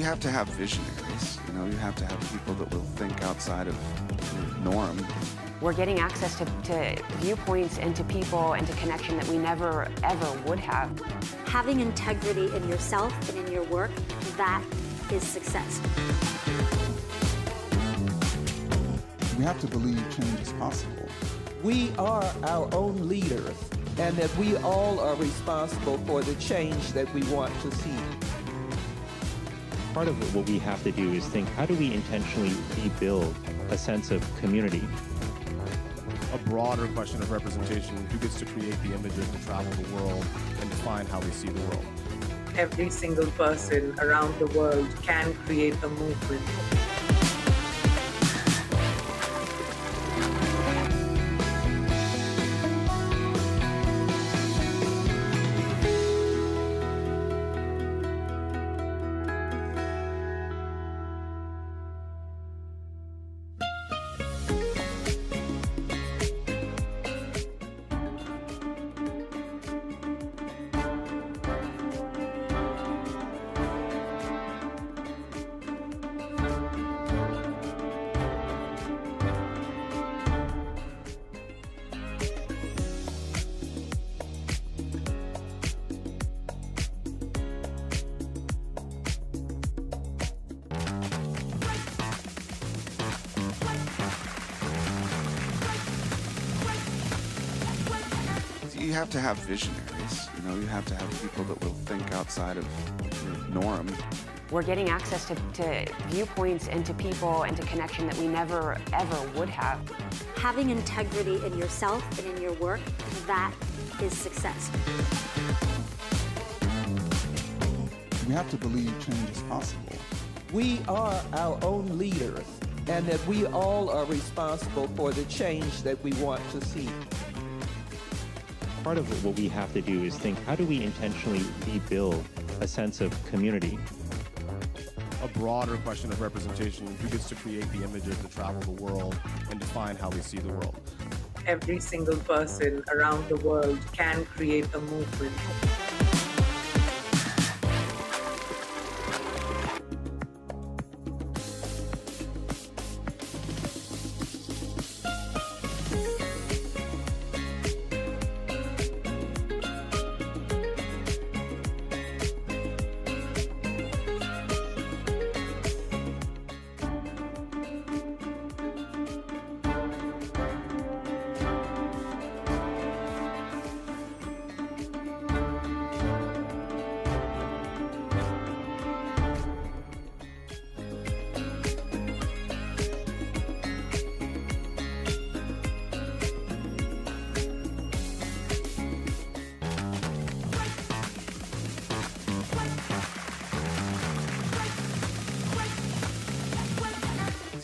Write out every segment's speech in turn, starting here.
have to have visionaries. You have to have people that will think outside of the norm. We're getting access to viewpoints and to people and to connection that we never, ever would have. Having integrity in yourself and in your work, that is success. We have to believe change is possible. We are our own leaders, and that we all are responsible for the change that we want to see. Part of what we have to do is think, how do we intentionally rebuild a sense of community? A broader question of representation, who gets to create the images that travel the world and define how we see the world. Every single person around the world can create a movement. You have to have visionaries. You have to have people that will think outside of the norm. We're getting access to viewpoints and to people and to connection that we never, ever would have. Having integrity in yourself and in your work, that is success. We have to believe change is possible. We are our own leaders, and that we all are responsible for the change that we want to see. Part of what we have to do is think, how do we intentionally rebuild a sense of community? A broader question of representation, who gets to create the images that travel the world and define how we see the world. Every single person around the world can create a movement.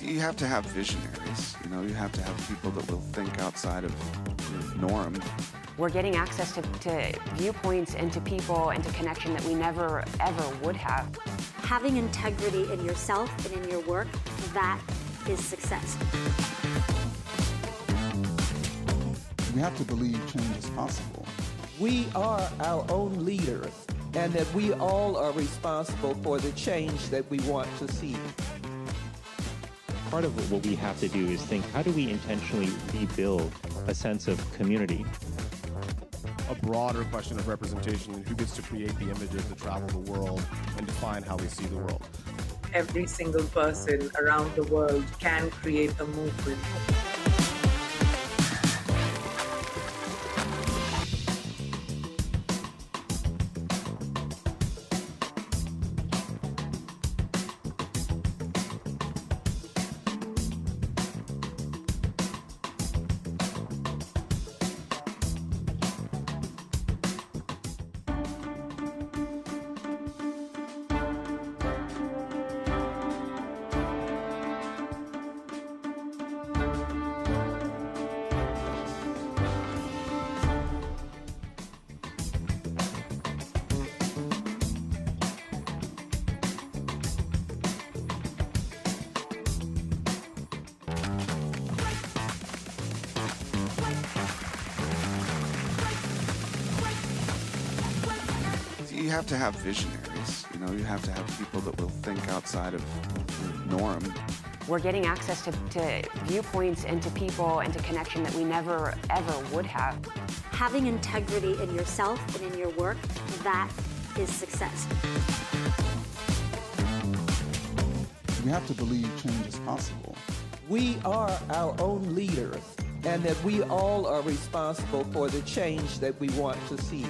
You have to have visionaries. You have to have people that will think outside of the norm. We're getting access to viewpoints and to people and to connection that we never, ever would have. Having integrity in yourself and in your work, that is success. We have to believe change is possible. We are our own leaders, and that we all are responsible for the change that we want to see. Part of what we have to do is think, how do we intentionally rebuild a sense of community? A broader question of representation, who gets to create the images that travel the world and define how we see the world. Every single person around the world can create a movement. You have to have visionaries. You know, you have to have people that will think outside of the norm. We're getting access to viewpoints and to people and to connection that we never, ever would have. Having integrity in yourself and in your work, that is success. We have to believe change is possible. We are our own leaders, and that we all are responsible for the change that we want to see.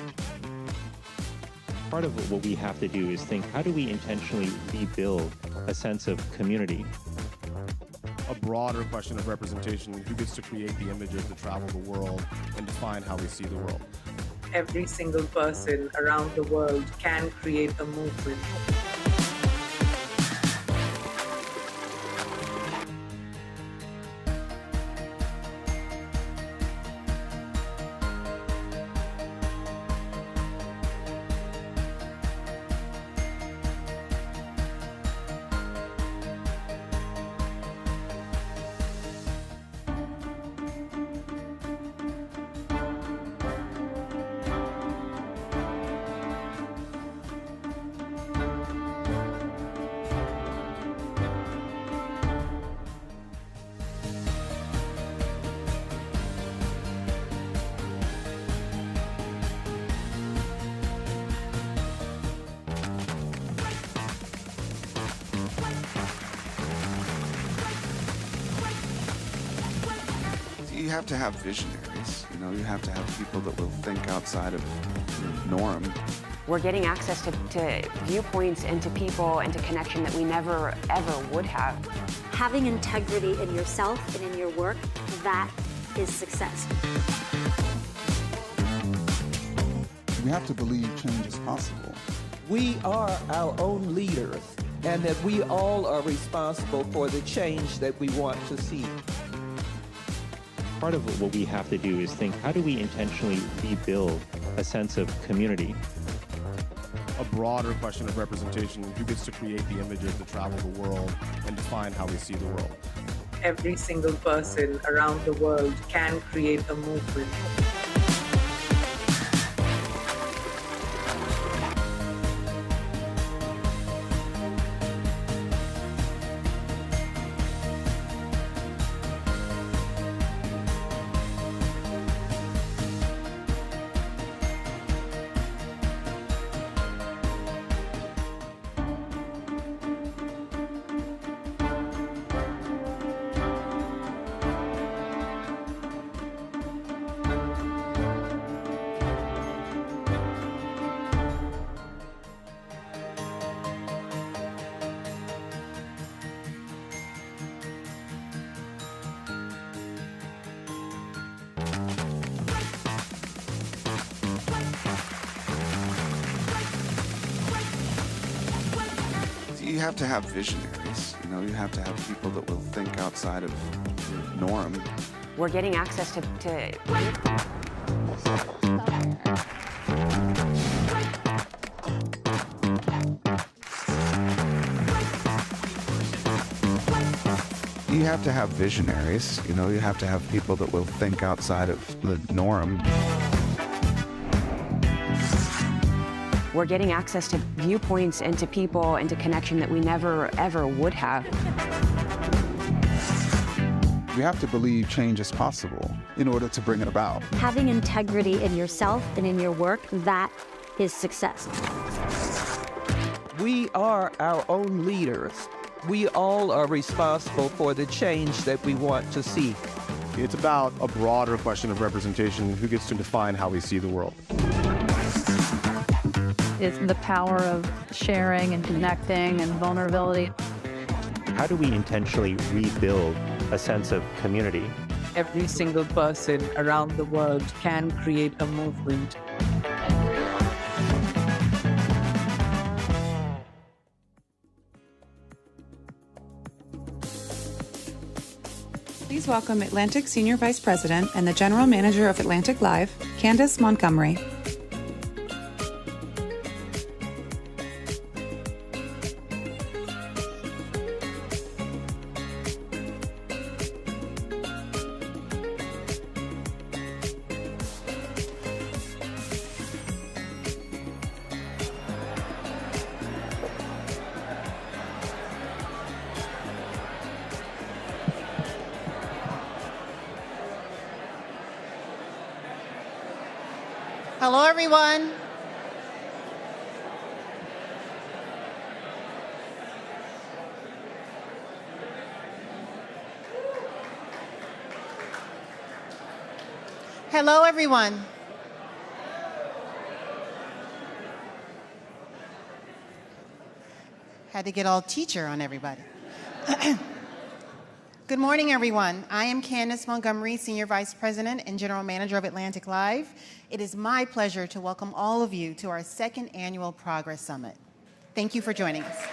Part of what we have to do is think, how do we intentionally rebuild a sense of community? A broader question of representation, who gets to create the images that travel the world and define how we see the world. Every single person around the world can create a movement. You have to have visionaries. You know, you have to have people that will think outside of the norm. We're getting access to viewpoints and to people and to connection that we never, ever would have. Having integrity in yourself and in your work, that is success. We have to believe change is possible. We are our own leaders, and that we all are responsible for the change that we want to see. Part of what we have to do is think, how do we intentionally rebuild a sense of community? A broader question of representation, who gets to create the images that travel the world and define how we see the world. Every single person around the world can create a movement. You have to have visionaries. You know, you have to have people that will think outside of the norm. We're getting access to You have to have visionaries. You know, you have to have people that will think outside of the norm. We're getting access to viewpoints and to people and to connection that we never, ever would have. We have to believe change is possible in order to bring it about. Having integrity in yourself and in your work, that is success. We are our own leaders. We all are responsible for the change that we want to see. It's about a broader question of representation, who gets to define how we see the world. It's the power of sharing and connecting and vulnerability. How do we intentionally rebuild a sense of community? Every single person around the world can create a movement. Please welcome Atlantic Senior Vice President and the General Manager of Atlantic Live, Candace Montgomery. Hello, everyone. Hello, everyone. Had to get all teacher on everybody. Good morning, everyone. I am Candace Montgomery, Senior Vice President and General Manager of Atlantic Live. It is my pleasure to welcome all of you to our second annual Progress Summit. Thank you for joining us.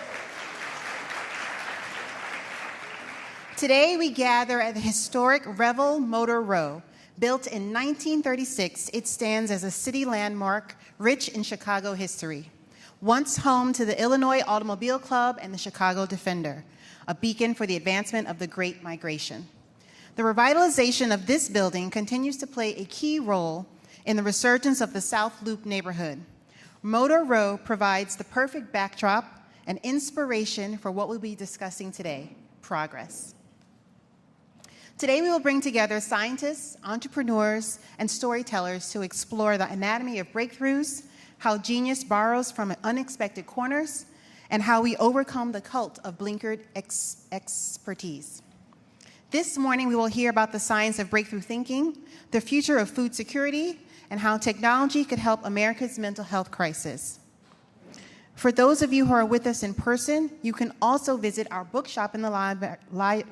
Today, we gather at the historic Revel Motor Row. Built in 1936, it stands as a city landmark rich in Chicago history. Once home to the Illinois Automobile Club and the Chicago Defender, a beacon for the advancement of the Great Migration. The revitalization of this building continues to play a key role in the resurgence of the South Loop neighborhood. Motor Row provides the perfect backdrop and inspiration for what we'll be discussing today, progress. Today, we will bring together scientists, entrepreneurs, and storytellers to explore the anatomy of breakthroughs, how genius borrows from unexpected corners, and how we overcome the cult of blinkered expertise. This morning, we will hear about the science of breakthrough thinking, the future of food security, and how technology could help America's mental health crisis. For those of you who are with us in person, you can also visit our bookshop in the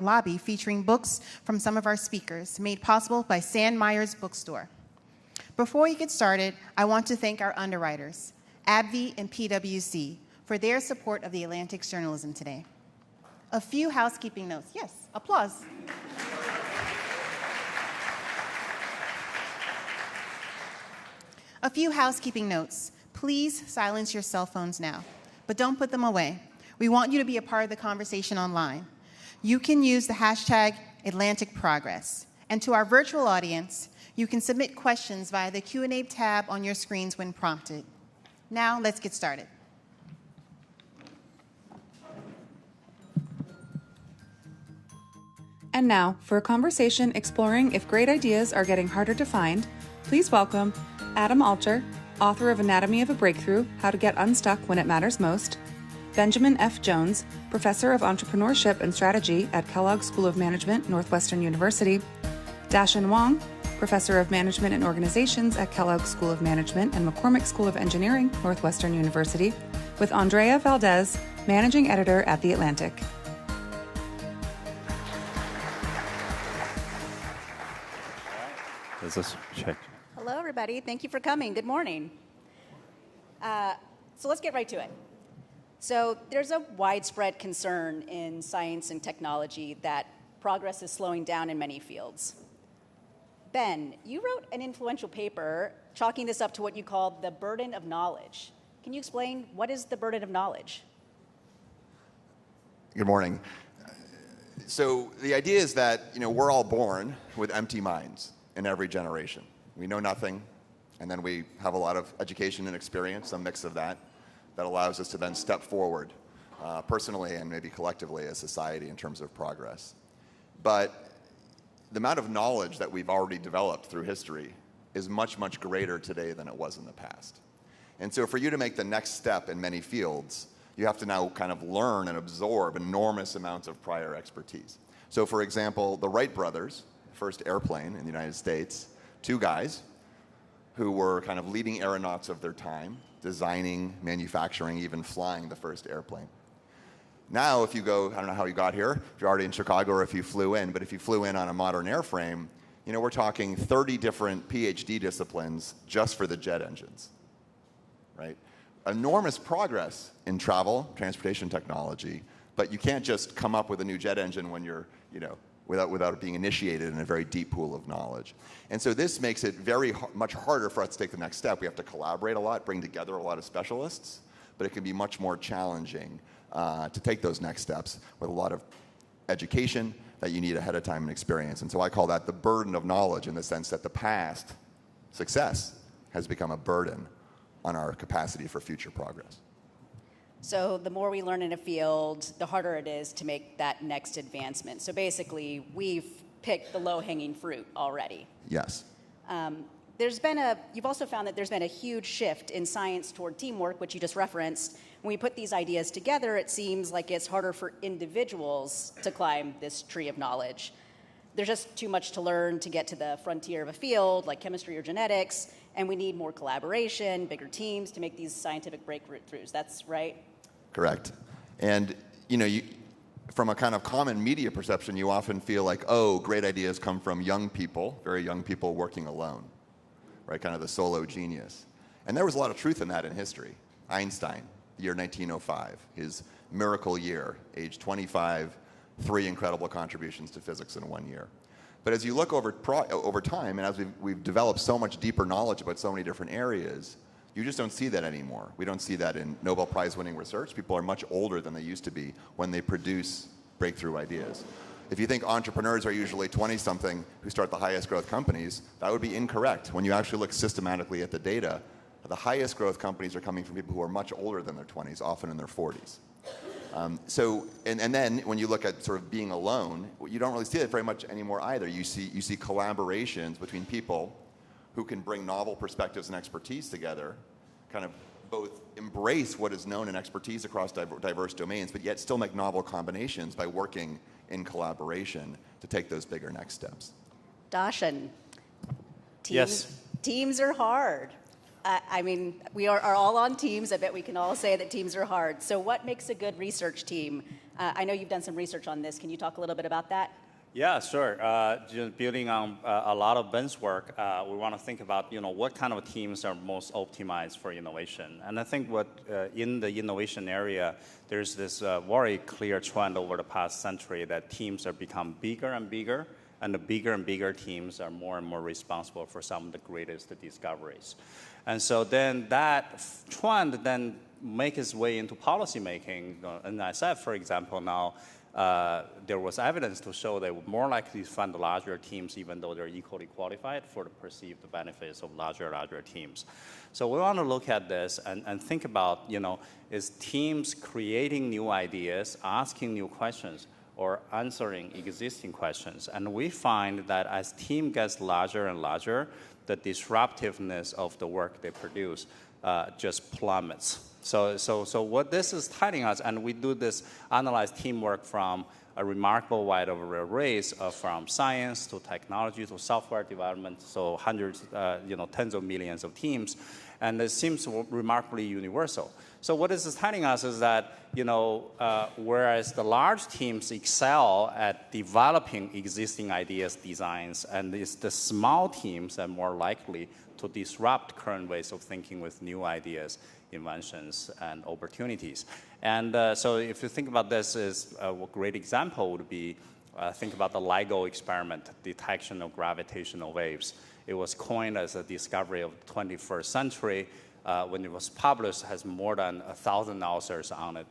lobby featuring books from some of our speakers, made possible by Sam Meyer's Bookstore. Before we get started, I want to thank our underwriters, AbbVie and PwC, for their support of the Atlantic's journalism today. A few housekeeping notes. Yes, applause. A few housekeeping notes. Please silence your cell phones now, but don't put them away. We want you to be a part of the conversation online. You can use the hashtag AtlanticProgress. And to our virtual audience, you can submit questions via the Q&A tab on your screens when prompted. Now, let's get started. And now, for a conversation exploring if great ideas are getting harder to find, please welcome Adam Alter, author of Anatomy of a Breakthrough, How to Get Unstuck When It Matters Most, Benjamin F. Jones, Professor of Entrepreneurship and Strategy at Kellogg School of Management, Northwestern University, Dashan Wang, Professor of Management and Organizations at Kellogg School of Management and McCormick School of Engineering, Northwestern University, with Andrea Valdez, Managing Editor at The Atlantic. Let's just check. Hello, everybody. Thank you for coming. Good morning. So let's get right to it. So there's a widespread concern in science and technology that progress is slowing down in many fields. Ben, you wrote an influential paper chalking this up to what you called the burden of knowledge. Can you explain what is the burden of knowledge? Good morning. So the idea is that we're all born with empty minds in every generation. We know nothing, and then we have a lot of education and experience, a mix of that allows us to then step forward personally and maybe collectively as society in terms of progress. But the amount of knowledge that we've already developed through history is much, much greater today than it was in the past. And so for you to make the next step in many fields, you have to now kind of learn and absorb enormous amounts of prior expertise. So for example, the Wright brothers, first airplane in the United States, two guys who were kind of leading aeronauts of their time, designing, manufacturing, even flying the first airplane. Now, if you go, I don't know how you got here, if you're already in Chicago or if you flew in, but if you flew in on a modern airframe, we're talking 30 different PhD disciplines just for the jet engines, right? Enormous progress in travel, transportation technology, but you can't just come up with a new jet engine when you're, without being initiated in a very deep pool of knowledge. And so this makes it much harder for us to take the next step. We have to collaborate a lot, bring together a lot of specialists, but it can be much more challenging to take those next steps with a lot of education that you need ahead of time and experience. And so I call that the burden of knowledge, in the sense that the past success has become a burden on our capacity for future progress. So the more we learn in a field, the harder it is to make that next advancement. So basically, we've picked the low-hanging fruit already. Yes. you've also found that there's been a huge shift in science toward teamwork, which you just referenced. When we put these ideas together, it seems like it's harder for individuals to climb this tree of knowledge. There's just too much to learn to get to the frontier of a field like chemistry or genetics, and we need more collaboration, bigger teams to make these scientific breakthroughs. That's right? Correct. And from a kind of common media perception, you often feel like, oh, great ideas come from young people, very young people working alone, right? Kind of the solo genius. And there was a lot of truth in that in history. Einstein, the year 1905, his miracle year, age 25, 3 incredible contributions to physics in 1 year. But as you look over time, and as we've developed so much deeper knowledge about so many different areas, you just don't see that anymore. We don't see that in Nobel Prize-winning research. People are much older than they used to be when they produce breakthrough ideas. If you think entrepreneurs are usually 20-something who start the highest growth companies, that would be incorrect. When you actually look systematically at the data, the highest growth companies are coming from people who are much older than their 20s, often in their 40s. And then when you look at sort of being alone, you don't really see it very much anymore either. You see collaborations between people who can bring novel perspectives and expertise together, kind of both embrace what is known and expertise across diverse domains, but yet still make novel combinations by working in collaboration to take those bigger next steps. Dashan, yes. Teams are hard. I mean, we are all on teams. I bet we can all say that teams are hard. So what makes a good research team? I know you've done some research on this. Can you talk a little bit about that? Yeah, sure. Just building on a lot of Ben's work, we want to think about what kind of teams are most optimized for innovation. And I think in the innovation area, there's this very clear trend over the past century that teams are become bigger and bigger, and the bigger and bigger teams are more and more responsible for some of the greatest discoveries. And so then that trend then makes its way into policymaking. And NSF, for example, now there was evidence to show they were more likely to fund larger teams even though they're equally qualified for the perceived benefits of larger teams. So we want to look at this and think about, is teams creating new ideas, asking new questions, or answering existing questions? And we find that as team gets larger and larger, the disruptiveness of the work they produce just plummets. So what this is telling us, and we do this analyze teamwork from a remarkable wide array from science to technology to software development, so hundreds, tens of millions of teams, and it seems remarkably universal. So what this is telling us is that, whereas the large teams excel at developing existing ideas, designs, and it's the small teams that are more likely to disrupt current ways of thinking with new ideas, inventions, and opportunities. And so if you think about this, a great example would be, think about the LIGO experiment, detection of gravitational waves. It was coined as a discovery of the 21st century. When it was published, has more than 1,000 authors on it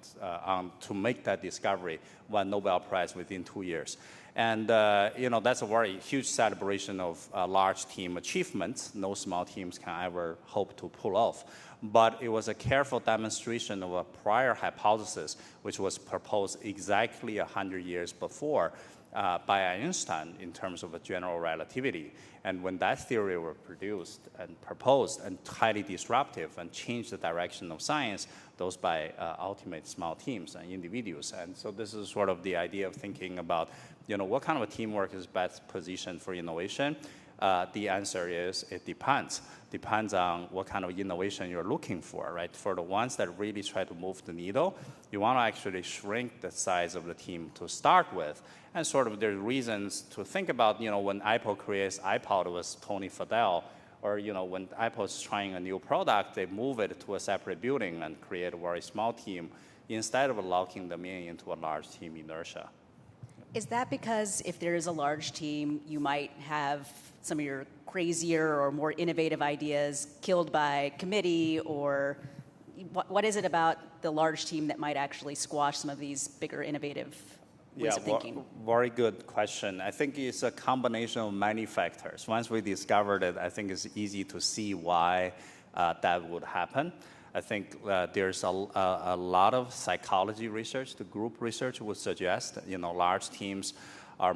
to make that discovery, won Nobel Prize within 2 years. And that's a very huge celebration of large team achievements. No small teams can ever hope to pull off. But it was a careful demonstration of a prior hypothesis, which was proposed exactly 100 years before by Einstein in terms of a general relativity. And when that theory was produced and proposed and highly disruptive and changed the direction of science, those by ultimate small teams and individuals. And so this is sort of the idea of thinking about, what kind of a teamwork is best positioned for innovation? The answer is it depends. Depends on what kind of innovation you're looking for, right? For the ones that really try to move the needle, you want to actually shrink the size of the team to start with. And sort of there's reasons to think about, when Apple creates iPod, it was Tony Fadell, or when Apple's trying a new product, they move it to a separate building and create a very small team instead of locking them into a large team inertia. Is that because if there is a large team, you might have some of your crazier or more innovative ideas killed by committee, or what is it about the large team that might actually squash some of these bigger innovative ways of thinking? Very good question. I think it's a combination of many factors. Once we discovered it, I think it's easy to see why that would happen. I think there's a lot of psychology research. The group research would suggest that large teams are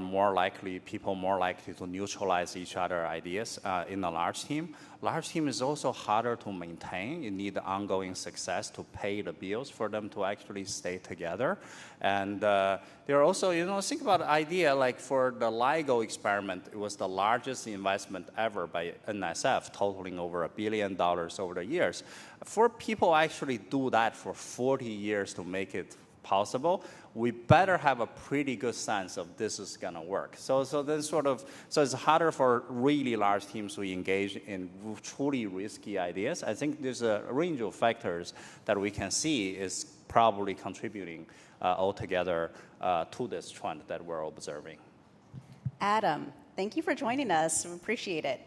people more likely to neutralize each other ideas in a large team. Large team is also harder to maintain. You need ongoing success to pay the bills for them to actually stay together. And there are also, think about the idea like for the LIGO experiment, it was the largest investment ever by NSF, totaling over $1 billion over the years. For people actually do that for 40 years to make it possible, we better have a pretty good sense of this is going to work. So it's harder for really large teams to engage in truly risky ideas. I think there's a range of factors that we can see is probably contributing altogether to this trend that we're observing. Adam, thank you for joining us. We appreciate it.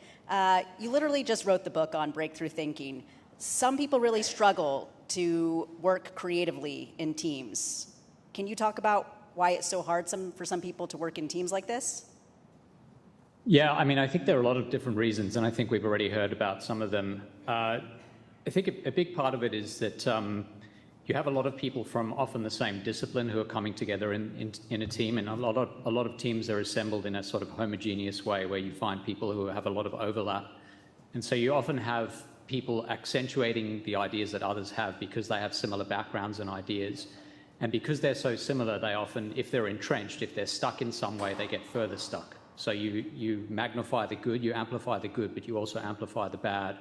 You literally just wrote the book on breakthrough thinking. Some people really struggle to work creatively in teams. Can you talk about why it's so hard for some people to work in teams like this? Yeah, I mean, I think there are a lot of different reasons, and I think we've already heard about some of them. I think a big part of it is that you have a lot of people from often the same discipline who are coming together in a team, and a lot of teams are assembled in a sort of homogeneous way where you find people who have a lot of overlap. And so you often have people accentuating the ideas that others have because they have similar backgrounds and ideas. And because they're so similar, they often, if they're entrenched, if they're stuck in some way, they get further stuck. So you magnify the good, you amplify the good, but you also amplify the bad.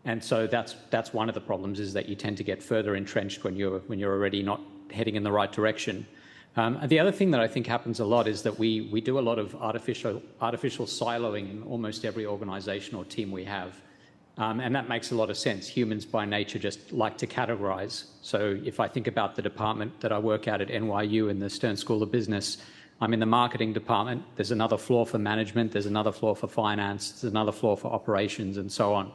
And so that's one of the problems, is that you tend to get further entrenched when you're already not heading in the right direction. And the other thing that I think happens a lot is that we do a lot of artificial siloing in almost every organization or team we have. And that makes a lot of sense. Humans by nature just like to categorize. So if I think about the department that I work at NYU in the Stern School of Business, I'm in the marketing department. There's another floor for management. There's another floor for finance. There's another floor for operations and so on.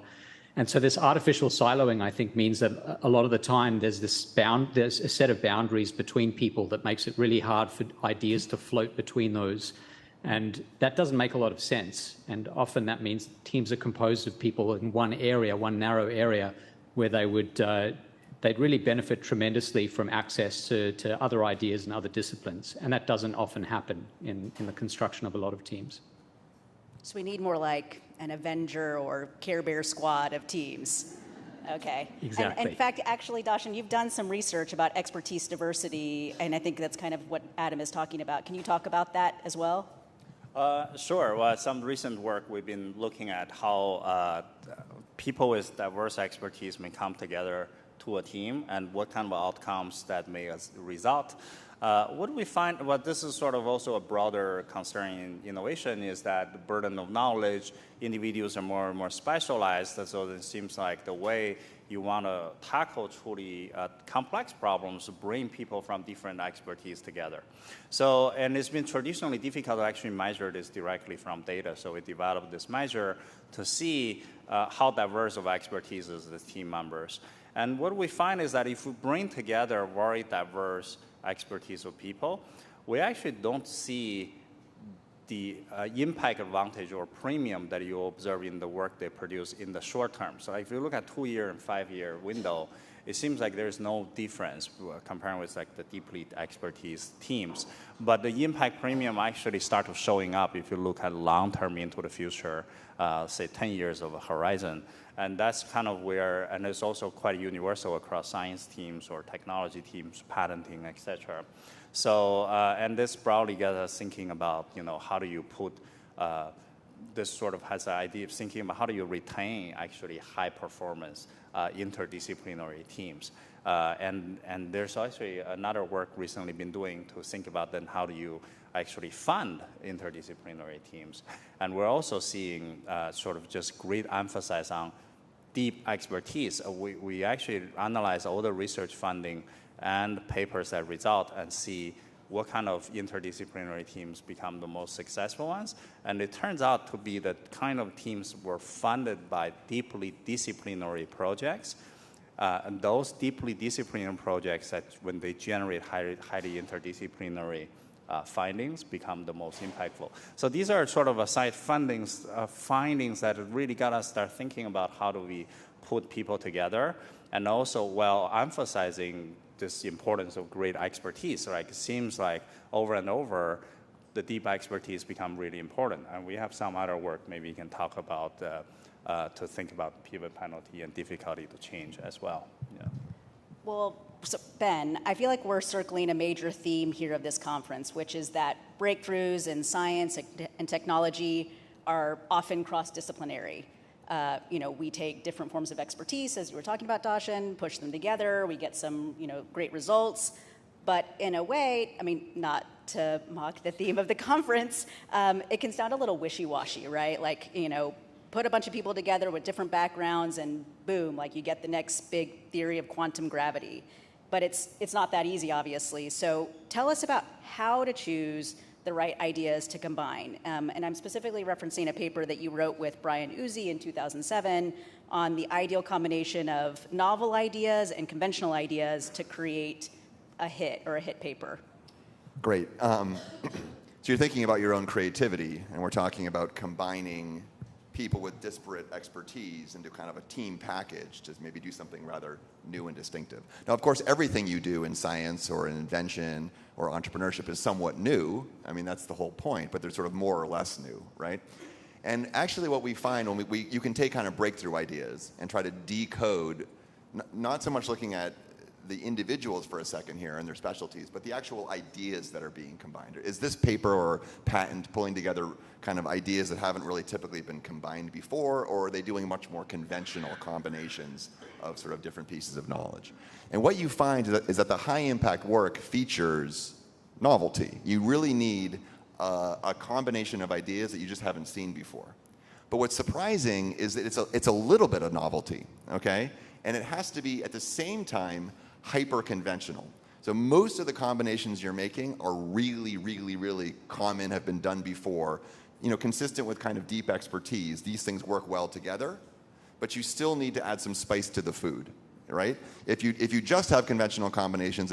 And so this artificial siloing, I think, means that a lot of the time there's a set of boundaries between people that makes it really hard for ideas to float between those. And that doesn't make a lot of sense. And often that means teams are composed of people in one area, one narrow area, where they'd really benefit tremendously from access to other ideas and other disciplines. And that doesn't often happen in the construction of a lot of teams. So we need more like an Avenger or Care Bear squad of teams. Okay. Exactly. And in fact, actually, Darshan, you've done some research about expertise diversity, and I think that's kind of what Adam is talking about. Can you talk about that as well? Sure. Well, some recent work we've been looking at how people with diverse expertise may come together to a team and what kind of outcomes that may result. What do we find? Well, this is sort of also a broader concern in innovation, is that the burden of knowledge, individuals are more and more specialized, so it seems like the way you want to tackle truly complex problems, bring people from different expertise together. So, and it's been traditionally difficult to actually measure this directly from data, so we developed this measure to see how diverse of expertise is the team members. And what we find is that if we bring together very diverse expertise of people, we actually don't see the impact advantage or premium that you observe in the work they produce in the short term. So if you look at 2-year and 5-year window, it seems like there's no difference comparing with like the deeply expertise teams. But the impact premium actually starts showing up if you look at long term into the future, say 10 years of a horizon. And that's kind of where, and it's also quite universal across science teams or technology teams, patenting, et cetera. So, and this broadly gets us thinking about, how do you put, this sort of has the idea of thinking about how do you retain actually high performance interdisciplinary teams. And there's actually another work recently been doing to think about then how do you actually fund interdisciplinary teams. And we're also seeing sort of just great emphasis on deep expertise. We actually analyze all the research funding and papers that result and see what kind of interdisciplinary teams become the most successful ones. And it turns out to be that kind of teams were funded by deeply disciplinary projects. And those deeply disciplinary projects, that when they generate highly interdisciplinary findings, become the most impactful. So these are sort of aside findings that really got us start thinking about how do we put people together, and also while emphasizing this importance of great expertise. Like it seems like over and over, the deep expertise become really important. And we have some other work maybe you can talk about to think about pivot penalty and difficulty to change as well. Yeah. Well, so Ben, I feel like we're circling a major theme here of this conference, which is that breakthroughs in science and technology are often cross-disciplinary. We take different forms of expertise, as you were talking about, Darshan, push them together, we get some, great results. But in a way, I mean, not to mock the theme of the conference, it can sound a little wishy-washy, right? Like, put a bunch of people together with different backgrounds and boom, like you get the next big theory of quantum gravity. But it's not that easy, obviously. So tell us about how to choose the right ideas to combine. And I'm specifically referencing a paper that you wrote with Brian Uzi in 2007 on the ideal combination of novel ideas and conventional ideas to create a hit or a hit paper. Great. So you're thinking about your own creativity, and we're talking about combining people with disparate expertise into kind of a team package to maybe do something rather new and distinctive. Now, of course, everything you do in science or in invention or entrepreneurship is somewhat new. I mean, that's the whole point, but they're sort of more or less new, right? And actually what we find when you can take kind of breakthrough ideas and try to decode, not so much looking at the individuals for a second here and their specialties, but the actual ideas that are being combined. Is this paper or patent pulling together kind of ideas that haven't really typically been combined before, or are they doing much more conventional combinations of sort of different pieces of knowledge? And what you find is that the high impact work features novelty. You really need a combination of ideas that you just haven't seen before. But what's surprising is that it's a little bit of novelty, okay? And it has to be at the same time hyper-conventional. So most of the combinations you're making are really, really, really common, have been done before, consistent with kind of deep expertise. These things work well together, but you still need to add some spice to the food, right? If you just have conventional combinations,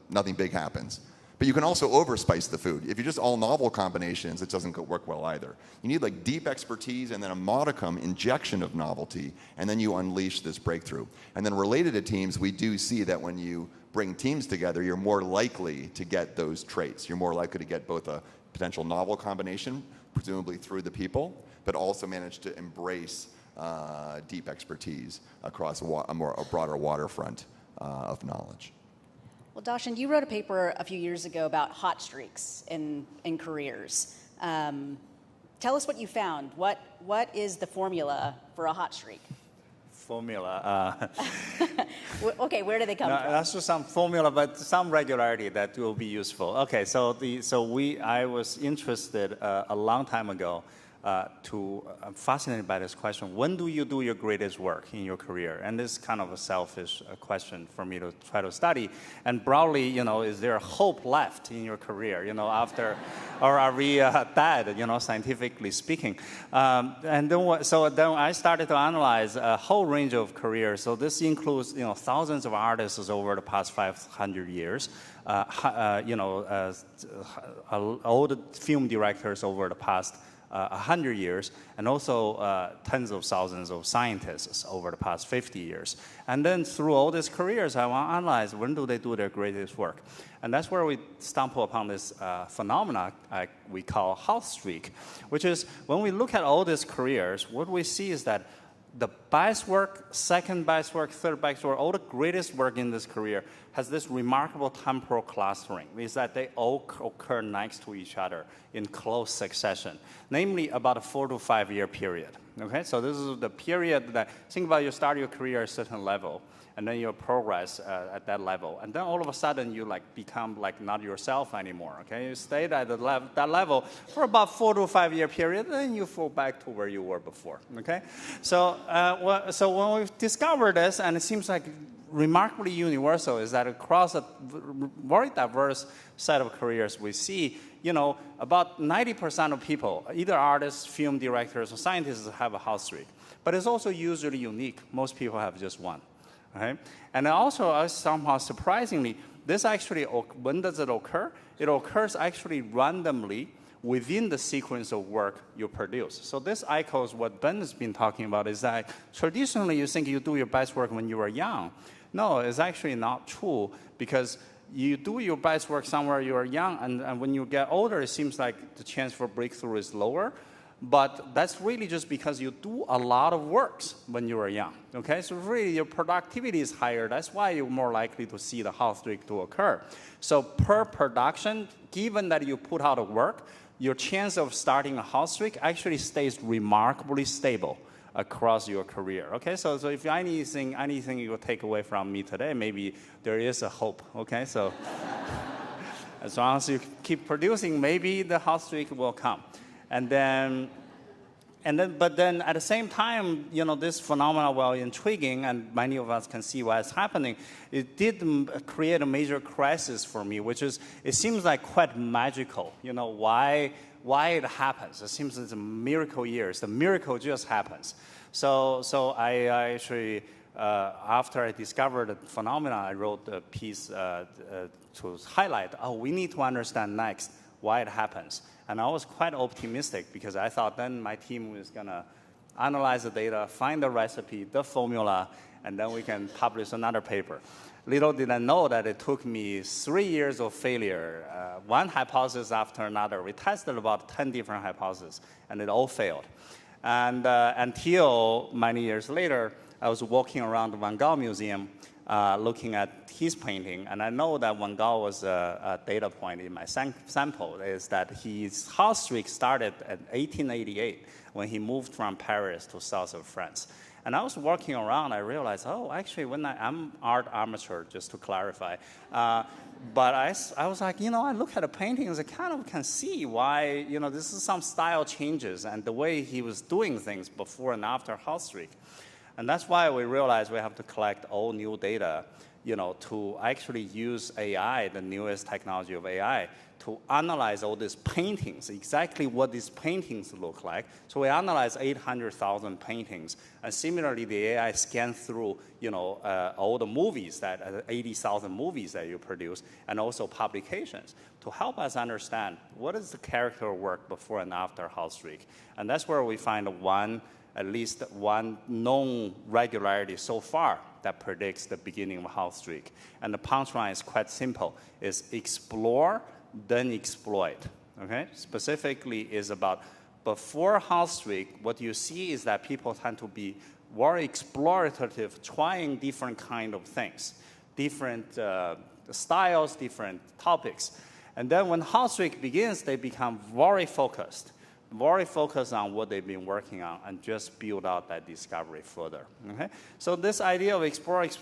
nothing big happens. But you can also overspice the food. If you're just all novel combinations, it doesn't work well either. You need like deep expertise and then a modicum injection of novelty, and then you unleash this breakthrough. And then related to teams, we do see that when you bring teams together, you're more likely to get those traits. You're more likely to get both a potential novel combination, presumably through the people, but also manage to embrace deep expertise across a broader waterfront of knowledge. Well, Darshan, you wrote a paper a few years ago about hot streaks in careers. Tell us what you found. What is the formula for a hot streak? Formula. Okay, where do they come from? That's just some formula, but some regularity that will be useful. Okay, I was interested a long time ago. I'm fascinated by this question. When do you do your greatest work in your career? And this is kind of a selfish question for me to try to study. And broadly, is there hope left in your career, after, or are we dead, scientifically speaking? And then I started to analyze a whole range of careers. So this includes, thousands of artists over the past 500 years, old film directors over the past 100 years, and also tens of thousands of scientists over the past 50 years. And then through all these careers, I want to analyze when do they do their greatest work. And that's where we stumble upon this phenomena we call hot streak, which is when we look at all these careers, what we see is that the best work, second best work, third best work, all the greatest work in this career has this remarkable temporal clustering, means that they all occur next to each other in close succession, namely about a 4 to 5 year period. Okay, so this is the period that, think about you start your career at a certain level, and then you progress at that level, and then all of a sudden you become not yourself anymore. Okay, you stayed at that level for about 4 to 5 year period, then you fall back to where you were before. Okay, so when we discovered this, and it seems like remarkably universal, is that across a very diverse set of careers we see, about 90% of people, either artists, film directors, or scientists, have a hot streak. But it's also usually unique. Most people have just one. Okay? And also, somehow surprisingly, this actually, when does it occur? It occurs actually randomly within the sequence of work you produce. So this echoes what Ben has been talking about, is that traditionally you think you do your best work when you are young. No, it's actually not true, because you do your best work somewhere you're young, and when you get older, it seems like the chance for breakthrough is lower. But that's really just because you do a lot of works when you are young, okay? So really your productivity is higher. That's why you're more likely to see the health streak to occur. So per production, given that you put out a work, your chance of starting a health streak actually stays remarkably stable across your career, okay? So if anything you will take away from me today, maybe there is a hope, okay? So as long as you keep producing, maybe the health streak will come. But then at the same time, this phenomenon, while intriguing, and many of us can see why it's happening, it did create a major crisis for me, which is, it seems like quite magical, why it happens. It seems it's a miracle years. The miracle just happens. So I actually, after I discovered the phenomenon, I wrote a piece to highlight, we need to understand next why it happens. And I was quite optimistic because I thought then my team was going to analyze the data, find the recipe, the formula, and then we can publish another paper. Little did I know that it took me 3 years of failure, one hypothesis after another. We tested about 10 different hypotheses, and it all failed. And until many years later, I was walking around the Van Gogh Museum looking at his painting, and I know that Van Gogh was a data point in my sample, is that his health streak started in 1888 when he moved from Paris to south of France. And I was walking around, I realized, actually, when I'm art amateur, just to clarify, but I was like, I look at the paintings, I kind of can see why, this is some style changes and the way he was doing things before and after health streak. And that's why we realized we have to collect all new data, to actually use AI, the newest technology of AI, to analyze all these paintings, exactly what these paintings look like. So we analyzed 800,000 paintings, and similarly, the AI scanned through, all the movies, 80,000 movies that you produce, and also publications, to help us understand what is the character work before and after health streak. And that's where we find at least one known regularity so far that predicts the beginning of a health streak. And the punchline is quite simple. It's explore, then exploit. Okay? Specifically is about before health streak, what you see is that people tend to be very explorative, trying different kind of things, different styles, different topics. And then when health streak begins, they become very focused on what they've been working on and just build out that discovery further. Okay? So this idea of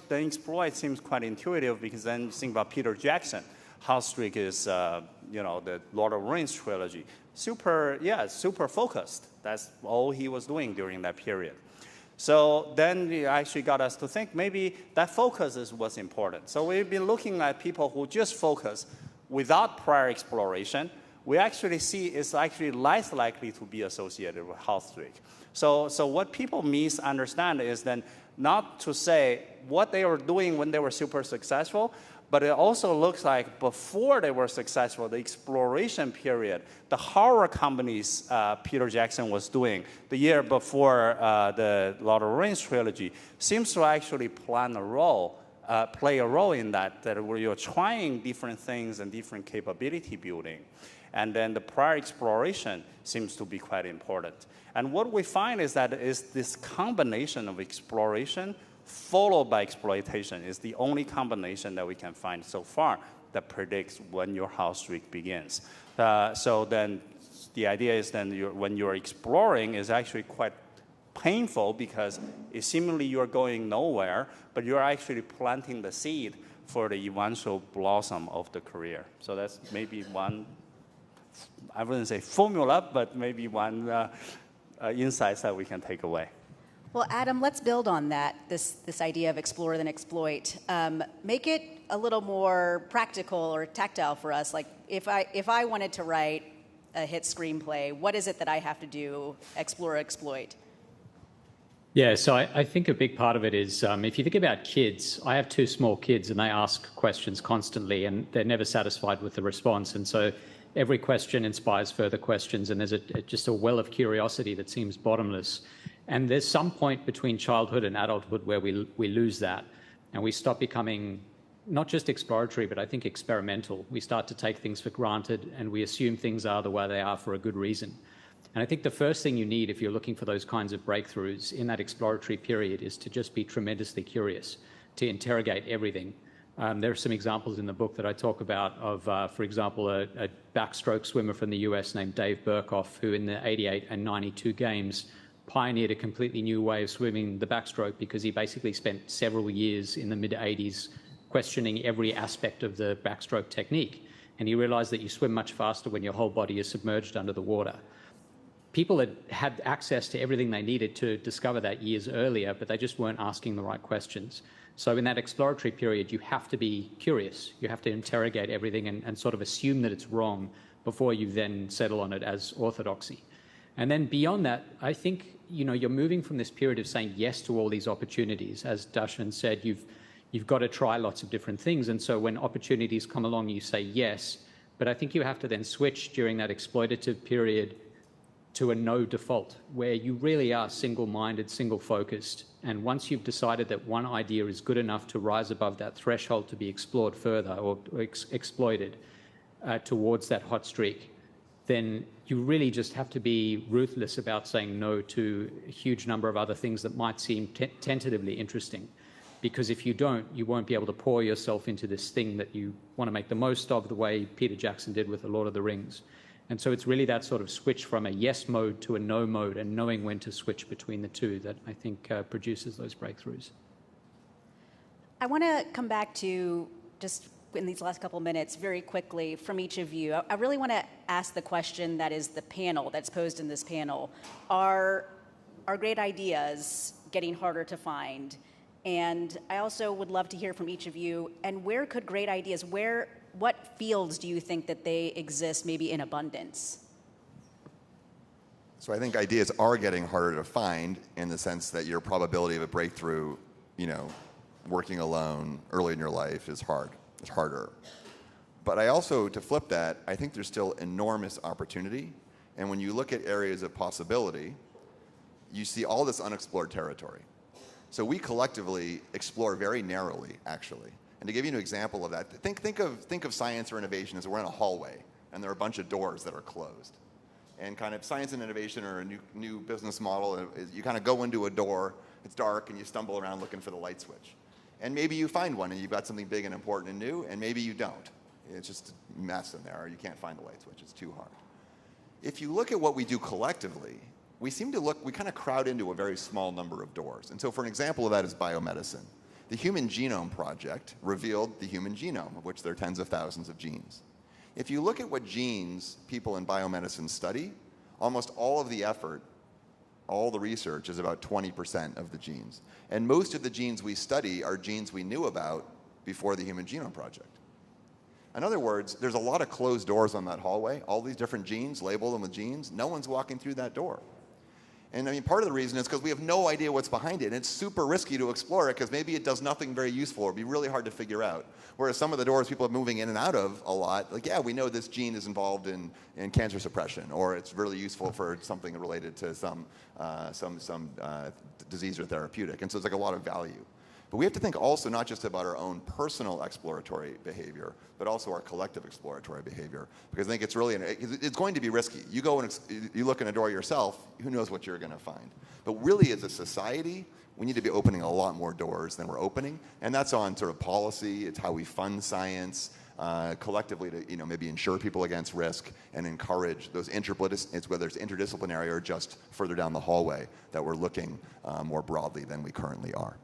then exploit seems quite intuitive because then you think about Peter Jackson. Health streak is, the Lord of the Rings trilogy. Super focused. That's all he was doing during that period. So then it actually got us to think maybe that focus is what's important. So we've been looking at people who just focus without prior exploration. We actually see it's actually less likely to be associated with health streak. So what people misunderstand is then not to say what they were doing when they were super successful, but it also looks like before they were successful, the exploration period, the horror companies Peter Jackson was doing the year before the Lord of the Rings trilogy seems to actually play a role in that where you're trying different things and different capability building. And then the prior exploration seems to be quite important. And what we find is that this combination of exploration followed by exploitation is the only combination that we can find so far that predicts when your health streak begins. So then the idea is then when you're exploring is actually quite painful because seemingly you're going nowhere, but you're actually planting the seed for the eventual blossom of the career. So that's maybe one, I wouldn't say formula, but maybe one insights that we can take away. Well, Adam, let's build on that, this idea of explore then exploit. Make it a little more practical or tactile for us. Like if I wanted to write a hit screenplay, what is it that I have to do, explore or exploit? Yeah, so I think a big part of it is if you think about kids, I have 2 small kids and they ask questions constantly and they're never satisfied with the response. And so every question inspires further questions and there's just a well of curiosity that seems bottomless. And there's some point between childhood and adulthood where we lose that and we stop becoming not just exploratory, but I think experimental. We start to take things for granted and we assume things are the way they are for a good reason. And I think the first thing you need if you're looking for those kinds of breakthroughs in that exploratory period is to just be tremendously curious, to interrogate everything. There are some examples in the book that I talk about of, for example, a backstroke swimmer from the US named Dave Burkhoff, who in the 88 and 92 games pioneered a completely new way of swimming the backstroke because he basically spent several years in the mid-80s questioning every aspect of the backstroke technique. And he realized that you swim much faster when your whole body is submerged under the water. People had access to everything they needed to discover that years earlier, but they just weren't asking the right questions. So in that exploratory period, you have to be curious. You have to interrogate everything and sort of assume that it's wrong before you then settle on it as orthodoxy. And then beyond that, I think, you're moving from this period of saying yes to all these opportunities. As Darshan said, you've got to try lots of different things. And so when opportunities come along, you say yes. But I think you have to then switch during that exploitative period to a no default, where you really are single-minded, single-focused. And once you've decided that one idea is good enough to rise above that threshold to be explored further or exploited towards that hot streak, then you really just have to be ruthless about saying no to a huge number of other things that might seem tentatively interesting. Because if you don't, you won't be able to pour yourself into this thing that you want to make the most of, the way Peter Jackson did with The Lord of the Rings. And so it's really that sort of switch from a yes mode to a no mode and knowing when to switch between the two that I think produces those breakthroughs. I want to come back to, just in these last couple minutes, very quickly from each of you. I really want to ask the question that is the panel, that's posed in this panel. Are great ideas getting harder to find? And I also would love to hear from each of you, and where could great ideas, what fields do you think that they exist maybe in abundance? So I think ideas are getting harder to find in the sense that your probability of a breakthrough, working alone early in your life is harder. But I also, to flip that, I think there's still enormous opportunity. And when you look at areas of possibility, you see all this unexplored territory. So we collectively explore very narrowly, actually. And to give you an example of that, think of science or innovation as we're in a hallway, and there are a bunch of doors that are closed. And kind of science and innovation or a new business model is you kind of go into a door, it's dark, and you stumble around looking for the light switch. And maybe you find one, and you've got something big and important and new, and maybe you don't. It's just a mess in there, or you can't find the light switch. It's too hard. If you look at what we do collectively, we kind of crowd into a very small number of doors. And so for an example of that is biomedicine. The Human Genome Project revealed the human genome, of which there are tens of thousands of genes. If you look at what genes people in biomedicine study, almost all of the effort, all the research is about 20% of the genes. And most of the genes we study are genes we knew about before the Human Genome Project. In other words, there's a lot of closed doors on that hallway. All these different genes, label them with genes. No one's walking through that door. And I mean, part of the reason is because we have no idea what's behind it. And it's super risky to explore it because maybe it does nothing very useful or it'd be really hard to figure out. Whereas some of the doors people are moving in and out of a lot, like, yeah, we know this gene is involved in cancer suppression, or it's really useful for something related to some disease or therapeutic. And so it's like a lot of value. But we have to think also not just about our own personal exploratory behavior, but also our collective exploratory behavior. Because I think it's really, it's going to be risky. You go and you look in a door yourself, who knows what you're going to find. But really as a society, we need to be opening a lot more doors than we're opening. And that's on sort of policy, it's how we fund science, collectively to maybe insure people against risk and encourage those whether it's interdisciplinary or just further down the hallway, that we're looking more broadly than we currently are.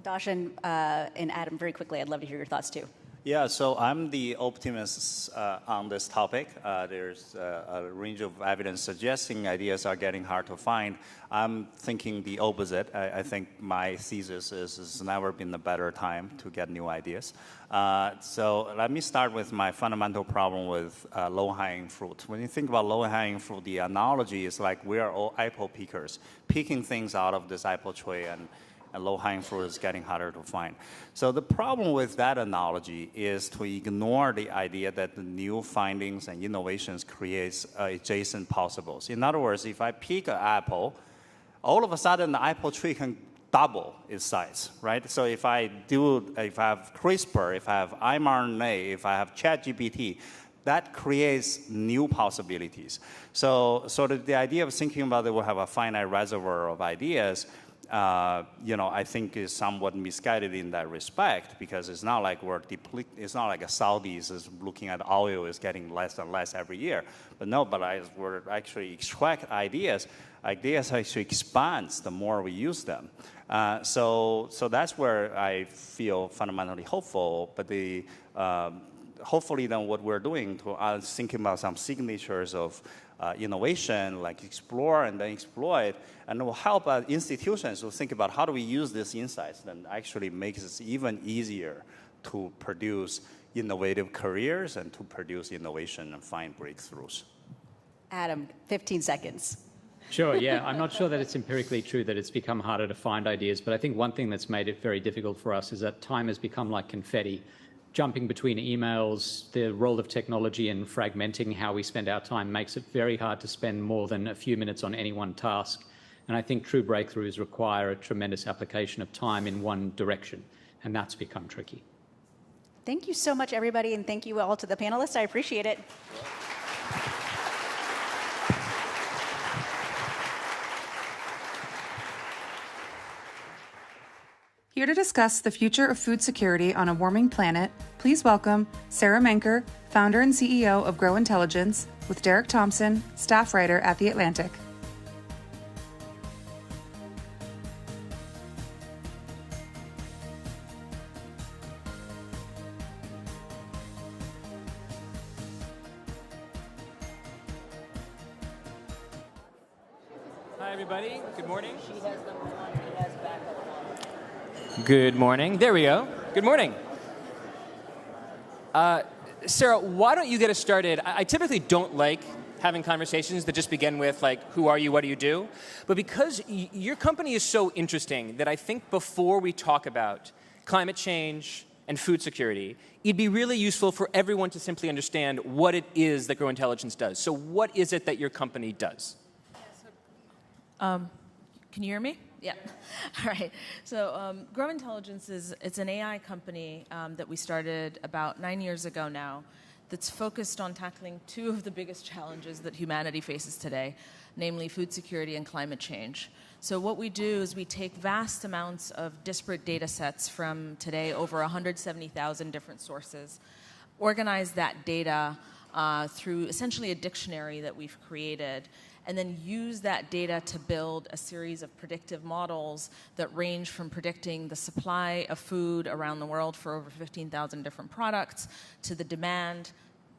Darshan and Adam, very quickly, I'd love to hear your thoughts too. Yeah, so I'm the optimist on this topic. There's a range of evidence suggesting ideas are getting hard to find. I'm thinking the opposite. I think my thesis is it's never been a better time to get new ideas. So let me start with my fundamental problem with low-hanging fruit. When you think about low-hanging fruit, the analogy is like we are all apple pickers, picking things out of this apple tree, and low-hanging fruit is getting harder to find. So the problem with that analogy is to ignore the idea that the new findings and innovations creates adjacent possibles. In other words, if I pick an apple, all of a sudden the apple tree can double its size, right? So if I have CRISPR, if I have mRNA, if I have ChatGPT, that creates new possibilities. So the idea of thinking about it, we'll have a finite reservoir of ideas, I think is somewhat misguided in that respect, because it's not like it's not like a Saudis is looking at oil is getting less and less every year. But no, as we're actually extract ideas actually expands the more we use them. So that's where I feel fundamentally hopeful. But hopefully then what we're doing to thinking about some signatures of innovation, like explore and then exploit, and it will help institutions to think about how do we use these insights, then actually makes it even easier to produce innovative careers and to produce innovation and find breakthroughs. Adam, 15 seconds. Sure, yeah. I'm not sure that it's empirically true that it's become harder to find ideas, but I think one thing that's made it very difficult for us is that time has become like confetti. Jumping between emails, the role of technology in fragmenting how we spend our time makes it very hard to spend more than a few minutes on any one task. And I think true breakthroughs require a tremendous application of time in one direction, and that's become tricky. Thank you so much, everybody, and thank you all to the panelists. I appreciate it. Here to discuss the future of food security on a warming planet, please welcome Sara Menker, founder and CEO of Grow Intelligence, with Derek Thompson, staff writer at The Atlantic. Hi, everybody. Good morning. Good morning. There we go. Good morning. Sara, why don't you get us started? I typically don't like having conversations that just begin with, like, who are you, what do you do? But because your company is so interesting that I think before we talk about climate change and food security, it'd be really useful for everyone to simply understand what it is that Grow Intelligence does. So what is it that your company does? Can you hear me? Yeah. All right. So Grow Intelligence it's an AI company that we started about 9 years ago now that's focused on tackling two of the biggest challenges that humanity faces today, namely food security and climate change. So what we do is we take vast amounts of disparate data sets from today over 170,000 different sources, organize that data through essentially a dictionary that we've created, and then use that data to build a series of predictive models that range from predicting the supply of food around the world for over 15,000 different products to the demand,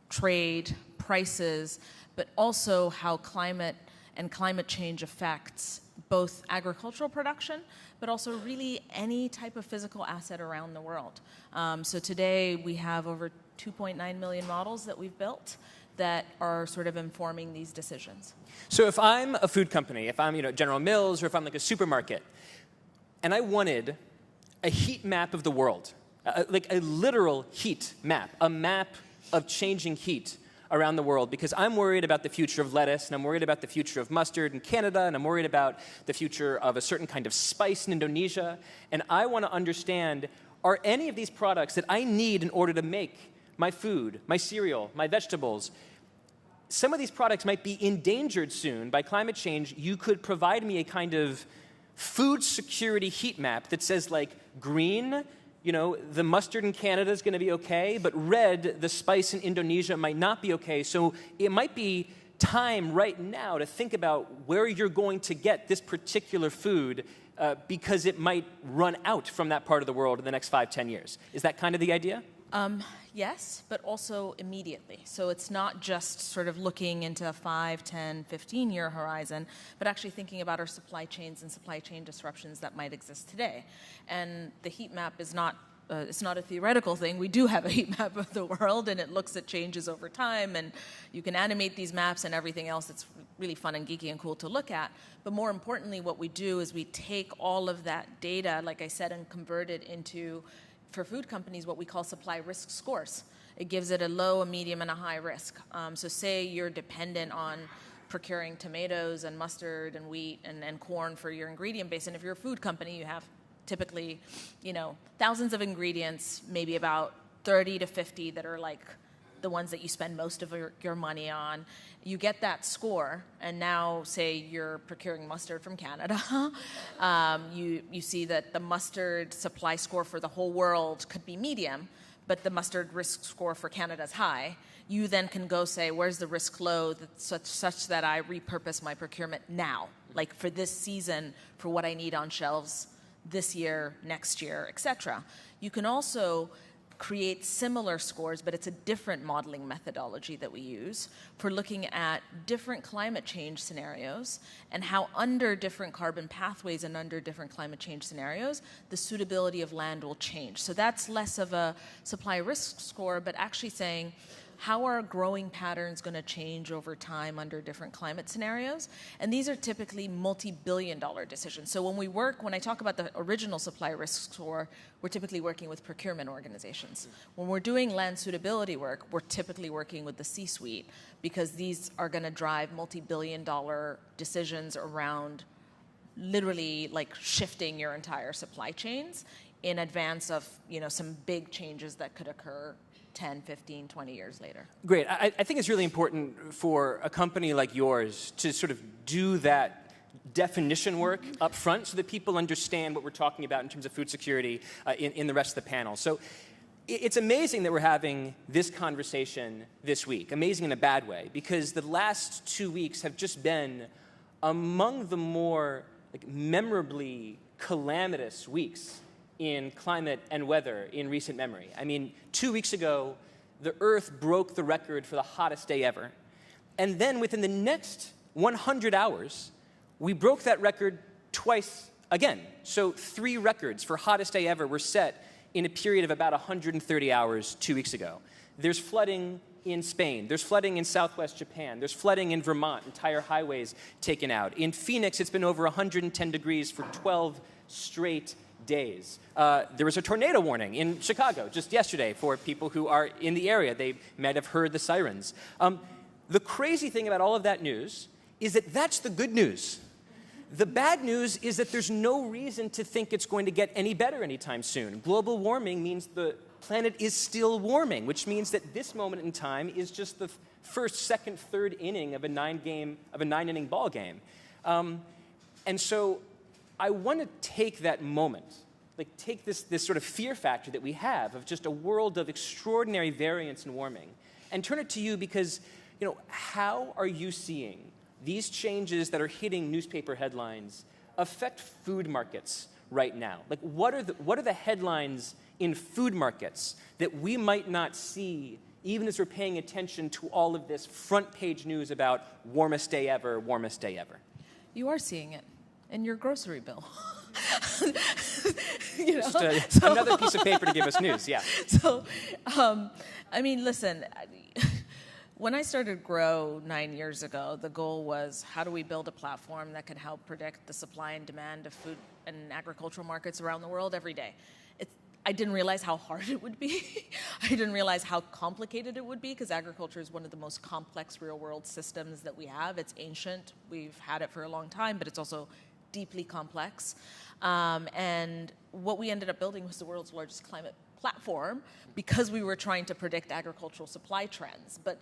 trade, prices, but also how climate and climate change affects both agricultural production, but also really any type of physical asset around the world. So today we have over 2.9 million models that we've built that are sort of informing these decisions. So if I'm a food company, if I'm General Mills, or if I'm like a supermarket, and I wanted a heat map of the world, like a literal heat map, a map of changing heat around the world, because I'm worried about the future of lettuce, and I'm worried about the future of mustard in Canada, and I'm worried about the future of a certain kind of spice in Indonesia, and I want to understand, are any of these products that I need in order to make my food, my cereal, my vegetables, some of these products might be endangered soon by climate change. You could provide me a kind of food security heat map that says, like, green, the mustard in Canada is going to be okay, but red, the spice in Indonesia might not be okay. So it might be time right now to think about where you're going to get this particular food because it might run out from that part of the world in the next 5-10 years. Is that kind of the idea? Yes, but also immediately. So it's not just sort of looking into a 5, 10, 15-year horizon, but actually thinking about our supply chains and supply chain disruptions that might exist today. And the heat map is not it's not a theoretical thing. We do have a heat map of the world, and it looks at changes over time, and you can animate these maps and everything else. It's really fun and geeky and cool to look at. But more importantly, what we do is we take all of that data, like I said, and convert it into, for food companies, what we call supply risk scores. It gives it a low, a medium, and a high risk. So say you're dependent on procuring tomatoes and mustard and wheat and corn for your ingredient base. And if you're a food company, you have typically, thousands of ingredients, maybe about 30 to 50 that are like the ones that you spend most of your money on. You get that score, and now say you're procuring mustard from Canada. You see that the mustard supply score for the whole world could be medium, but the mustard risk score for Canada is high. You then can go say, where's the risk low such that I repurpose my procurement now, like for this season, for what I need on shelves this year, next year, etc. You can also create similar scores, but it's a different modeling methodology that we use for looking at different climate change scenarios and how under different carbon pathways and under different climate change scenarios, the suitability of land will change. So that's less of a supply risk score, but actually saying, how are growing patterns going to change over time under different climate scenarios? And these are typically multi-billion-dollar decisions. So when I talk about the original supply risk score, we're typically working with procurement organizations. When we're doing land suitability work, we're typically working with the C-suite because these are going to drive multi-billion-dollar decisions around literally like shifting your entire supply chains in advance of some big changes that could occur 10, 15, 20 years later. Great. I think it's really important for a company like yours to sort of do that definition work up front so that people understand what we're talking about in terms of food security in the rest of the panel. So it's amazing that we're having this conversation this week. Amazing in a bad way, because the last 2 weeks have just been among the more memorably calamitous weeks in climate and weather in recent memory. I mean, 2 weeks ago, the Earth broke the record for the hottest day ever. And then within the next 100 hours, we broke that record twice again. So 3 records for hottest day ever were set in a period of about 130 hours 2 weeks ago. There's flooding in Spain. There's flooding in southwest Japan. There's flooding in Vermont, entire highways taken out. In Phoenix, it's been over 110 degrees for 12 straight days. There was a tornado warning in Chicago just yesterday for people who are in the area. They might have heard the sirens. The crazy thing about all of that news is that that's the good news. The bad news is that there's no reason to think it's going to get any better anytime soon. Global warming means the planet is still warming, which means that this moment in time is just the first, second, third inning of a 9-inning ball game. And so I want to take that moment, take this sort of fear factor that we have of just a world of extraordinary variance and warming, and turn it to you because, how are you seeing these changes that are hitting newspaper headlines affect food markets right now? What are the headlines in food markets that we might not see even as we're paying attention to all of this front page news about warmest day ever, warmest day ever? You are seeing it in your grocery bill. Just another piece of paper to give us news, yeah. So, listen, when I started Grow 9 years ago, the goal was how do we build a platform that can help predict the supply and demand of food and agricultural markets around the world every day. I didn't realize how hard it would be. I didn't realize how complicated it would be because agriculture is one of the most complex real-world systems that we have. It's ancient. We've had it for a long time, but it's also deeply complex. And what we ended up building was the world's largest climate platform because we were trying to predict agricultural supply trends. But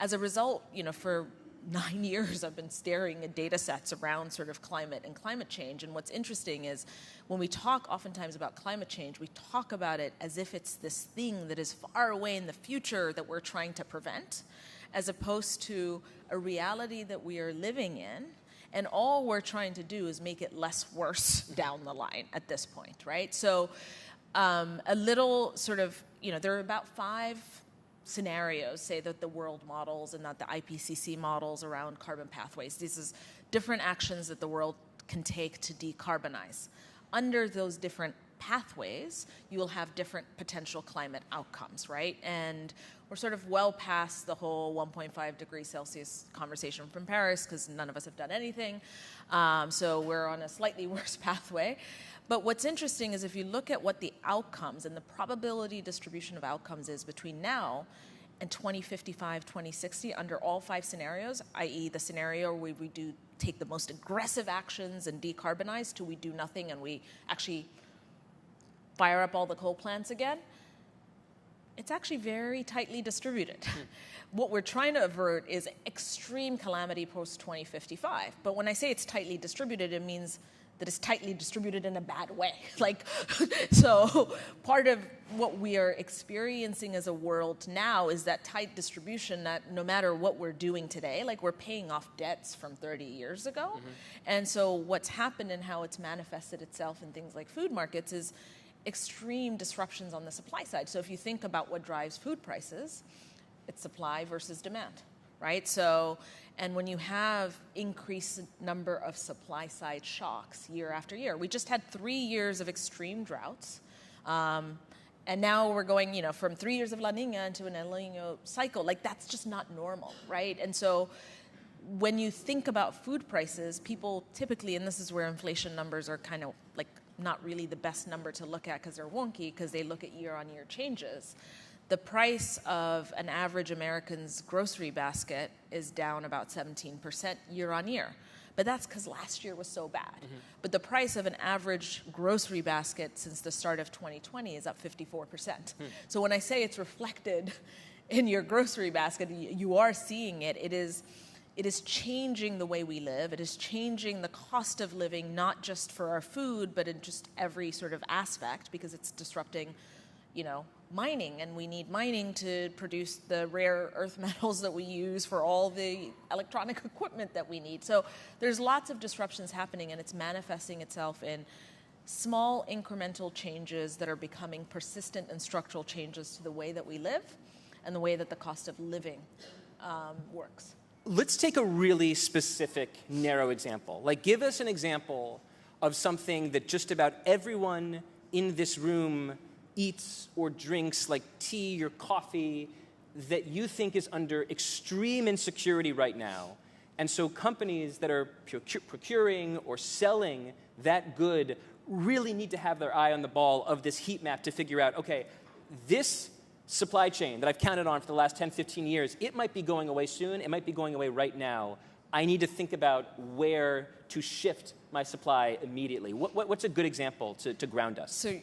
as a result, for 9 years, I've been staring at data sets around sort of climate and climate change. And what's interesting is when we talk oftentimes about climate change, we talk about it as if it's this thing that is far away in the future that we're trying to prevent, as opposed to a reality that we are living in. And all we're trying to do is make it less worse down the line at this point, right? So a little sort of, there are about 5 scenarios, say that the world models and not the IPCC models around carbon pathways. This is different actions that the world can take to decarbonize. Under those different pathways, you will have different potential climate outcomes, right? And we're sort of well past the whole 1.5 degrees Celsius conversation from Paris because none of us have done anything. So we're on a slightly worse pathway. But what's interesting is if you look at what the outcomes and the probability distribution of outcomes is between now and 2055, 2060 under all 5 scenarios, i.e. the scenario where we do take the most aggressive actions and decarbonize till we do nothing and we actually fire up all the coal plants again, it's actually very tightly distributed. What we're trying to avert is extreme calamity post-2055. But when I say it's tightly distributed, it means that it's tightly distributed in a bad way. So part of what we are experiencing as a world now is that tight distribution that no matter what we're doing today, like we're paying off debts from 30 years ago. And so what's happened and how it's manifested itself in things like food markets is extreme disruptions on the supply side. So if you think about what drives food prices, it's supply versus demand, right? So, and when you have increased number of supply side shocks year after year, we just had 3 years of extreme droughts. And now we're going, from 3 years of La Nina into an El Nino cycle. Like that's just not normal, right? And so when you think about food prices, people typically, and this is where inflation numbers are kind of like not really the best number to look at because they're wonky because they look at year-on-year changes. The price of an average American's grocery basket is down about 17% year-on-year. But that's because last year was so bad. But the price of an average grocery basket since the start of 2020 is up 54%. So when I say it's reflected in your grocery basket, you are seeing it. It is changing the way we live. It is changing the cost of living, not just for our food, but in just every sort of aspect, because it's disrupting, mining, and we need mining to produce the rare earth metals that we use for all the electronic equipment that we need. So there's lots of disruptions happening, and it's manifesting itself in small incremental changes that are becoming persistent and structural changes to the way that we live and the way that the cost of living works. Let's take a really specific, narrow example. Like, give us an example of something that just about everyone in this room eats or drinks, like tea or coffee, that you think is under extreme insecurity right now. And so companies that are procuring or selling that good really need to have their eye on the ball of this heat map to figure out, okay, this supply chain that I've counted on for the last 10, 15 years, it might be going away soon, it might be going away right now. I need to think about where to shift my supply immediately. What's a good example to ground us? So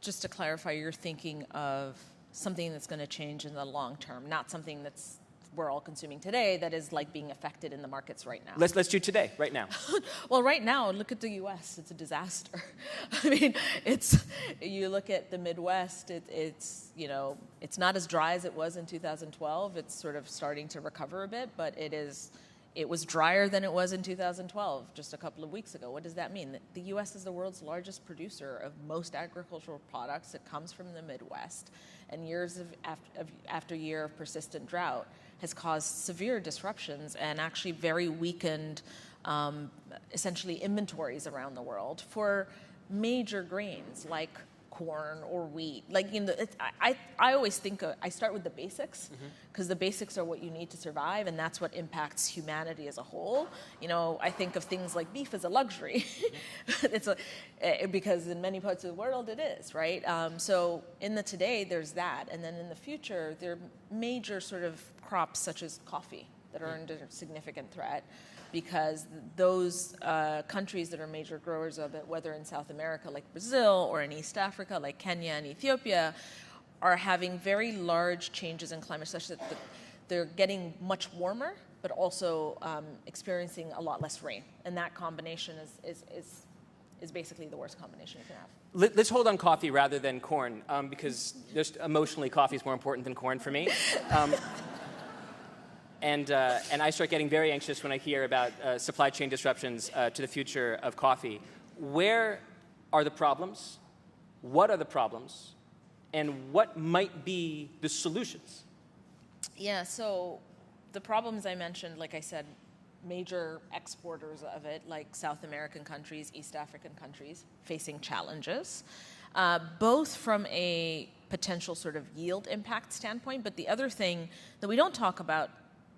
just to clarify, you're thinking of something that's going to change in the long term, not something that's we're all consuming today that is like being affected in the markets right now. Let's do today, right now. Well, right now, look at the U.S. It's a disaster. I mean, you look at the Midwest. It's not as dry as it was in 2012. It's sort of starting to recover a bit, but it was drier than it was in 2012, just a couple of weeks ago. What does that mean? The U.S. is the world's largest producer of most agricultural products. It comes from the Midwest. And years after year of persistent drought has caused severe disruptions and actually very weakened, essentially, inventories around the world for major grains like corn or wheat. Like, I always think I start with the basics because the basics are what you need to survive, and that's what impacts humanity as a whole. I think of things like beef as a luxury. Because in many parts of the world it is, right? So in the today, there's that. And then in the future, there are major sort of crops such as coffee that are under significant threat, because those countries that are major growers of it, whether in South America like Brazil or in East Africa like Kenya and Ethiopia, are having very large changes in climate such that they're getting much warmer, but also experiencing a lot less rain. And that combination is basically the worst combination you can have. Let's hold on coffee rather than corn, because just emotionally, coffee is more important than corn for me. And I start getting very anxious when I hear about supply chain disruptions to the future of coffee. Where are the problems? What are the problems? And what might be the solutions? Yeah, so the problems I mentioned, like I said, major exporters of it, like South American countries, East African countries, facing challenges, both from a potential sort of yield impact standpoint, but the other thing that we don't talk about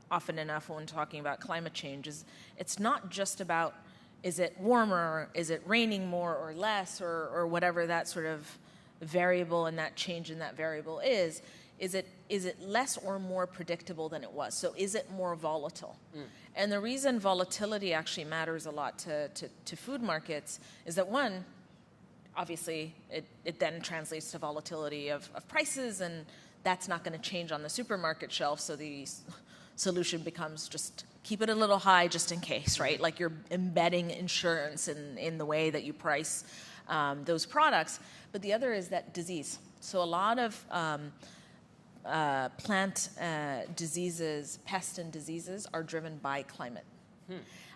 often enough when talking about climate change is it's not just about is it warmer, is it raining more or less, or whatever that sort of variable and that change in that variable is it is it less or more predictable than it was? So is it more volatile? And the reason volatility actually matters a lot to food markets is that, one, obviously it then translates to volatility of prices, and that's not going to change on the supermarket shelf, so the solution becomes just keep it a little high just in case, right? Like you're embedding insurance in the way that you price those products. But the other is that disease. So a lot of plant diseases, pests and diseases are driven by climate.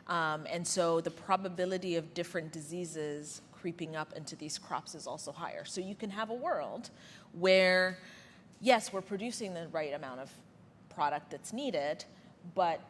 And so the probability of different diseases creeping up into these crops is also higher. So you can have a world where, yes, we're producing the right amount of product that's needed, but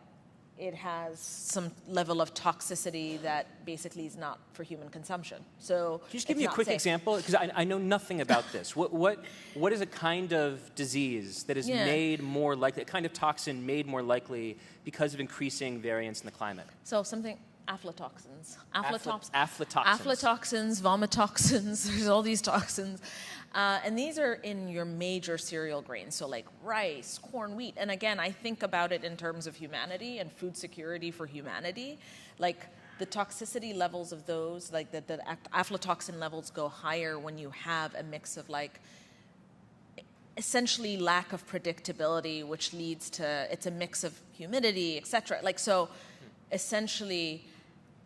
it has some level of toxicity that basically is not for human consumption. So can you just give me a quick example? Because I know nothing about this. What is a kind of disease that is made more likely, a kind of toxin made more likely because of increasing variance in the climate? So something, aflatoxins. Aflatoxins, vomitoxins, there's all these toxins. And these are in your major cereal grains, so like rice, corn, wheat. And again, I think about it in terms of humanity and food security for humanity. Like the toxicity levels of those, like the aflatoxin levels go higher when you have a mix of like essentially lack of predictability, which leads to, it's a mix of humidity, et cetera. Like, so essentially,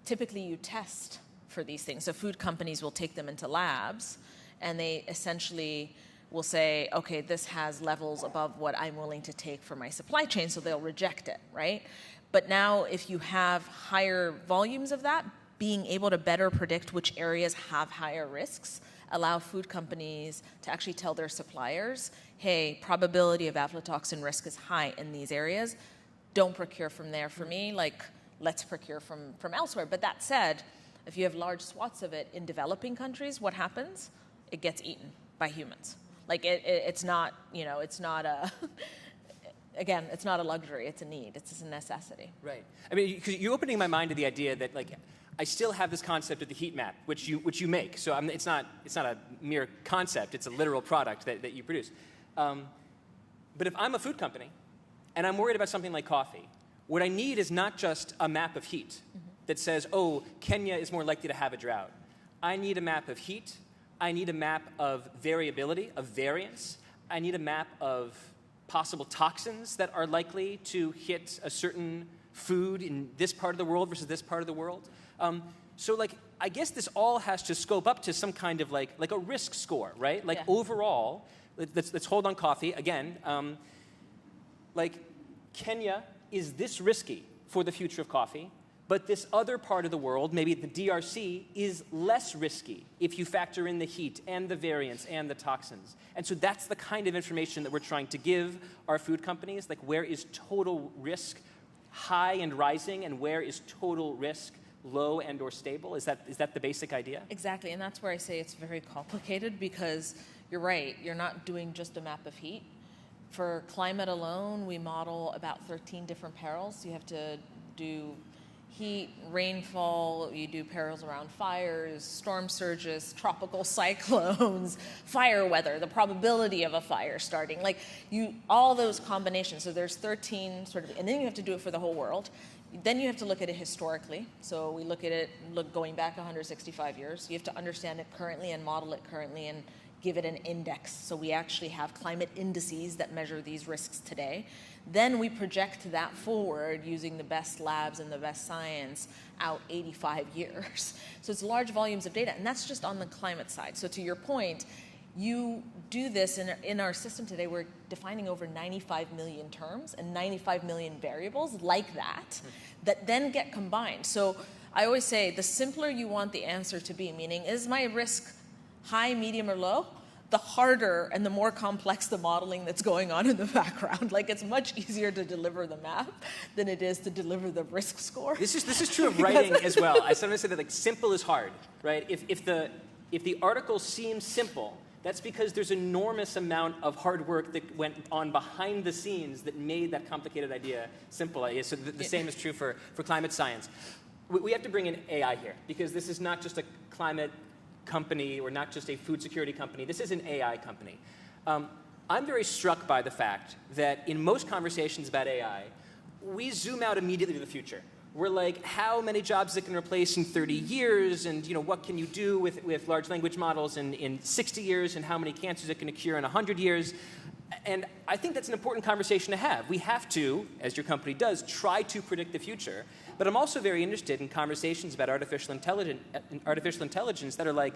typically you test for these things. So food companies will take them into labs, and they essentially will say, okay, this has levels above what I'm willing to take for my supply chain, so they'll reject it, right? But now if you have higher volumes of that, being able to better predict which areas have higher risks allow food companies to actually tell their suppliers, hey, probability of aflatoxin risk is high in these areas. Don't procure from there for me, like let's procure from elsewhere. But that said, if you have large swaths of it in developing countries, what happens? It gets eaten by humans. Like it's not, you know, it's not a, again, it's not a luxury, it's a need, it's a necessity. Right. I mean, because you're opening my mind to the idea that like, I still have this concept of the heat map, which you make. So it's not a mere concept, it's a literal product that you produce. But if I'm a food company and I'm worried about something like coffee, what I need is not just a map of heat that says, oh, Kenya is more likely to have a drought. I need a map of heat. I need a map of variability, of variance. I need a map of possible toxins that are likely to hit a certain food in this part of the world versus this part of the world. So like, I guess this all has to scope up to some kind of like a risk score, right? Like overall, let's hold on coffee again. Like Kenya is this risky for the future of coffee, but this other part of the world, maybe the DRC, is less risky if you factor in the heat and the variance and the toxins. And so that's the kind of information that we're trying to give our food companies, like where is total risk high and rising and where is total risk low and or stable? Is that the basic idea? Exactly, and that's where I say it's very complicated because you're right, you're not doing just a map of heat. For climate alone, we model about 13 different perils. You have to do heat, rainfall, you do perils around fires, storm surges, tropical cyclones, fire weather, the probability of a fire starting, like all those combinations. So there's 13 sort of, and then you have to do it for the whole world. Then you have to look at it historically. So we look at it, going back 165 years. You have to understand it currently and model it currently and give it an index. So we actually have climate indices that measure these risks today. Then we project that forward using the best labs and the best science out 85 years. So it's large volumes of data, and that's just on the climate side. So to your point, you do this in our system today, we're defining over 95 million terms and 95 million variables like that then get combined. So I always say the simpler you want the answer to be, meaning is my risk high, medium, or low, the harder and the more complex the modeling that's going on in the background. Like it's much easier to deliver the map than it is to deliver the risk score. This is true of writing as well. I sometimes say that like simple is hard, right? If the article seems simple, that's because there's an enormous amount of hard work that went on behind the scenes that made that complicated idea simple. So the same is true for climate science. We have to bring in AI here because this is not just a climate company or not just a food security company. This is an AI company. I'm very struck by the fact that in most conversations about AI, we zoom out immediately to the future. We're like, how many jobs it can replace in 30 years, and what can you do with large language models in 60 years, and how many cancers it can cure in 100 years. And I think that's an important conversation to have. We have to, as your company does, try to predict the future. But I'm also very interested in conversations about artificial intelligence that are like,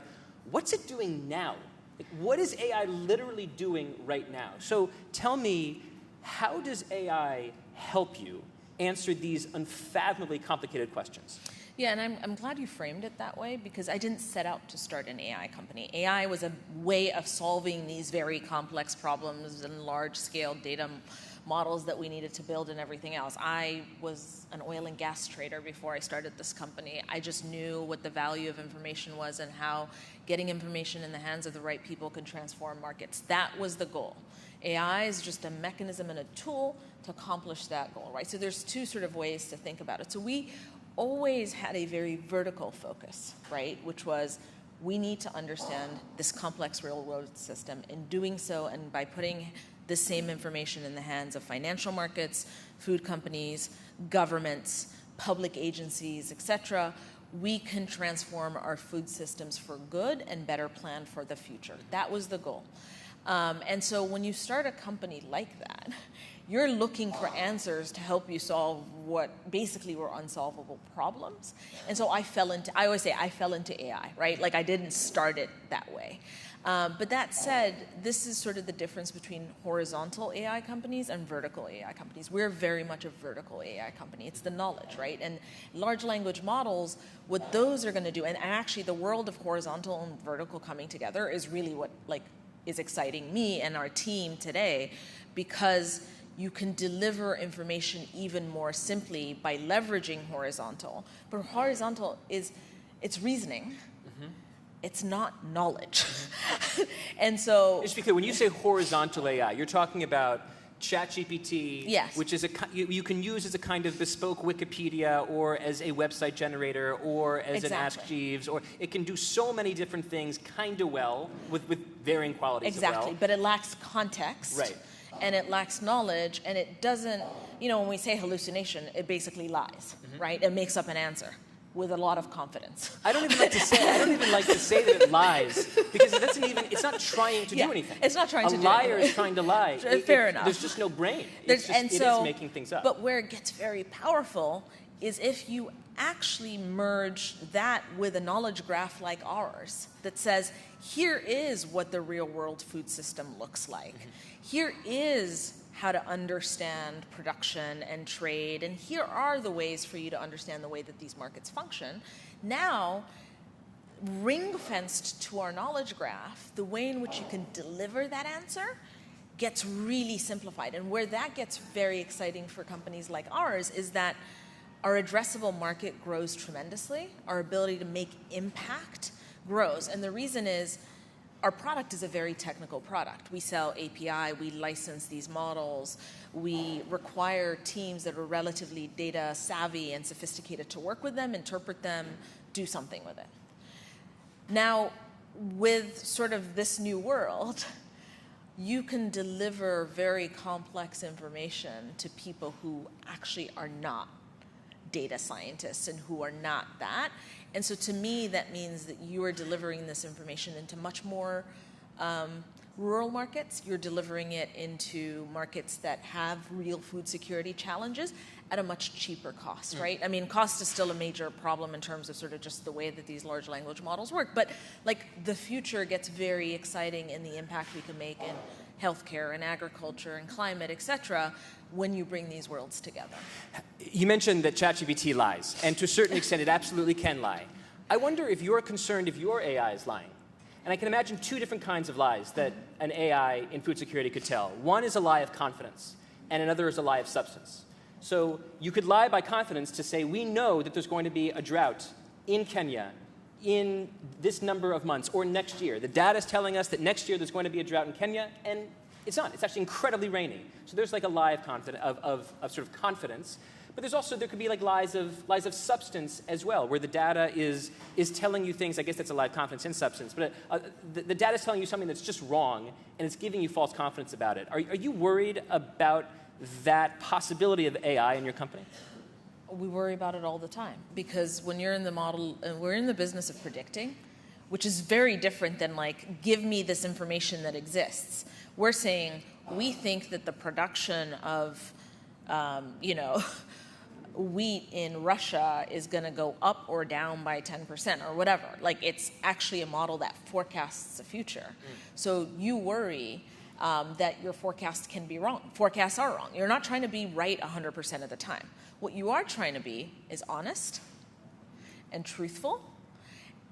what's it doing now? Like, what is AI literally doing right now? So tell me, how does AI help you answer these unfathomably complicated questions? Yeah, and I'm glad you framed it that way, because I didn't set out to start an AI company. AI was a way of solving these very complex problems and large-scale data models that we needed to build and everything else. I was an oil and gas trader before I started this company. I just knew what the value of information was and how getting information in the hands of the right people can transform markets. That was the goal. AI is just a mechanism and a tool to accomplish that goal, right? So there's two sort of ways to think about it. So we always had a very vertical focus, right? Which was, we need to understand this complex real-world system. In doing so, and by putting the same information in the hands of financial markets, food companies, governments, public agencies, etc., we can transform our food systems for good and better plan for the future. That was the goal. And so when you start a company like that, you're looking for answers to help you solve what basically were unsolvable problems. And so I always say I fell into AI, right? Like, I didn't start it that way. But that said, this is sort of the difference between horizontal AI companies and vertical AI companies. We're very much a vertical AI company. It's the knowledge, right? And large language models, what those are going to do, and actually the world of horizontal and vertical coming together is really what is exciting me and our team today, because you can deliver information even more simply by leveraging horizontal. But horizontal it's reasoning. It's not knowledge. And so, just because when you say horizontal AI, you're talking about ChatGPT, yes, which is you can use as a kind of bespoke Wikipedia, or as a website generator, or as an Ask Jeeves, or it can do so many different things kind of well with varying qualities. Exactly, but it lacks context. Right. And it lacks knowledge, and it doesn't, when we say hallucination, it basically lies, right? It makes up an answer with a lot of confidence. I don't even like to say that it lies, because it's not trying to do anything. It's not trying to do anything. anything. A liar is trying to lie. Fair enough. There's just no brain. It is making things up. But where it gets very powerful is if you actually merge that with a knowledge graph like ours that says, here is what the real world food system looks like. Here is how to understand production and trade, and here are the ways for you to understand the way that these markets function. Now, ring-fenced to our knowledge graph, the way in which you can deliver that answer gets really simplified. And where that gets very exciting for companies like ours is that our addressable market grows tremendously. Our ability to make impact grows. And the reason is, our product is a very technical product. We sell API, we license these models, we require teams that are relatively data savvy and sophisticated to work with them, interpret them, do something with it. Now, with sort of this new world, you can deliver very complex information to people who actually are not data scientists and who are not that. And so to me, that means that you are delivering this information into much more rural markets. You're delivering it into markets that have real food security challenges at a much cheaper cost, right? I mean, cost is still a major problem in terms of sort of just the way that these large language models work. But the future gets very exciting in the impact we can make in healthcare and agriculture and climate, et cetera, when you bring these worlds together. You mentioned that ChatGPT lies, and to a certain extent, it absolutely can lie. I wonder if you're concerned if your AI is lying. And I can imagine two different kinds of lies that an AI in food security could tell. One is a lie of confidence, and another is a lie of substance. So you could lie by confidence to say, we know that there's going to be a drought in Kenya in this number of months, or next year. The data is telling us that next year there's going to be a drought in Kenya, and it's not. It's actually incredibly rainy. So there's like a lie of sort of confidence. But there could be like lies of substance as well, where the data is telling you things. I guess that's a lie of confidence in substance, but the data is telling you something that's just wrong, and it's giving you false confidence about it. Are you worried about that possibility of AI in your company? We worry about it all the time, because when you're in the model, and we're in the business of predicting, which is very different than like, give me this information that exists. We're saying, we think that the production of, wheat in Russia is going to go up or down by 10% or whatever. Like, it's actually a model that forecasts the future. So you worry that your forecast can be wrong. Forecasts are wrong. You're not trying to be right 100% of the time. What you are trying to be is honest and truthful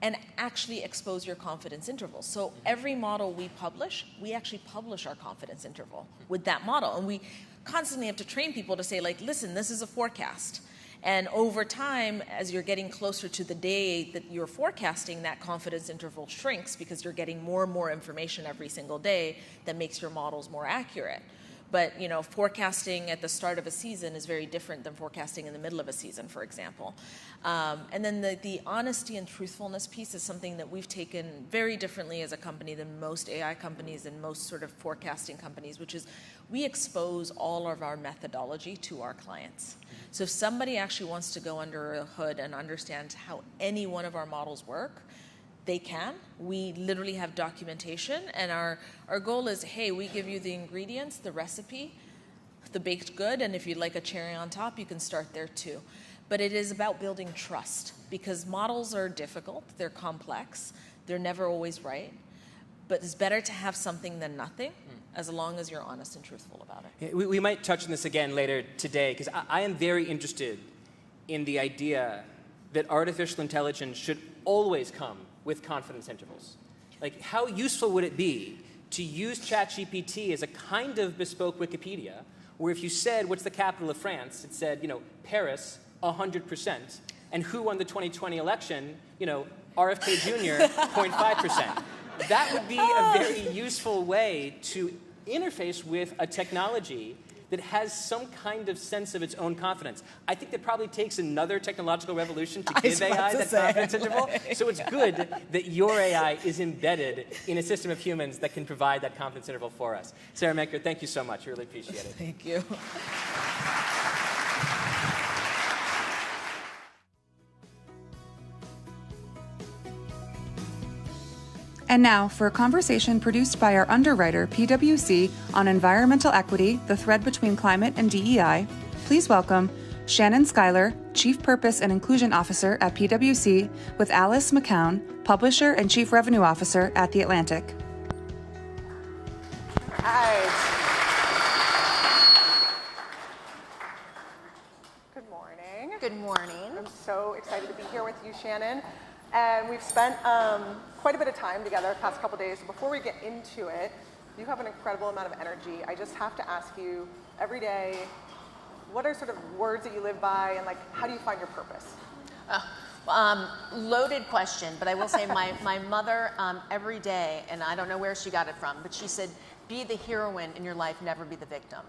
and actually expose your confidence intervals. So every model we publish, we actually publish our confidence interval with that model. And we constantly have to train people to say, like, listen, this is a forecast. And over time, as you're getting closer to the day that you're forecasting, that confidence interval shrinks because you're getting more and more information every single day that makes your models more accurate. But forecasting at the start of a season is very different than forecasting in the middle of a season, for example. And then the honesty and truthfulness piece is something that we've taken very differently as a company than most AI companies and most sort of forecasting companies, which is we expose all of our methodology to our clients. So if somebody actually wants to go under a hood and understand how any one of our models work, they can. We literally have documentation, and our goal is, hey, we give you the ingredients, the recipe, the baked good, and if you'd like a cherry on top, you can start there too. But it is about building trust, because models are difficult, they're complex, they're never always right, but it's better to have something than nothing, as long as you're honest and truthful about it. Yeah, we might touch on this again later today, because I am very interested in the idea that artificial intelligence should always come with confidence intervals. Like, how useful would it be to use ChatGPT as a kind of bespoke Wikipedia, where if you said, what's the capital of France, it said, Paris, 100%, and who won the 2020 election, RFK Jr., 0.5%. That would be a very useful way to interface with a technology that has some kind of sense of its own confidence. I think that probably takes another technological revolution to give AI that confidence interval. So it's good that your AI is embedded in a system of humans that can provide that confidence interval for us. Sara Menker, thank you so much. Really appreciate it. Thank you. And now for a conversation produced by our underwriter, PwC, on environmental equity, the thread between climate and DEI, please welcome Shannon Schuyler, Chief Purpose and Inclusion Officer at PwC, with Alice McCown, Publisher and Chief Revenue Officer at The Atlantic. Hi. Good morning. Good morning. I'm so excited to be here with you, Shannon. And we've spent quite a bit of time together the past couple days. So before we get into it, you have an incredible amount of energy. I just have to ask you every day, what are sort of words that you live by, and like, how do you find your purpose? Loaded question, but I will say my mother every day, and I don't know where she got it from, but she said, be the heroine in your life, never be the victim.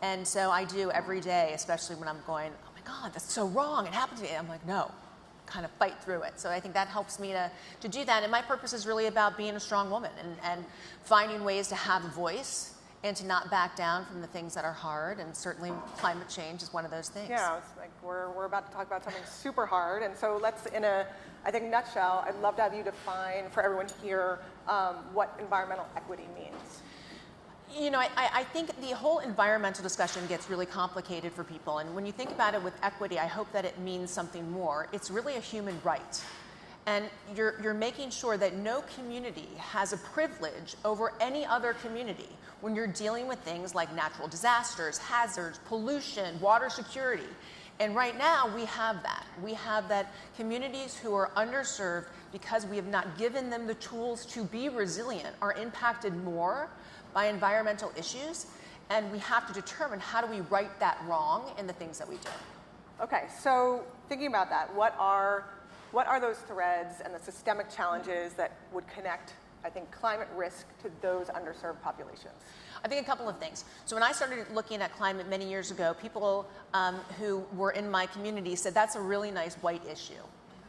And so I do every day, especially when I'm going, oh my God, that's so wrong, it happened to me. I'm like, no. Kind of fight through it. So I think that helps me to do that. And my purpose is really about being a strong woman and finding ways to have a voice and to not back down from the things that are hard. And certainly climate change is one of those things. Yeah, it's like we're about to talk about something super hard. And so let's, in a, I think, nutshell, I'd love to have you define for everyone here what environmental equity means. I think the whole environmental discussion gets really complicated for people. And when you think about it with equity, I hope that it means something more. It's really a human right. And you're making sure that no community has a privilege over any other community when you're dealing with things like natural disasters, hazards, pollution, water security. And right now, we have that. We have that communities who are underserved because we have not given them the tools to be resilient are impacted more by environmental issues, and we have to determine how do we right that wrong in the things that we do. Okay, so thinking about that, what are those threads and the systemic challenges that would connect I think, climate risk to those underserved populations? I think a couple of things. So when I started looking at climate many years ago, people who were in my community said, that's a really nice white issue.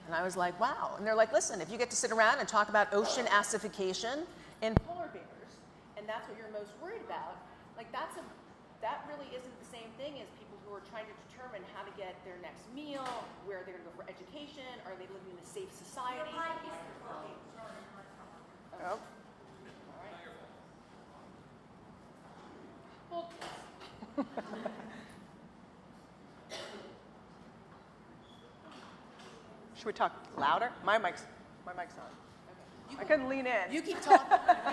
And I was like, wow. And they're like, listen, if you get to sit around and talk about ocean acidification and polar bears, and that's what you're most worried about, like that really isn't the same thing as people who are trying to determine how to get their next meal, where they're going to go for education, are they living in a safe society? Oh. All right. Should we talk louder? My mic's on. Okay. I couldn't lean in. You keep talking.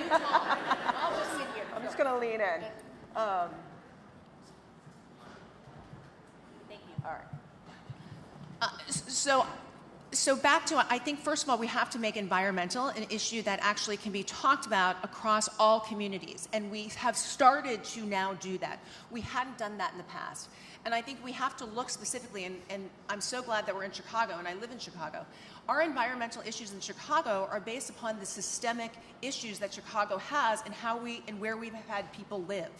You talk. I'll just sit here. I'm just going to lean in. Thank you. All right. So back to, I think, first of all, we have to make environmental an issue that actually can be talked about across all communities. And we have started to now do that. We hadn't done that in the past. And I think we have to look specifically, and I'm so glad that we're in Chicago, and I live in Chicago. Our environmental issues in Chicago are based upon the systemic issues that Chicago has and where we've had people live.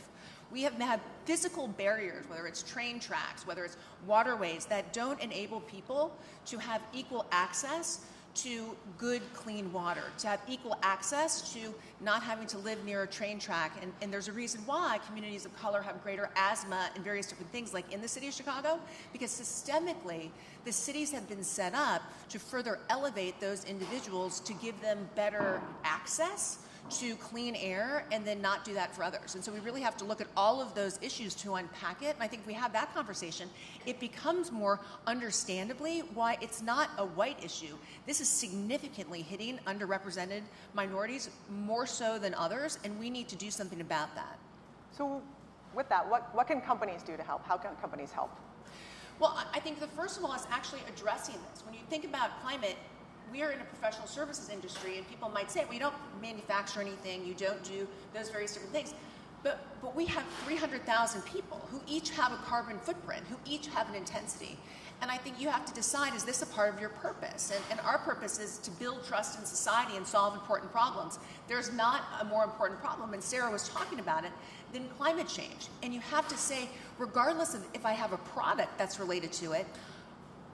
We have had physical barriers, whether it's train tracks, whether it's waterways, that don't enable people to have equal access to good, clean water, to have equal access to not having to live near a train track. And there's a reason why communities of color have greater asthma and various different things, like in the city of Chicago, because systemically, the cities have been set up to further elevate those individuals to give them better access to clean air and then not do that for others. And so we really have to look at all of those issues to unpack it. And I think if we have that conversation, it becomes more understandably why it's not a white issue. This is significantly hitting underrepresented minorities more so than others, and we need to do something about that. So with that, what can companies do to help? How can companies help? Well, I think the first of all is actually addressing this. When you think about climate, we are in a professional services industry, and people might say, well, you don't manufacture anything, you don't do those various different things. But we have 300,000 people who each have a carbon footprint, who each have an intensity. And I think you have to decide, is this a part of your purpose? And our purpose is to build trust in society and solve important problems. There's not a more important problem, and Sara was talking about it, than climate change. And you have to say, regardless of if I have a product that's related to it,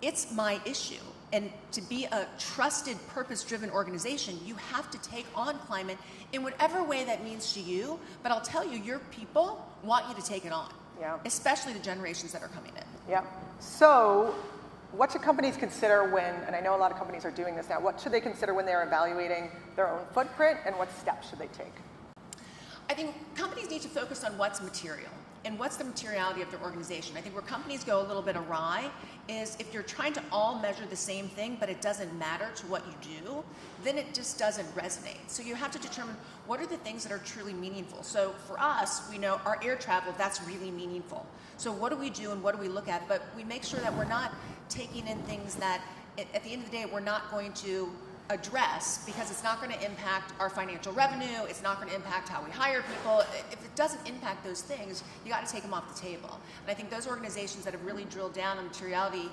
it's my issue. And to be a trusted, purpose-driven organization, you have to take on climate in whatever way that means to you. But I'll tell you, your people want you to take it on, especially the generations that are coming in. Yeah. So what should companies consider when, and I know a lot of companies are doing this now, what should they consider when they're evaluating their own footprint, and what steps should they take? I think companies need to focus on what's material and what's the materiality of their organization. I think where companies go a little bit awry is if you're trying to all measure the same thing, but it doesn't matter to what you do, then it just doesn't resonate. So you have to determine what are the things that are truly meaningful. So for us, we know our air travel, that's really meaningful. So what do we do and what do we look at? But we make sure that we're not taking in things that, at the end of the day, we're not going to address, because it's not going to impact our financial revenue, it's not going to impact how we hire people. If it doesn't impact those things, you got to take them off the table. And I think those organizations that have really drilled down on materiality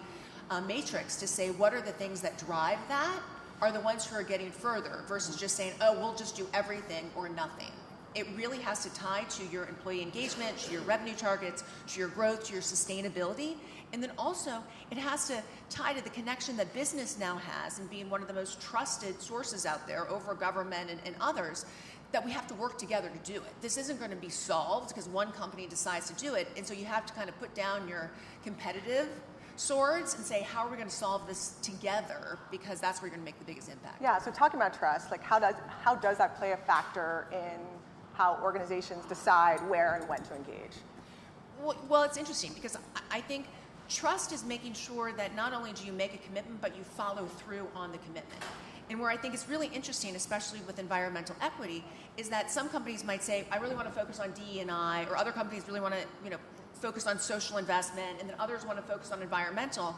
matrix to say what are the things that drive that are the ones who are getting further versus just saying, oh, we'll just do everything or nothing. It really has to tie to your employee engagement, to your revenue targets, to your growth, to your sustainability. And then also, it has to tie to the connection that business now has and being one of the most trusted sources out there over government and others, that we have to work together to do it. This isn't going to be solved because one company decides to do it. And so you have to kind of put down your competitive swords and say, how are we going to solve this together? Because that's where you're going to make the biggest impact. Yeah, so talking about trust, like how does that play a factor in how organizations decide where and when to engage? Well, it's interesting because I think trust is making sure that not only do you make a commitment, but you follow through on the commitment. And where I think it's really interesting, especially with environmental equity, is that some companies might say, I really want to focus on DE&I, or other companies really want to focus on social investment, and then others want to focus on environmental.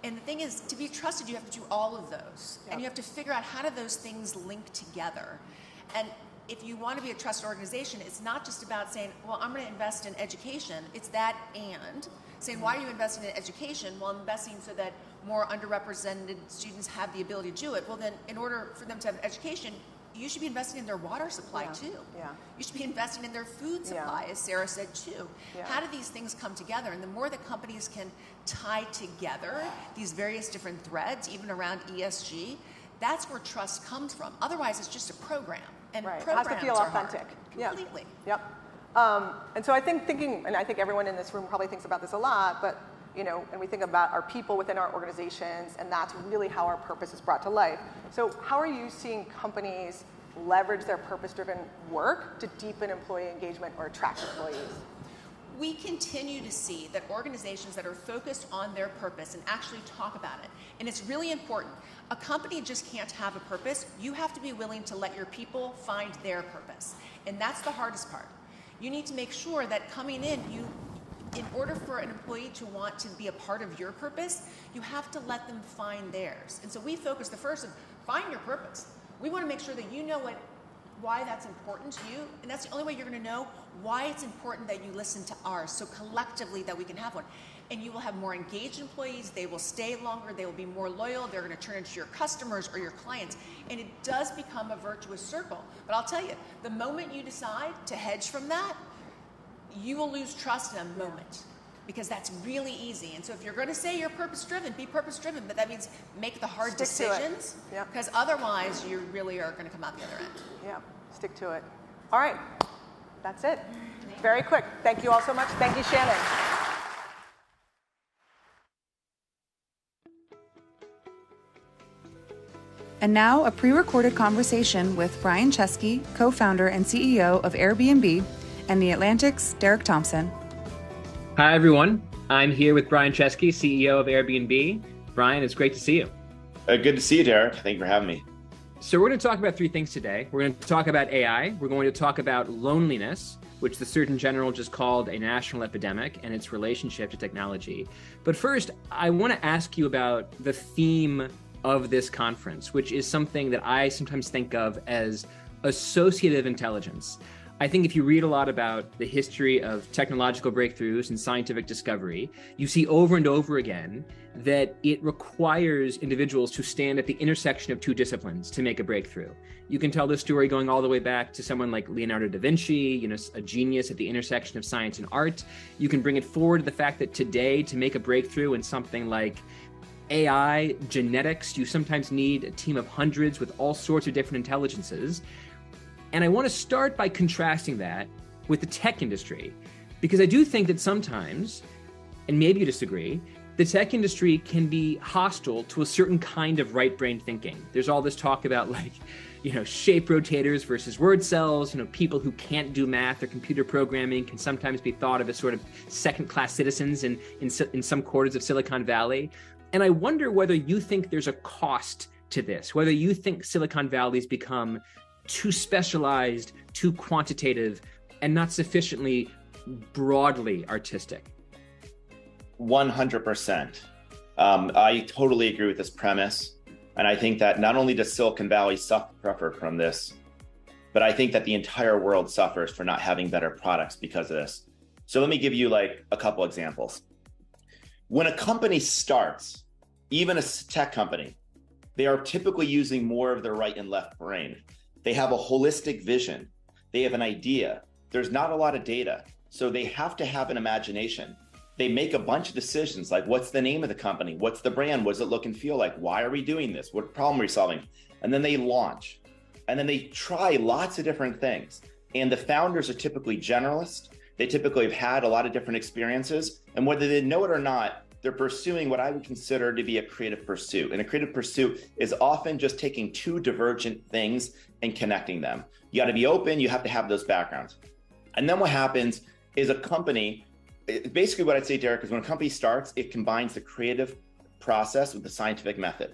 And the thing is, to be trusted, you have to do all of those. Yep. And you have to figure out how do those things link together. And if you want to be a trusted organization, it's not just about saying, well, I'm going to invest in education. It's that and saying, why are you investing in education? Well, I'm investing so that more underrepresented students have the ability to do it. Well, then in order for them to have education, you should be investing in their water supply too. Yeah. You should be investing in their food supply, as Sara said too. Yeah. How do these things come together? And the more that companies can tie together these various different threads, even around ESG, that's where trust comes from. Otherwise, it's just a program. And Right. It programs has to feel are authentic. hard. Completely. Yep. And so I think and I think everyone in this room probably thinks about this a lot, but and we think about our people within our organizations, and that's really how our purpose is brought to life. So how are you seeing companies leverage their purpose-driven work to deepen employee engagement or attract employees? We continue to see that organizations that are focused on their purpose and actually talk about it, and it's really important. A company just can't have a purpose. You have to be willing to let your people find their purpose, and that's the hardest part. You need to make sure that coming in order for an employee to want to be a part of your purpose, you have to let them find theirs. And so we focus the first of find your purpose. We want to make sure that you know why that's important to you, and that's the only way you're going to know why it's important that you listen to ours, so collectively that we can have one. And you will have more engaged employees, they will stay longer, they will be more loyal, they're going to turn into your customers or your clients, and it does become a virtuous circle. But I'll tell you, the moment you decide to hedge from that, you will lose trust in a moment, because that's really easy. And so if you're going to say you're purpose-driven, be purpose-driven, but that means make the hard decisions, because otherwise you really are going to come out the other end. Yeah, stick to it. All right, that's it. Very quick. Thank you all so much. Thank you, Shannon. And now, a pre-recorded conversation with Brian Chesky, co-founder and CEO of Airbnb, and the Atlantic's Derek Thompson. Hi, everyone. I'm here with Brian Chesky, CEO of Airbnb. Brian, it's great to see you. Good to see you, Derek. Thank you for having me. So we're going to talk about three things today. We're going to talk about AI. We're going to talk about loneliness, which the Surgeon General just called a national epidemic, and its relationship to technology. But first, I want to ask you about the theme of this conference, which is something that I sometimes think of as associative intelligence. I think if you read a lot about the history of technological breakthroughs and scientific discovery, you see over and over again that it requires individuals to stand at the intersection of two disciplines to make a breakthrough. You can tell this story going all the way back to someone like Leonardo da Vinci, a genius at the intersection of science and art. You can bring it forward to the fact that today, to make a breakthrough in something like AI, genetics, you sometimes need a team of hundreds with all sorts of different intelligences. And I want to start by contrasting that with the tech industry, because I do think that sometimes, and maybe you disagree, the tech industry can be hostile to a certain kind of right-brain thinking. There's all this talk about shape rotators versus word cells. People who can't do math or computer programming can sometimes be thought of as sort of second-class citizens in some quarters of Silicon Valley. And I wonder whether you think there's a cost to this, whether you think Silicon Valley's become too specialized, too quantitative, and not sufficiently broadly artistic. 100%. I totally agree with this premise. And I think that not only does Silicon Valley suffer from this, but I think that the entire world suffers for not having better products because of this. So let me give you a couple examples. When a company starts, even a tech company, they are typically using more of their right and left brain. They have a holistic vision. They have an idea. There's not a lot of data, so they have to have an imagination. They make a bunch of decisions like, what's the name of the company? What's the brand? What does it look and feel like? Why are we doing this? What problem are we solving? And then they launch. And then they try lots of different things. And the founders are typically generalists. They typically have had a lot of different experiences. And whether they know it or not, they're pursuing what I would consider to be a creative pursuit. And a creative pursuit is often just taking two divergent things and connecting them. You got to be open, you have to have those backgrounds. And then what happens is a company, basically what I'd say, Derek, is when a company starts, it combines the creative process with the scientific method.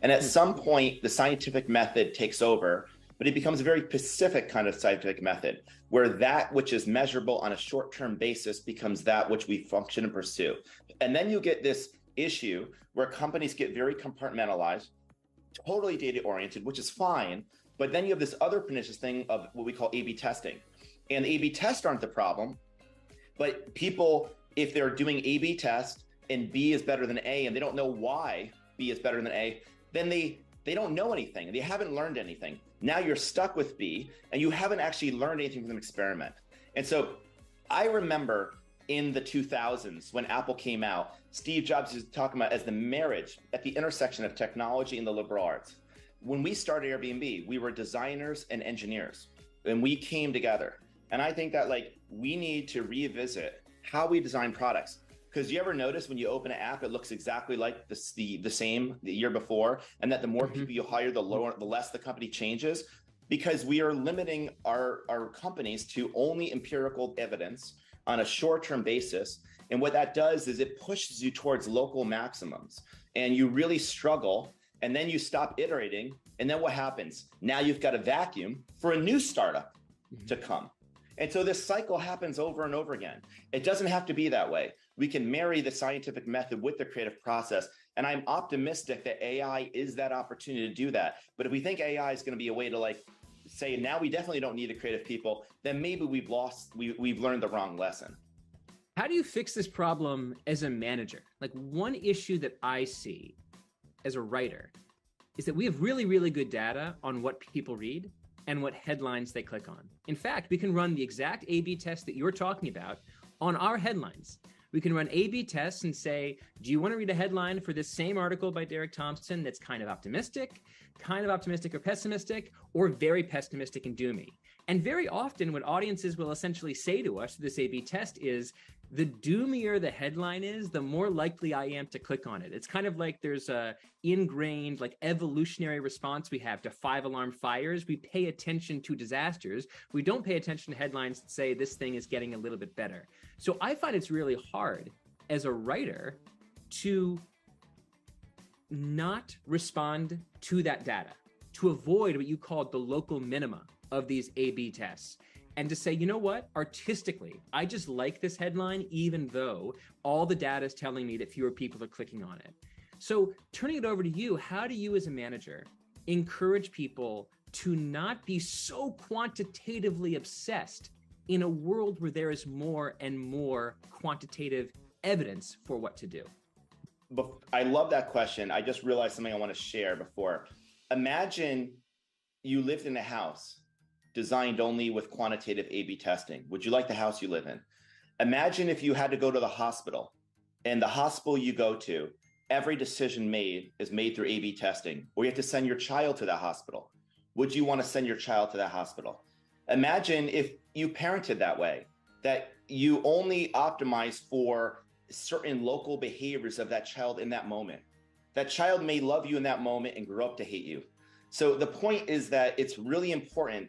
And at some point, the scientific method takes over, but it becomes a very specific kind of scientific method, where that which is measurable on a short-term basis becomes that which we function and pursue. And then you get this issue where companies get very compartmentalized, totally data-oriented, which is fine, but then you have this other pernicious thing of what we call A/B testing. And A/B tests aren't the problem, but people, if they're doing A/B test and B is better than A and they don't know why B is better than A, then they they don't know anything. They haven't learned anything. Now you're stuck with B and you haven't actually learned anything from the experiment. And so I remember in the 2000s when Apple came out, Steve Jobs was talking about as the marriage at the intersection of technology and the liberal arts. When we started Airbnb, we were designers and engineers, and we came together. And I think that like we need to revisit how we design products. Because you ever notice when you open an app, it looks exactly like the same the year before, and that the more people you hire, the less the company changes, because we are limiting our companies to only empirical evidence on a short-term basis. And what that does is it pushes you towards local maximums, and you really struggle, and then you stop iterating, and then what happens? Now you've got a vacuum for a new startup to come. And so this cycle happens over and over again. It doesn't have to be that way. We can marry the scientific method with the creative process. And I'm optimistic that AI is that opportunity to do that. But if we think AI is going to be a way to like say, now we definitely don't need the creative people, then maybe we've learned the wrong lesson. How do you fix this problem as a manager? Like, one issue that I see as a writer is that we have really, really good data on what people read and what headlines they click on. In fact, we can run the exact A/B test that you're talking about on our headlines. We can run A/B tests and say, do you want to read a headline for this same article by Derek Thompson that's kind of optimistic or pessimistic, or very pessimistic and doomy? And very often what audiences will essentially say to us through this A/B test is, the doomier the headline is, the more likely I am to click on it. It's kind of like there's a ingrained like evolutionary response we have to 5-alarm fires. We pay attention to disasters. We don't pay attention to headlines that say this thing is getting a little bit better. So I find it's really hard as a writer to not respond to that data, to avoid what you called the local minima of these A/B tests, and to say, you know what, artistically, I just like this headline, even though all the data is telling me that fewer people are clicking on it. So turning it over to you, how do you as a manager encourage people to not be so quantitatively obsessed in a world where there is more and more quantitative evidence for what to do? I love that question. I just realized something I want to share before. Imagine you lived in a house designed only with quantitative A/B testing. Would you like the house you live in? Imagine if you had to go to the hospital, and the hospital you go to, every decision made is made through A/B testing, or you have to send your child to that hospital. Would you want to send your child to that hospital? Imagine if you parented that way, that you only optimize for certain local behaviors of that child in that moment. That child may love you in that moment and grow up to hate you. So the point is that it's really important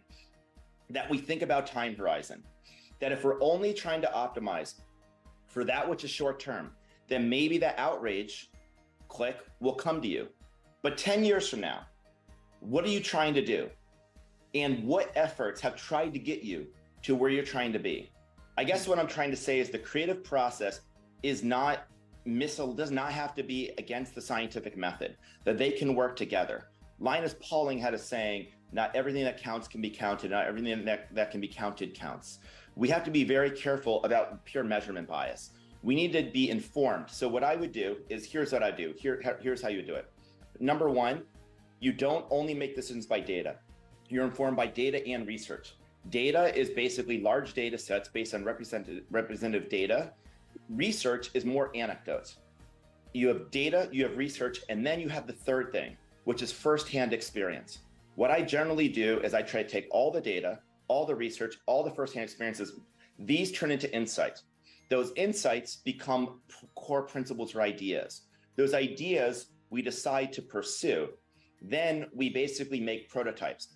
that we think about time horizon, that if we're only trying to optimize for that which is short term, then maybe that outrage click will come to you. But 10 years from now, what are you trying to do? And what efforts have tried to get you to where you're trying to be? I guess what I'm trying to say is the creative process does not have to be against the scientific method, that they can work together. Linus Pauling had a saying, not everything that counts can be counted, not everything that can be counted counts. We have to be very careful about pure measurement bias. We need to be informed. So what I would do is, here's what I do. Here's how you do it. Number one, you don't only make decisions by data. You're informed by data and research. Data is basically large data sets based on representative data. Research is more anecdotes. You have data, you have research, and then you have the third thing, which is firsthand experience. What I generally do is I try to take all the data, all the research, all the firsthand experiences, these turn into insights. Those insights become core principles or ideas. Those ideas we decide to pursue. Then we basically make prototypes.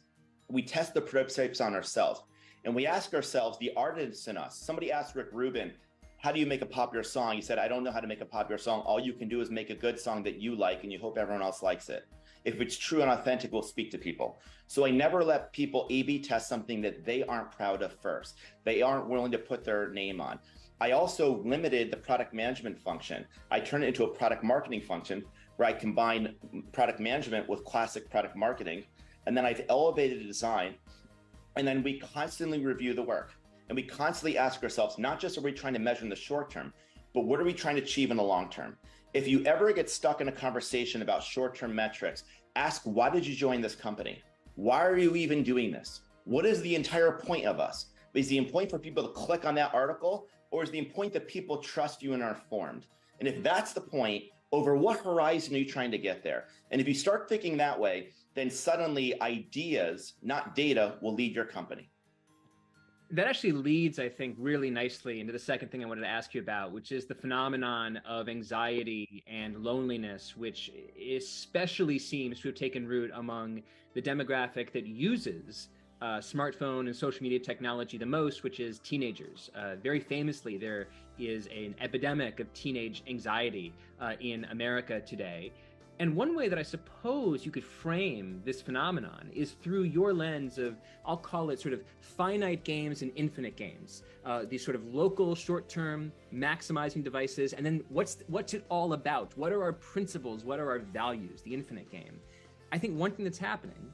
We test the prototypes on ourselves, and we ask ourselves, the artists in us. Somebody asked Rick Rubin, how do you make a popular song? He said, I don't know how to make a popular song. All you can do is make a good song that you like, and you hope everyone else likes it. If it's true and authentic, we'll speak to people. So I never let people A/B test something that they aren't proud of first. They aren't willing to put their name on. I also limited the product management function. I turned it into a product marketing function where I combine product management with classic product marketing. And then I've elevated the design. And then we constantly review the work. And we constantly ask ourselves, not just are we trying to measure in the short term, but what are we trying to achieve in the long term? If you ever get stuck in a conversation about short-term metrics, ask, why did you join this company? Why are you even doing this? What is the entire point of us? Is the point for people to click on that article, or is the point that people trust you and are informed? And if that's the point, over what horizon are you trying to get there? And if you start thinking that way, then suddenly ideas, not data, will lead your company. That actually leads, I think, really nicely into the second thing I wanted to ask you about, which is the phenomenon of anxiety and loneliness, which especially seems to have taken root among the demographic that uses smartphone and social media technology the most, which is teenagers. Very famously, there is an epidemic of teenage anxiety in America today. And one way that I suppose you could frame this phenomenon is through your lens of, I'll call it sort of finite games and infinite games, these sort of local, short-term, maximizing devices. And then what's it all about? What are our principles? What are our values? The infinite game. I think one thing that's happening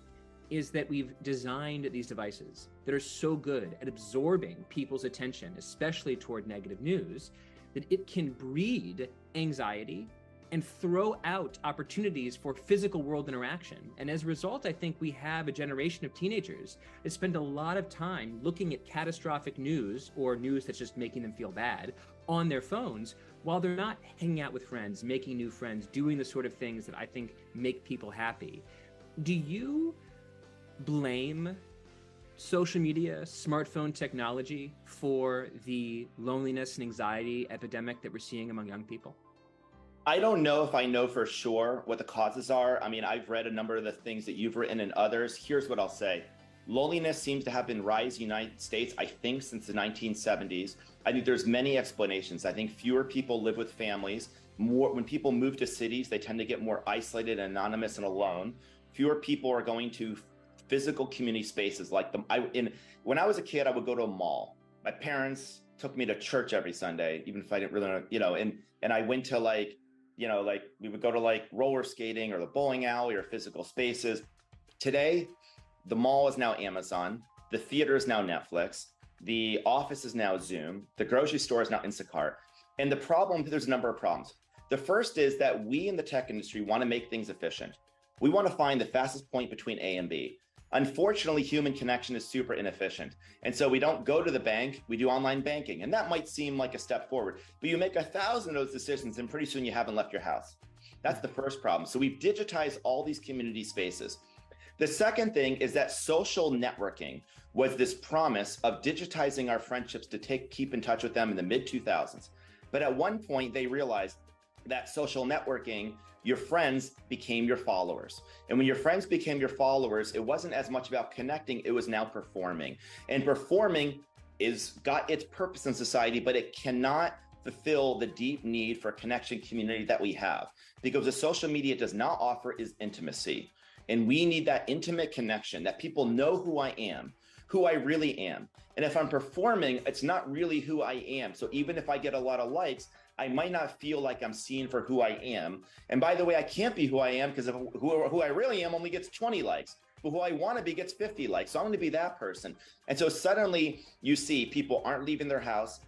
is that we've designed these devices that are so good at absorbing people's attention, especially toward negative news, that it can breed anxiety and throw out opportunities for physical world interaction. And as a result, I think we have a generation of teenagers that spend a lot of time looking at catastrophic news or news that's just making them feel bad on their phones while they're not hanging out with friends, making new friends, doing the sort of things that I think make people happy. Do you blame social media, smartphone technology for the loneliness and anxiety epidemic that we're seeing among young people? I don't know if I know for sure what the causes are. I mean, I've read a number of the things that you've written and others. Here's what I'll say. Loneliness seems to have been rising in the United States, I think, since the 1970s. I think there's many explanations. I think fewer people live with families. When people move to cities, they tend to get more isolated, anonymous, and alone. Fewer people are going to physical community spaces like them. When I was a kid, I would go to a mall. My parents took me to church every Sunday, even if I didn't really know, and I went to we would go to roller skating or the bowling alley or physical spaces. Today, the mall is now Amazon. The theater is now Netflix. The office is now Zoom. The grocery store is now Instacart. And the problem, there's a number of problems. The first is that we in the tech industry want to make things efficient. We want to find the fastest point between A and B. Unfortunately, human connection is super inefficient. And so we don't go to the bank, we do online banking. And that might seem like a step forward, but you make 1,000 of those decisions and pretty soon you haven't left your house. That's the first problem. So we've digitized all these community spaces. The second thing is that social networking was this promise of digitizing our friendships to keep in touch with them in the mid-2000s. But at one point they realized that social networking, your friends became your followers. And when your friends became your followers, it wasn't as much about connecting, it was now performing. And performing got its purpose in society, but it cannot fulfill the deep need for connection community that we have. Because what social media does not offer is intimacy. And we need that intimate connection, that people know who I am, who I really am. And if I'm performing, it's not really who I am. So even if I get a lot of likes, I might not feel like I'm seen for who I am. And by the way, I can't be who I am because who I really am only gets 20 likes, but who I want to be gets 50 likes. So I'm going to be that person. And so suddenly you see people aren't leaving their house.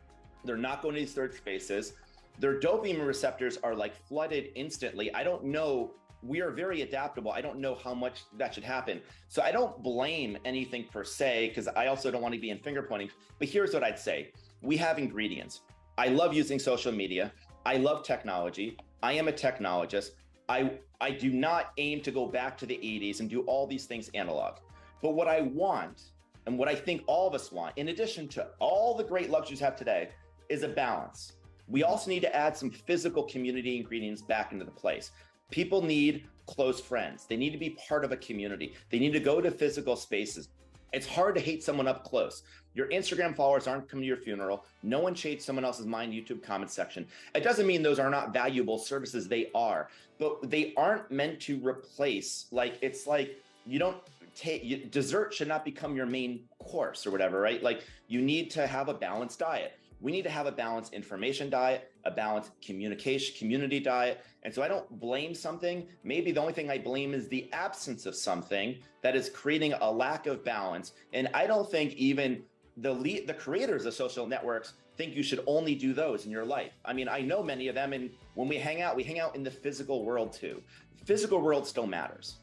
They're not going to these third spaces. Their dopamine receptors are flooded instantly. I don't know. We are very adaptable. I don't know how much that should happen. So I don't blame anything per se, because I also don't want to be in finger pointing. But here's what I'd say. We have ingredients. I love using social media. I love technology. I am a technologist. I do not aim to go back to the 80s and do all these things analog. But what I want, and what I think all of us want, in addition to all the great luxuries we have today, is a balance. We also need to add some physical community ingredients back into the place. People need close friends. They need to be part of a community. They need to go to physical spaces. It's hard to hate someone up close. Your Instagram followers aren't coming to your funeral. No one changed someone else's mind YouTube comment section. It doesn't mean those are not valuable services. They are, but they aren't meant to replace, you don't take, dessert should not become your main course or whatever, right? You need to have a balanced diet. We need to have a balanced information diet, a balanced community diet. And so I don't blame something. Maybe the only thing I blame is the absence of something that is creating a lack of balance. And I don't think even the creators of social networks think you should only do those in your life. I mean, I know many of them, and when we hang out in the physical world too. The physical world still matters.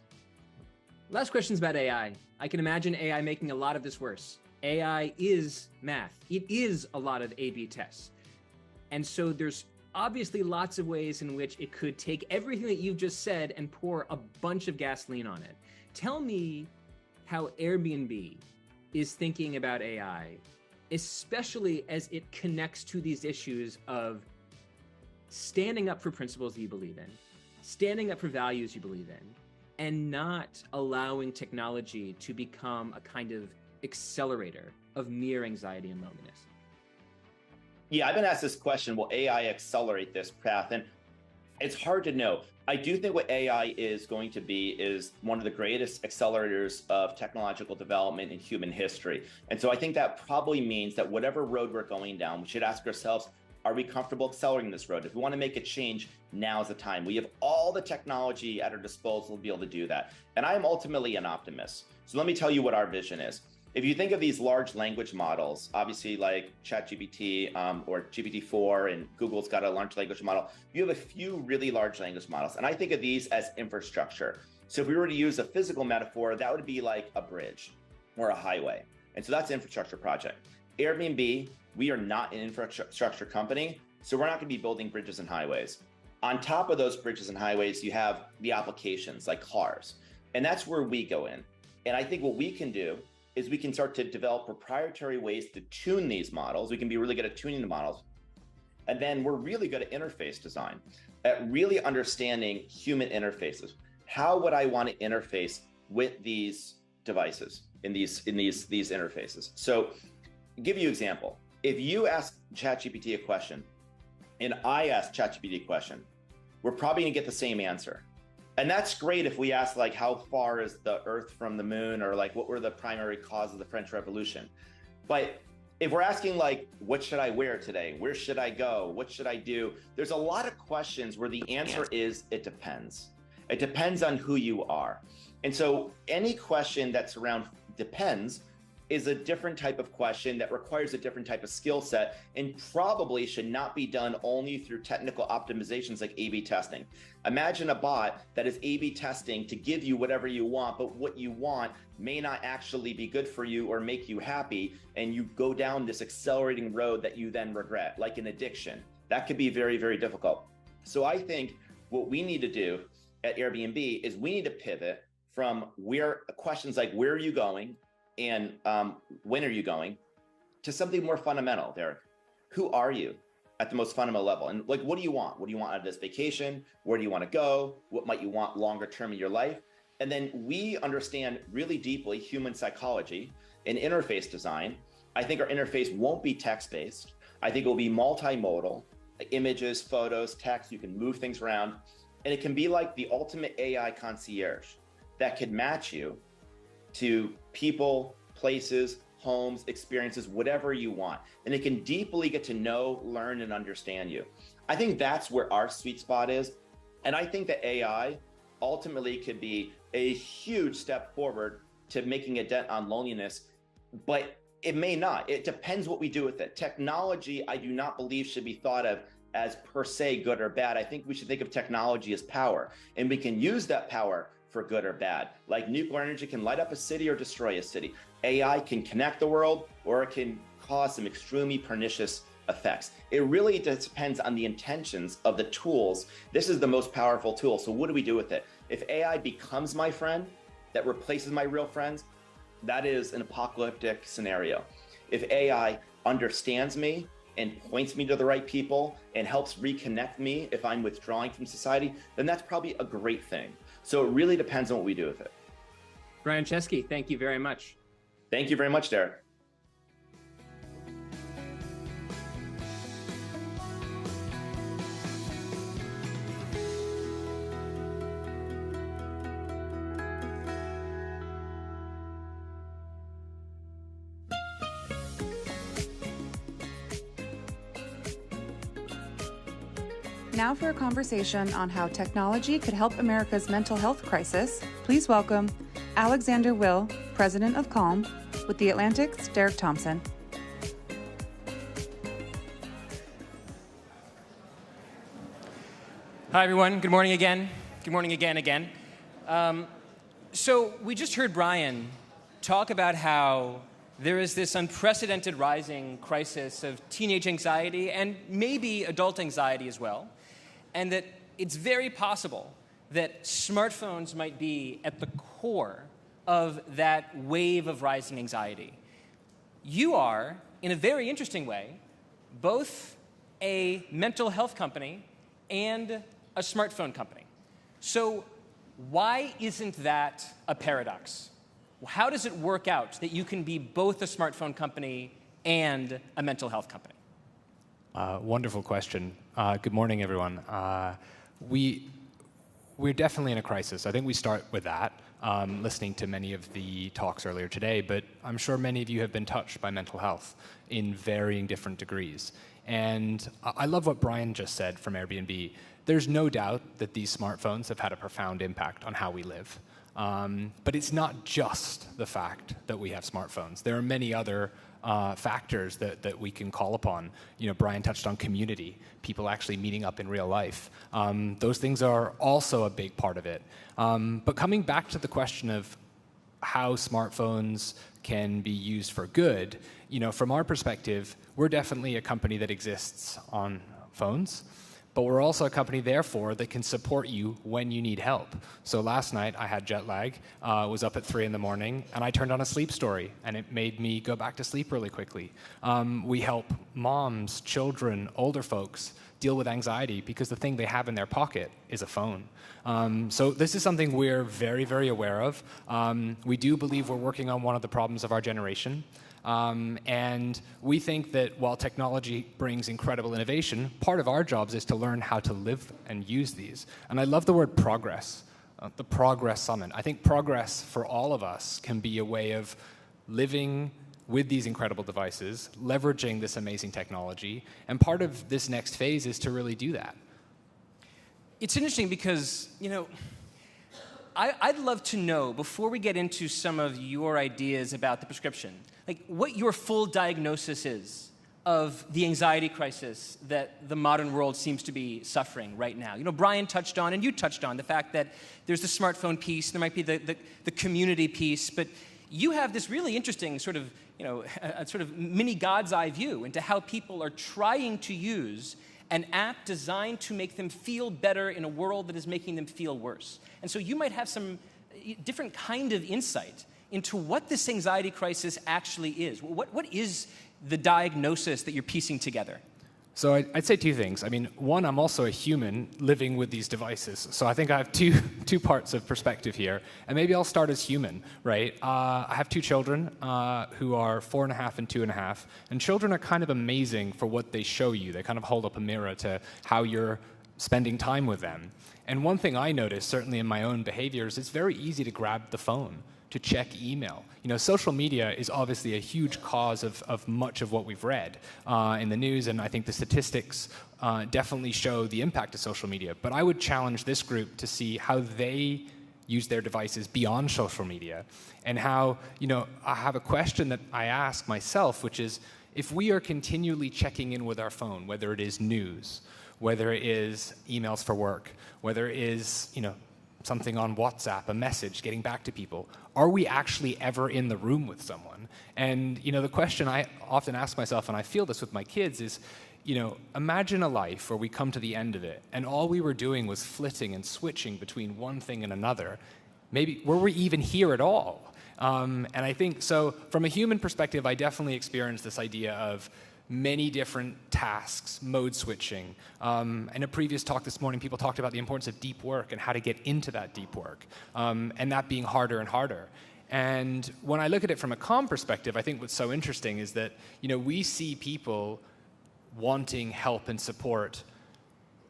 Last question's about AI. I can imagine AI making a lot of this worse. AI is math. It is a lot of A/B tests. And so there's obviously lots of ways in which it could take everything that you've just said and pour a bunch of gasoline on it. Tell me how Airbnb is thinking about AI, especially as it connects to these issues of standing up for principles that you believe in, standing up for values you believe in, and not allowing technology to become a kind of accelerator of mere anxiety and loneliness. Yeah, I've been asked this question, will AI accelerate this path? And it's hard to know. I do think what AI is going to be is one of the greatest accelerators of technological development in human history. And so I think that probably means that whatever road we're going down, we should ask ourselves, are we comfortable accelerating this road? If we want to make a change, now's the time. We have all the technology at our disposal to be able to do that. And I'm ultimately an optimist. So let me tell you what our vision is. If you think of these large language models, obviously like ChatGPT or GPT-4, and Google's got a large language model, you have a few really large language models. And I think of these as infrastructure. So if we were to use a physical metaphor, that would be like a bridge or a highway. And so that's an infrastructure project. Airbnb, we are not an infrastructure company, so we're not going to be building bridges and highways. On top of those bridges and highways, you have the applications like cars. And that's where we go in. And I think what we can do is we can start to develop proprietary ways to tune these models. We can be really good at tuning the models. And then we're really good at interface design, at really understanding human interfaces. How would I want to interface with these devices in these interfaces? So give you an example. If you ask ChatGPT a question and I ask ChatGPT a question, we're probably gonna get the same answer. And that's great if we ask like, how far is the Earth from the moon, or like, what were the primary causes of the French Revolution? But if we're asking like, what should I wear today? Where should I go? What should I do? There's a lot of questions where the answer is, it depends. It depends on who you are. And so any question that's around depends is a different type of question that requires a different type of skill set, and probably should not be done only through technical optimizations like A/B testing. Imagine a bot that is A/B testing to give you whatever you want, but what you want may not actually be good for you or make you happy, and you go down this accelerating road that you then regret, like an addiction. That could be very, very difficult. So I think what we need to do at Airbnb is we need to pivot from questions like, where are you going? And when are you going, to something more fundamental, Derek. Who are you at the most fundamental level? And like, what do you want? What do you want out of this vacation? Where do you want to go? What might you want longer term in your life? And then we understand really deeply human psychology and interface design. I think our interface won't be text-based. I think it will be multimodal, like images, photos, text, you can move things around. And it can be like the ultimate AI concierge that could match you to people, places, homes, experiences, whatever you want. And it can deeply get to know, learn, and understand you. I think that's where our sweet spot is. And I think that AI ultimately could be a huge step forward to making a dent on loneliness, but it may not. It depends what we do with it. Technology, I do not believe should be thought of as per se good or bad. I think we should think of technology as power, and we can use that power for good or bad. Like nuclear energy can light up a city or destroy a city. AI can connect the world, or it can cause some extremely pernicious effects. It really depends on the intentions of the tools. This is the most powerful tool. So what do we do with it? If AI becomes my friend, that replaces my real friends, that is an apocalyptic scenario. If AI understands me and points me to the right people and helps reconnect me if I'm withdrawing from society, then that's probably a great thing. So it really depends on what we do with it. Brian Chesky, thank you very much. Thank you very much, Derek. Now for a conversation on how technology could help America's mental health crisis, please welcome Alexander Will, president of Calm, with the Atlantic's Derek Thompson. Hi, everyone. Good morning again. Good morning again. So we just heard Brian talk about how there is this unprecedented rising crisis of teenage anxiety and maybe adult anxiety as well, and that it's very possible that smartphones might be at the core of that wave of rising anxiety. You are, in a very interesting way, both a mental health company and a smartphone company. So why isn't that a paradox? How does it work out that you can be both a smartphone company and a mental health company? Wonderful question. Good morning, everyone. We're definitely in a crisis. I think we start with that, listening to many of the talks earlier today, but I'm sure many of you have been touched by mental health in varying different degrees. And I love what Brian just said from Airbnb. There's no doubt that these smartphones have had a profound impact on how we live. But it's not just the fact that we have smartphones. There are many other factors that we can call upon. You know, Brian touched on community, people actually meeting up in real life. Those things are also a big part of it. But coming back to the question of how smartphones can be used for good, you know, from our perspective, we're definitely a company that exists on phones. But we're also a company, therefore, that can support you when you need help. So last night, I had jet lag, was up at 3 in the morning, and I turned on a sleep story, and it made me go back to sleep really quickly. We help moms, children, older folks deal with anxiety because the thing they have in their pocket is a phone. So this is something we're very, very aware of. We do believe we're working on one of the problems of our generation. And we think that while technology brings incredible innovation, part of our jobs is to learn how to live and use these. And I love the word progress, the Progress Summit. I think progress for all of us can be a way of living with these incredible devices, leveraging this amazing technology. And part of this next phase is to really do that. It's interesting because, you know, I'd love to know, before we get into some of your ideas about the prescription, like what your full diagnosis is of the anxiety crisis that the modern world seems to be suffering right now. You know, Brian touched on, and you touched on, the fact that there's the smartphone piece, there might be the community piece, but you have this really interesting sort of, you know, a sort of mini God's eye view into how people are trying to use an app designed to make them feel better in a world that is making them feel worse. And so you might have some different kind of insight into what this anxiety crisis actually is. What is the diagnosis that you're piecing together? So I'd say two things. I mean, one, I'm also a human living with these devices. So I think I have two parts of perspective here. And maybe I'll start as human, right? I have two children who are 4.5 and 2.5. And children are kind of amazing for what they show you. They kind of hold up a mirror to how you're spending time with them. And one thing I noticed, certainly in my own behaviors, it's very easy to grab the phone, to check email. You know, social media is obviously a huge cause of much of what we've read in the news, and I think the statistics definitely show the impact of social media. But I would challenge this group to see how they use their devices beyond social media, and how, you know, I have a question that I ask myself, which is, if we are continually checking in with our phone, whether it is news, whether it is emails for work, whether it is, you know, something on WhatsApp, a message, getting back to people, are we actually ever in the room with someone? And, you know, the question I often ask myself, and I feel this with my kids, is, you know, imagine a life where we come to the end of it, and all we were doing was flitting and switching between one thing and another. Maybe, were we even here at all? And I think, so from a human perspective, I definitely experienced this idea of many different tasks, mode switching. In a previous talk this morning, people talked about the importance of deep work and how to get into that deep work, and that being harder and harder. And when I look at it from a calm perspective, I think what's so interesting is that, you know, we see people wanting help and support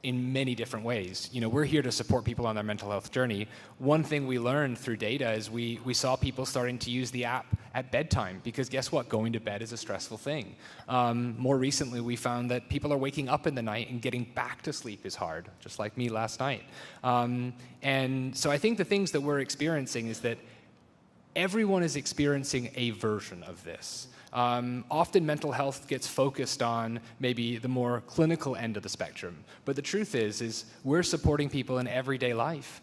in many different ways. You know, we're here to support people on their mental health journey. One thing we learned through data is we saw people starting to use the app at bedtime, because guess what? Going to bed is a stressful thing. More recently, we found that people are waking up in the night and getting back to sleep is hard, just like me last night. And so I think the things that we're experiencing is that everyone is experiencing a version of this. Often mental health gets focused on maybe the more clinical end of the spectrum. But the truth is we're supporting people in everyday life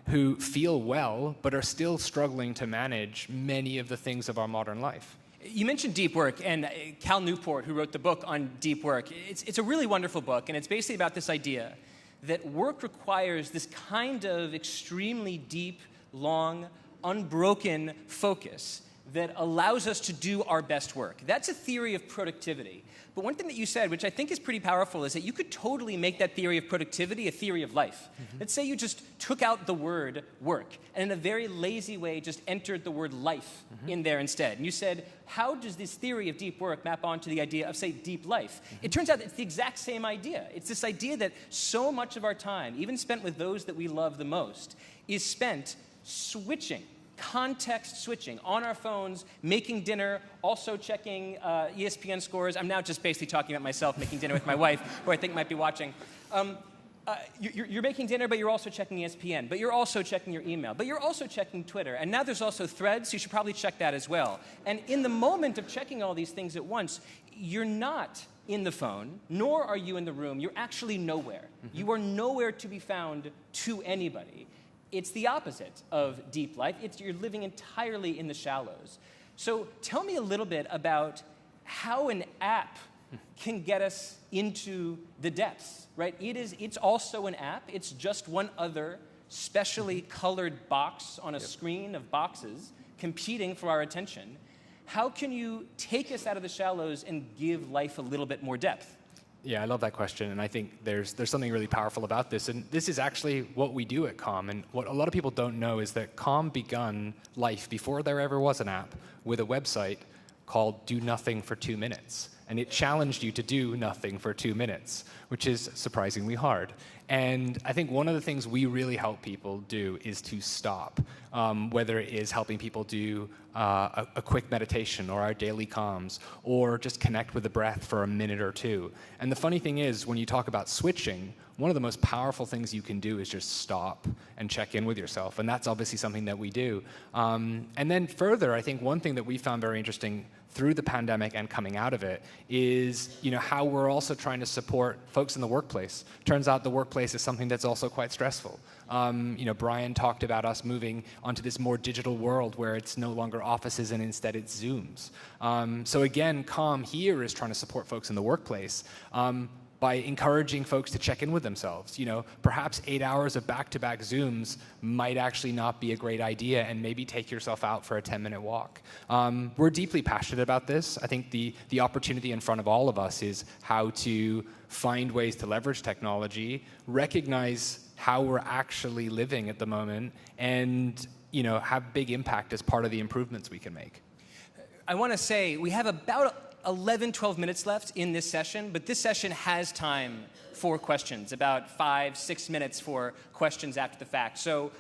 who feel well but are still struggling to manage many of the things of our modern life. You mentioned deep work, and Cal Newport, who wrote the book on deep work, it's a really wonderful book, and it's basically about this idea that work requires this kind of extremely deep, long, unbroken focus that allows us to do our best work. That's a theory of productivity. But one thing that you said, which I think is pretty powerful, is that you could totally make that theory of productivity a theory of life. Let's say you just took out the word work and in a very lazy way just entered the word life in there instead. And you said, how does this theory of deep work map onto the idea of, say, deep life? It turns out it's the exact same idea. It's this idea that so much of our time, even spent with those that we love the most, is spent switching, context switching on our phones, making dinner, also checking ESPN scores. I'm now just basically talking about myself making dinner with my wife, who I think might be watching. You're making dinner, but you're also checking ESPN, but you're also checking your email, but you're also checking Twitter. And now there's also Threads, so you should probably check that as well. And in the moment of checking all these things at once, you're not in the phone, nor are you in the room. You're actually nowhere. You are nowhere to be found to anybody. It's the opposite of deep life. You're living entirely in the shallows. So tell me a little bit about how an app can get us into the depths, right? It's also an app. It's just one other specially colored box on a screen of boxes competing for our attention. How can you take us out of the shallows and give life a little bit more depth? Yeah, I love that question, and I think there's something really powerful about this, and this is actually what we do at Calm, and what a lot of people don't know is that Calm begun life before there ever was an app with a website called Do Nothing for 2 minutes, and it challenged you to do nothing for 2 minutes, which is surprisingly hard. And I think one of the things we really help people do is to stop, whether it is helping people do a quick meditation or our daily calms, or just connect with the breath for a minute or two. And the funny thing is, when you talk about switching, one of the most powerful things you can do is just stop and check in with yourself. And that's obviously something that we do. And then further, I think one thing that we found very interesting through the pandemic and coming out of it is, how we're also trying to support folks in the workplace. Turns out the workplace is something that's also quite stressful. Brian talked about us moving onto this more digital world where it's no longer offices and instead it's Zooms. So again, Calm here is trying to support folks in the workplace by encouraging folks to check in with themselves. Perhaps 8 hours of back-to-back Zooms might actually not be a great idea, and maybe take yourself out for a 10-minute walk. We're deeply passionate about this. I think the opportunity in front of all of us is how to find ways to leverage technology, recognize how we're actually living at the moment, and have big impact as part of the improvements we can make. I want to say we have about 11, 12 minutes left in this session, but this session has time for questions, about 5, 6 minutes for questions after the fact. So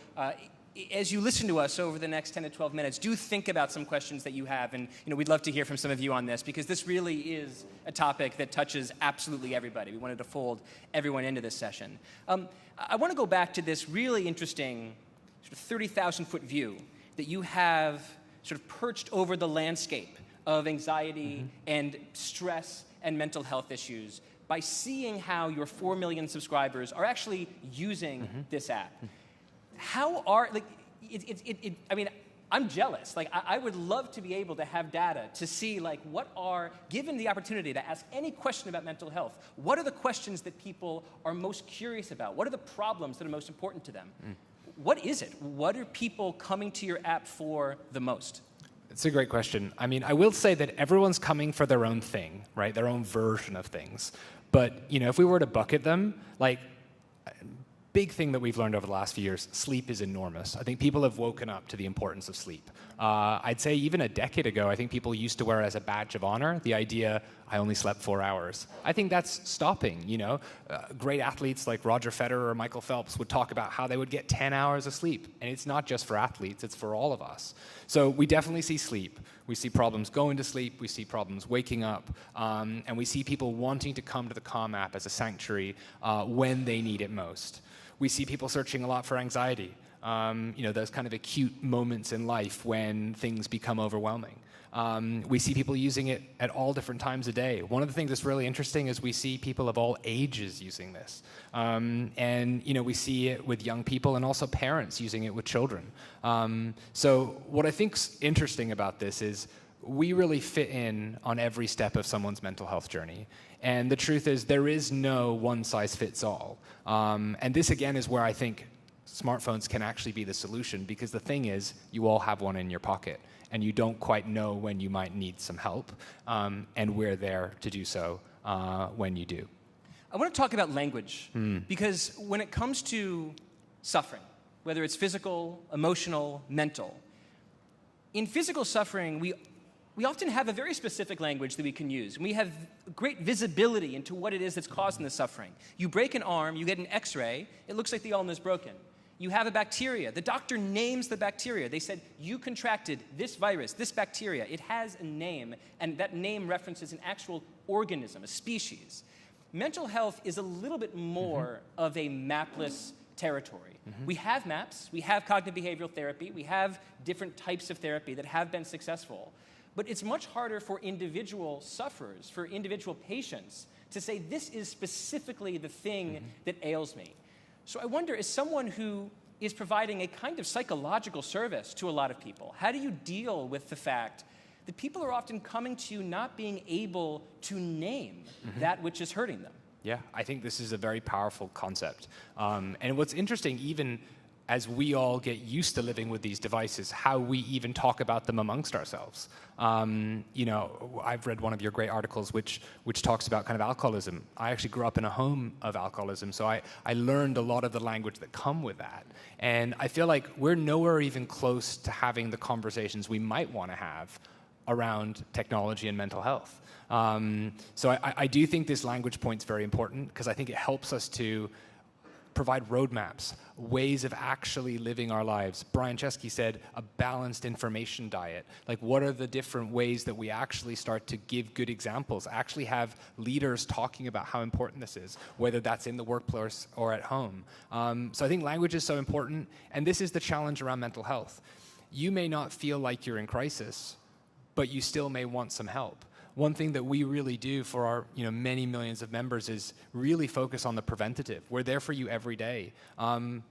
as you listen to us over the next 10 to 12 minutes, do think about some questions that you have, and we'd love to hear from some of you on this, because this really is a topic that touches absolutely everybody. We wanted to fold everyone into this session. I want to go back to this really interesting sort of 30,000-foot view that you have sort of perched over the landscape of anxiety and stress and mental health issues by seeing how your 4 million subscribers are actually using this app. How are, I'm jealous. I would love to be able to have data to see, given the opportunity to ask any question about mental health, what are the questions that people are most curious about? What are the problems that are most important to them? What is it? What are people coming to your app for the most? It's a great question. I will say that everyone's coming for their own thing, right? Their own version of things. But, if we were to bucket them, big thing that we've learned over the last few years, sleep is enormous. I think people have woken up to the importance of sleep. I'd say even a decade ago, I think people used to wear as a badge of honor the idea, I only slept 4 hours. I think that's stopping, Great athletes like Roger Federer or Michael Phelps would talk about how they would get 10 hours of sleep. And it's not just for athletes, it's for all of us. So we definitely see sleep. We see problems going to sleep, we see problems waking up, and we see people wanting to come to the Calm app as a sanctuary when they need it most. We see people searching a lot for anxiety. Those kind of acute moments in life when things become overwhelming. We see people using it at all different times of day. One of the things that's really interesting is we see people of all ages using this. We see it with young people and also parents using it with children. So what I think's interesting about this is we really fit in on every step of someone's mental health journey. And the truth is there is no one-size-fits-all. And this, again, is where I think smartphones can actually be the solution, because the thing is you all have one in your pocket and you don't quite know when you might need some help, and we're there to do so when you do. I want to talk about language, because when it comes to suffering, whether it's physical, emotional, mental, in physical suffering, we often have a very specific language that we can use. And we have great visibility into what it is that's causing the suffering. You break an arm, you get an x-ray, it looks like the arm is broken. You have a bacteria. The doctor names the bacteria. They said, you contracted this virus, this bacteria. It has a name, and that name references an actual organism, a species. Mental health is a little bit more of a mapless territory. We have maps, we have cognitive behavioral therapy, we have different types of therapy that have been successful. But it's much harder for individual sufferers, for individual patients, to say, this is specifically the thing that ails me. So I wonder, as someone who is providing a kind of psychological service to a lot of people, how do you deal with the fact that people are often coming to you not being able to name that which is hurting them? Yeah, I think this is a very powerful concept. And what's interesting, even as we all get used to living with these devices, how we even talk about them amongst ourselves. I've read one of your great articles which talks about kind of alcoholism. I actually grew up in a home of alcoholism, so I learned a lot of the language that come with that. And I feel like we're nowhere even close to having the conversations we might want to have around technology and mental health. So I do think this language point's very important, because I think it helps us to provide roadmaps, ways of actually living our lives. Brian Chesky said a balanced information diet. Like, what are the different ways that we actually start to give good examples, actually have leaders talking about how important this is, whether that's in the workplace or at home. So I think language is so important, and this is the challenge around mental health. You may not feel like you're in crisis, but you still may want some help. One thing that we really do for our many millions of members is really focus on the preventative. We're there for you every day.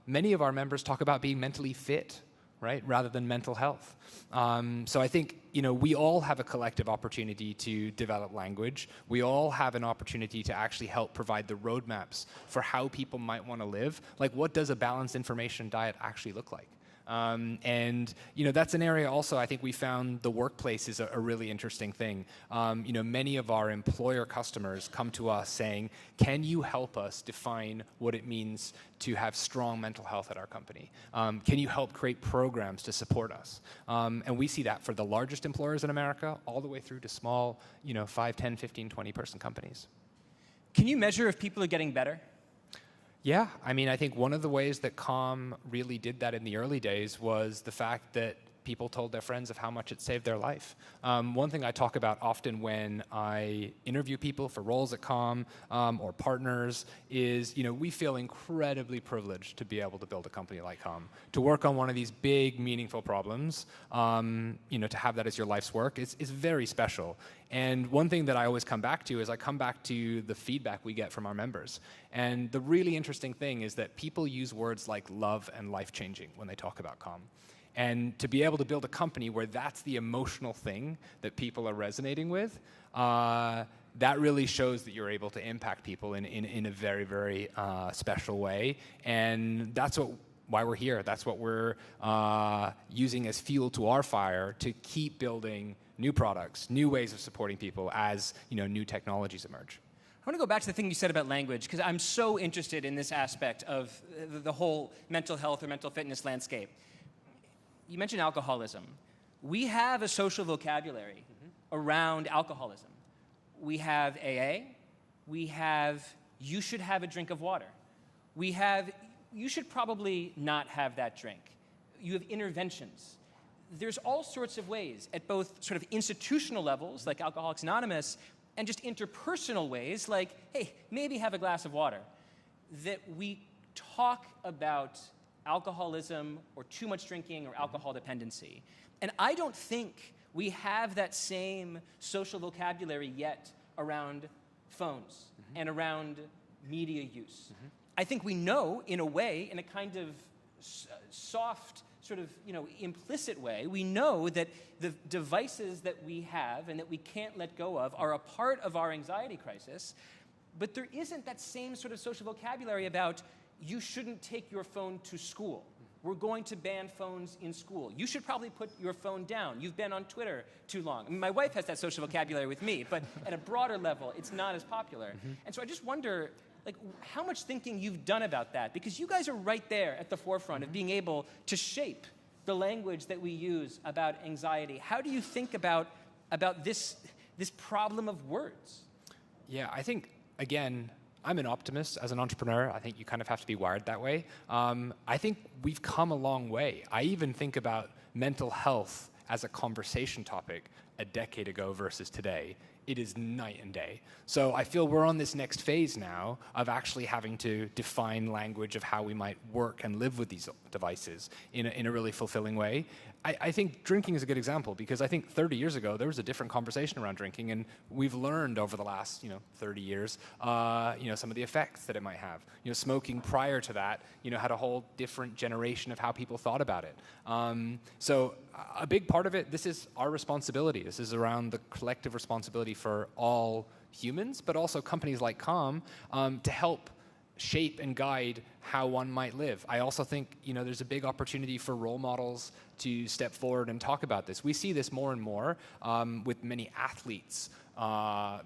Many of our members talk about being mentally fit, right, rather than mental health. So I think we all have a collective opportunity to develop language. We all have an opportunity to actually help provide the roadmaps for how people might want to live. Like, what does a balanced information diet actually look like? That's an area also I think we found the workplace is a really interesting thing. Many of our employer customers come to us saying, can you help us define what it means to have strong mental health at our company? Can you help create programs to support us? And we see that for the largest employers in America all the way through to small, 5, 10, 15, 20-person companies. Can you measure if people are getting better? Yeah, I think one of the ways that Calm really did that in the early days was the fact that people told their friends of how much it saved their life. One thing I talk about often when I interview people for roles at Calm or partners is, we feel incredibly privileged to be able to build a company like Calm, to work on one of these big, meaningful problems, to have that as your life's work is very special. And one thing that I always come back to is I come back to the feedback we get from our members. And the really interesting thing is that people use words like love and life-changing when they talk about Calm. And to be able to build a company where that's the emotional thing that people are resonating with, that really shows that you're able to impact people in a very, very special way. And that's why we're here. That's what we're using as fuel to our fire to keep building new products, new ways of supporting people as new technologies emerge. I want to go back to the thing you said about language, because I'm so interested in this aspect of the whole mental health or mental fitness landscape. You mentioned alcoholism. We have a social vocabulary around alcoholism. We have AA. We have, you should have a drink of water. We have, you should probably not have that drink. You have interventions. There's all sorts of ways at both sort of institutional levels, like Alcoholics Anonymous, and just interpersonal ways, like, hey, maybe have a glass of water, that we talk about alcoholism or too much drinking or alcohol dependency. And I don't think we have that same social vocabulary yet around phones and around media use. I think we know, in a way, in a kind of soft, sort of, implicit way, we know that the devices that we have and that we can't let go of are a part of our anxiety crisis, but there isn't that same sort of social vocabulary about you shouldn't take your phone to school. We're going to ban phones in school. You should probably put your phone down. You've been on Twitter too long. I mean, my wife has that social vocabulary with me, but at a broader level, it's not as popular. And so I just wonder, how much thinking you've done about that? Because you guys are right there at the forefront of being able to shape the language that we use about anxiety. How do you think about this problem of words? Yeah, I think, again, I'm an optimist as an entrepreneur. I think you kind of have to be wired that way. I think we've come a long way. I even think about mental health as a conversation topic a decade ago versus today. It is night and day. So I feel we're on this next phase now of actually having to define language of how we might work and live with these devices in a really fulfilling way. I think drinking is a good example, because I think 30 years ago there was a different conversation around drinking, and we've learned over the last 30 years some of the effects that it might have. Smoking prior to that had a whole different generation of how people thought about it. So a big part of it, this is our responsibility. This is around the collective responsibility for all humans, but also companies like Calm to help shape and guide how one might live. I also think there's a big opportunity for role models to step forward and talk about this. We see this more and more with many athletes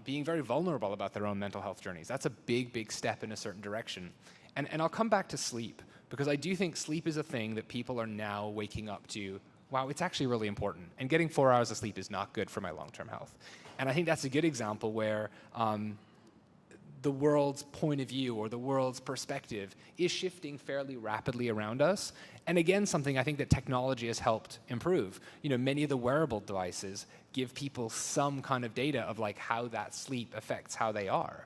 being very vulnerable about their own mental health journeys. That's a big, big step in a certain direction. And I'll come back to sleep, because I do think sleep is a thing that people are now waking up to. Wow, it's actually really important. And getting 4 hours of sleep is not good for my long-term health. And I think that's a good example where the world's point of view or the world's perspective is shifting fairly rapidly around us. And again, something I think that technology has helped improve. Many of the wearable devices give people some kind of data of how that sleep affects how they are.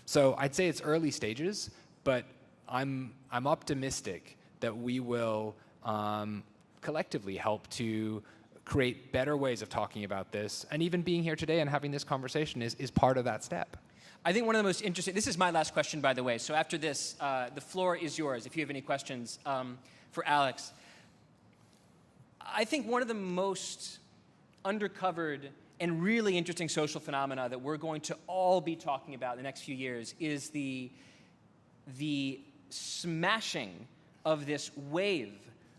So I'd say it's early stages, but I'm optimistic that we will collectively help to create better ways of talking about this. And even being here today and having this conversation is part of that step. I think one of the most interesting, this is my last question, by the way, so after this, the floor is yours if you have any questions for Alex. I think one of the most undercovered and really interesting social phenomena that we're going to all be talking about in the next few years is the smashing of this wave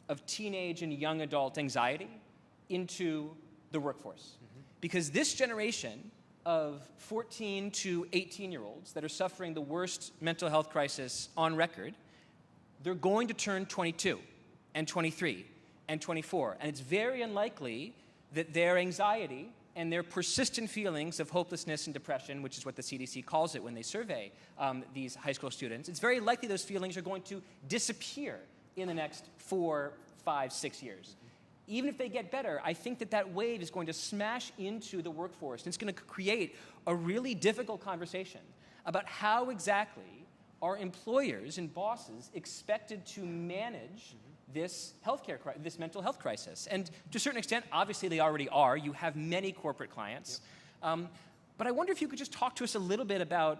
of teenage and young adult anxiety into the workforce. Because this generation of 14 to 18-year-olds that are suffering the worst mental health crisis on record, they're going to turn 22 and 23 and 24. And it's very unlikely that their anxiety and their persistent feelings of hopelessness and depression, which is what the CDC calls it when they survey these high school students, it's very likely those feelings are going to disappear in the next 4, 5, 6 years. Even if they get better, I think that wave is going to smash into the workforce. And it's going to create a really difficult conversation about how exactly are employers and bosses expected to manage this this mental health crisis. And to a certain extent, obviously they already are. You have many corporate clients. But I wonder if you could just talk to us a little bit about,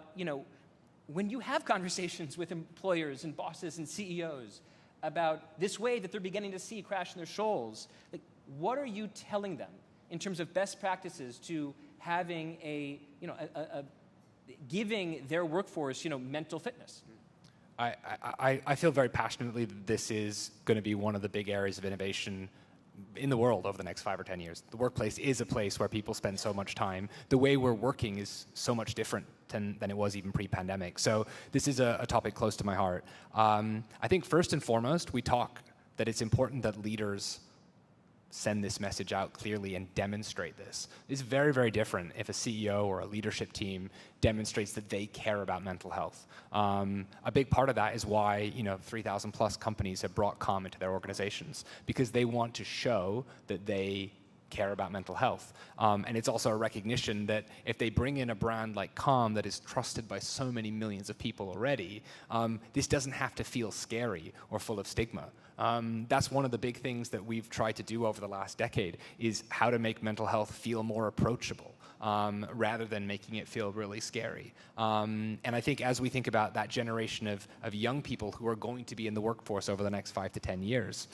when you have conversations with employers and bosses and CEOs, about this way that they're beginning to see crash in their shoals, what are you telling them in terms of best practices to having giving their workforce, mental fitness? I feel very passionately that this is going to be one of the big areas of innovation in the world over the next 5 or 10 years. The workplace is a place where people spend so much time. The way we're working is so much different than it was even pre-pandemic. So this is a topic close to my heart. I think first and foremost, we talk that it's important that leaders send this message out clearly and demonstrate this. It's very, very different if a CEO or a leadership team demonstrates that they care about mental health. A big part of that is why 3,000 plus companies have brought Calm into their organizations, because they want to show that they care about mental health. And it's also a recognition that if they bring in a brand like Calm that is trusted by so many millions of people already, this doesn't have to feel scary or full of stigma. That's one of the big things that we've tried to do over the last decade, is how to make mental health feel more approachable rather than making it feel really scary. And I think as we think about that generation of young people who are going to be in the workforce over the next 5 to 10 years,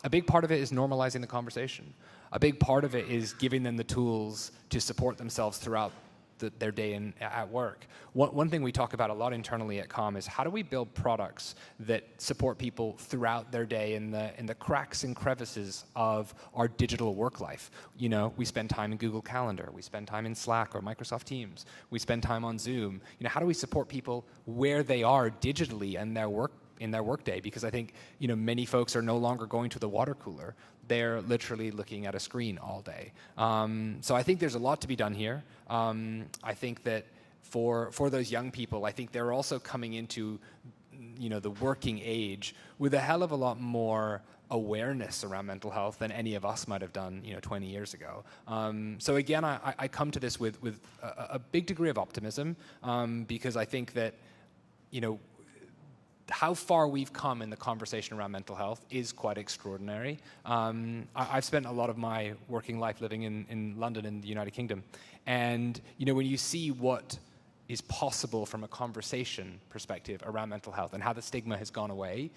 a big part of it is normalizing the conversation. A big part of it is giving them the tools to support themselves throughout their day at work. One thing we talk about a lot internally at Calm is how do we build products that support people throughout their day in the cracks and crevices of our digital work life. You know, we spend time in Google Calendar, we spend time in Slack or Microsoft Teams, we spend time on Zoom. You know, how do we support people where they are digitally in their workday? Because I think, you know, many folks are no longer going to the water cooler. They're literally looking at a screen all day. So I think there's a lot to be done here. I think that for those young people, I think they're also coming into, you know, the working age with a hell of a lot more awareness around mental health than any of us might have done, you know, 20 years ago. So again, I come to this with a big degree of optimism because I think that, you know, how far we've come in the conversation around mental health is quite extraordinary. I've spent a lot of my working life living in London in the United Kingdom. And you know, when you see what is possible from a conversation perspective around mental health and how the stigma has gone away,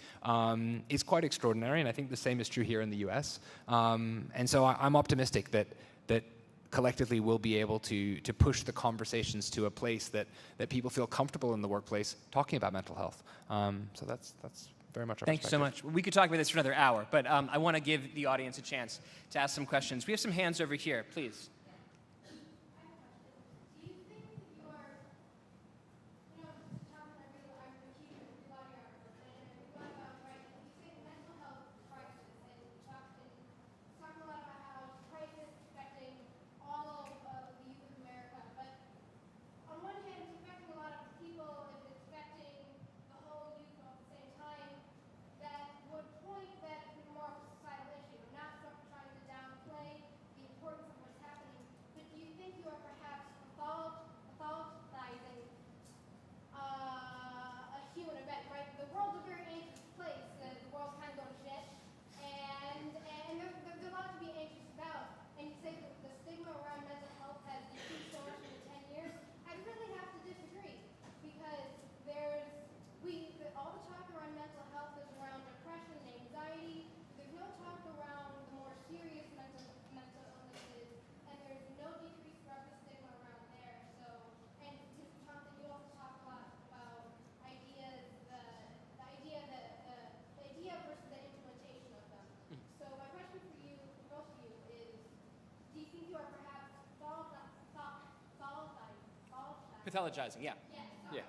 it's quite extraordinary. And I think the same is true here in the US. And so I'm optimistic that collectively we'll be able to push the conversations to a place that people feel comfortable in the workplace talking about mental health. So that's very much our Thank you so much. We could talk about this for another hour, but I want to give the audience a chance to ask some questions. We have some hands over here, please. Pathologizing, yeah. Yeah.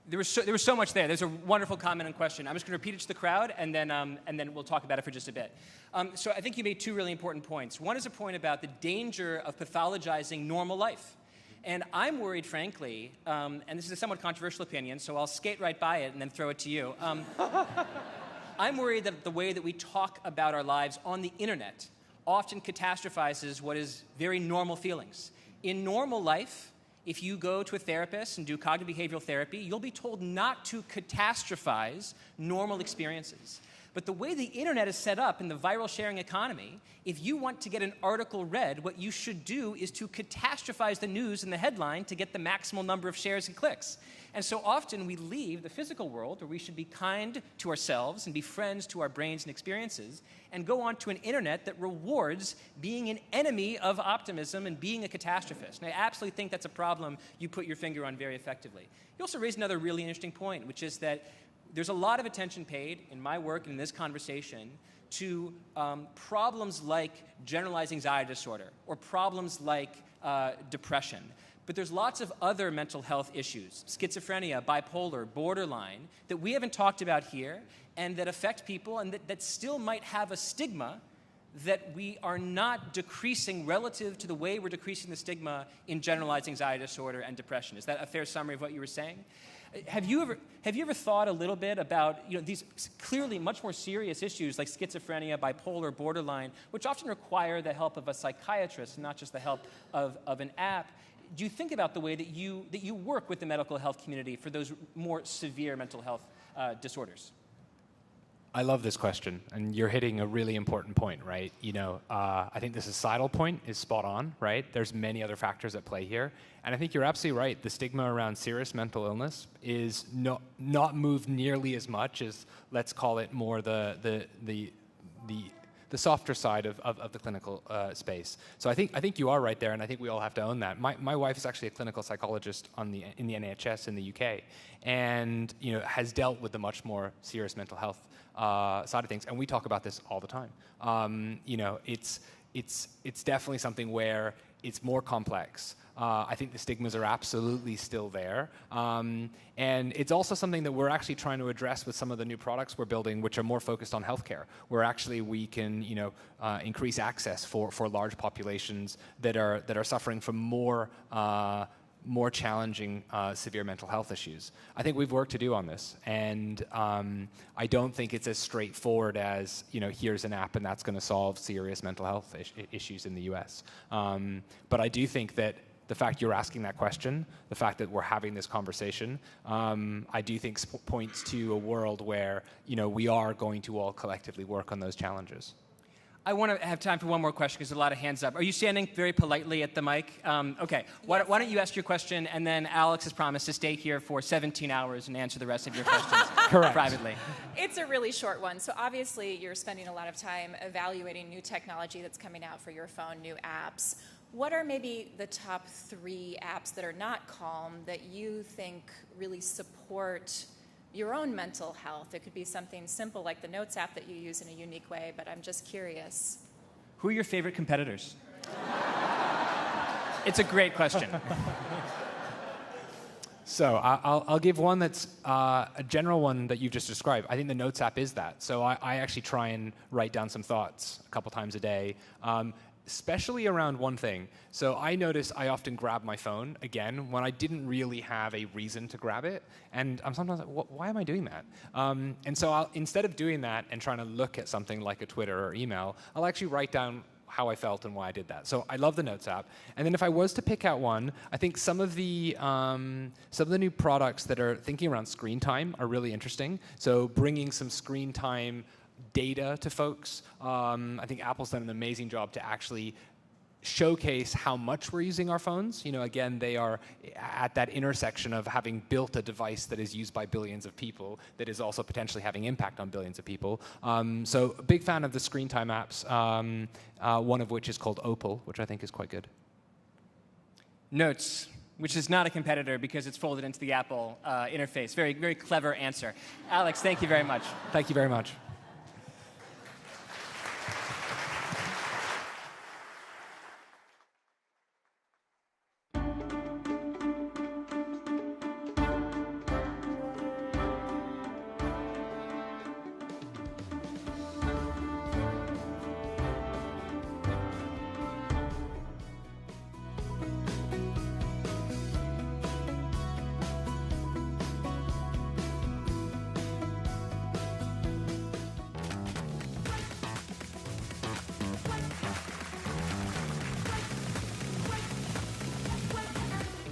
There was so much there. There's a wonderful comment and question. I'm just going to repeat it to the crowd, and then we'll talk about it for just a bit. So I think you made two really important points. One is a point about the danger of pathologizing normal life. And I'm worried, frankly, and this is a somewhat controversial opinion, so I'll skate right by it and then throw it to you. I'm worried that the way that we talk about our lives on the internet often catastrophizes what is very normal feelings. In normal life, if you go to a therapist and do cognitive behavioral therapy, you'll be told not to catastrophize normal experiences. But the way the internet is set up in the viral sharing economy, if you want to get an article read, what you should do is to catastrophize the news in the headline to get the maximal number of shares and clicks. And so often we leave the physical world, where we should be kind to ourselves and be friends to our brains and experiences, and go on to an internet that rewards being an enemy of optimism and being a catastrophist. And I absolutely think that's a problem you put your finger on very effectively. You also raised another really interesting point, which is that there's a lot of attention paid in my work and in this conversation to problems like generalized anxiety disorder or problems like depression. But there's lots of other mental health issues, schizophrenia, bipolar, borderline, that we haven't talked about here and that affect people and that still might have a stigma that we are not decreasing relative to the way we're decreasing the stigma in generalized anxiety disorder and depression. Is that a fair summary of what you were saying? Have you ever thought a little bit about these clearly much more serious issues like schizophrenia, bipolar, borderline, which often require the help of a psychiatrist, not just the help of an app? Do you think about the way that you work with the medical health community for those more severe mental health disorders? I love this question, and you're hitting a really important point, right? I think the societal point is spot on, right? There's many other factors at play here, and I think you're absolutely right. The stigma around serious mental illness is not moved nearly as much as, let's call it, more the softer side of the clinical space. So I think you are right there, and I think we all have to own that. My wife is actually a clinical psychologist in the NHS in the UK, and has dealt with the much more serious mental health side of things, and we talk about this all the time. It's definitely something where it's more complex. I think the stigmas are absolutely still there. And it's also something that we're actually trying to address with some of the new products we're building, which are more focused on healthcare, where actually we can increase access for large populations that are suffering from more challenging severe mental health issues. I think we've work to do on this, and I don't think it's as straightforward as here's an app and that's going to solve serious mental health issues in the US. But I do think that the fact you're asking that question, the fact that we're having this conversation, I do think points to a world where we are going to all collectively work on those challenges. I want to have time for one more question because there's a lot of hands up. Are you standing very politely at the mic? Okay. Why don't you ask your question, and then Alex has promised to stay here for 17 hours and answer the rest of your questions privately. It's a really short one. So obviously you're spending a lot of time evaluating new technology that's coming out for your phone, new apps. What are maybe the top 3 apps that are not Calm that you think really support your own mental health? It could be something simple like the Notes app that you use in a unique way, but I'm just curious. Who are your favorite competitors? It's a great question. So I'll give one that's a general one that you've just described. I think the Notes app is that. So I actually try and write down some thoughts a couple times a day, especially around one thing. So I notice I often grab my phone, again, when I didn't really have a reason to grab it. And I'm sometimes like, why am I doing that? And so instead of doing that and trying to look at something like a Twitter or email, I'll actually write down how I felt and why I did that. So I love the Notes app. And then if I was to pick out one, I think some of the new products that are thinking around screen time are really interesting. So bringing some screen time data to folks. I think Apple's done an amazing job to actually showcase how much we're using our phones. Again, they are at that intersection of having built a device that is used by billions of people that is also potentially having impact on billions of people. So a big fan of the screen time apps, one of which is called Opal, which I think is quite good. Notes, which is not a competitor because it's folded into the Apple interface. Very, very clever answer. Alex, thank you very much. Thank you very much.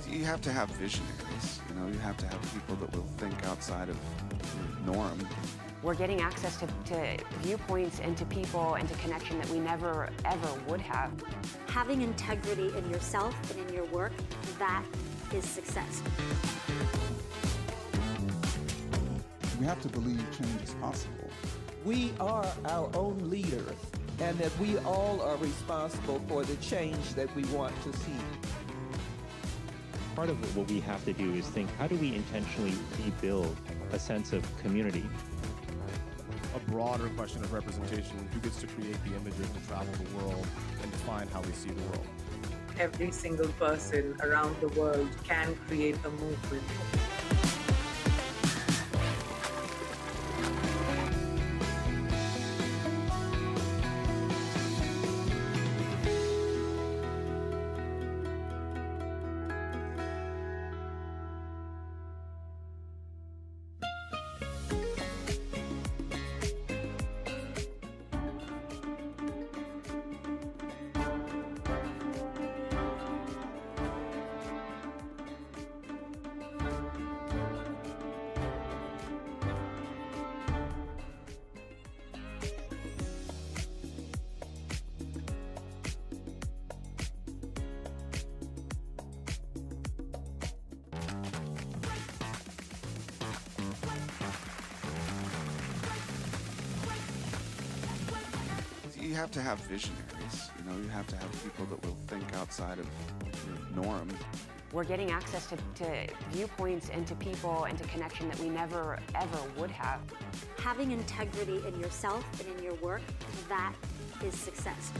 You have to have visionaries, you have to have people that will think outside of the norm. We're getting access to viewpoints and to people and to connection that we never, ever would have. Having integrity in yourself and in your work, that is success. We have to believe change is possible. We are our own leaders, and that we all are responsible for the change that we want to see. Part of what we have to do is think, how do we intentionally rebuild a sense of community? A broader question of representation, who gets to create the images that travel the world and define how we see the world. Every single person around the world can create a movement. You have to have visionaries. You know, you have to have people that will think outside of the norm. We're getting access to viewpoints and to people and to connection that we never, ever would have. Having integrity in yourself and in your work, that is success.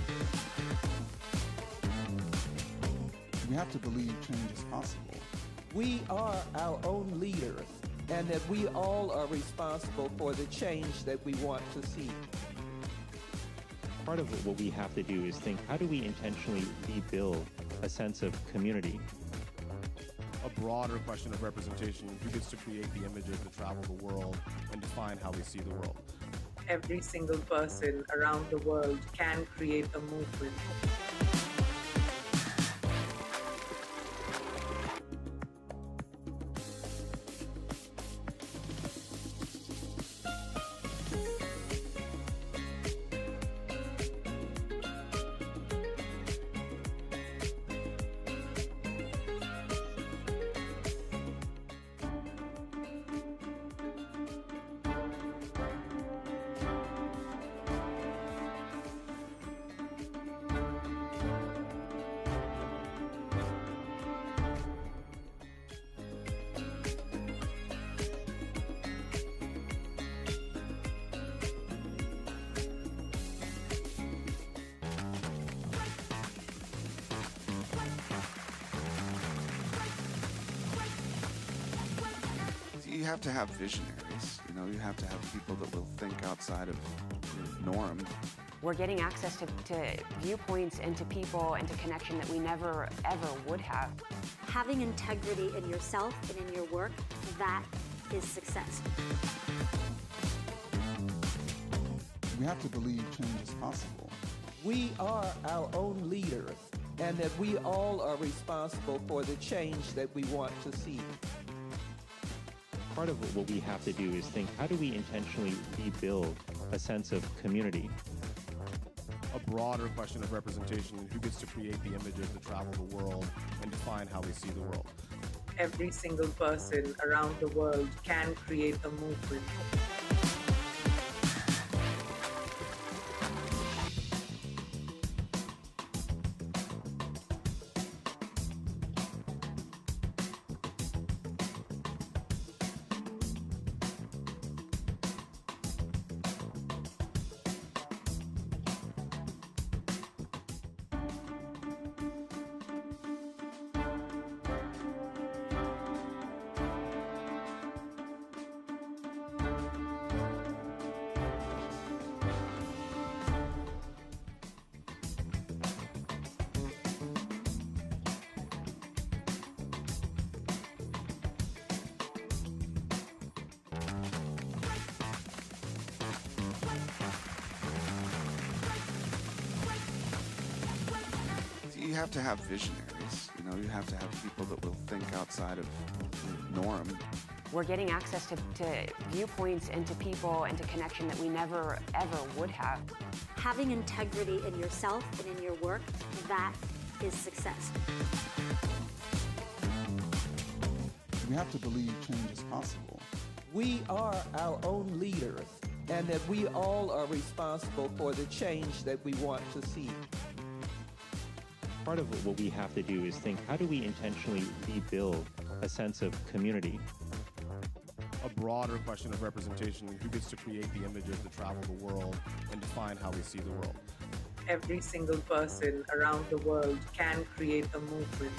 We have to believe change is possible. We are our own leaders, and that we all are responsible for the change that we want to see. Part of what we have to do is think, how do we intentionally rebuild a sense of community? A broader question of representation, who gets to create the images that travel the world and define how we see the world. Every single person around the world can create a movement. You have to have visionaries. You know, you have to have people that will think outside of the norm. We're getting access to viewpoints and to people and to connection that we never, ever would have. Having integrity in yourself and in your work, that is success. We have to believe change is possible. We are our own leaders, and that we all are responsible for the change that we want to see. Part of what we have to do is think, how do we intentionally rebuild a sense of community? A broader question of representation, who gets to create the images that travel the world and define how we see the world. Every single person around the world can create a movement. You have to have visionaries. You know, you have to have people that will think outside of the norm. We're getting access to viewpoints and to people and to connection that we never, ever would have. Having integrity in yourself and in your work, that is success. We have to believe change is possible. We are our own leaders, and that we all are responsible for the change that we want to see. Part of what we have to do is think, how do we intentionally rebuild a sense of community? A broader question of representation, who gets to create the images that travel the world and define how we see the world. Every single person around the world can create a movement.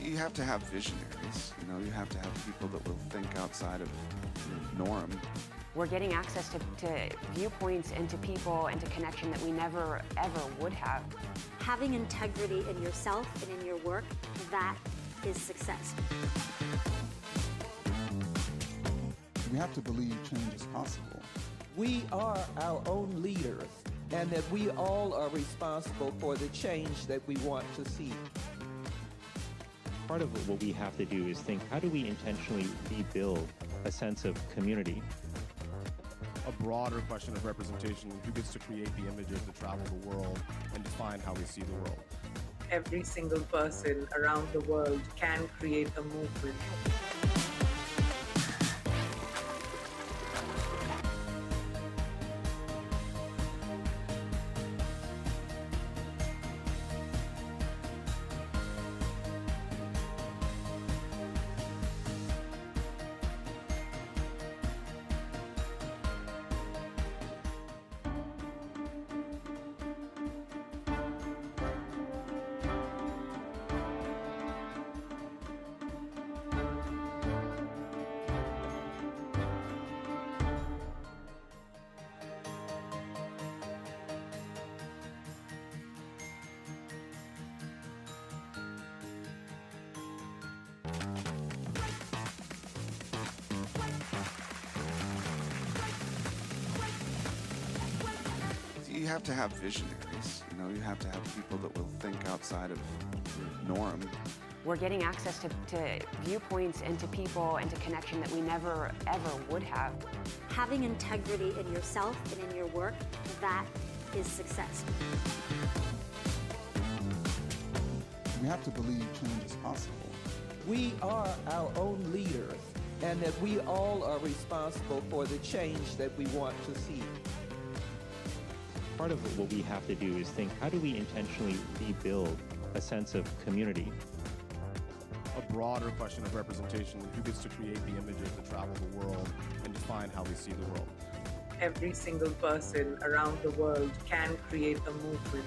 You have to have visionaries, you know, you have to have people that will think outside of the norm. We're getting access to viewpoints and to people and to connection that we never, ever would have. Having integrity in yourself and in your work, that is success. We have to believe change is possible. We are our own leaders, and that we all are responsible for the change that we want to see. Part of what we have to do is think, how do we intentionally rebuild a sense of community? A broader question of representation, who gets to create the images that travel the world and define how we see the world. Every single person around the world can create a movement. You have to have visionaries, you know, you have to have people that will think outside of the norm. We're getting access to viewpoints and to people and to connection that we never, ever would have. Having integrity in yourself and in your work, that is success. We have to believe change is possible. We are our own leaders, and that we all are responsible for the change that we want to see. Part of what we have to do is think, how do we intentionally rebuild a sense of community? A broader question of representation, who gets to create the images that travel the world and define how we see the world. Every single person around the world can create a movement.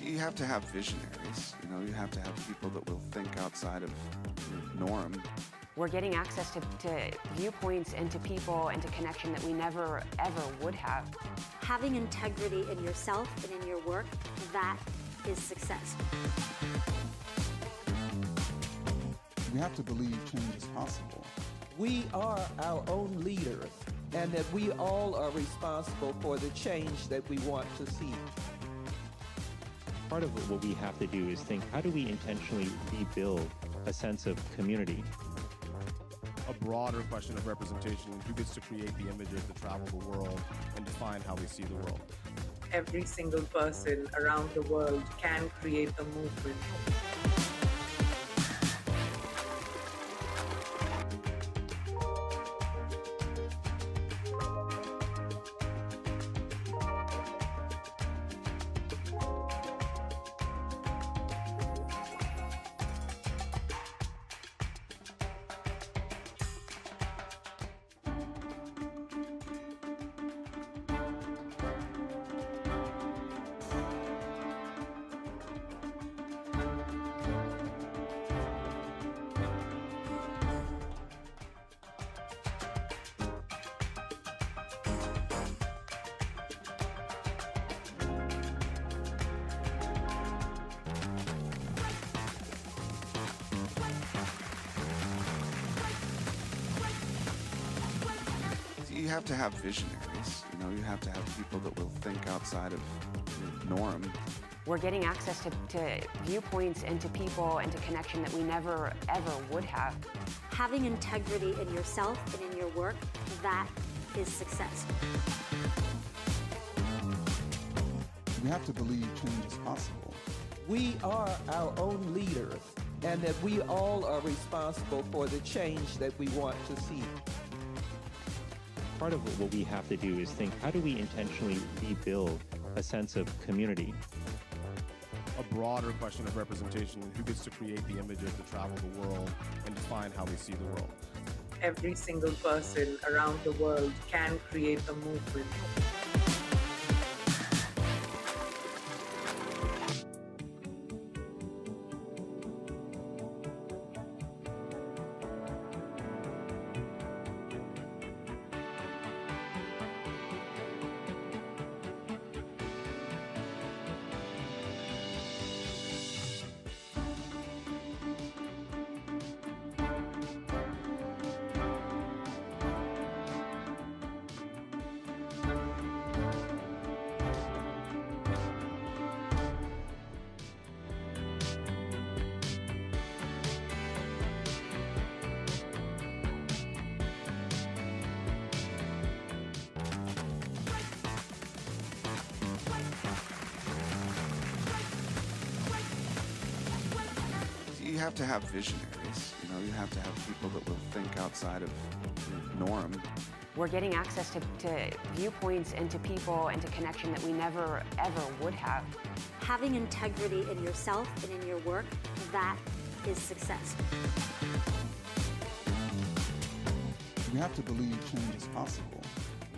You have to have visionaries, you know, you have to have people that will think outside of the norm. We're getting access to viewpoints and to people and to connection that we never, ever would have. Having integrity in yourself and in your work, that is success. We have to believe change is possible. We are our own leaders, and that we all are responsible for the change that we want to see. Part of what we have to do is think, how do we intentionally rebuild a sense of community? A broader question of representation, who gets to create the images that travel the world and define how we see the world. Every single person around the world can create a movement. You have to have visionaries. You know, you have to have people that will think outside of the norm. We're getting access to viewpoints and to people and to connection that we never, ever would have. Having integrity in yourself and in your work, that is success. We have to believe change is possible. We are our own leaders, and that we all are responsible for the change that we want to see. Part of what we have to do is think, how do we intentionally rebuild a sense of community? A broader question of representation, who gets to create the images that travel the world and define how we see the world. Every single person around the world can create a movement. You have to have visionaries. You know, you have to have people that will think outside of the norm. We're getting access to viewpoints and to people and to connection that we never, ever would have. Having integrity in yourself and in your work, that is success. We have to believe change is possible.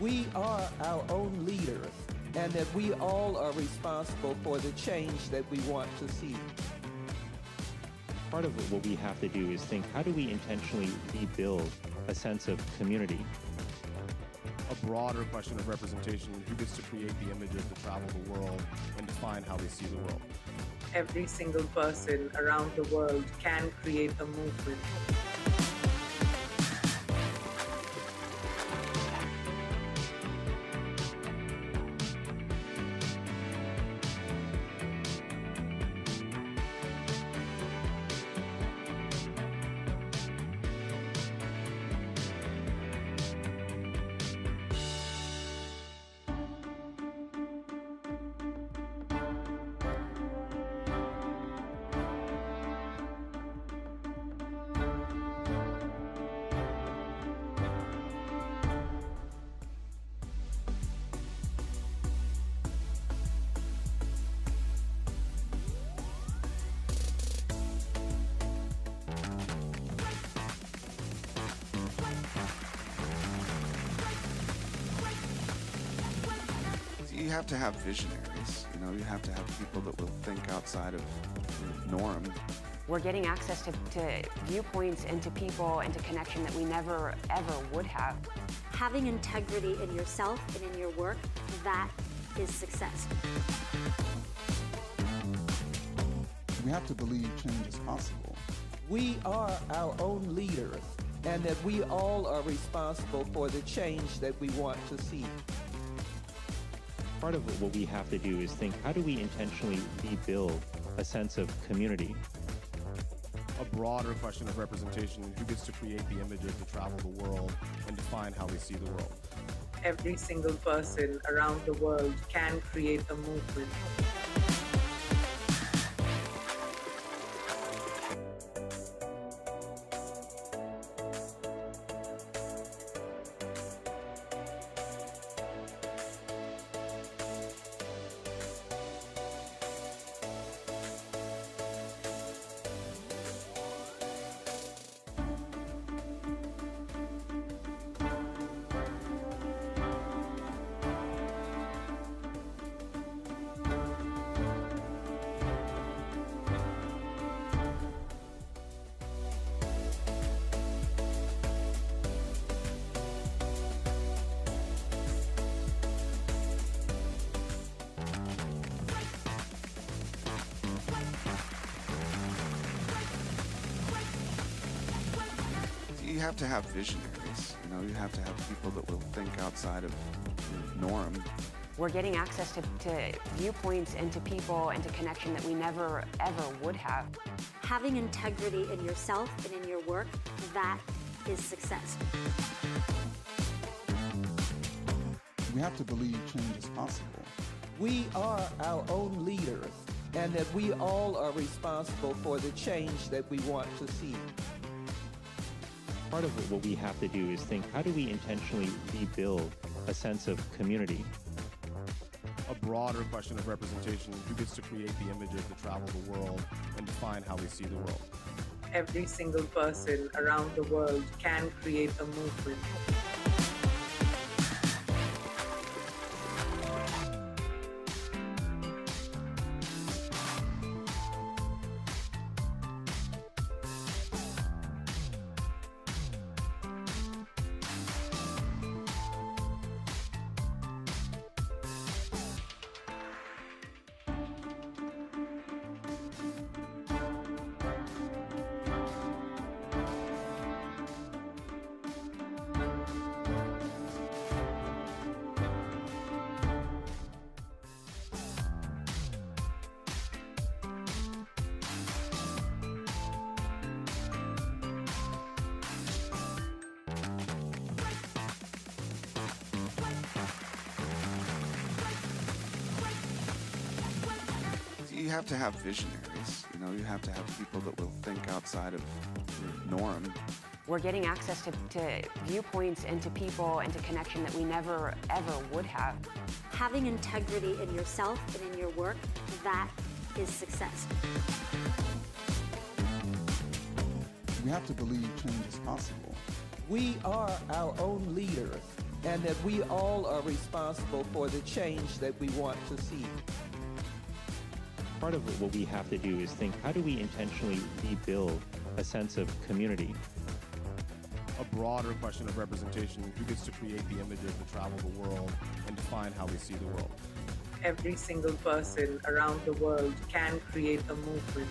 We are our own leaders, and that we all are responsible for the change that we want to see. Part of what we have to do is think, how do we intentionally rebuild a sense of community? A broader question of representation, who gets to create the images that travel the world and define how we see the world. Every single person around the world can create a movement. You have to have visionaries. You know, you have to have people that will think outside of the norm. We're getting access to viewpoints and to people and to connection that we never, ever would have. Having integrity in yourself and in your work, that is success. We have to believe change is possible. We are our own leaders, and that we all are responsible for the change that we want to see. Part of what we have to do is think, how do we intentionally rebuild a sense of community? A broader question of representation, who gets to create the images to travel the world and define how we see the world. Every single person around the world can create a movement. You have to have visionaries. You know, you have to have people that will think outside of the norm. We're getting access to viewpoints and to people and to connection that we never, ever would have. Having integrity in yourself and in your work, that is success. We have to believe change is possible. We are our own leaders, and that we all are responsible for the change that we want to see. Part of what we have to do is think, how do we intentionally rebuild a sense of community? A broader question of representation, who gets to create the images to travel the world and define how we see the world. Every single person around the world can create a movement. You have to have visionaries. You know, you have to have people that will think outside of the norm. We're getting access to viewpoints and to people and to connection that we never, ever would have. Having integrity in yourself and in your work, that is success. We have to believe change is possible. We are our own leaders, and that we all are responsible for the change that we want to see. Part of what we have to do is think, how do we intentionally rebuild a sense of community? A broader question of representation, who gets to create the images to travel the world and define how we see the world. Every single person around the world can create a movement.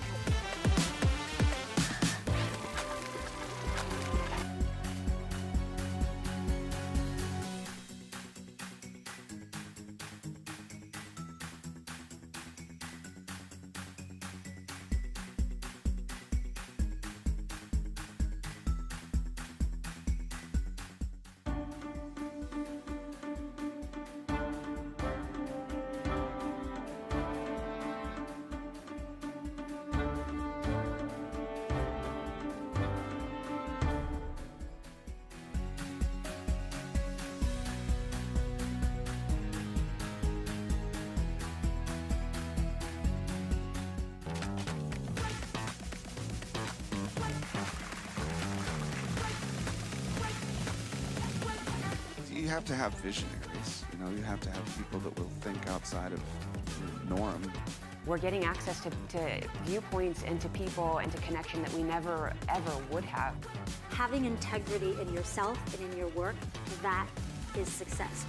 You have to have visionaries. You know, you have to have people that will think outside of the norm. We're getting access to viewpoints and to people and to connection that we never, ever would have. Having integrity in yourself and in your work, that is success.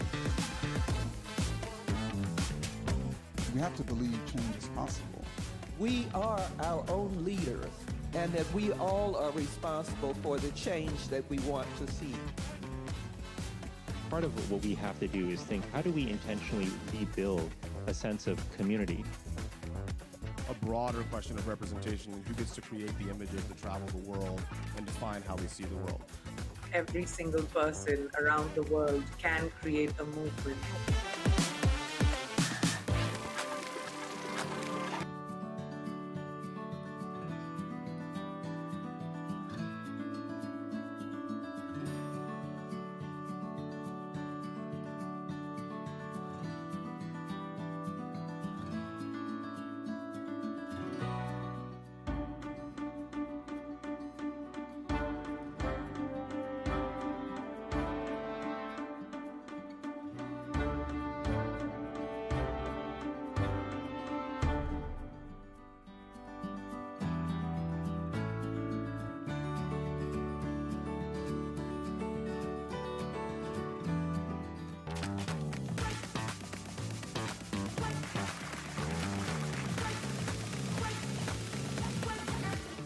We have to believe change is possible. We are our own leaders, and that we all are responsible for the change that we want to see. part of what we have to do is think, how do we intentionally rebuild a sense of community? A broader question of representation and who gets to create the images that travel the world and define how we see the world. Every single person around the world can create a movement.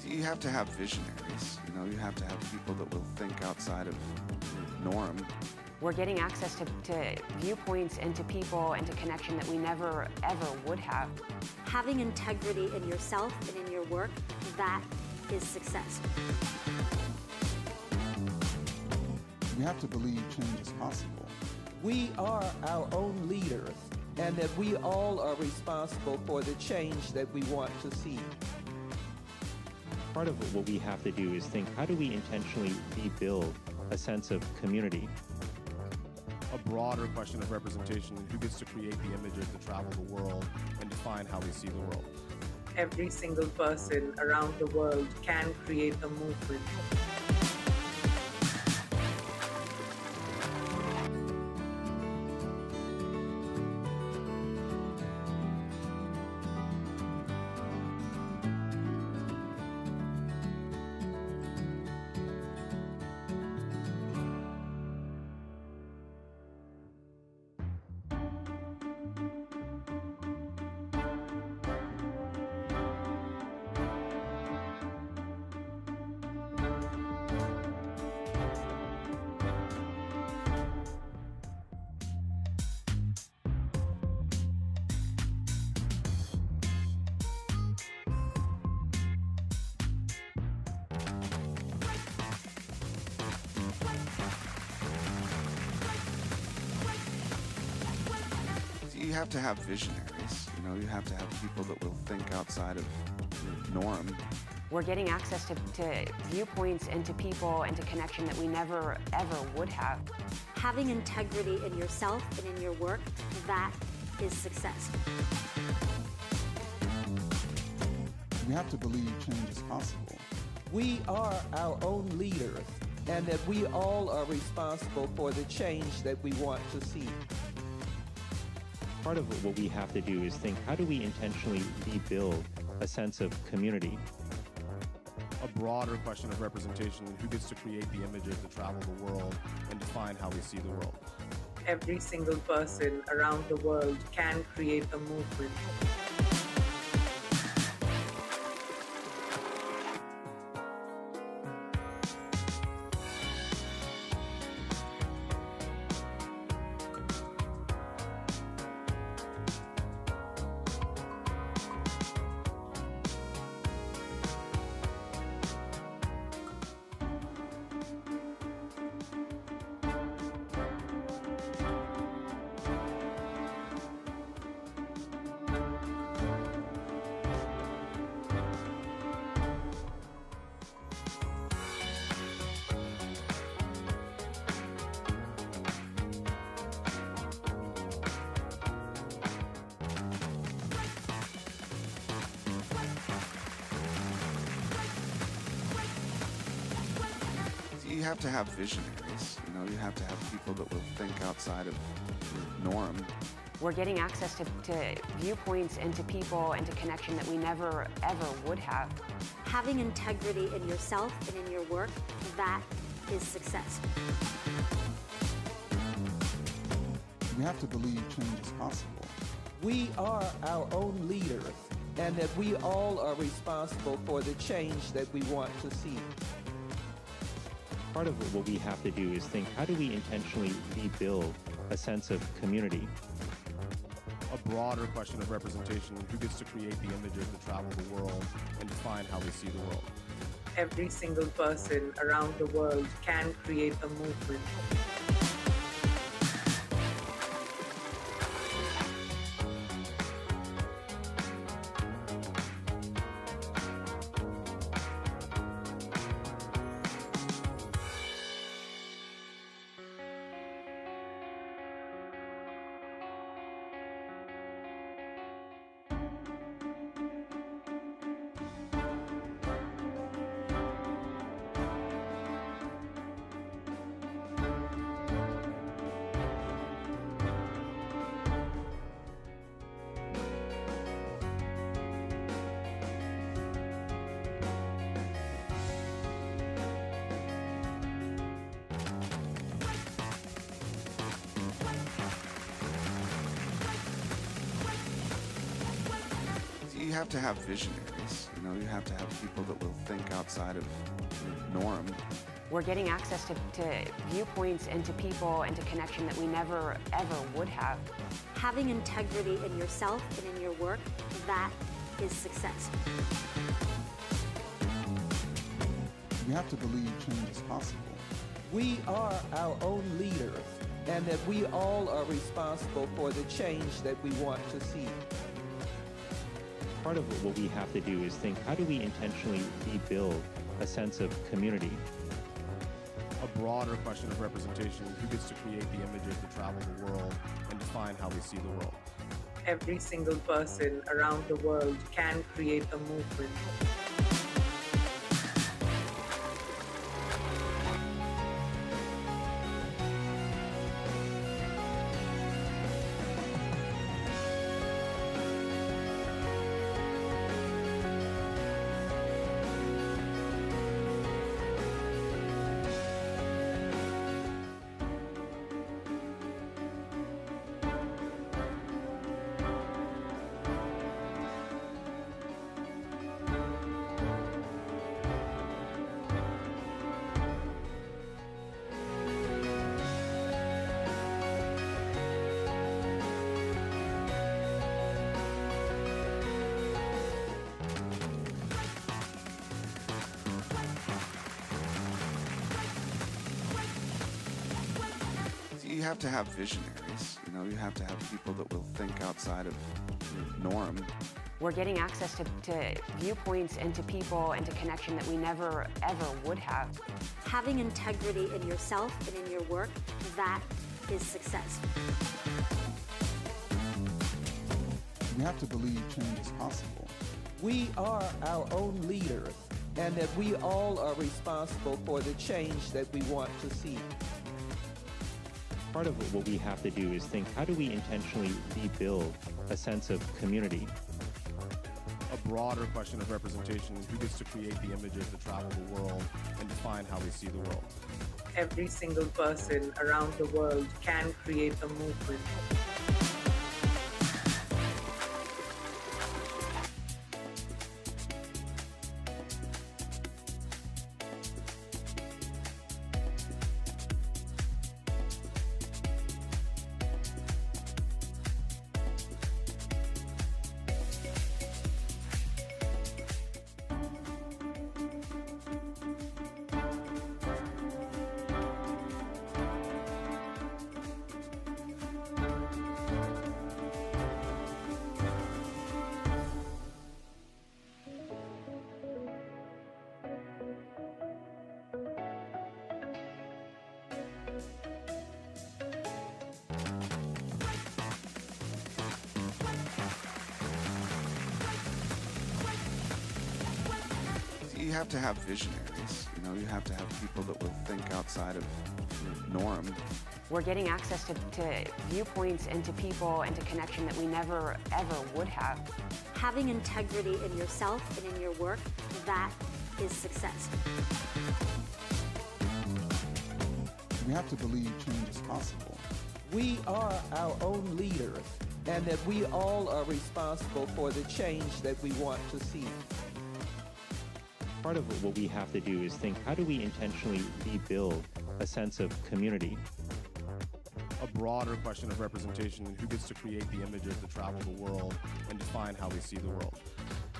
You have to have visionaries. You know, you have to have people that will think outside of the norm. We're getting access to viewpoints and to people and to connection that we never, ever would have. Having integrity in yourself and in your work, that is success. You have to believe change is possible. We are our own leaders, and that we all are responsible for the change that we want to see. Part of what we have to do is think, how do we intentionally rebuild a sense of community? A broader question of representation and who gets to create the images that travel the world and define how we see the world. Every single person around the world can create a movement. You have to have visionaries. You know, you have to have people that will think outside of the norm. We're getting access to viewpoints and to people and to connection that we never, ever would have. Having integrity in yourself and in your work, that is success. You have to believe change is possible. We are our own leaders, and that we all are responsible for the change that we want to see. Part of what we have to do is think, how do we intentionally rebuild a sense of community? A broader question of representation and who gets to create the images that travel the world and define how we see the world. Every single person around the world can create a movement. You have to have visionaries. You know, you have to have people that will think outside of the norm. We're getting access to viewpoints and to people and to connection that we never, ever would have. Having integrity in yourself and in your work, that is success. You have to believe change is possible. We are our own leaders, and that we all are responsible for the change that we want to see. Part of what we have to do is think, how do we intentionally rebuild a sense of community? A broader question of representation, who gets to create the images that travel the world and define how we see the world. Every single person around the world can create a movement. You have to have visionaries. You know, you have to have people that will think outside of the norm. We're getting access to viewpoints and to people and to connection that we never, ever would have. Having integrity in yourself and in your work, that is success. You have to believe change is possible. We are our own leaders, and that we all are responsible for the change that we want to see. Part of what we have to do is think, how do we intentionally rebuild a sense of community? A broader question of representation, who gets to create the images that travel the world and define how we see the world. Every single person around the world can create a movement. You have to have visionaries. You know, you have to have people that will think outside of the norm. We're getting access to viewpoints and to people and to connection that we never, ever would have. Having integrity in yourself and in your work, that is success. You have to believe change is possible. We are our own leaders, and that we all are responsible for the change that we want to see. Part of what we have to do is think, how do we intentionally rebuild a sense of community? A broader question of representation, who gets to create the images that travel the world and define how we see the world. Every single person around the world can create a movement. You have to have visionaries. You know, you have to have people that will think outside of the norm. We're getting access to viewpoints and to people and to connection that we never, ever would have. Having integrity in yourself and in your work, that is success. You have to believe change is possible. We are our own leaders, and that we all are responsible for the change that we want to see. Part of what we have to do is think, how do we intentionally rebuild a sense of community? A broader question of representation and who gets to create the images that travel the world and define how we see the world.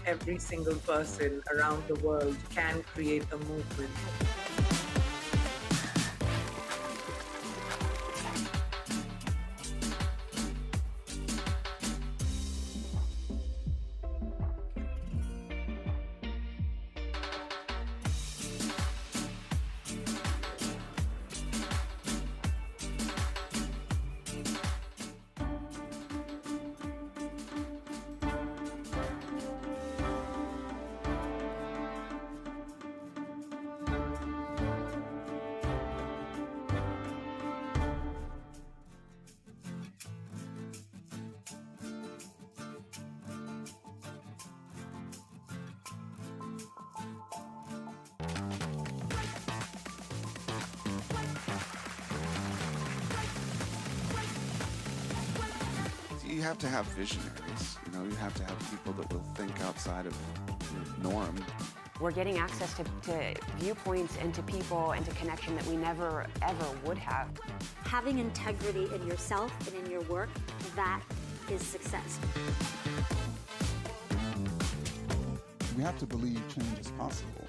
Every single person around the world can create a movement. You have to have visionaries. You know, you have to have people that will think outside of the norm. We're getting access to viewpoints and to people and to connection that we never, ever would have. Having integrity in yourself and in your work, that is success. We have to believe change is possible.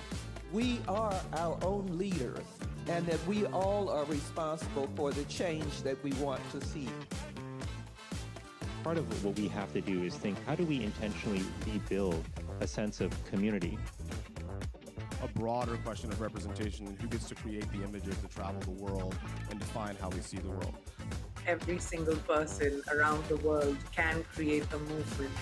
We are our own leaders, and that we all are responsible for the change that we want to see. Part of what we have to do is think, how do we intentionally rebuild a sense of community? A broader question of representation and who gets to create the images that travel the world and define how we see the world. Every single person around the world can create a movement.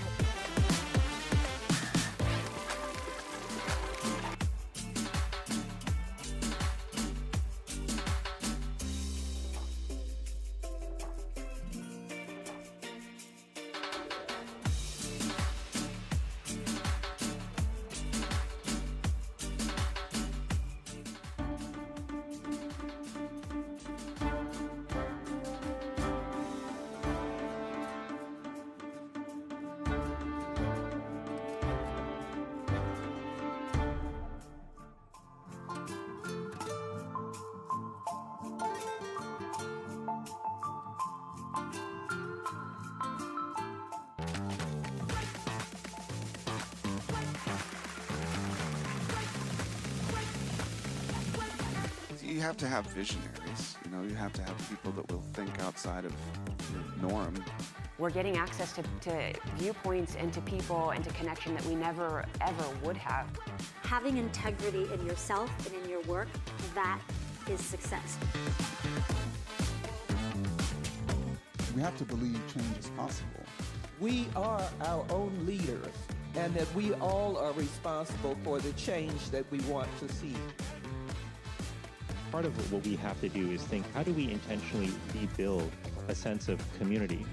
You have to have visionaries. You know, you have to have people that will think outside of the norm. We're getting access to viewpoints and to people and to connection that we never, ever would have. Having integrity in yourself and in your work, that is success. We have to believe change is possible. We are our own leaders, and that we all are responsible for the change that we want to see. Part of what we have to do is think, how do we intentionally rebuild a sense of community?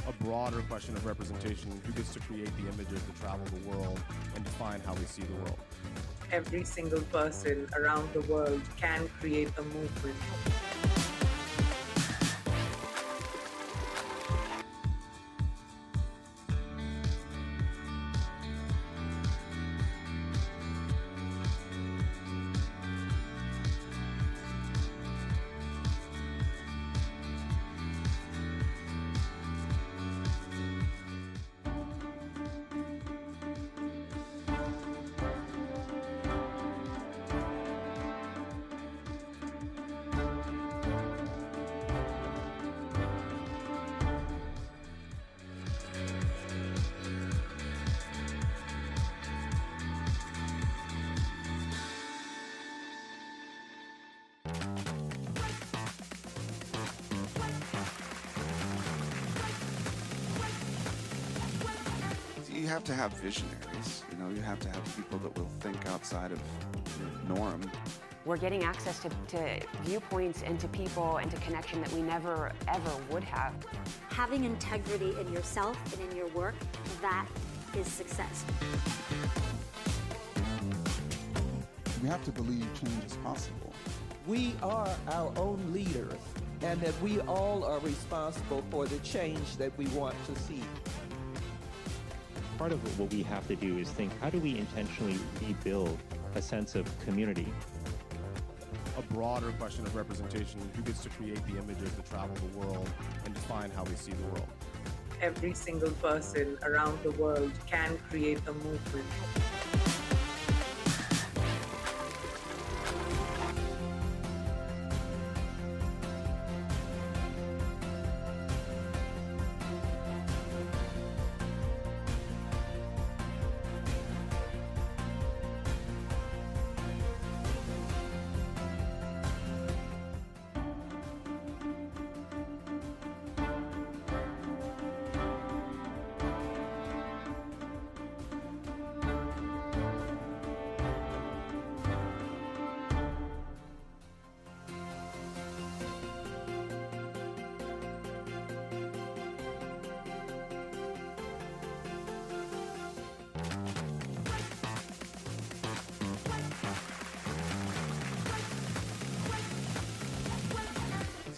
A broader question of representation and who gets to create the images that travel the world and define how we see the world. Every single person around the world can create a movement. You have to have visionaries. You know, you have to have people that will think outside of the norm. We're getting access to viewpoints and to people and to connection that we never, ever would have. Having integrity in yourself and in your work, that is success. We have to believe change is possible. We are our own leaders, and that we all are responsible for the change that we want to see. Part of what we have to do is think, how do we intentionally rebuild a sense of community? A broader question of representation, who gets to create the images that travel the world and define how we see the world. Every single person around the world can create a movement.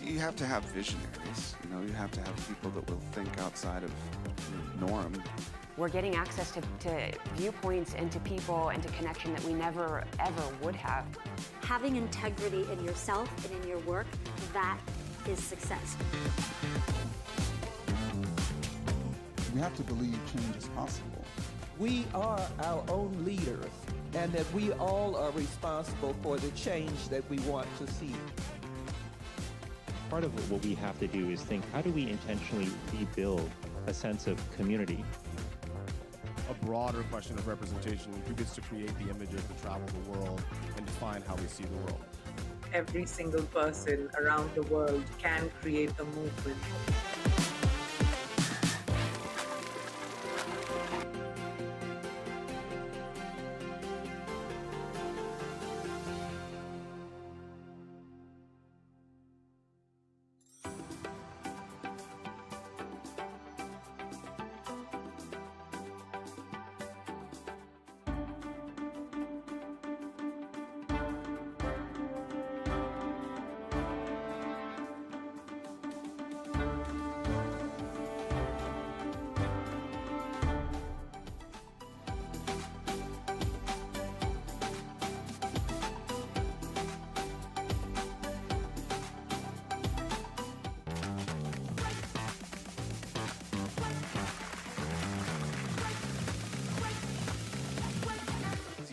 You have to have visionaries. You know, you have to have people that will think outside of the norm. We're getting access to viewpoints and to people and to connection that we never, ever would have. Having integrity in yourself and in your work, that is success. We have to believe change is possible. We are our own leaders, and that we all are responsible for the change that we want to see. Part of what we have to do is think, how do we intentionally rebuild a sense of community? A broader question of representation, who gets to create the images that travel the world and define how we see the world. Every single person around the world can create a movement.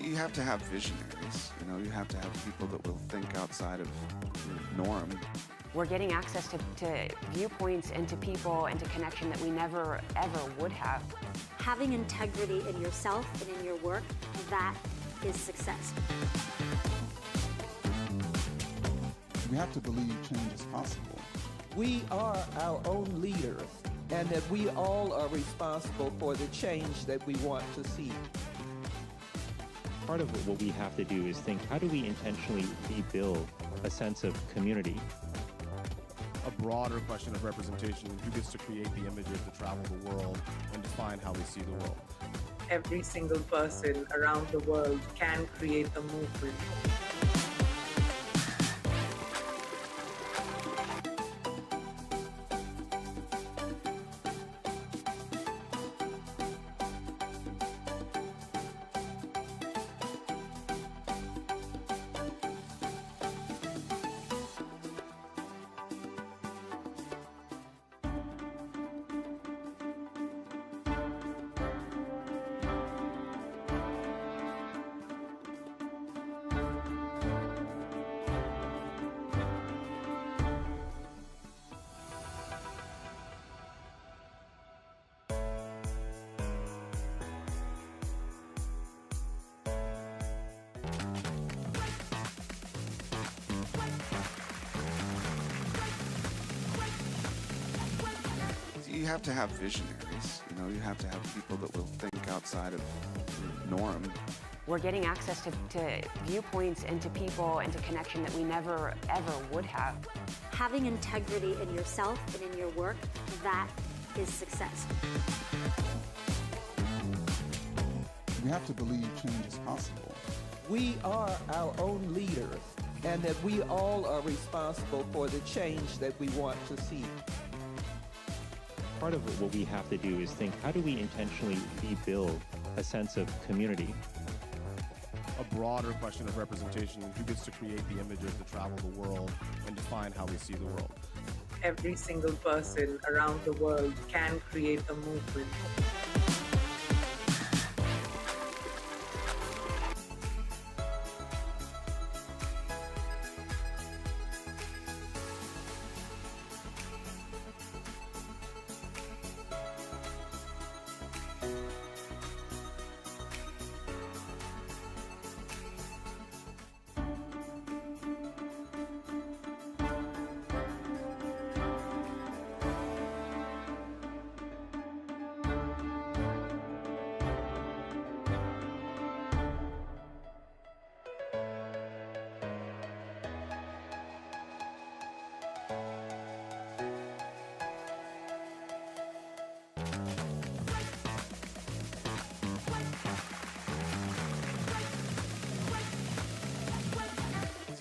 You have to have visionaries. You know, you have to have people that will think outside of the norm. We're getting access to viewpoints and to people and to connection that we never, ever would have. Having integrity in yourself and in your work, that is success. We have to believe change is possible. We are our own leaders, and that we all are responsible for the change that we want to see. Part of what we have to do is think, how do we intentionally rebuild a sense of community? A broader question of representation, who gets to create the images that travel the world and define how we see the world. Every single person around the world can create a movement. You have to have visionaries. You know, you have to have people that will think outside of the norm. We're getting access to viewpoints and to people and to connection that we never, ever would have. Having integrity in yourself and in your work, that is success. We have to believe change is possible. We are our own leaders, and that we all are responsible for the change that we want to see. Part of what we have to do is think, how do we intentionally rebuild a sense of community? A broader question of representation, who gets to create the images that travel the world and define how we see the world. Every single person around the world can create a movement.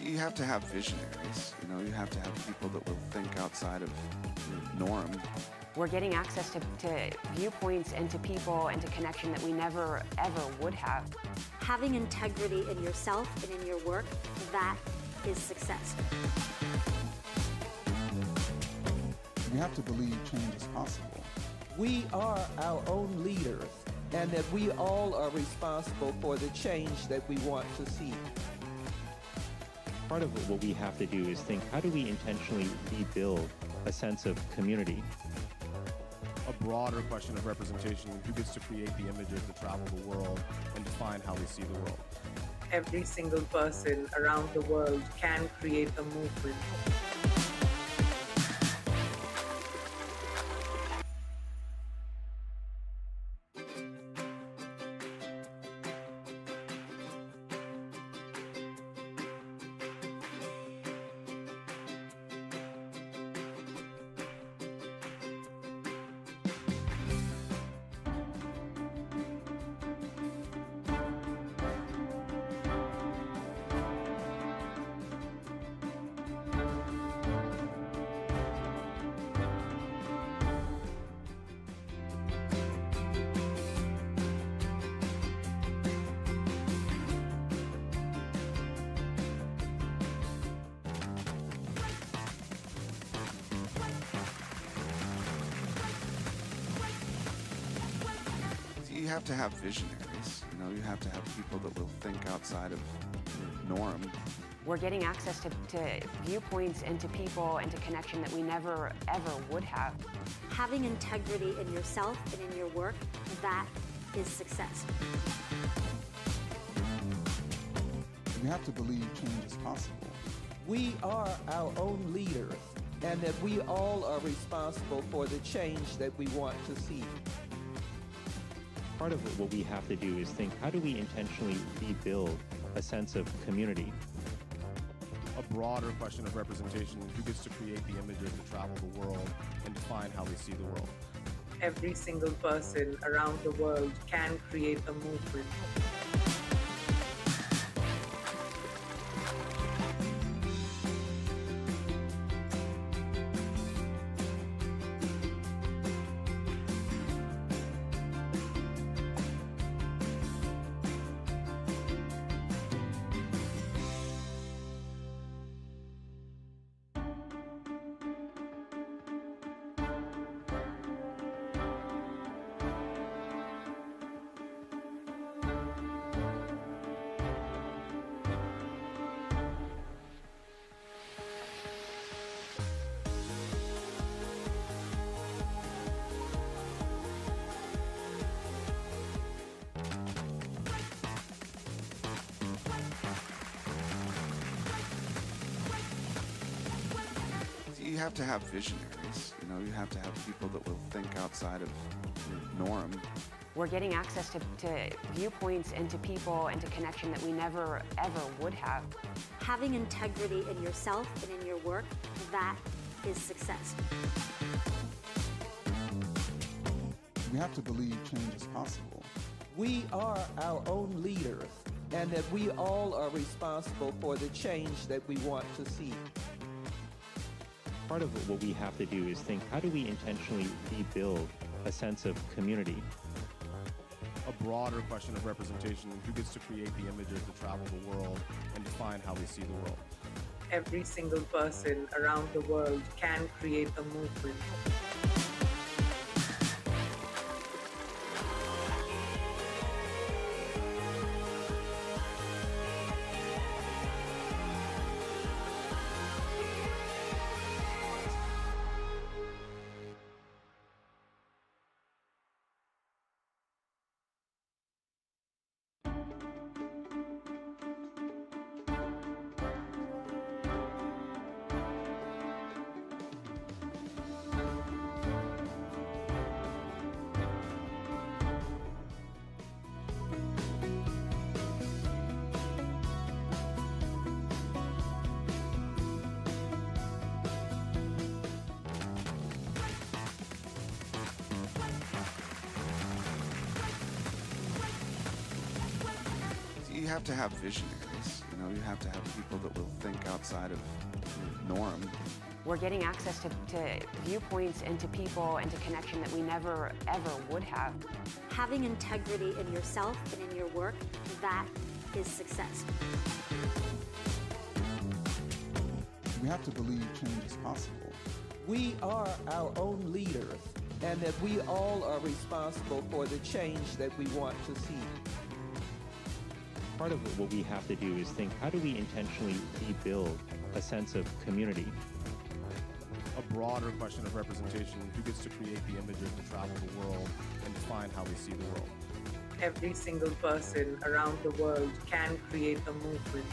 You have to have visionaries. You know, you have to have people that will think outside of the norm. We're getting access to viewpoints and to people and to connection that we never, ever would have. Having integrity in yourself and in your work, that is success. We have to believe change is possible. We are our own leaders, and that we all are responsible for the change that we want to see. Part of what we have to do is think, how do we intentionally rebuild a sense of community? A broader question of representation, who gets to create the images that travel the world and define how we see the world. Every single person around the world can create a movement. You have to have visionaries. You know, you have to have people that will think outside of the norm. We're getting access to viewpoints and to people and to connection that we never, ever would have. Having integrity in yourself and in your work, that is success. We have to believe change is possible. We are our own leaders, and that we all are responsible for the change that we want to see. Part of what we have to do is think, how do we intentionally rebuild a sense of community? A broader question of representation, who gets to create the images that travel the world and define how we see the world. Every single person around the world can create a movement. You have to have visionaries. You know, you have to have people that will think outside of the norm. We're getting access to viewpoints and to people and to connection that we never, ever would have. Having integrity in yourself and in your work, that is success. We have to believe change is possible. We are our own leaders, and that we all are responsible for the change that we want to see. Part of what we have to do is think, how do we intentionally rebuild a sense of community? A broader question of representation, who gets to create the images to travel the world and define how we see the world. Every single person around the world can create a movement. You have to have visionaries. You know, you have to have people that will think outside of the norm. We're getting access to viewpoints and to people and to connection that we never, ever would have. Having integrity in yourself and in your work, that is success. We have to believe change is possible. We are our own leaders, and that we all are responsible for the change that we want to see. Part of what we have to do is think, how do we intentionally rebuild a sense of community? A broader question of representation, who gets to create the images to travel the world and define how we see the world. Every single person around the world can create a movement.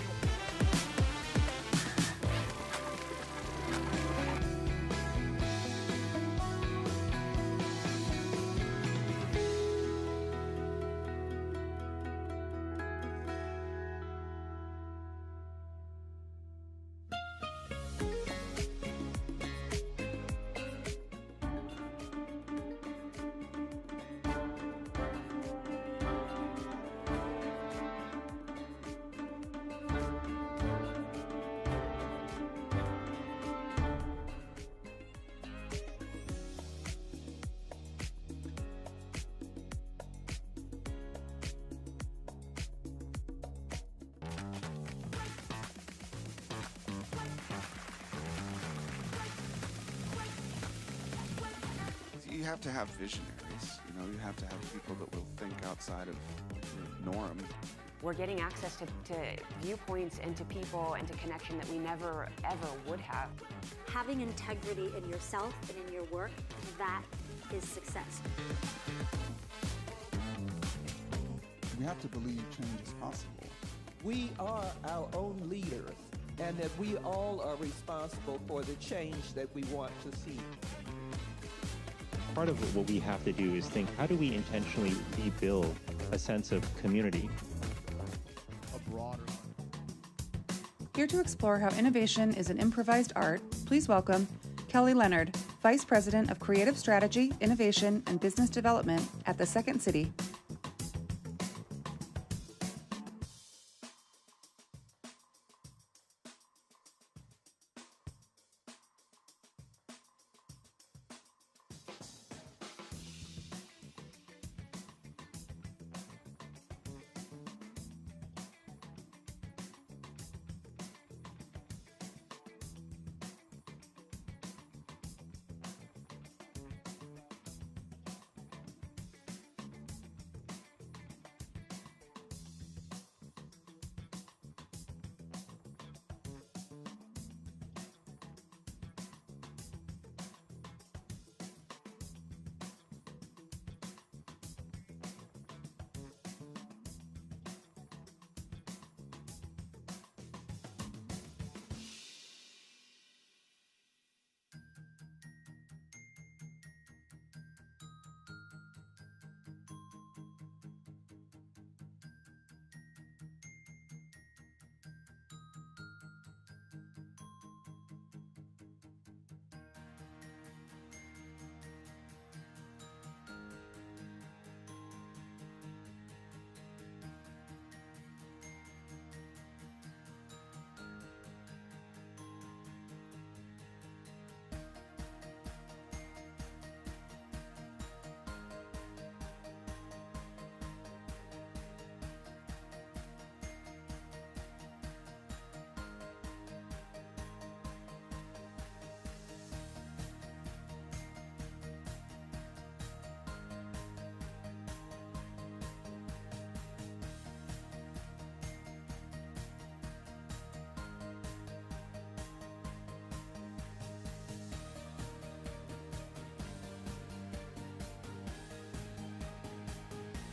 You have to have visionaries. You know, you have to have people that will think outside of the norm. We're getting access to viewpoints and to people and to connection that we never, ever would have. Having integrity in yourself and in your work, that is success. We have to believe change is possible. We are our own leaders, and that we all are responsible for the change that we want to see. Part of what we have to do is think, how do we intentionally rebuild a sense of community? A broader. Here to explore how innovation is an improvised art, please welcome Kelly Leonard, Vice President of Creative Strategy, Innovation, and Business Development at the Second City.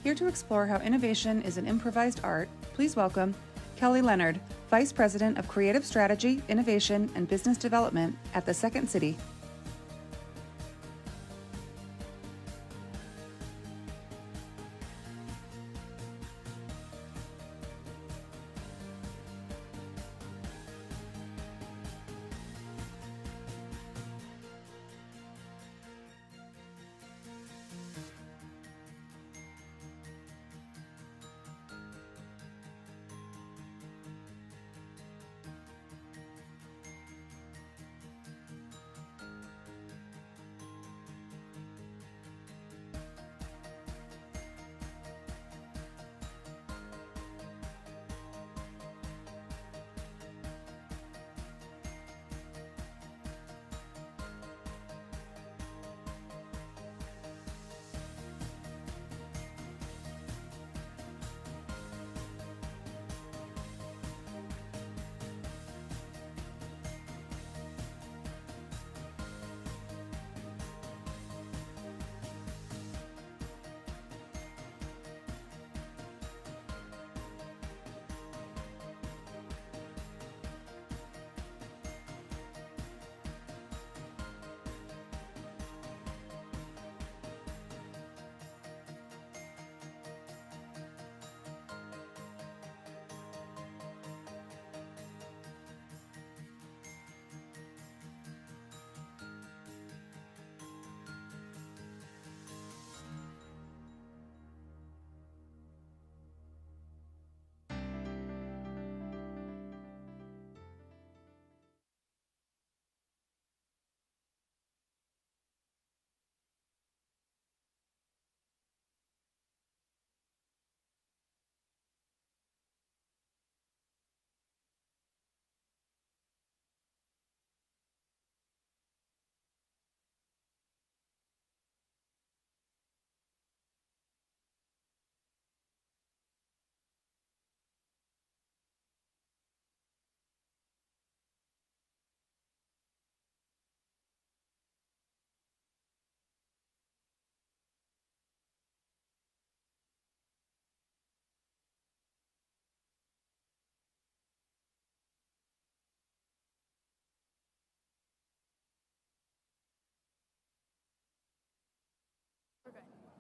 Here to explore how innovation is an improvised art, please welcome Kelly Leonard, Vice President of Creative Strategy, Innovation, and Business Development at the Second City.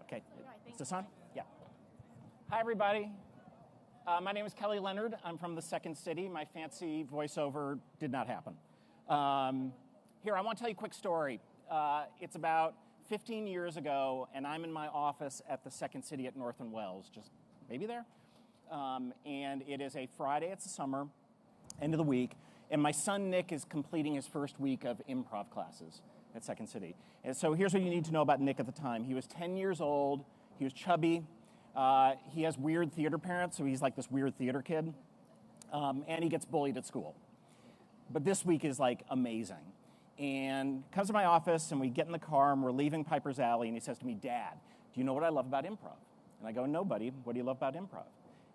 Okay, is this on? Yeah. Hi, everybody. My name is Kelly Leonard. I'm from the Second City. My fancy voiceover did not happen. Here, I want to tell you a quick story. It's about 15 years ago, and I'm in my office at the Second City at North and Wells, just maybe there. And it is a Friday, it's the summer, end of the week, and my son Nick is completing his first week of improv classes at Second City. And so here's what you need to know about Nick at the time. He was 10 years old, he was chubby, he has weird theater parents, so he's like this weird theater kid, and he gets bullied at school. But this week is like amazing. And comes to my office, and we get in the car, and we're leaving Piper's Alley, and he says to me, "Dad, do you know what I love about improv?" And I go, "No, buddy, what do you love about improv?"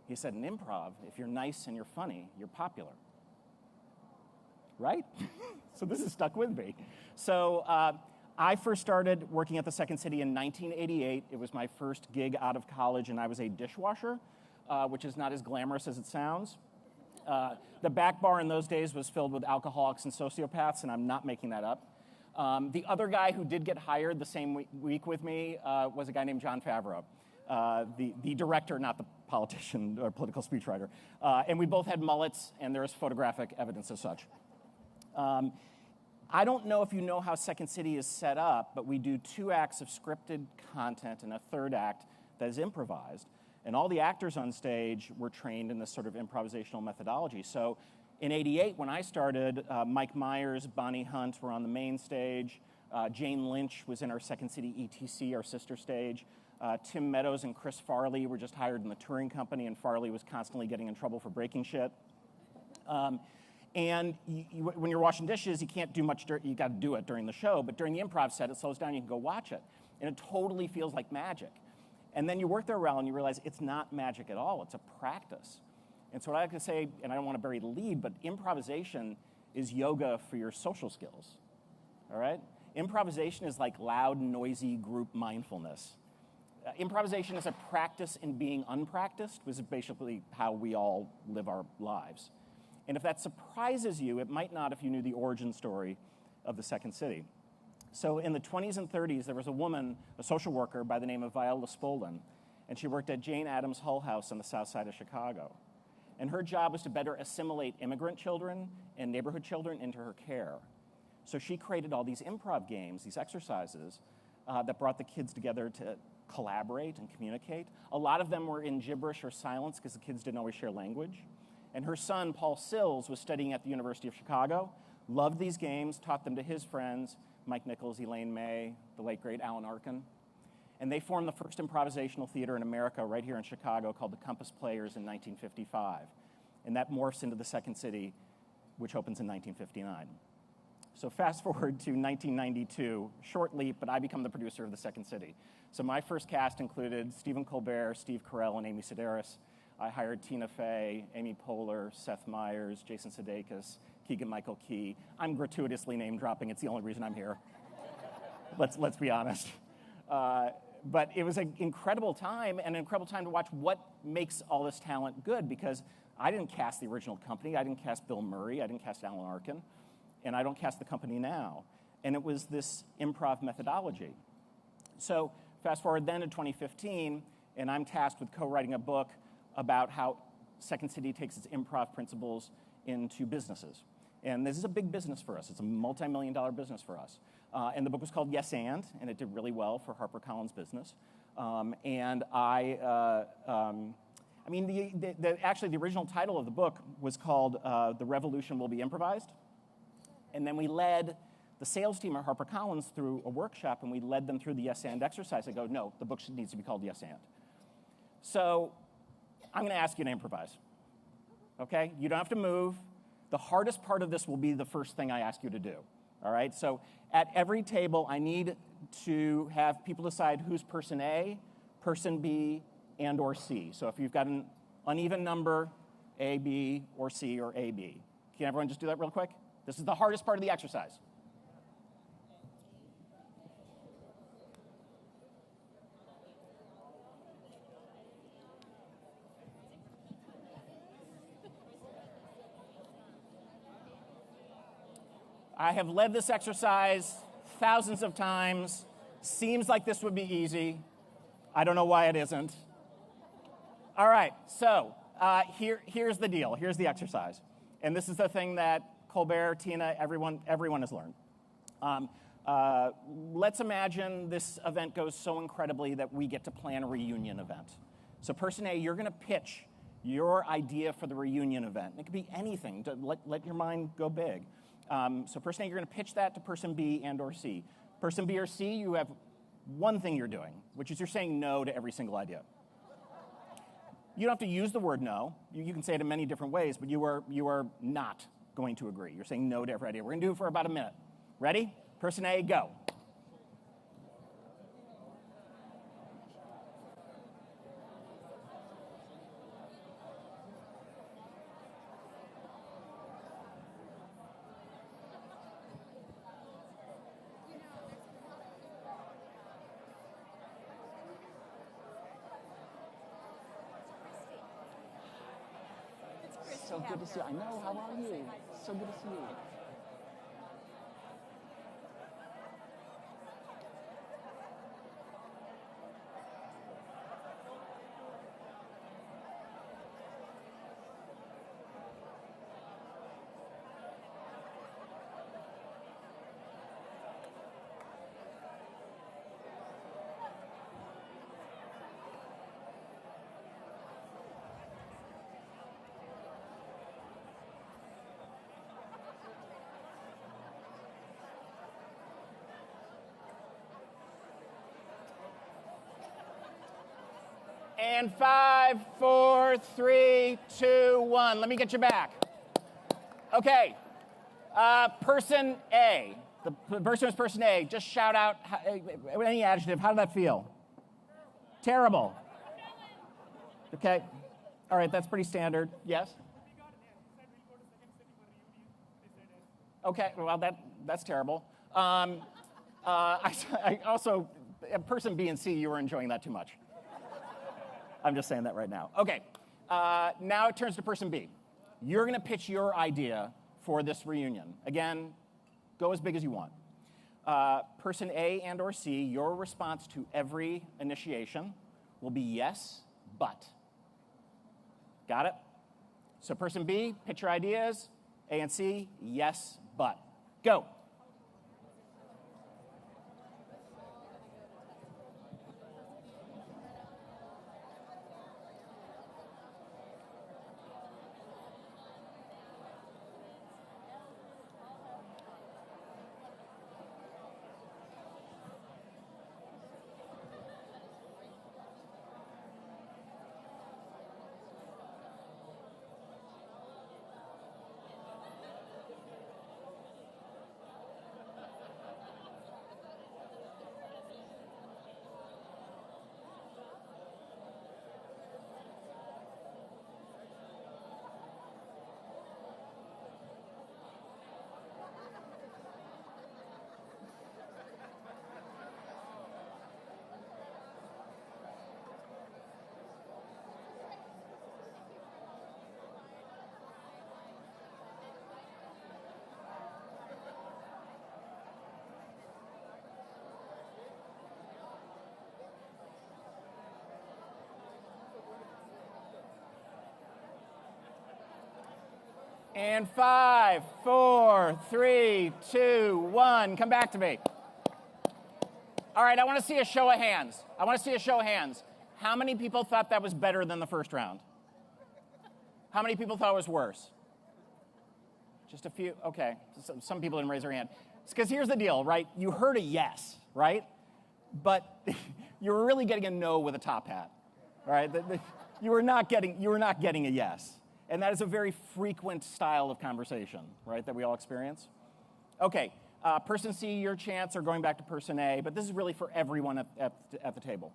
He said, "In improv, if you're nice and you're funny, you're popular." Right? So this has stuck with me. So I first started working at the Second City in 1988. It was my first gig out of college, and I was a dishwasher, which is not as glamorous as it sounds. The back bar in those days was filled with alcoholics and sociopaths, and I'm not making that up. The other guy who did get hired the same week with me was a guy named Jon Favreau, the director, not the politician or political speechwriter. And we both had mullets, and there is photographic evidence of such. I don't know if you know how Second City is set up, but we do 2 acts of scripted content and a 3rd act that is improvised. And all the actors on stage were trained in this sort of improvisational methodology. So in '88, when I started, Mike Myers, Bonnie Hunt were on the main stage. Jane Lynch was in our Second City ETC, our sister stage. Tim Meadows and Chris Farley were just hired in the touring company, and Farley was constantly getting in trouble for breaking shit. And when you're washing dishes, you can't do much, you got to do it during the show, but during the improv set, it slows down, you can go watch it. And it totally feels like magic. And then you work there a while and you realize it's not magic at all, it's a practice. And so what I like to say, and I don't want to bury the lead, but improvisation is yoga for your social skills, all right? Improvisation is like loud, noisy group mindfulness. Improvisation is a practice in being unpracticed, which is basically how we all live our lives. And if that surprises you, it might not if you knew the origin story of the Second City. So in the 20s and 30s, there was a woman, a social worker by the name of Viola Spolin, and she worked at Jane Addams Hull House on the south side of Chicago. And her job was to better assimilate immigrant children and neighborhood children into her care. So she created all these improv games, these exercises, that brought the kids together to collaborate and communicate. A lot of them were in gibberish or silence because the kids didn't always share language. And her son, Paul Sills, was studying at the University of Chicago, loved these games, taught them to his friends, Mike Nichols, Elaine May, the late, great Alan Arkin. And they formed the first improvisational theater in America right here in Chicago called the Compass Players in 1955. And that morphs into the Second City, which opens in 1959. So fast forward to 1992, short leap, but I become the producer of the Second City. So my first cast included Stephen Colbert, Steve Carell, and Amy Sedaris. I hired Tina Fey, Amy Poehler, Seth Meyers, Jason Sudeikis, Keegan-Michael Key. I'm gratuitously name dropping. It's the only reason I'm here. Let's be honest. But it was an incredible time, and an incredible time to watch what makes all this talent good, because I didn't cast the original company. I didn't cast Bill Murray. I didn't cast Alan Arkin. And I don't cast the company now. And it was this improv methodology. So fast forward then to 2015, and I'm tasked with co-writing a book about how Second City takes its improv principles into businesses. And this is a big business for us. It's a multi-million-dollar business for us. And the book was called Yes and it did really well for HarperCollins Business. Actually, the original title of the book was called The Revolution Will Be Improvised. And then we led the sales team at HarperCollins through a workshop, and we led them through the Yes and exercise. I go, no, the book needs to be called Yes and. So I'm going to ask you to improvise. Okay? You don't have to move. The hardest part of this will be the first thing I ask you to do. All right? So at every table, I need to have people decide who's person A, person B, and or C. So if you've got an uneven number, A, B, or C, or A, B. Can everyone just do that real quick? This is the hardest part of the exercise. I have led this exercise thousands of times. Seems like this would be easy. I don't know why it isn't. All right, so here's the deal. Here's the exercise. And this is the thing that Colbert, Tina, everyone has learned. Let's imagine this event goes so incredibly that we get to plan a reunion event. So person A, you're going to pitch your idea for the reunion event. It could be anything. Let your mind go big. So person A, you're going to pitch that to person B and or C. Person B or C, you have one thing you're doing, which is you're saying no to every single idea. You don't have to use the word no. You can say it in many different ways, but you are not going to agree. You're saying no to every idea. We're going to do it for about a minute. Ready? Person A, go. So good to see you. I know. How are you? So good to see you. And 5, 4, 3, 2, 1. Let me get you back. Okay. Person A. The person who's person A, just shout out any adjective. How did that feel? Terrible. Okay. All right, that's pretty standard. Yes? Okay, well, that's terrible. I also person B and C, you were enjoying that too much. I'm just saying that right now. Okay, now it turns to person B. You're going to pitch your idea for this reunion. Again, go as big as you want. Person A and or C, your response to every initiation will be yes, but. Got it? So person B, pitch your ideas. A and C, yes, but. Go. And 5, 4, 3, 2, 1. Come back to me. All right, I want to see a show of hands. I want to see a show of hands. How many people thought that was better than the first round? How many people thought it was worse? Just a few? Okay. Some people didn't raise their hand. Because here's the deal, right? You heard a yes, right? But you were really getting a no with a top hat, all right? You were not getting a yes. And that is a very frequent style of conversation, right, that we all experience. Okay, person C, your chance, or going back to person A, but this is really for everyone at the table.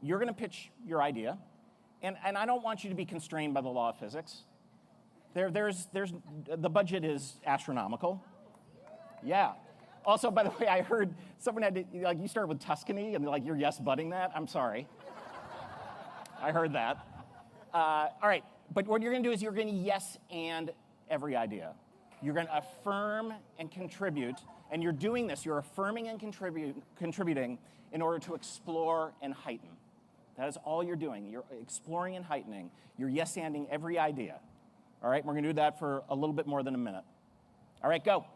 You're going to pitch your idea, and I don't want you to be constrained by the law of physics. The budget is astronomical. Yeah. Also, by the way, I heard someone had to, like, you started with Tuscany, and like, you're yes-butting that. I'm sorry. I heard that. All right. But what you're going to do is you're going to yes and every idea. You're going to affirm and contribute, and you're doing this. You're affirming and contributing in order to explore and heighten. That is all you're doing. You're exploring and heightening. You're yes-anding every idea. All right? We're going to do that for a little bit more than a minute. All right, go.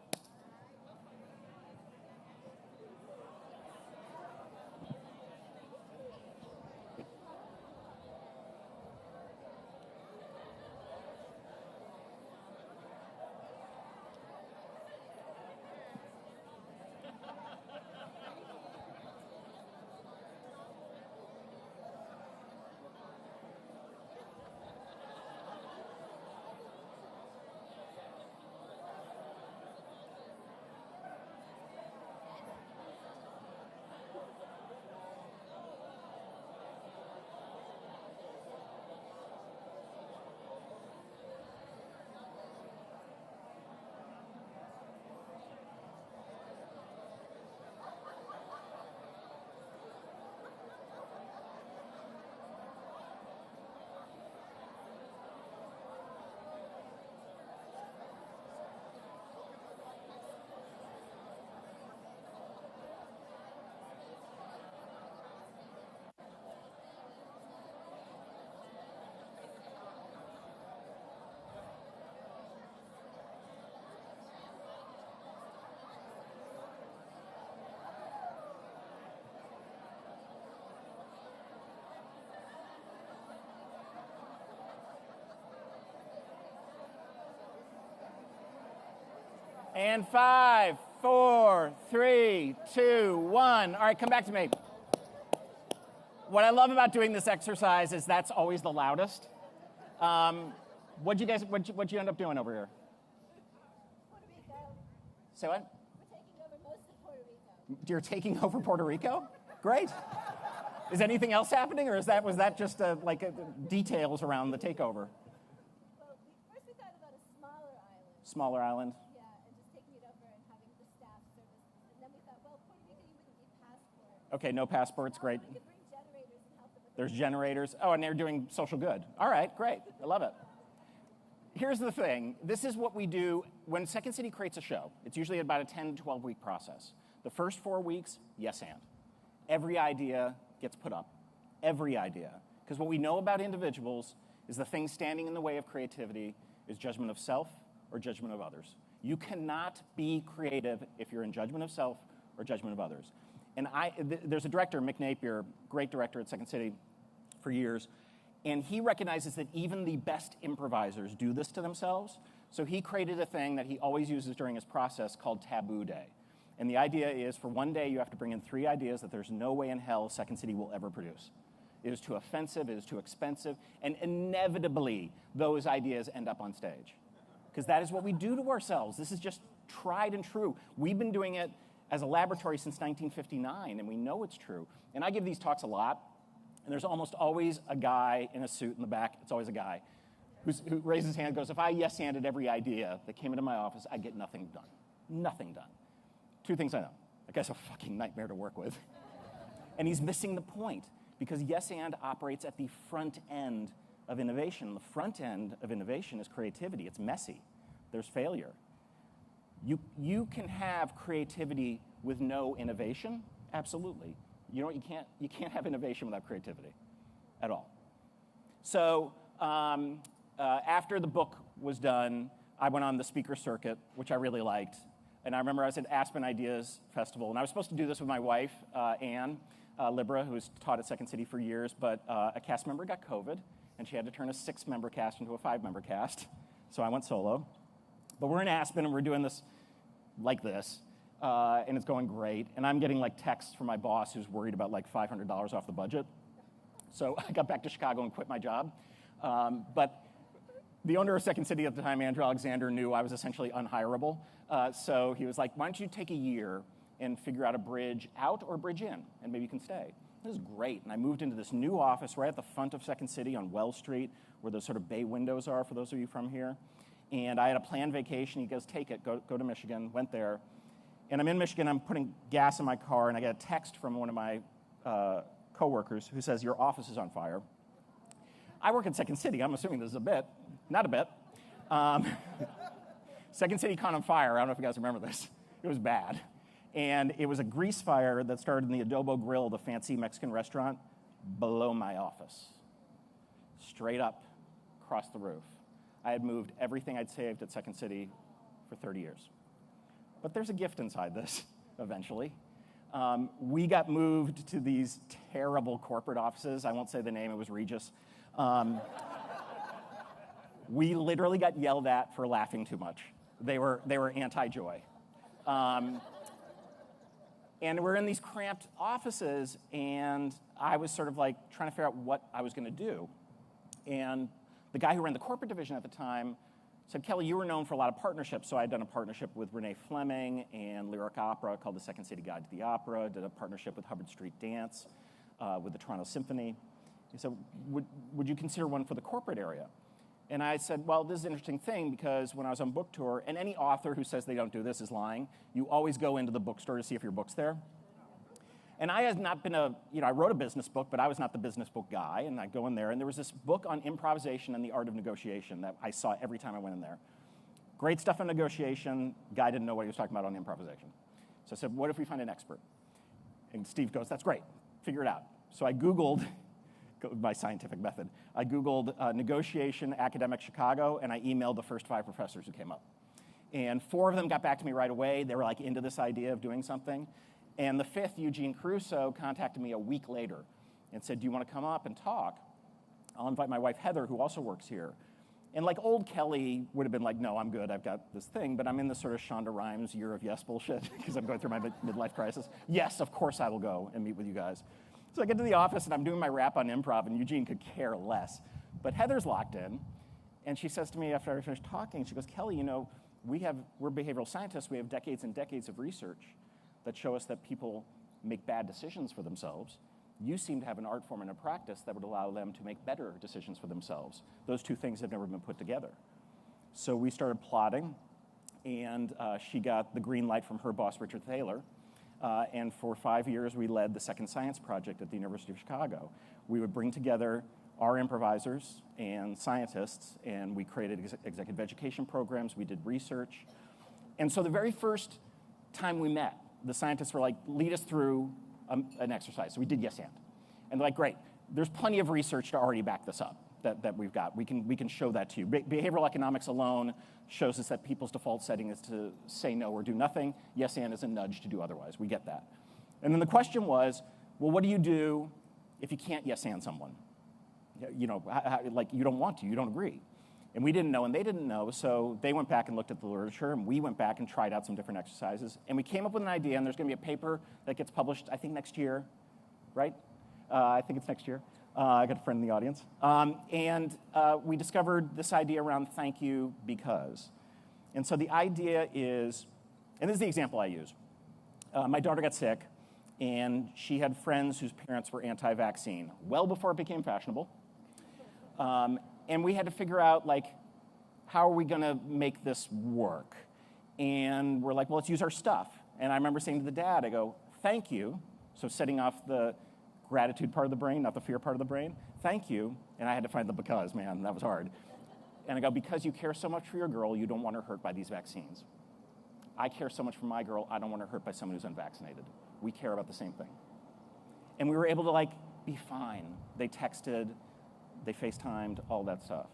And 5, 4, 3, 2, 1. All right, come back to me. What I love about doing this exercise is that's always the loudest. What'd you end up doing over here? Puerto Rico. Say what? We're taking over most of Puerto Rico. You're taking over Puerto Rico? Great. Is anything else happening, or was that just details around the takeover? Well, first we thought about a smaller island. Smaller island. Yeah, and just taking it over and having the staff service. And then we thought, well, Puerto Rico, you wouldn't need passport. Okay, no passports, great. There's generators. Oh, and they're doing social good. All right, great. I love it. Here's the thing. This is what we do when Second City creates a show. It's usually about a 10 to 12-week process. The first 4 weeks, yes and. Every idea gets put up. Every idea. Because what we know about individuals is the thing standing in the way of creativity is judgment of self or judgment of others. You cannot be creative if you're in judgment of self or judgment of others. And there's a director, Mick Napier, great director at Second City for years, and he recognizes that even the best improvisers do this to themselves. So he created a thing that he always uses during his process called Taboo Day. And the idea is for one day you have to bring in 3 ideas that there's no way in hell Second City will ever produce. It is too offensive, it is too expensive, and inevitably those ideas end up on stage. Because that is what we do to ourselves. This is just tried and true. We've been doing it as a laboratory since 1959, and we know it's true. And I give these talks a lot, and there's almost always a guy in a suit in the back. It's always a guy who raises his hand and goes, if I yes-handed every idea that came into my office, I'd get nothing done. Nothing done. 2 things I know. That guy's a fucking nightmare to work with. And he's missing the point, because yes and operates at the front end of innovation. The front end of innovation is creativity. It's messy. There's failure. You can have creativity with no innovation? Absolutely. You know what? You can't have innovation without creativity at all. So after the book was done, I went on the speaker circuit, which I really liked. And I remember I was at Aspen Ideas Festival, and I was supposed to do this with my wife, Anne Libra, who's taught at Second City for years, but a cast member got COVID, and she had to turn a 6-member cast into a 5-member cast. So I went solo. But we're in Aspen, and we're doing this like this, and it's going great. And I'm getting like texts from my boss who's worried about like $500 off the budget. So I got back to Chicago and quit my job. But the owner of Second City at the time, Andrew Alexander, knew I was essentially unhireable. So he was like, why don't you take a year and figure out a bridge out or a bridge in, and maybe you can stay. This is great. And I moved into this new office right at the front of Second City on Wells Street, where those sort of bay windows are, for those of you from here. And I had a planned vacation. He goes, take it, go to Michigan. Went there. And I'm in Michigan. I'm putting gas in my car, and I get a text from one of my coworkers who says, your office is on fire. I work at Second City. I'm assuming this is a bit. Not a bit. Second City caught on fire. I don't know if you guys remember this. It was bad. And it was a grease fire that started in the Adobo Grill, the fancy Mexican restaurant, below my office. Straight up across the roof. I had moved everything I'd saved at Second City for 30 years. But there's a gift inside this, eventually. We got moved to these terrible corporate offices. I won't say the name, it was Regis. We literally got yelled at for laughing too much. They were anti-joy. And we're in these cramped offices, and I was sort of like trying to figure out what I was going to do. And the guy who ran the corporate division at the time said, Kelly, you were known for a lot of partnerships. So I'd done a partnership with Renee Fleming and Lyric Opera called the Second City Guide to the Opera, did a partnership with Hubbard Street Dance, with the Toronto Symphony. He said, would you consider one for the corporate area? And I said, well, this is an interesting thing, because when I was on book tour, and any author who says they don't do this is lying, you always go into the bookstore to see if your book's there. And I had not been I wrote a business book, but I was not the business book guy. And I go in there, and there was this book on improvisation and the art of negotiation that I saw every time I went in there. Great stuff on negotiation. Guy didn't know what he was talking about on improvisation. So I said, what if we find an expert? And Steve goes, that's great. Figure it out. So I Googled, my scientific method, I Googled negotiation academic Chicago, and I emailed the first 5 professors who came up. And 4 of them got back to me right away. They were like into this idea of doing something. And the 5th, Eugene Caruso, contacted me a week later and said, do you want to come up and talk? I'll invite my wife, Heather, who also works here. And like old Kelly would have been like, no, I'm good, I've got this thing. But I'm in this sort of Shonda Rhimes year of yes bullshit, because I'm going through my midlife crisis. Yes, of course I will go and meet with you guys. So I get to the office, and I'm doing my rap on improv, and Eugene could care less. But Heather's locked in, and she says to me after I finished talking, she goes, Kelly, we're behavioral scientists. We have decades and decades of research that show us that people make bad decisions for themselves. You seem to have an art form and a practice that would allow them to make better decisions for themselves. Those 2 things have never been put together. So we started plotting, and she got the green light from her boss, Richard Thaler. And for 5 years, we led the Second Science Project at the University of Chicago. We would bring together our improvisers and scientists, and we created executive education programs. We did research. And so the very first time we met, the scientists were like, lead us through an exercise. So we did yes and they're like, great. There's plenty of research to already back this up that we've got. We can show that to you. Behavioral economics alone shows us that people's default setting is to say no or do nothing. Yes and is a nudge to do otherwise. We get that. And then the question was, well, what do you do if you can't yes and someone? You know, like you don't want to, you don't agree. And we didn't know and they didn't know, so they went back and looked at the literature, and we went back and tried out some different exercises. And we came up with an idea, and there's going to be a paper that gets published, I think, next year, right? I think it's next year. I got a friend in the audience. We discovered this idea around thank you because. And so the idea is, and this is the example I use. My daughter got sick, and she had friends whose parents were anti-vaccine, well before it became fashionable. And we had to figure out, like, how are we going to make this work? And we're like, well, let's use our stuff. And I remember saying to the dad, I go, thank you. So setting off the gratitude part of the brain, not the fear part of the brain. Thank you. And I had to find the because, man, that was hard. And I go, because you care so much for your girl, you don't want her hurt by these vaccines. I care so much for my girl, I don't want her hurt by someone who's unvaccinated. We care about the same thing. And we were able to, like, be fine. They texted, they FaceTimed, all that stuff.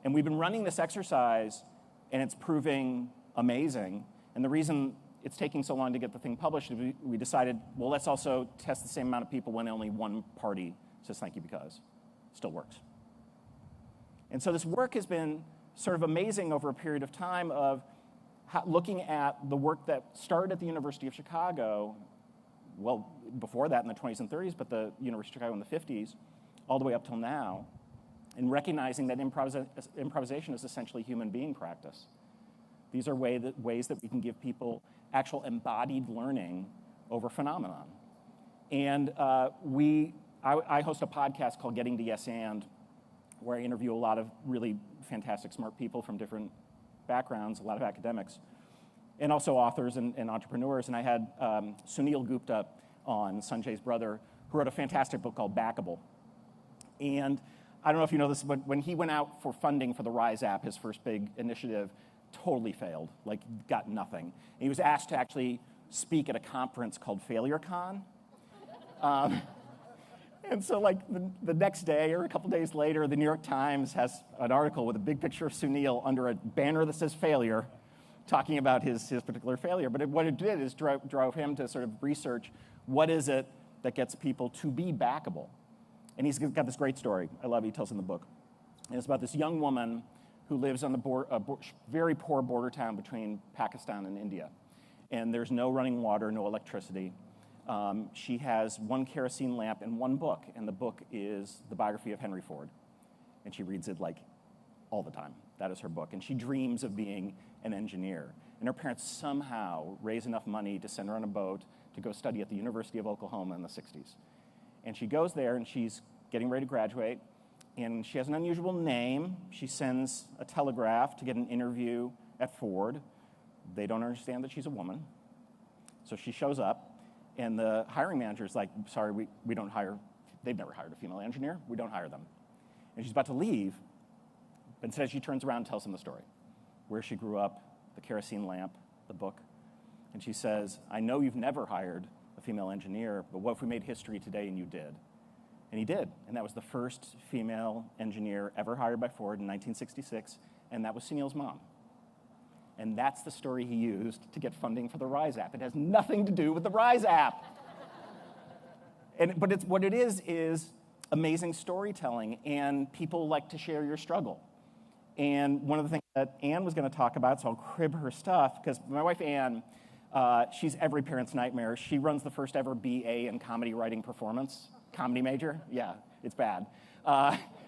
And we've been running this exercise, and it's proving amazing. And the reason it's taking so long to get the thing published is we decided, well, let's also test the same amount of people when only one party says thank you because. Still works. And so this work has been sort of amazing over a period of time of looking at the work that started at the University of Chicago, well, before that in the 20s and 30s, but the University of Chicago in the 50s, all the way up till now, and recognizing that improvisation is essentially human being practice. These are ways that we can give people actual embodied learning over phenomenon. And I host a podcast called Getting to Yes And, where I interview a lot of really fantastic, smart people from different backgrounds, a lot of academics, and also authors and entrepreneurs. And I had Sunil Gupta on, Sanjay's brother, who wrote a fantastic book called Backable. And I don't know if you know this, but when he went out for funding for the Rise app, his first big initiative, totally failed, like got nothing. And he was asked to actually speak at a conference called FailureCon. And so like the next day or a couple days later, the New York Times has an article with a big picture of Sunil under a banner that says failure, talking about his particular failure. But what it did is drove him to sort of research what is it that gets people to be backable. And he's got this great story. I love it. He tells in the book. And it's about this young woman who lives on the very poor border town between Pakistan and India. And there's no running water, no electricity. She has one kerosene lamp and one book. And the book is the biography of Henry Ford. And she reads it like all the time. That is her book. And she dreams of being an engineer. And her parents somehow raise enough money to send her on a boat to go study at the University of Oklahoma in the 60s. And she goes there, and she's getting ready to graduate, and she has an unusual name. She sends a telegraph to get an interview at Ford. They don't understand that she's a woman. So she shows up, and the hiring manager's like, sorry, we don't hire, they've never hired a female engineer. We don't hire them. And she's about to leave, but instead she turns around and tells him the story, where she grew up, the kerosene lamp, the book. And she says, I know you've never hired a female engineer, but what if we made history today and you did? And he did. And that was the first female engineer ever hired by Ford in 1966, and that was Sunil's mom. And that's the story he used to get funding for the Rise app. It has nothing to do with the Rise app. But what it is amazing storytelling, and people like to share your struggle. And one of the things that Anne was going to talk about, so I'll crib her stuff, because my wife Anne, she's every parent's nightmare. She runs the first ever BA in comedy writing performance. Comedy major? Yeah, it's bad.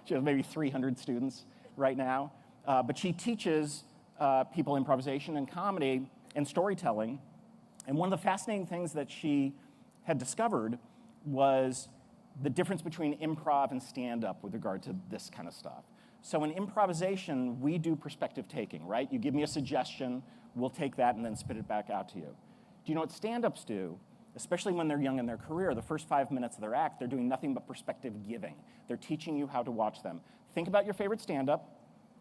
She has maybe 300 students right now. But she teaches people improvisation and comedy and storytelling. And one of the fascinating things that she had discovered was the difference between improv and stand-up with regard to this kind of stuff. So in improvisation, we do perspective taking, right? You give me a suggestion, we'll take that and then spit it back out to you. Do you know what stand-ups do? especially when they're young in their career, the first 5 minutes of their act, they're doing nothing but perspective giving. They're teaching you how to watch them. Think about your favorite stand-up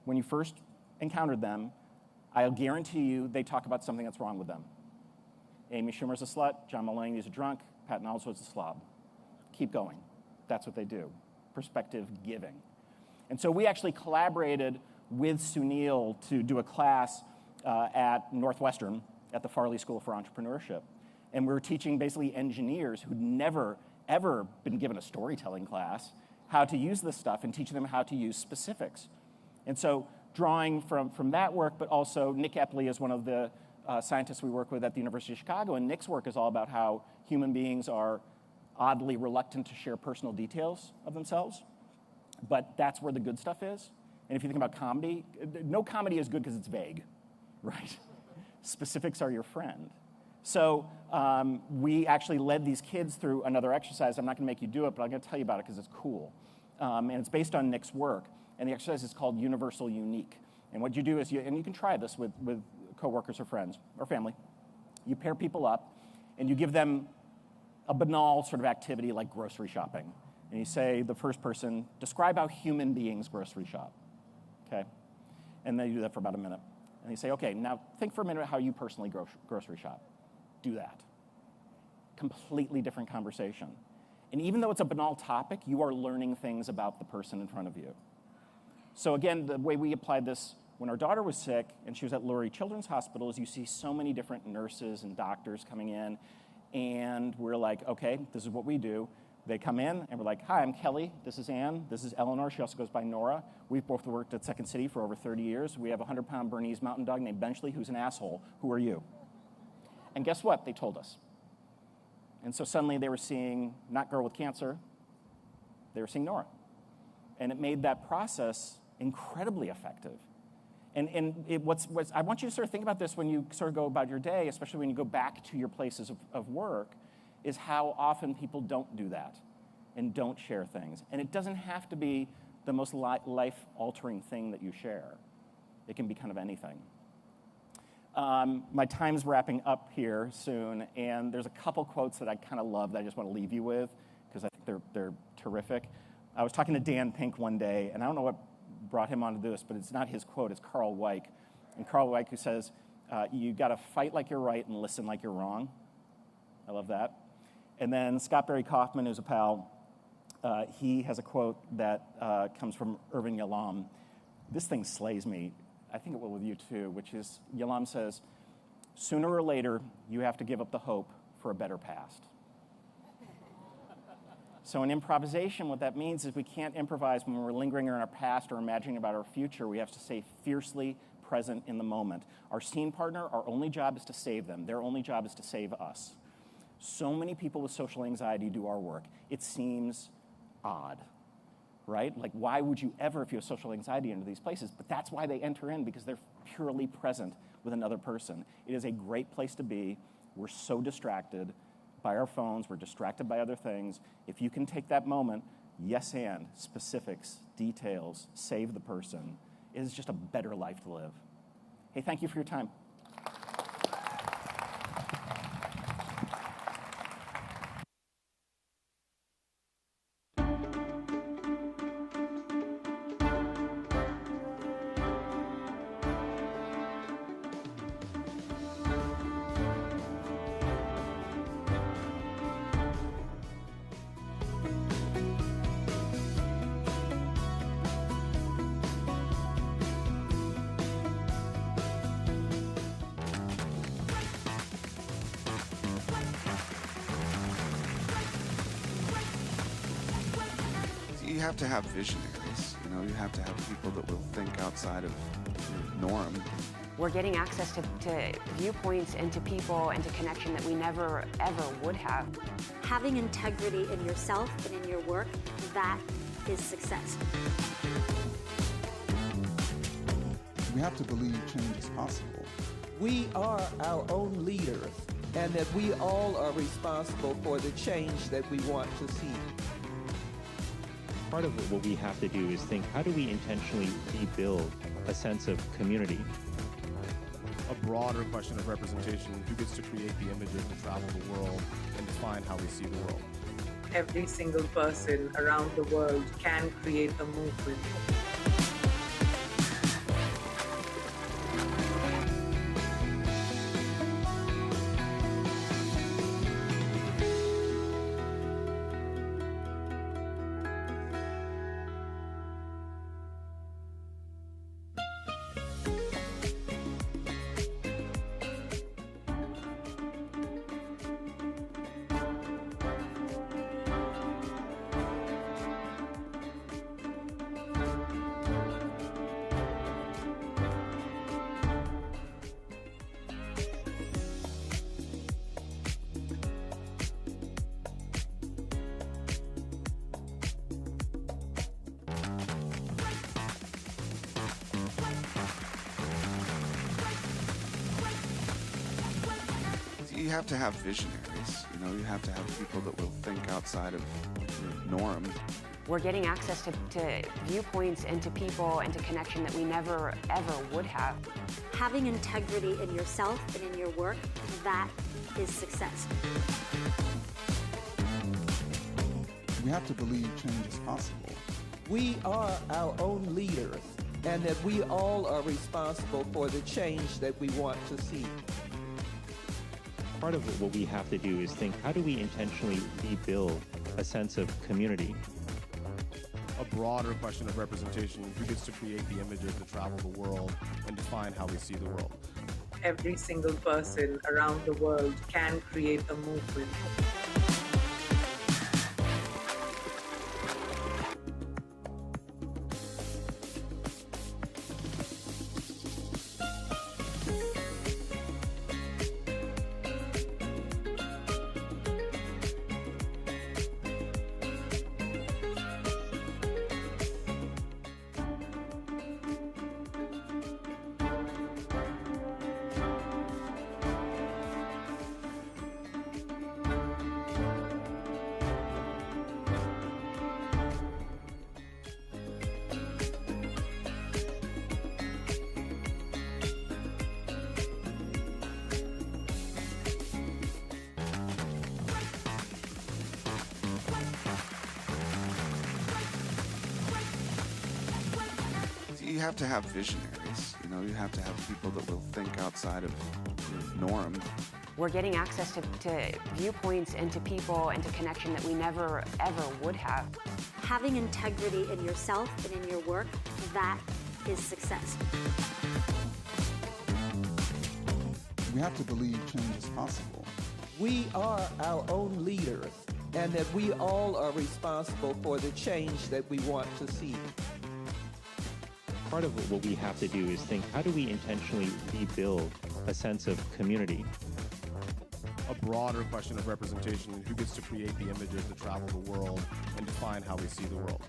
when you first encountered them. I'll guarantee you they talk about something that's wrong with them. Amy Schumer's a slut, John Mulaney's a drunk, Patton Oswalt's a slob. Keep going. That's what they do, perspective giving. And so we actually collaborated with Sunil to do a class at Northwestern at the Farley School for Entrepreneurship. And we were teaching basically engineers who'd never, ever been given a storytelling class how to use this stuff and teaching them how to use specifics. And so drawing from that work, but also Nick Epley is one of the scientists we work with at the University of Chicago, and Nick's work is all about how human beings are oddly reluctant to share personal details of themselves, but that's where the good stuff is. And if you think about comedy, no comedy is good because it's vague, right? Specifics are your friend. So we actually led these kids through another exercise. I'm not going to make you do it, but I'm going to tell you about it because it's cool. And it's based on Nick's work. And the exercise is called Universal Unique. And what you do is, and you can try this with coworkers or friends or family. You pair people up, and you give them a banal sort of activity like grocery shopping. And you say, the first person, describe how human beings grocery shop. Okay? And then you do that for about a minute. And you say, okay, now think for a minute how you personally grocery shop. Do that. Completely different conversation. And even though it's a banal topic, you are learning things about the person in front of you. So again, the way we applied this when our daughter was sick and she was at Lurie Children's Hospital is you see so many different nurses and doctors coming in, and we're like, okay, this is what we do. They come in, and we're like, hi, I'm Kelly. This is Ann. This is Eleanor. She also goes by Nora. We've both worked at Second City for over 30 years. We have a 100-pound Bernese mountain dog named Benchley, who's an asshole. Who are you? And guess what? They told us. And so suddenly they were seeing not girl with cancer. They were seeing Nora. And it made that process incredibly effective. And I want you to sort of think about this when you sort of go about your day, especially when you go back to your places of work, is how often people don't do that and don't share things. And it doesn't have to be the most life-altering thing that you share. It can be kind of anything. My time's wrapping up here soon, and there's a couple quotes that I kind of love that I just want to leave you with because I think they're terrific. I was talking to Dan Pink one day, and I don't know what brought him onto this, but it's not his quote, it's Carl Weick. And Carl Weick who says, you got to fight like you're right and listen like you're wrong. I love that. And then Scott Barry Kaufman, who's a pal, he has a quote that comes from Irvin Yalom. This thing slays me. I think it will with you too, which is, Yalom says, sooner or later, you have to give up the hope for a better past. So in improvisation, what that means is we can't improvise when we're lingering in our past or imagining about our future. We have to stay fiercely present in the moment. Our scene partner, our only job is to save them. Their only job is to save us. So many people with social anxiety do our work. It seems odd, right? Like, why would you ever, if you have social anxiety, enter these places? But that's why they enter in, because they're purely present with another person. It is a great place to be. We're so distracted by our phones. We're distracted by other things. If you can take that moment, yes and, specifics, details, save the person, it is just a better life to live. Hey, thank you for your time. You have to have visionaries. You know, you have to have people that will think outside of your norm. We're getting access to viewpoints and to people and to connection that we never, ever would have. Having integrity in yourself and in your work, that is success. We have to believe change is possible. We are our own leaders, and that we all are responsible for the change that we want to see. Part of what we have to do is think, how do we intentionally rebuild a sense of community? A broader question of representation, who gets to create the images that travel the world and define how we see the world. Every single person around the world can create a movement. You have to have visionaries. You know, you have to have people that will think outside of the norm. We're getting access to viewpoints and to people and to connection that we never, ever would have. Having integrity in yourself and in your work, that is success. We have to believe change is possible. We are our own leaders, and that we all are responsible for the change that we want to see. Part of what we have to do is think, how do we intentionally rebuild a sense of community? A broader question of representation, who gets to create the images that travel the world and define how we see the world. Every single person around the world can create a movement. You have to have visionaries. You know, you have to have people that will think outside of the norm. We're getting access to viewpoints and to people and to connection that we never, ever would have. Having integrity in yourself and in your work, that is success. We have to believe change is possible. We are our own leaders, and that we all are responsible for the change that we want to see. Part of what we have to do is think, how do we intentionally rebuild a sense of community? A broader question of representation, who gets to create the images that travel the world and define how we see the world.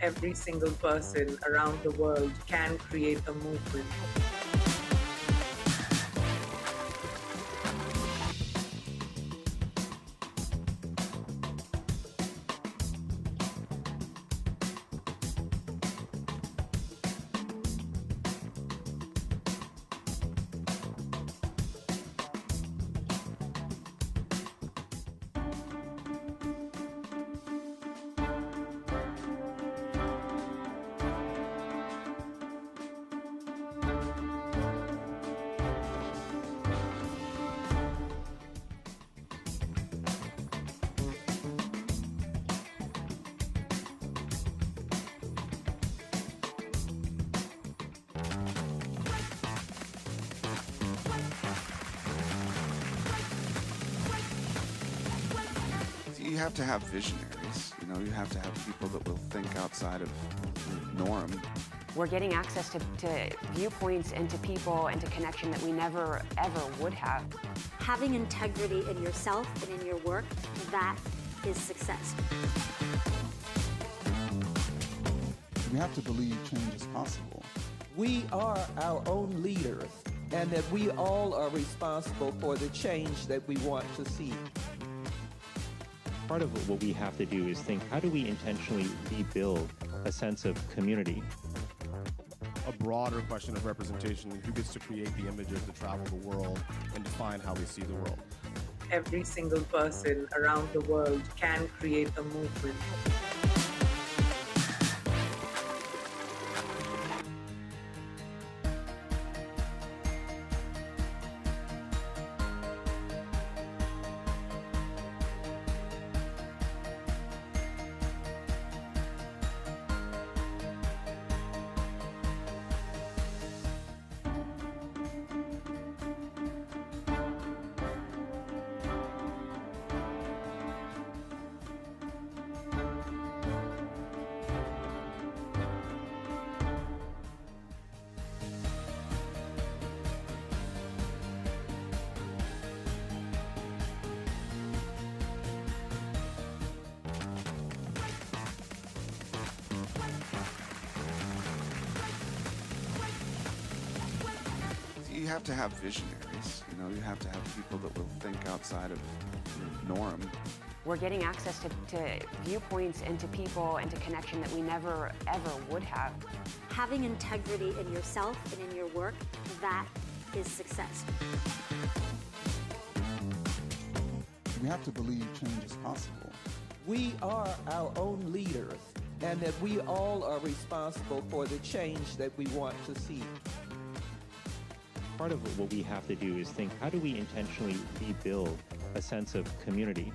Every single person around the world can create a movement. You have to have visionaries. You know, you have to have people that will think outside of the norm. We're getting access to viewpoints and to people and to connection that we never, ever would have. Having integrity in yourself and in your work, that is success. We have to believe change is possible. We are our own leaders, and that we all are responsible for the change that we want to see. Part of what we have to do is think, how do we intentionally rebuild a sense of community? a broader question of representation, who gets to create the images that travel the world and define how we see the world. Every single person around the world can create a movement. You have to have visionaries. You have to have people that will think outside of the norm. We're getting access to viewpoints and to people and to connection that we never, ever would have. Having integrity in yourself and in your work, that is success. We have to believe change is possible. We are our own leaders, and that we all are responsible for the change that we want to see. Part of what we have to do is think, how do we intentionally rebuild a sense of community?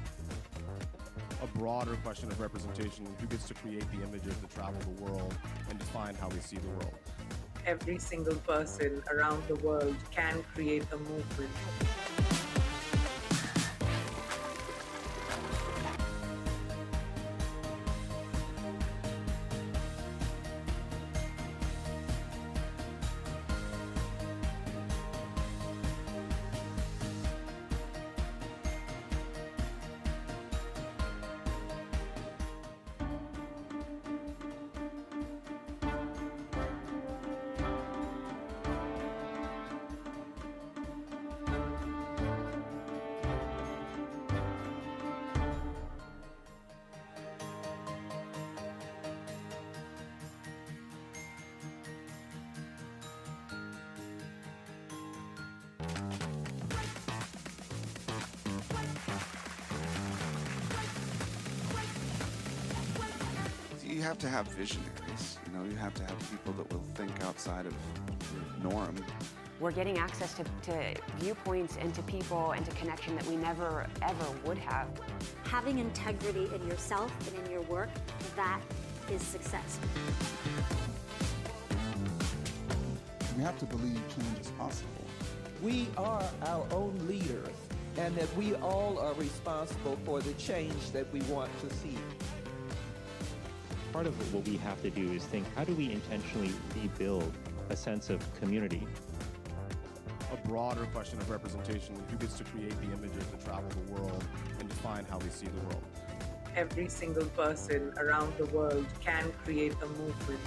A broader question of representation, who gets to create the images that travel the world and define how we see the world. Every single person around the world can create a movement. You have to have visionaries. You have to have people that will think outside of the norm. We're getting access to viewpoints and to people and to connection that we never, ever would have. Having integrity in yourself and in your work, that is success. We have to believe change is possible. We are our own leaders, and that we all are responsible for the change that we want to see. Part of what we have to do is think, how do we intentionally rebuild a sense of community? A broader question of representation, who gets to create the images that travel the world and define how we see the world. Every single person around the world can create a movement.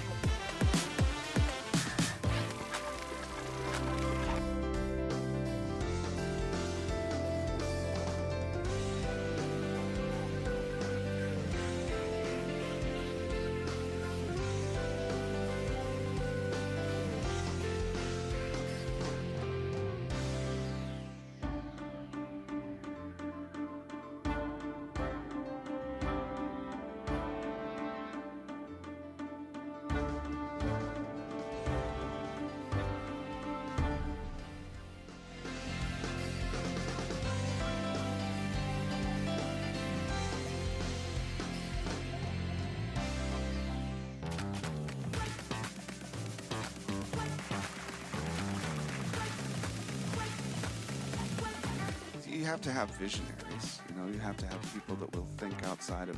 You have to have visionaries. You have to have people that will think outside of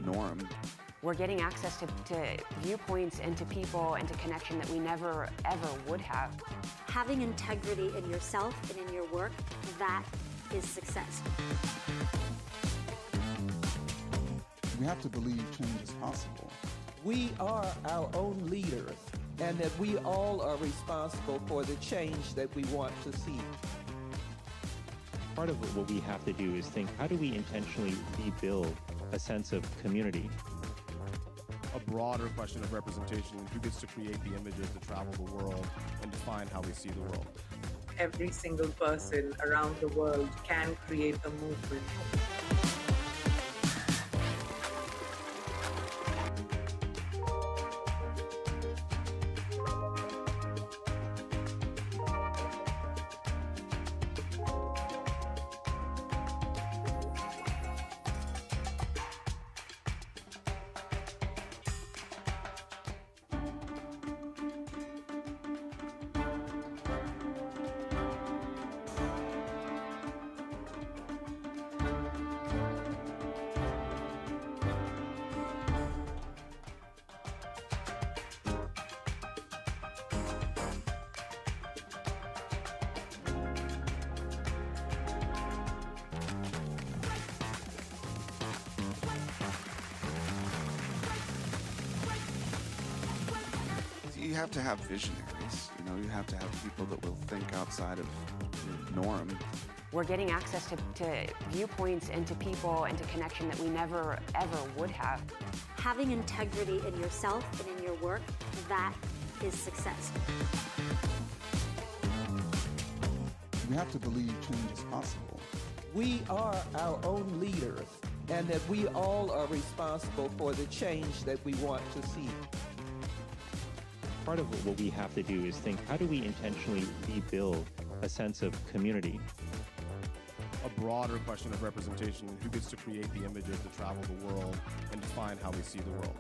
the norm. We're getting access to viewpoints and to people and to connection that we never, ever would have. Having integrity in yourself and in your work, that is success. We have to believe change is possible. We are our own leaders, and that we all are responsible for the change that we want to see. Part of what we have to do is think, how do we intentionally rebuild a sense of community? A broader question of representation, who gets to create the images that travel the world and define how we see the world. Every single person around the world can create a movement. You have to have visionaries. You know, you have to have people that will think outside of the norm. We're getting access to viewpoints and to people and to connection that we never, ever would have. Having integrity in yourself and in your work, that is success. You have to believe change is possible. We are our own leaders, and that we all are responsible for the change that we want to see. Part of what we have to do is think, how do we intentionally rebuild a sense of community? A broader question of representation, who gets to create the images that travel the world and define how we see the world.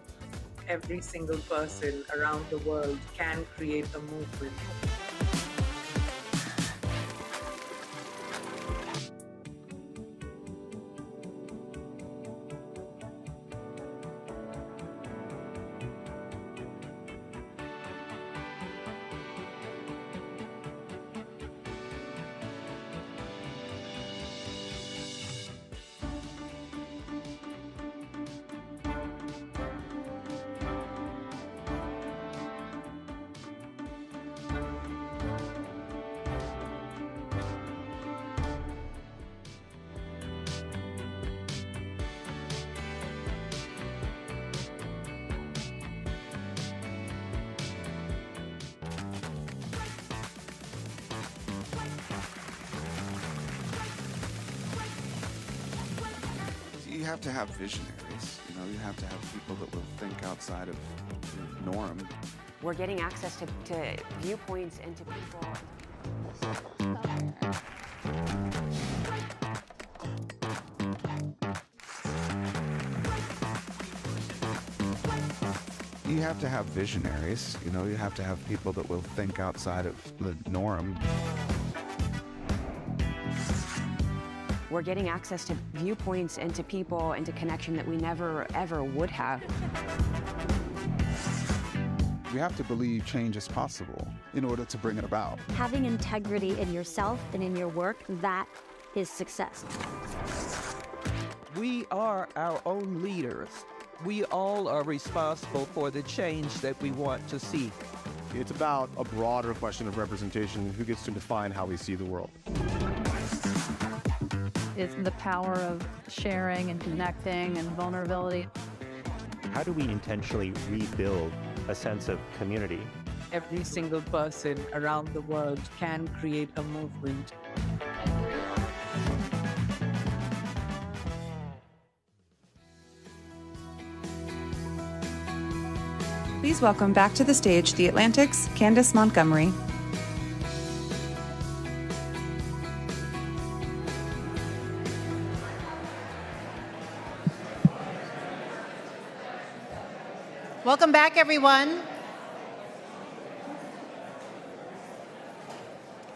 Every single person around the world can create a movement. You have to have visionaries. You know, you have to have people that will think outside of the norm. We're getting access to viewpoints and to people. You have to have visionaries. You know, you have to have people that will think outside of the norm. We're getting access to viewpoints and to people and to connection that we never, ever would have. We have to believe change is possible in order to bring it about. Having integrity in yourself and in your work, that is success. We are our own leaders. We all are responsible for the change that we want to see. It's about a broader question of representation, who gets to define how we see the world. It's the power of sharing and connecting and vulnerability. How do we intentionally rebuild a sense of community? Every single person around the world can create a movement. Please welcome back to the stage the Atlantic's Candace Montgomery. Welcome back, everyone.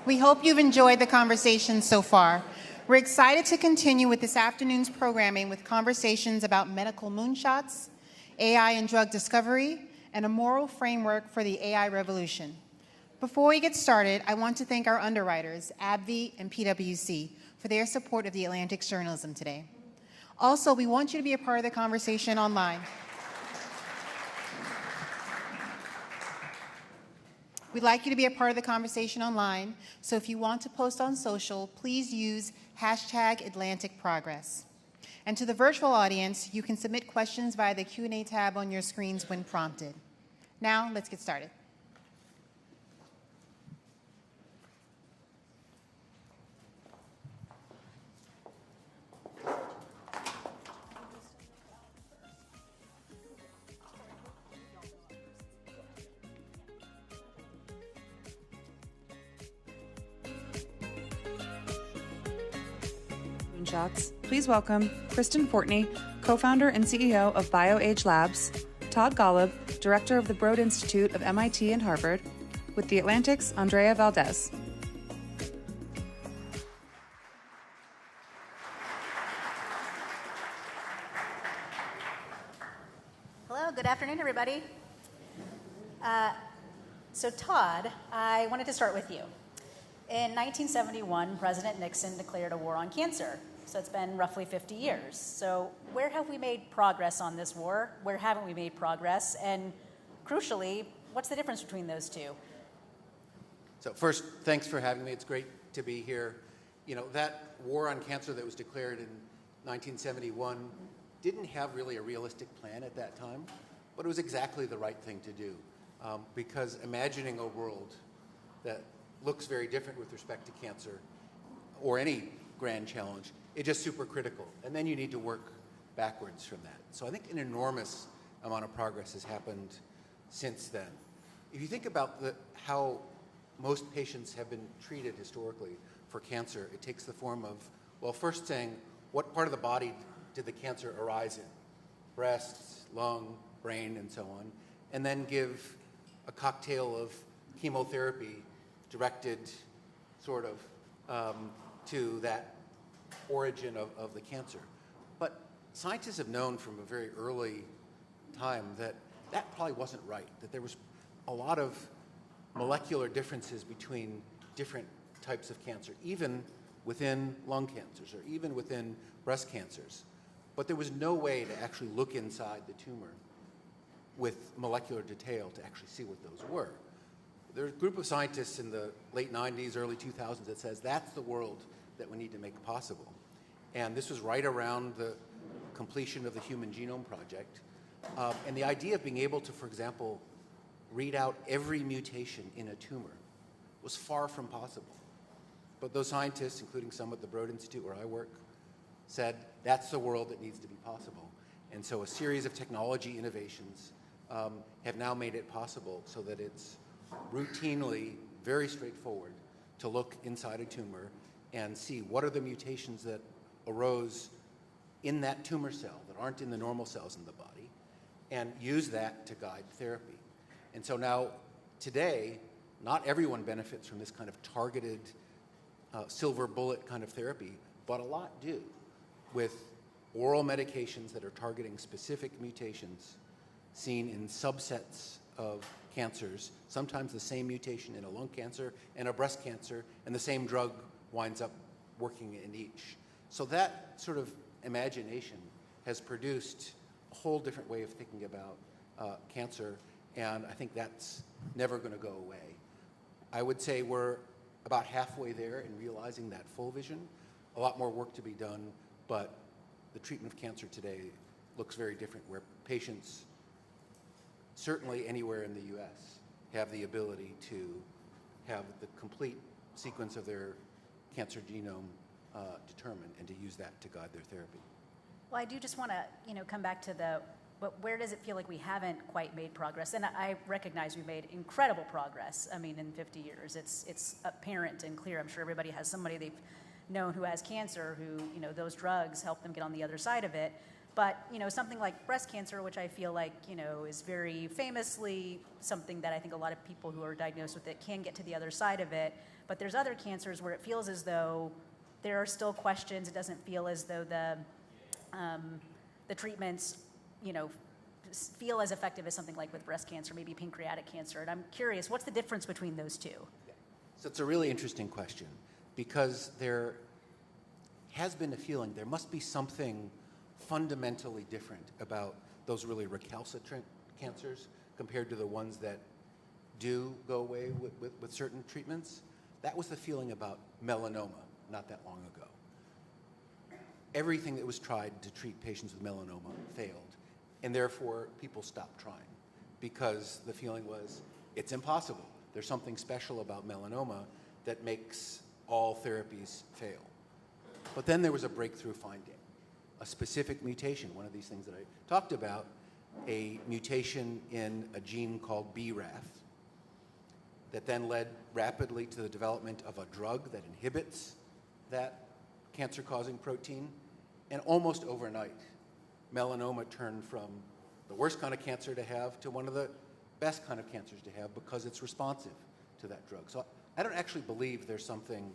We hope you've enjoyed the conversation so far. We're excited to continue with this afternoon's programming with conversations about medical moonshots, AI and drug discovery, and a moral framework for the AI revolution. Before we get started, I want to thank our underwriters, AbbVie and PwC, for their support of the Atlantic's journalism today. Also, we want you to be a part of the conversation online. We'd like you to be a part of the conversation online, so if you want to post on social, please use #AtlanticProgress. And to the virtual audience, you can submit questions via the Q&A tab on your screens when prompted. Now, let's get started. Moonshots. Please welcome Kristen Fortney, co-founder and CEO of BioAge Labs, Todd Golub, director of the Broad Institute of MIT and Harvard, with the Atlantic's Andrea Valdez. Hello, good afternoon, everybody. So Todd, I wanted to start with you. In 1971, President Nixon declared a war on cancer. So it's been roughly 50 years. So where have we made progress on this war? Where haven't we made progress? And crucially, what's the difference between those two? So first, thanks for having me. It's great to be here. You know, that war on cancer that was declared in 1971 didn't have really a realistic plan at that time, but it was exactly the right thing to do. Because imagining a world that looks very different with respect to cancer or any grand challenge, it's just super critical. And then you need to work backwards from that. So I think an enormous amount of progress has happened since then. If you think about how most patients have been treated historically for cancer, it takes the form of, well, first saying, what part of the body did the cancer arise in? Breasts, lung, brain, and so on. And then give a cocktail of chemotherapy directed sort of to that origin of the cancer. But scientists have known from a very early time that that probably wasn't right, that there was a lot of molecular differences between different types of cancer, even within lung cancers or even within breast cancers. But there was no way to actually look inside the tumor with molecular detail to actually see what those were. There's a group of scientists in the late 90s, early 2000s that says that's the world that we need to make possible. And this was right around the completion of the Human Genome Project. And the idea of being able to, for example, read out every mutation in a tumor was far from possible. But those scientists, including some at the Broad Institute where I work, said that's the world that needs to be possible. And so a series of technology innovations have now made it possible so that it's routinely very straightforward to look inside a tumor and see what are the mutations that arose in that tumor cell that aren't in the normal cells in the body, and use that to guide therapy. And so now, today, not everyone benefits from this kind of targeted silver bullet kind of therapy, but a lot do, with oral medications that are targeting specific mutations seen in subsets of cancers, sometimes the same mutation in a lung cancer and a breast cancer, and the same drug winds up working in each. So that sort of imagination has produced a whole different way of thinking about cancer, and I think that's never going to go away. I would say we're about halfway there in realizing that full vision. A lot more work to be done, but the treatment of cancer today looks very different, where patients, certainly anywhere in the US, have the ability to have the complete sequence of their cancer genome determined and to use that to guide their therapy. Well, I do just want to, come back to but where does it feel like we haven't quite made progress? And I recognize we made incredible progress. I mean, in 50 years, it's apparent and clear. I'm sure everybody has somebody they've known who has cancer, who, those drugs help them get on the other side of it. But, something like breast cancer, which I feel like, is very famously something that I think a lot of people who are diagnosed with it can get to the other side of it. But there's other cancers where it feels as though there are still questions. It doesn't feel as though the treatments, feel as effective as something like with breast cancer, maybe pancreatic cancer. And I'm curious, what's the difference between those two? So it's a really interesting question, because there has been a feeling there must be something fundamentally different about those really recalcitrant cancers compared to the ones that do go away with certain treatments. That was the feeling about melanoma not that long ago. everything that was tried to treat patients with melanoma failed, and therefore people stopped trying because the feeling was, it's impossible. There's something special about melanoma that makes all therapies fail. But then there was a breakthrough finding, a specific mutation, one of these things that I talked about, a mutation in a gene called BRAF that then led rapidly to the development of a drug that inhibits that cancer-causing protein. And almost overnight, melanoma turned from the worst kind of cancer to have to one of the best kind of cancers to have because it's responsive to that drug. So I don't actually believe there's something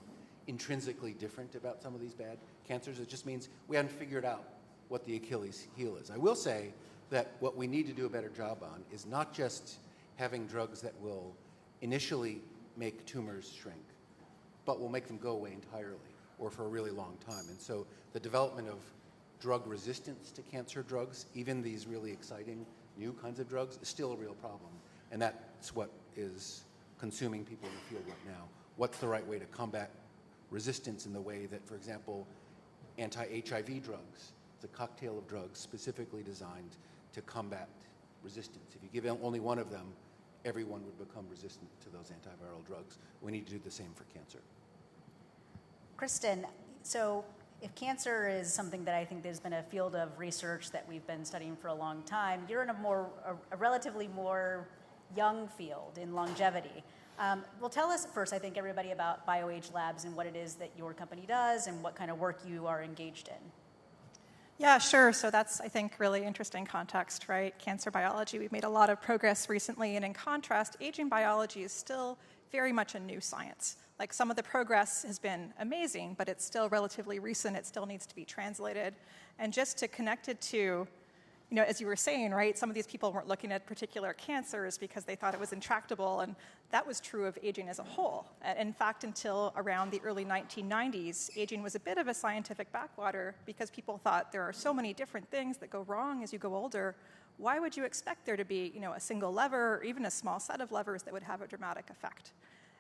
intrinsically different about some of these bad cancers. It just means we haven't figured out what the Achilles heel is. I will say that what we need to do a better job on is not just having drugs that will initially make tumors shrink, but will make them go away entirely or for a really long time. And so the development of drug resistance to cancer drugs, even these really exciting new kinds of drugs, is still a real problem. And that's what is consuming people in the field right now. What's the right way to combat resistance in the way that, for example, anti-HIV drugs, it's a cocktail of drugs specifically designed to combat resistance. If you give only one of them, everyone would become resistant to those antiviral drugs. We need to do the same for cancer. Kristen, so if cancer is something that I think there's been a field of research that we've been studying for a long time, you're in a relatively more young field in longevity. Well, tell us first, I think, everybody about BioAge Labs and what it is that your company does and what kind of work you are engaged in. Yeah, sure. So that's, I think, really interesting context, right? Cancer biology, we've made a lot of progress recently, and in contrast, aging biology is still very much a new science. Like, some of the progress has been amazing, but it's still relatively recent. It still needs to be translated. And just to connect it to, you know, as you were saying, right, some of these people weren't looking at particular cancers because they thought it was intractable, and that was true of aging as a whole. In fact, until around the early 1990s, aging was a bit of a scientific backwater because people thought there are so many different things that go wrong as you go older. Why would you expect there to be, you know, a single lever or even a small set of levers that would have a dramatic effect?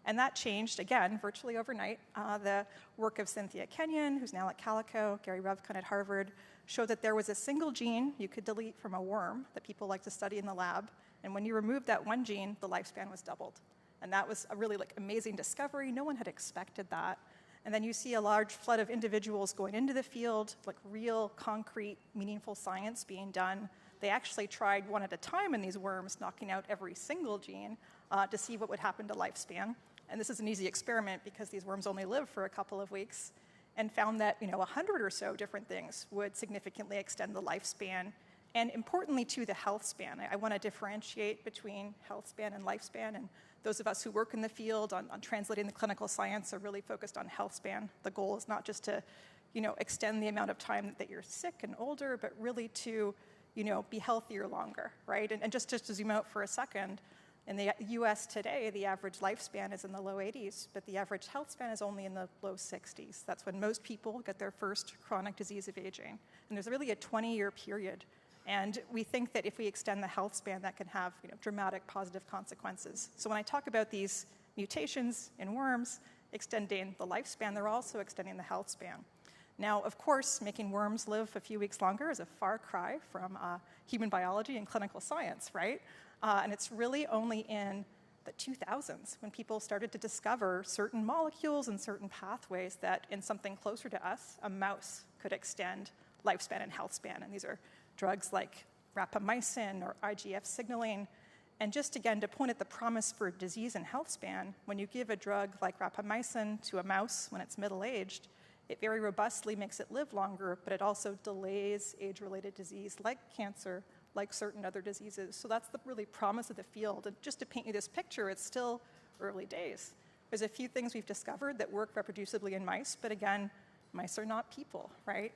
And that changed, again, virtually overnight. The work of Cynthia Kenyon, who's now at Calico, Gary Revkin at Harvard, showed that there was a single gene you could delete from a worm that people like to study in the lab. And when you removed that one gene, the lifespan was doubled. And that was a really amazing discovery. No one had expected that. And then you see a large flood of individuals going into the field, like real, concrete, meaningful science being done. They actually tried one at a time in these worms, knocking out every single gene to see what would happen to lifespan. And this is an easy experiment because these worms only live for a couple of weeks, and found that 100 or so different things would significantly extend the lifespan, and importantly too, the health span. I want to differentiate between health span and lifespan, and those of us who work in the field on translating the clinical science are really focused on health span. The goal is not just to extend the amount of time that you're sick and older, but really to be healthier longer, right? And just to zoom out for a second, in the US today, the average lifespan is in the low 80s, but the average health span is only in the low 60s. That's when most people get their first chronic disease of aging. And there's really a 20-year period. And we think that if we extend the health span, that can have dramatic positive consequences. So when I talk about these mutations in worms extending the lifespan, they're also extending the health span. Now, of course, making worms live a few weeks longer is a far cry from human biology and clinical science, right? And it's really only in the 2000s when people started to discover certain molecules and certain pathways that in something closer to us, a mouse could extend lifespan and health span. And these are drugs like rapamycin or IGF signaling. And just again, to point at the promise for disease and health span, when you give a drug like rapamycin to a mouse when it's middle-aged, it very robustly makes it live longer, but it also delays age-related disease like cancer, like certain other diseases. So that's the really promise of the field. And just to paint you this picture, it's still early days. There's a few things we've discovered that work reproducibly in mice, but again, mice are not people, right?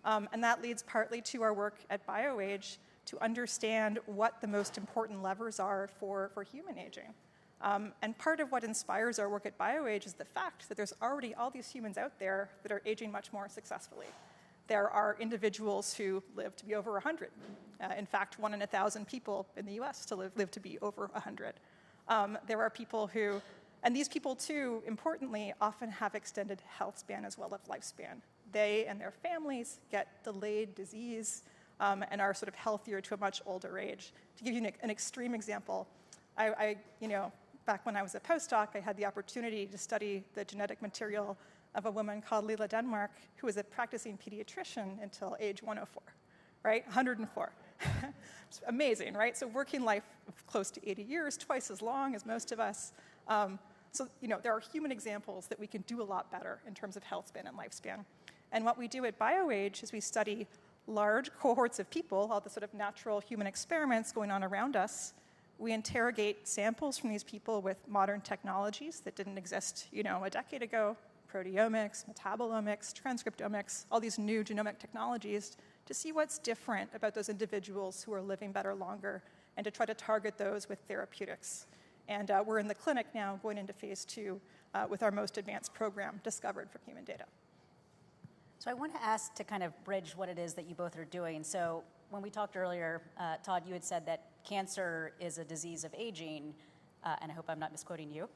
And that leads partly to our work at BioAge to understand what the most important levers are for human aging. And part of what inspires our work at BioAge is the fact that there's already all these humans out there that are aging much more successfully. There are individuals who live to be over 100. In fact, 1 in 1,000 people in the US to live to be over 100. There are people who, and these people too, importantly, often have extended health span as well as lifespan. they and their families get delayed disease and are sort of healthier to a much older age. To give you an extreme example, back when I was a postdoc, I had the opportunity to study the genetic material of a woman called Lila Denmark, who was a practicing pediatrician until age 104, right? 104. It's amazing, right? So working life of close to 80 years, twice as long as most of us. So there are human examples that we can do a lot better in terms of health span and lifespan. And what we do at BioAge is we study large cohorts of people, all the sort of natural human experiments going on around us. We interrogate samples from these people with modern technologies that didn't exist, a decade ago, proteomics, metabolomics, transcriptomics, all these new genomic technologies, to see what's different about those individuals who are living better longer and to try to target those with therapeutics. And we're in the clinic now going into phase 2 with our most advanced program discovered from human data. So I want to ask to kind of bridge what it is that you both are doing. So when we talked earlier, Todd, you had said that cancer is a disease of aging, and I hope I'm not misquoting you.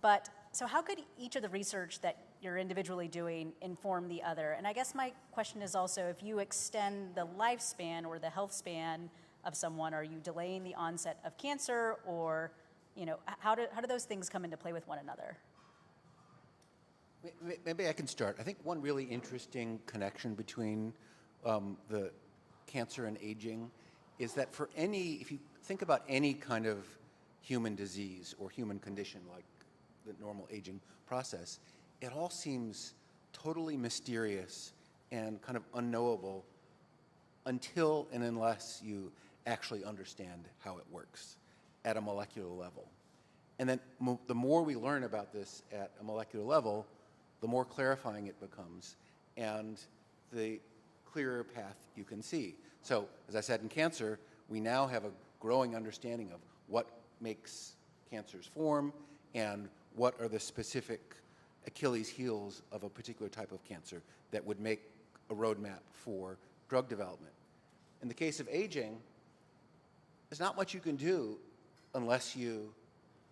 But so how could each of the research that you're individually doing inform the other? And I guess my question is also, if you extend the lifespan or the health span of someone, are you delaying the onset of cancer, or how do those things come into play with one another? Maybe I can start. I think one really interesting connection between the cancer and aging is that if you think about any kind of human disease or human condition like the normal aging process, it all seems totally mysterious and kind of unknowable until and unless you actually understand how it works at a molecular level. And then the more we learn about this at a molecular level, the more clarifying it becomes and the clearer path you can see. So, as I said, in cancer, we now have a growing understanding of what makes cancers form and what are the specific Achilles heels of a particular type of cancer that would make a roadmap for drug development. In the case of aging, there's not much you can do unless you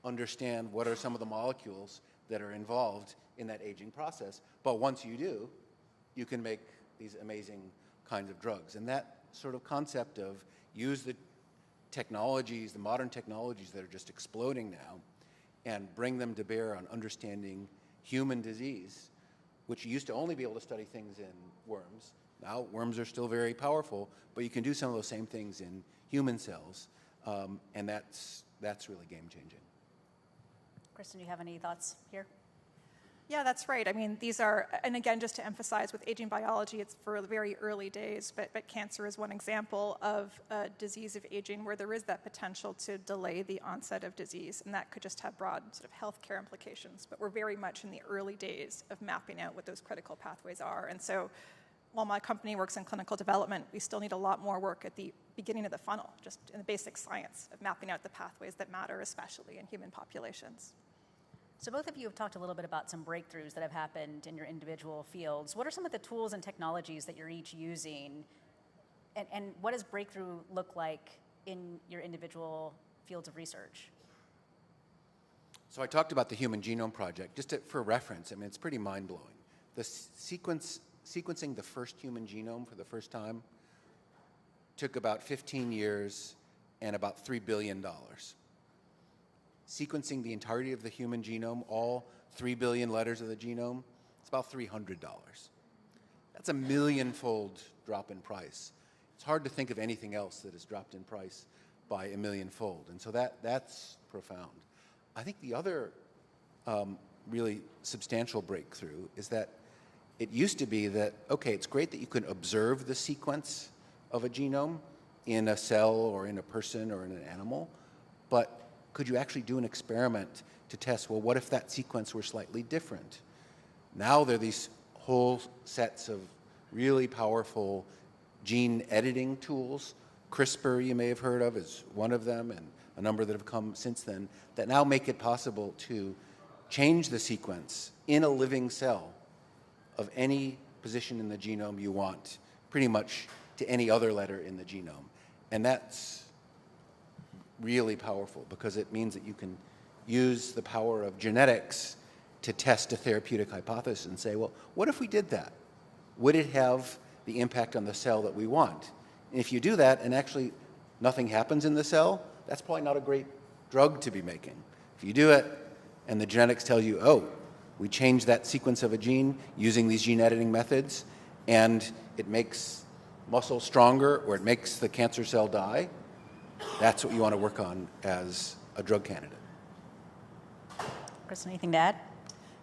understand what are some of the molecules that are involved in that aging process. But once you do, you can make these amazing kinds of drugs. And that sort of concept of use the technologies, the modern technologies that are just exploding now, and bring them to bear on understanding human disease, which you used to only be able to study things in worms. Now worms are still very powerful, but you can do some of those same things in human cells, and that's really game-changing. Kristen, do you have any thoughts here? Yeah, that's right. I mean, these are, and again, just to emphasize, with aging biology, it's for very early days, but cancer is one example of a disease of aging where there is that potential to delay the onset of disease, and that could just have broad sort of healthcare implications. But we're very much in the early days of mapping out what those critical pathways are. And so while my company works in clinical development, we still need a lot more work at the beginning of the funnel, just in the basic science of mapping out the pathways that matter, especially in human populations. So both of you have talked a little bit about some breakthroughs that have happened in your individual fields. What are some of the tools and technologies that you're each using? And what does breakthrough look like in your individual fields of research? So I talked about the Human Genome Project. Just for reference, I mean, it's pretty mind-blowing. The sequencing the first human genome for the first time took about 15 years and about $3 billion. Sequencing the entirety of the human genome, all 3 billion letters of the genome, it's about $300. That's a millionfold drop in price. It's hard to think of anything else that has dropped in price by a millionfold, and so that's profound. I think the other really substantial breakthrough is that it used to be that, okay, it's great that you can observe the sequence of a genome in a cell or in a person or in an animal, but could you actually do an experiment to test, well, what if that sequence were slightly different? Now there are these whole sets of really powerful gene editing tools. CRISPR, you may have heard of, is one of them, and a number that have come since then, that now make it possible to change the sequence in a living cell of any position in the genome you want, pretty much to any other letter in the genome. And that's really powerful because it means that you can use the power of genetics to test a therapeutic hypothesis and say, well, what if we did that? would it have the impact on the cell that we want? And if you do that and actually nothing happens in the cell, that's probably not a great drug to be making. If you do it and the genetics tell you, oh, we changed that sequence of a gene using these gene editing methods, and it makes muscle stronger or it makes the cancer cell die, that's what you want to work on as a drug candidate. Kristen, anything to add?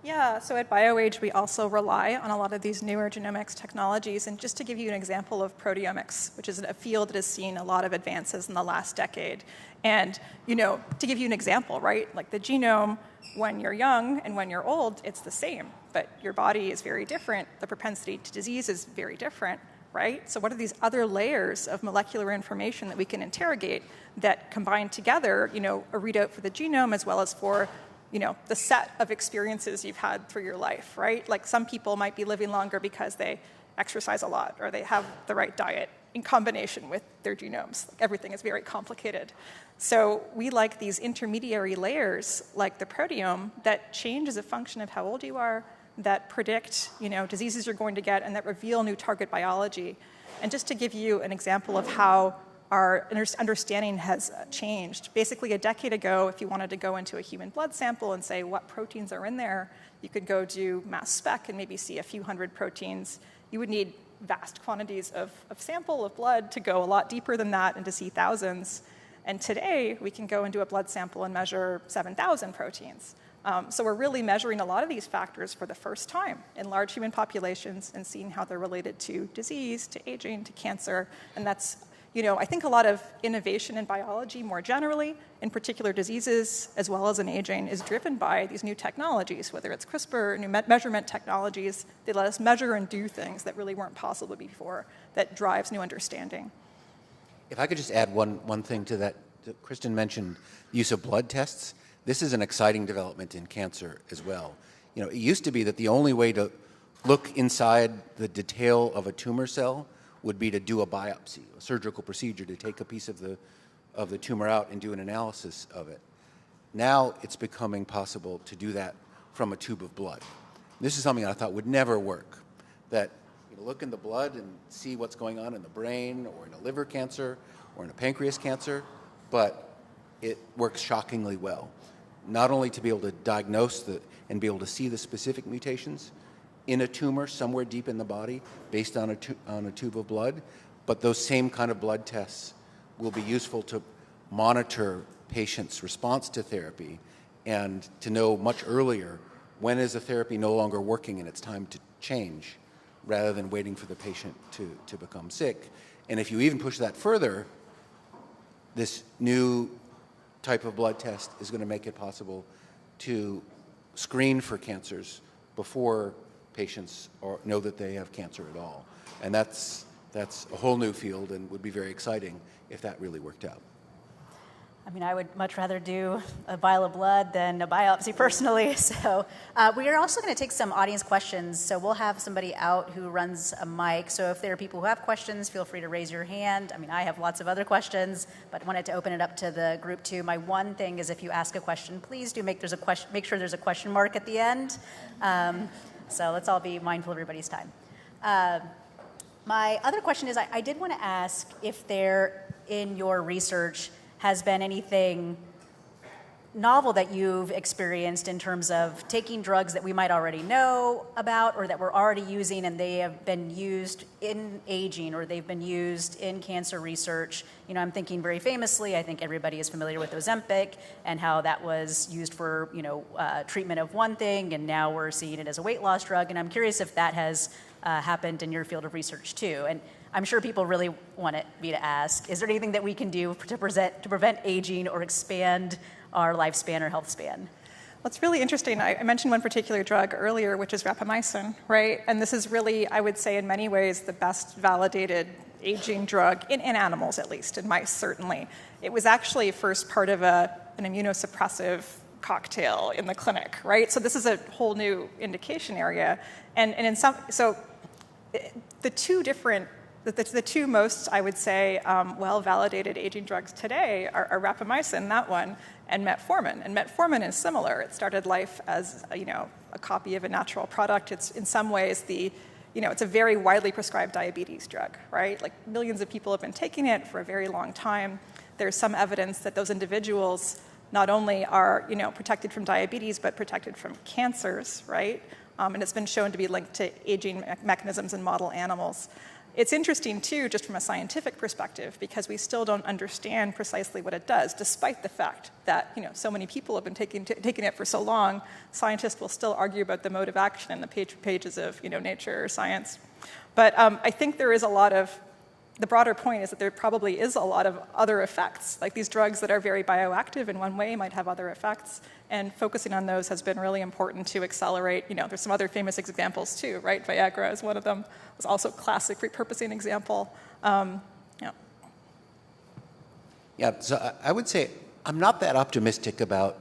Yeah, so at BioAge, we also rely on a lot of these newer genomics technologies. And just to give you an example of proteomics, which is a field that has seen a lot of advances in the last decade. And, to give you an example, right? Like the genome, when you're young and when you're old, it's the same. But your body is very different. The propensity to disease is very different, right? So what are these other layers of molecular information that we can interrogate that combine together, a readout for the genome as well as for the set of experiences you've had through your life, right? Like some people might be living longer because they exercise a lot or they have the right diet in combination with their genomes. Like everything is very complicated. So we like these intermediary layers like the proteome that change as a function of how old you are, that predict, diseases you're going to get and that reveal new target biology. And just to give you an example of how our understanding has changed. Basically, a decade ago, if you wanted to go into a human blood sample and say what proteins are in there, you could go do mass spec and maybe see a few hundred proteins. You would need vast quantities of sample of blood to go a lot deeper than that and to see thousands. And today, we can go and do a blood sample and measure 7,000 proteins. So we're really measuring a lot of these factors for the first time in large human populations and seeing how they're related to disease, to aging, to cancer, and that's I think a lot of innovation in biology more generally, in particular diseases, as well as in aging, is driven by these new technologies, whether it's CRISPR, new measurement technologies. They let us measure and do things that really weren't possible before, that drives new understanding. If I could just add one thing to that. Kristen mentioned use of blood tests. This is an exciting development in cancer as well. It used to be that the only way to look inside the detail of a tumor cell would be to do a biopsy, a surgical procedure to take a piece of the tumor out and do an analysis of it. Now it's becoming possible to do that from a tube of blood. This is something I thought would never work, that look in the blood and see what's going on in the brain or in a liver cancer or in a pancreas cancer, but it works shockingly well. Not only to be able to diagnose and be able to see the specific mutations in a tumor somewhere deep in the body based on a tube of blood, but those same kind of blood tests will be useful to monitor patients' response to therapy and to know much earlier when is a therapy no longer working and it's time to change rather than waiting for the patient to become sick. And if you even push that further, this new type of blood test is going to make it possible to screen for cancers before patients know that they have cancer at all. And that's a whole new field and would be very exciting if that really worked out. I mean, I would much rather do a vial of blood than a biopsy personally. So we are also going to take some audience questions. So we'll have somebody out who runs a mic. So if there are people who have questions, feel free to raise your hand. I mean, I have lots of other questions, but wanted to open it up to the group too. My one thing is if you ask a question, please do make sure there's a question mark at the end. So let's all be mindful of everybody's time. My other question is, I did want to ask if there, in your research, has been anything novel that you've experienced in terms of taking drugs that we might already know about or that we're already using and they have been used in aging or they've been used in cancer research. I'm thinking very famously, I think everybody is familiar with Ozempic and how that was used for, treatment of one thing and now we're seeing it as a weight loss drug. And I'm curious if that has happened in your field of research too. And I'm sure people really want me to ask, is there anything that we can do to prevent aging or expand our lifespan or health span? Well, it's really interesting. I mentioned one particular drug earlier, which is rapamycin, right? And this is really, I would say, in many ways, the best validated aging drug, in animals at least, in mice certainly. It was actually first part of an immunosuppressive cocktail in the clinic, right? So this is a whole new indication area. And in some, so the two most, I would say, well-validated aging drugs today are rapamycin, that one, and metformin. And metformin is similar. It started life as a copy of a natural product. It's in some ways the it's a very widely prescribed diabetes drug, right? Like millions of people have been taking it for a very long time. There's some evidence that those individuals not only are, protected from diabetes, but protected from cancers, right? And it's been shown to be linked to aging mechanisms in model animals. It's interesting, too, just from a scientific perspective, because we still don't understand precisely what it does, despite the fact that so many people have been taking it for so long. Scientists will still argue about the mode of action in the pages of Nature or Science. But I think there is a lot of, the broader point is that there probably is a lot of other effects. Like these drugs that are very bioactive in one way might have other effects, and focusing on those has been really important to accelerate. There's some other famous examples too, right? Viagra is one of them. It's also a classic repurposing example. Yeah, so I would say I'm not that optimistic about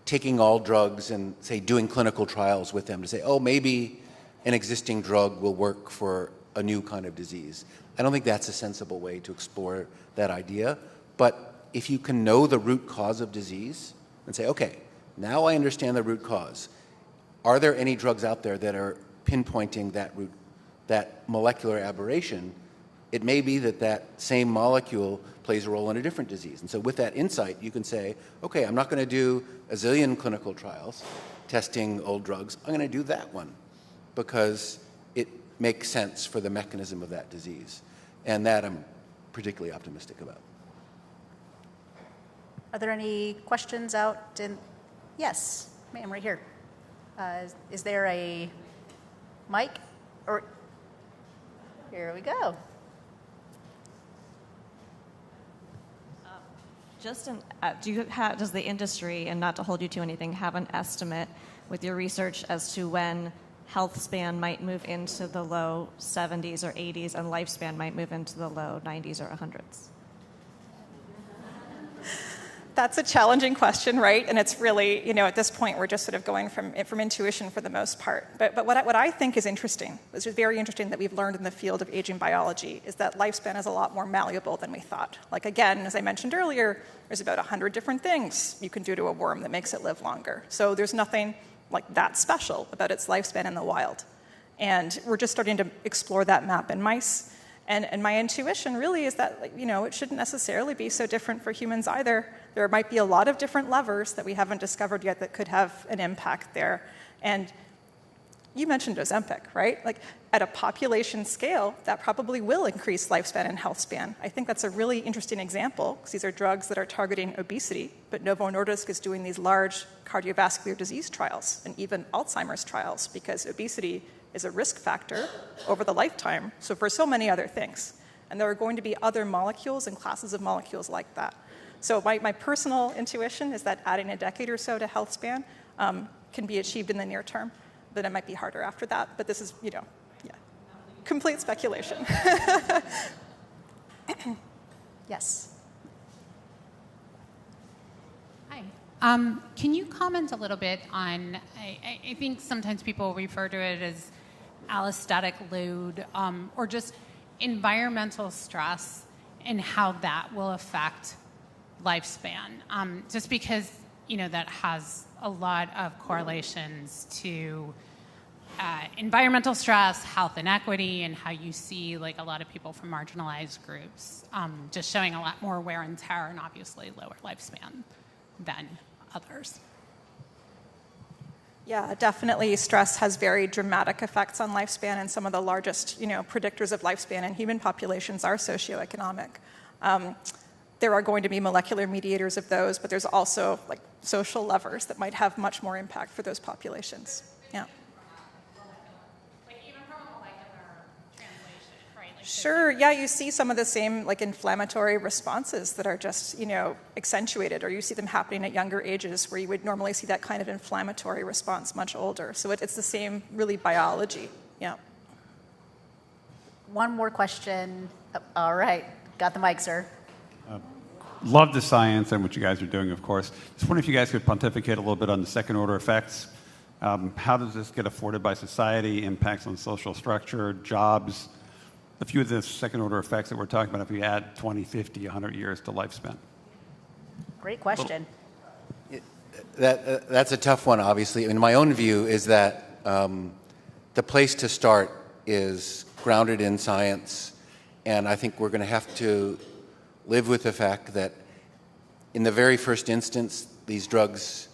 taking all drugs and, say, doing clinical trials with them to say, oh, maybe an existing drug will work for a new kind of disease. I don't think that's a sensible way to explore that idea. But if you can know the root cause of disease and say, okay, now I understand the root cause. Are there any drugs out there that are pinpointing that molecular aberration? It may be that that same molecule plays a role in a different disease. And so with that insight, you can say, okay, I'm not going to do a zillion clinical trials testing old drugs. I'm going to do that one because it makes sense for the mechanism of that disease. And that I'm particularly optimistic about. Are there any questions out in? Yes, ma'am, right here. Is there a mic? Or here we go. Does the industry, and not to hold you to anything, have an estimate with your research as to when health span might move into the low 70s or 80s and lifespan might move into the low 90s or 100s? That's a challenging question, right? And it's really, at this point, we're just sort of going from intuition for the most part. But what I think is interesting, which is very interesting that we've learned in the field of aging biology, is that lifespan is a lot more malleable than we thought. Like, again, as I mentioned earlier, there's about 100 different things you can do to a worm that makes it live longer. So there's nothing like that special about its lifespan in the wild. And we're just starting to explore that map in mice. And my intuition really is that, it shouldn't necessarily be so different for humans either. There might be a lot of different levers that we haven't discovered yet that could have an impact there. And you mentioned Ozempic, right? Like at a population scale, that probably will increase lifespan and health span. I think that's a really interesting example because these are drugs that are targeting obesity, but Novo Nordisk is doing these large cardiovascular disease trials and even Alzheimer's trials because obesity is a risk factor over the lifetime, so for so many other things. And there are going to be other molecules and classes of molecules like that. So my personal intuition is that adding a decade or so to health span can be achieved in the near term. Then it might be harder after that, but this is, complete speculation. Yes. Hi. Can you comment a little bit on, I think sometimes people refer to it as allostatic load or just environmental stress and how that will affect lifespan. Just because, that has a lot of correlations to environmental stress, health inequity, and how you see like a lot of people from marginalized groups just showing a lot more wear and tear and obviously lower lifespan than others. Yeah, definitely stress has very dramatic effects on lifespan, and some of the largest, predictors of lifespan in human populations are socioeconomic. There are going to be molecular mediators of those, but there's also like social levers that might have much more impact for those populations. Yeah. Sure, yeah, you see some of the same like inflammatory responses that are just, accentuated, or you see them happening at younger ages where you would normally see that kind of inflammatory response much older. So it's the same really biology, yeah. One more question. All right, got the mic, sir. Love the science and what you guys are doing, of course. Just wondering if you guys could pontificate a little bit on the second order effects. How does this get afforded by society, impacts on social structure, jobs? A few of the second order effects that we're talking about if we add 20, 50, 100 years to lifespan. Great question. That's a tough one, obviously. I mean, my own view is that the place to start is grounded in science, and I think we're going to have to live with the fact that in the very first instance, these drugs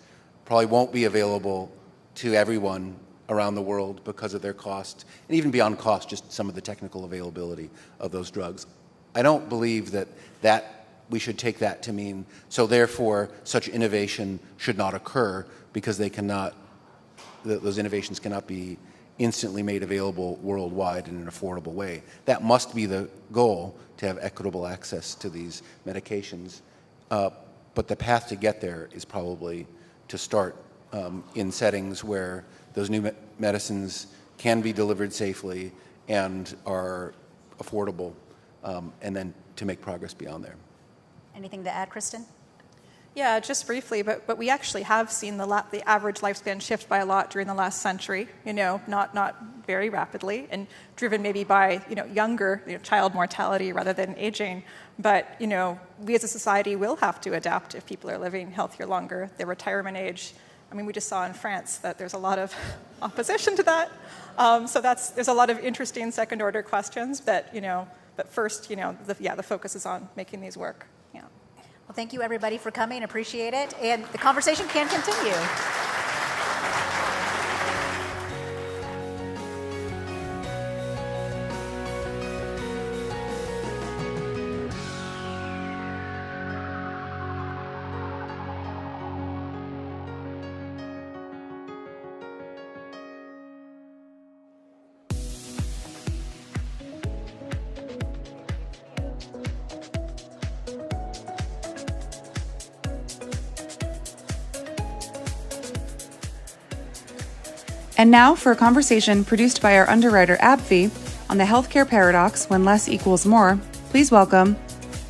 probably won't be available to everyone around the world because of their cost, and even beyond cost, just some of the technical availability of those drugs. I don't believe that we should take that to mean, so therefore such innovation should not occur because they cannot, those innovations cannot be instantly made available worldwide in an affordable way. That must be the goal, to have equitable access to these medications. But the path to get there is probably to start in settings where those new medicines can be delivered safely and are affordable, and then to make progress beyond there. Anything to add, Kristen? Yeah, just briefly, but we actually have seen the average lifespan shift by a lot during the last century, not very rapidly, and driven maybe by, younger child mortality rather than aging. But, we as a society will have to adapt if people are living healthier longer. Their retirement age, we just saw in France that there's a lot of opposition to that. So there's a lot of interesting second-order questions that, but first, the focus is on making these work. Yeah. Well, thank you, everybody, for coming. Appreciate it. And the conversation can continue. And now for a conversation produced by our underwriter AbbVie on the healthcare paradox when less equals more, please welcome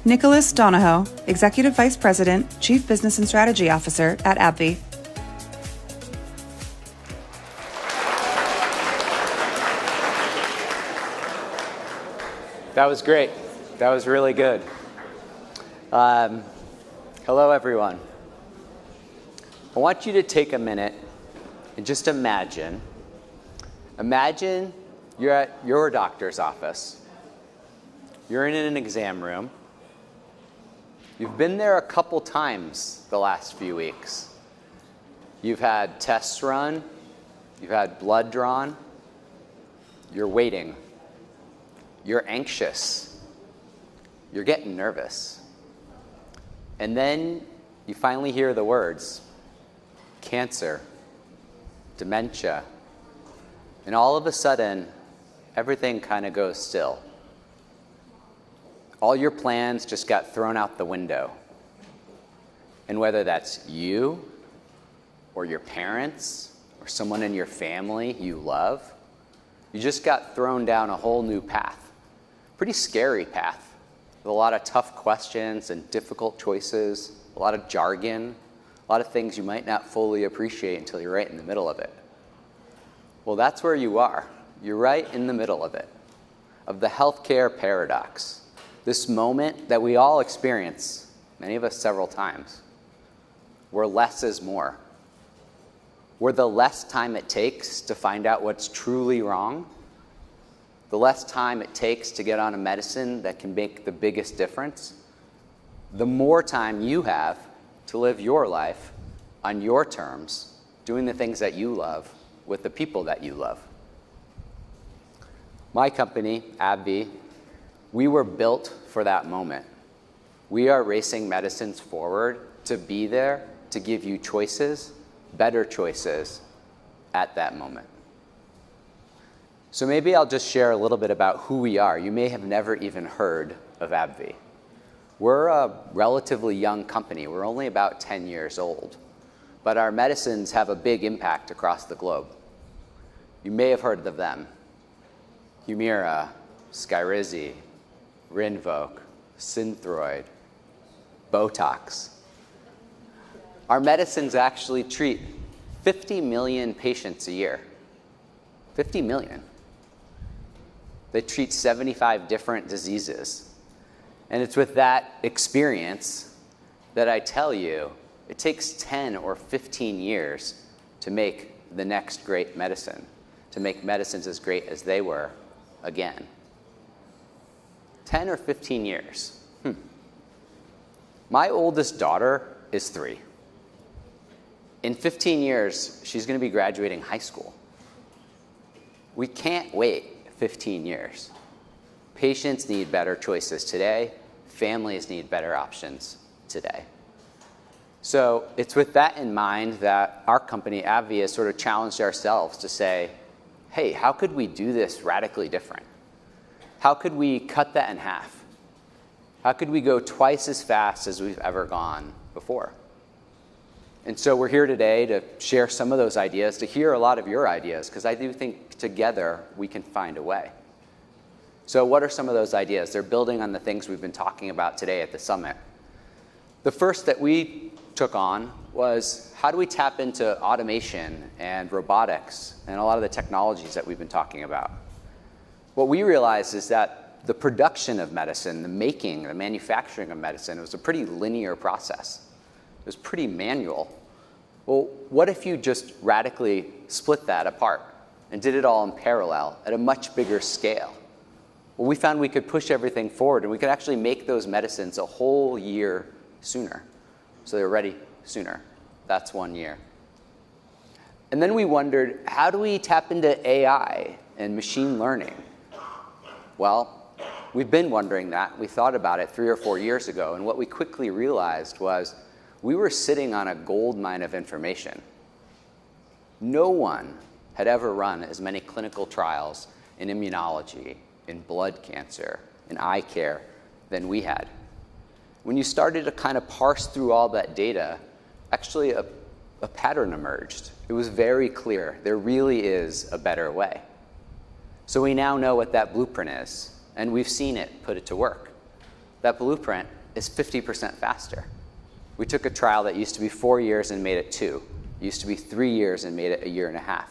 Nicholas Donahoe, Executive Vice President, Chief Business and Strategy Officer at AbbVie. That was great. That was really good. Hello, everyone. I want you to take a minute and just imagine you're at your doctor's office. You're in an exam room. You've been there a couple times the last few weeks. You've had tests run. You've had blood drawn. You're waiting. You're anxious. You're getting nervous. And then you finally hear the words, cancer, dementia, and all of a sudden, everything kind of goes still. All your plans just got thrown out the window. And whether that's you, or your parents, or someone in your family you love, you just got thrown down a whole new path. Pretty scary path, with a lot of tough questions and difficult choices, a lot of jargon, a lot of things you might not fully appreciate until you're right in the middle of it. Well, that's where you are. You're right in the middle of it, of the healthcare paradox, this moment that we all experience, many of us several times, where less is more, where the less time it takes to find out what's truly wrong, the less time it takes to get on a medicine that can make the biggest difference, the more time you have to live your life on your terms, doing the things that you love with the people that you love. My company, AbbVie, we were built for that moment. We are racing medicines forward to be there to give you choices, better choices at that moment. So maybe I'll just share a little bit about who we are. You may have never even heard of AbbVie. We're a relatively young company. We're only about 10 years old, but our medicines have a big impact across the globe. You may have heard of them. Humira, Skyrizi, Rinvoq, Synthroid, Botox. Our medicines actually treat 50 million patients a year. 50 million. They treat 75 different diseases. And it's with that experience that I tell you, it takes 10 or 15 years to make the next great medicine, to make medicines as great as they were again. 10 or 15 years. My oldest daughter is 3. In 15 years, she's going to be graduating high school. We can't wait 15 years. Patients need better choices today. Families need better options today. So it's with that in mind that our company, AbbVie, has sort of challenged ourselves to say, hey, how could we do this radically different? How could we cut that in half? How could we go twice as fast as we've ever gone before? And so we're here today to share some of those ideas, to hear a lot of your ideas, because I do think together we can find a way. So what are some of those ideas? They're building on the things we've been talking about today at the summit. The first that we took on was, how do we tap into automation and robotics and a lot of the technologies that we've been talking about? What we realized is that the production of medicine, the making, the manufacturing of medicine, was a pretty linear process. It was pretty manual. Well, what if you just radically split that apart and did it all in parallel at a much bigger scale? Well, we found we could push everything forward, and we could actually make those medicines a whole year sooner. So they're ready sooner. That's 1 year. And then we wondered, how do we tap into AI and machine learning? Well, we've been wondering that. We thought about it 3 or 4 years ago, and what we quickly realized was we were sitting on a gold mine of information. No one had ever run as many clinical trials in immunology, in blood cancer, in eye care than we had. When you started to kind of parse through all that data, actually a pattern emerged. It was very clear. There really is a better way. So we now know what that blueprint is, and we've seen it put it to work. That blueprint is 50% faster. We took a trial that used to be 4 years and made it 2. It used to be 3 years and made it 1.5 years.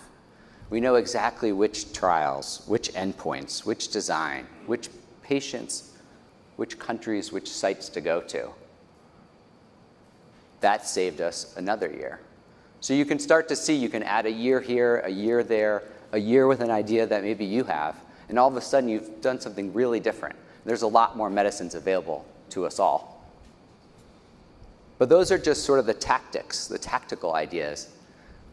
We know exactly which trials, which endpoints, which design, which patients, which countries, which sites to go to. That saved us another year. So you can start to see, you can add a year here, a year there, a year with an idea that maybe you have, and all of a sudden you've done something really different. There's a lot more medicines available to us all. But those are just sort of the tactics, the tactical ideas.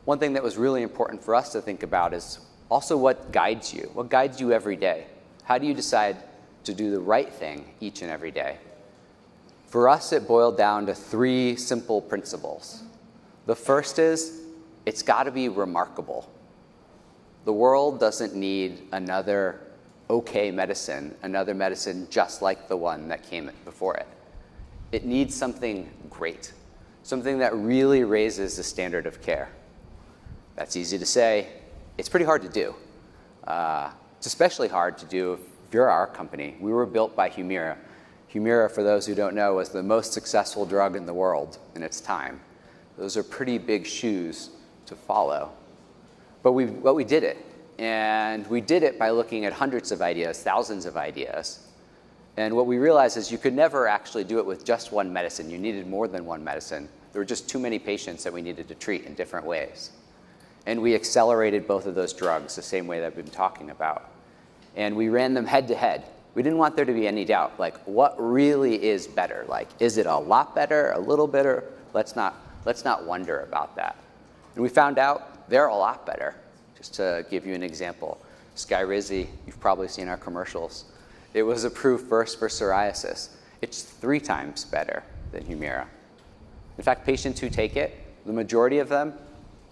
One thing that was really important for us to think about is also what guides you. What guides you every day? How do you decide to do the right thing each and every day? For us, it boiled down to 3 simple principles. The first is, it's got to be remarkable. The world doesn't need another okay medicine, another medicine just like the one that came before it. It needs something great, something that really raises the standard of care. That's easy to say. It's pretty hard to do. It's especially hard to do if you're our company. We were built by Humira. Humira, for those who don't know, was the most successful drug in the world in its time. Those are pretty big shoes to follow. But we did it. And we did it by looking at hundreds of ideas, thousands of ideas. And what we realized is you could never actually do it with just one medicine. You needed more than one medicine. There were just too many patients that we needed to treat in different ways. And we accelerated both of those drugs the same way that I've been talking about. And we ran them head to head. We didn't want there to be any doubt, like, what really is better? Like, is it a lot better, a little better? Let's not wonder about that. And we found out they're a lot better. Just to give you an example, Skyrizi, you've probably seen our commercials. It was approved first for psoriasis. It's 3 times better than Humira. In fact, patients who take it, the majority of them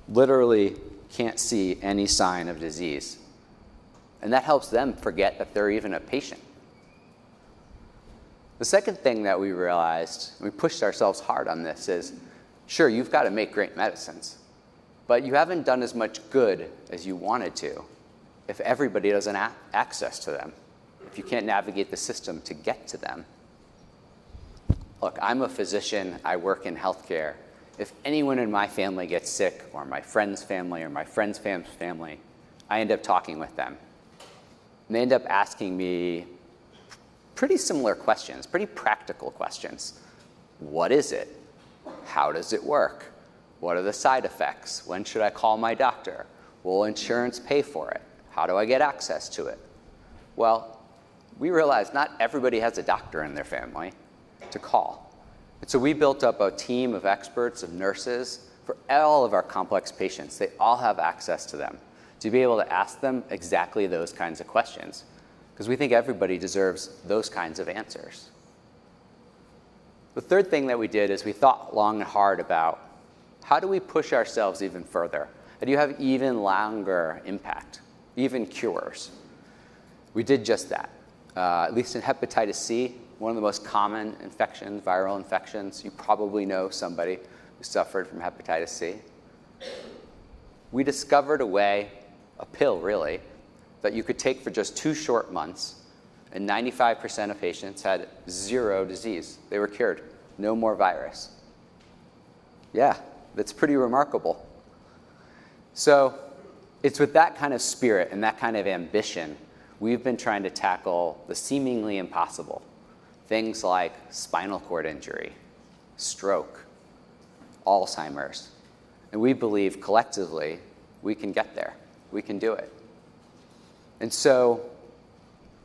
literally can't see any sign of disease. And that helps them forget that they're even a patient. The second thing that we realized, we pushed ourselves hard on this, is sure, you've got to make great medicines, but you haven't done as much good as you wanted to if everybody doesn't have access to them, if you can't navigate the system to get to them. Look, I'm a physician. I work in healthcare. If anyone in my family gets sick, or my friend's family, or my friend's family, I end up talking with them. And they end up asking me pretty similar questions, pretty practical questions. What is it? How does it work? What are the side effects? When should I call my doctor? Will insurance pay for it? How do I get access to it? Well, we realized not everybody has a doctor in their family to call. And so we built up a team of experts, of nurses, for all of our complex patients. They all have access to them to be able to ask them exactly those kinds of questions, because we think everybody deserves those kinds of answers. The third thing that we did is we thought long and hard about how do we push ourselves even further? How do you have even longer impact, even cures? We did just that. At least in hepatitis C, one of the most common infections, viral infections, you probably know somebody who suffered from hepatitis C. We discovered a way, a pill really, that you could take for just 2 short months, and 95% of patients had 0 disease. They were cured, no more virus. Yeah, that's pretty remarkable. So it's with that kind of spirit and that kind of ambition we've been trying to tackle the seemingly impossible. Things like spinal cord injury, stroke, Alzheimer's. And we believe collectively we can get there. We can do it. And so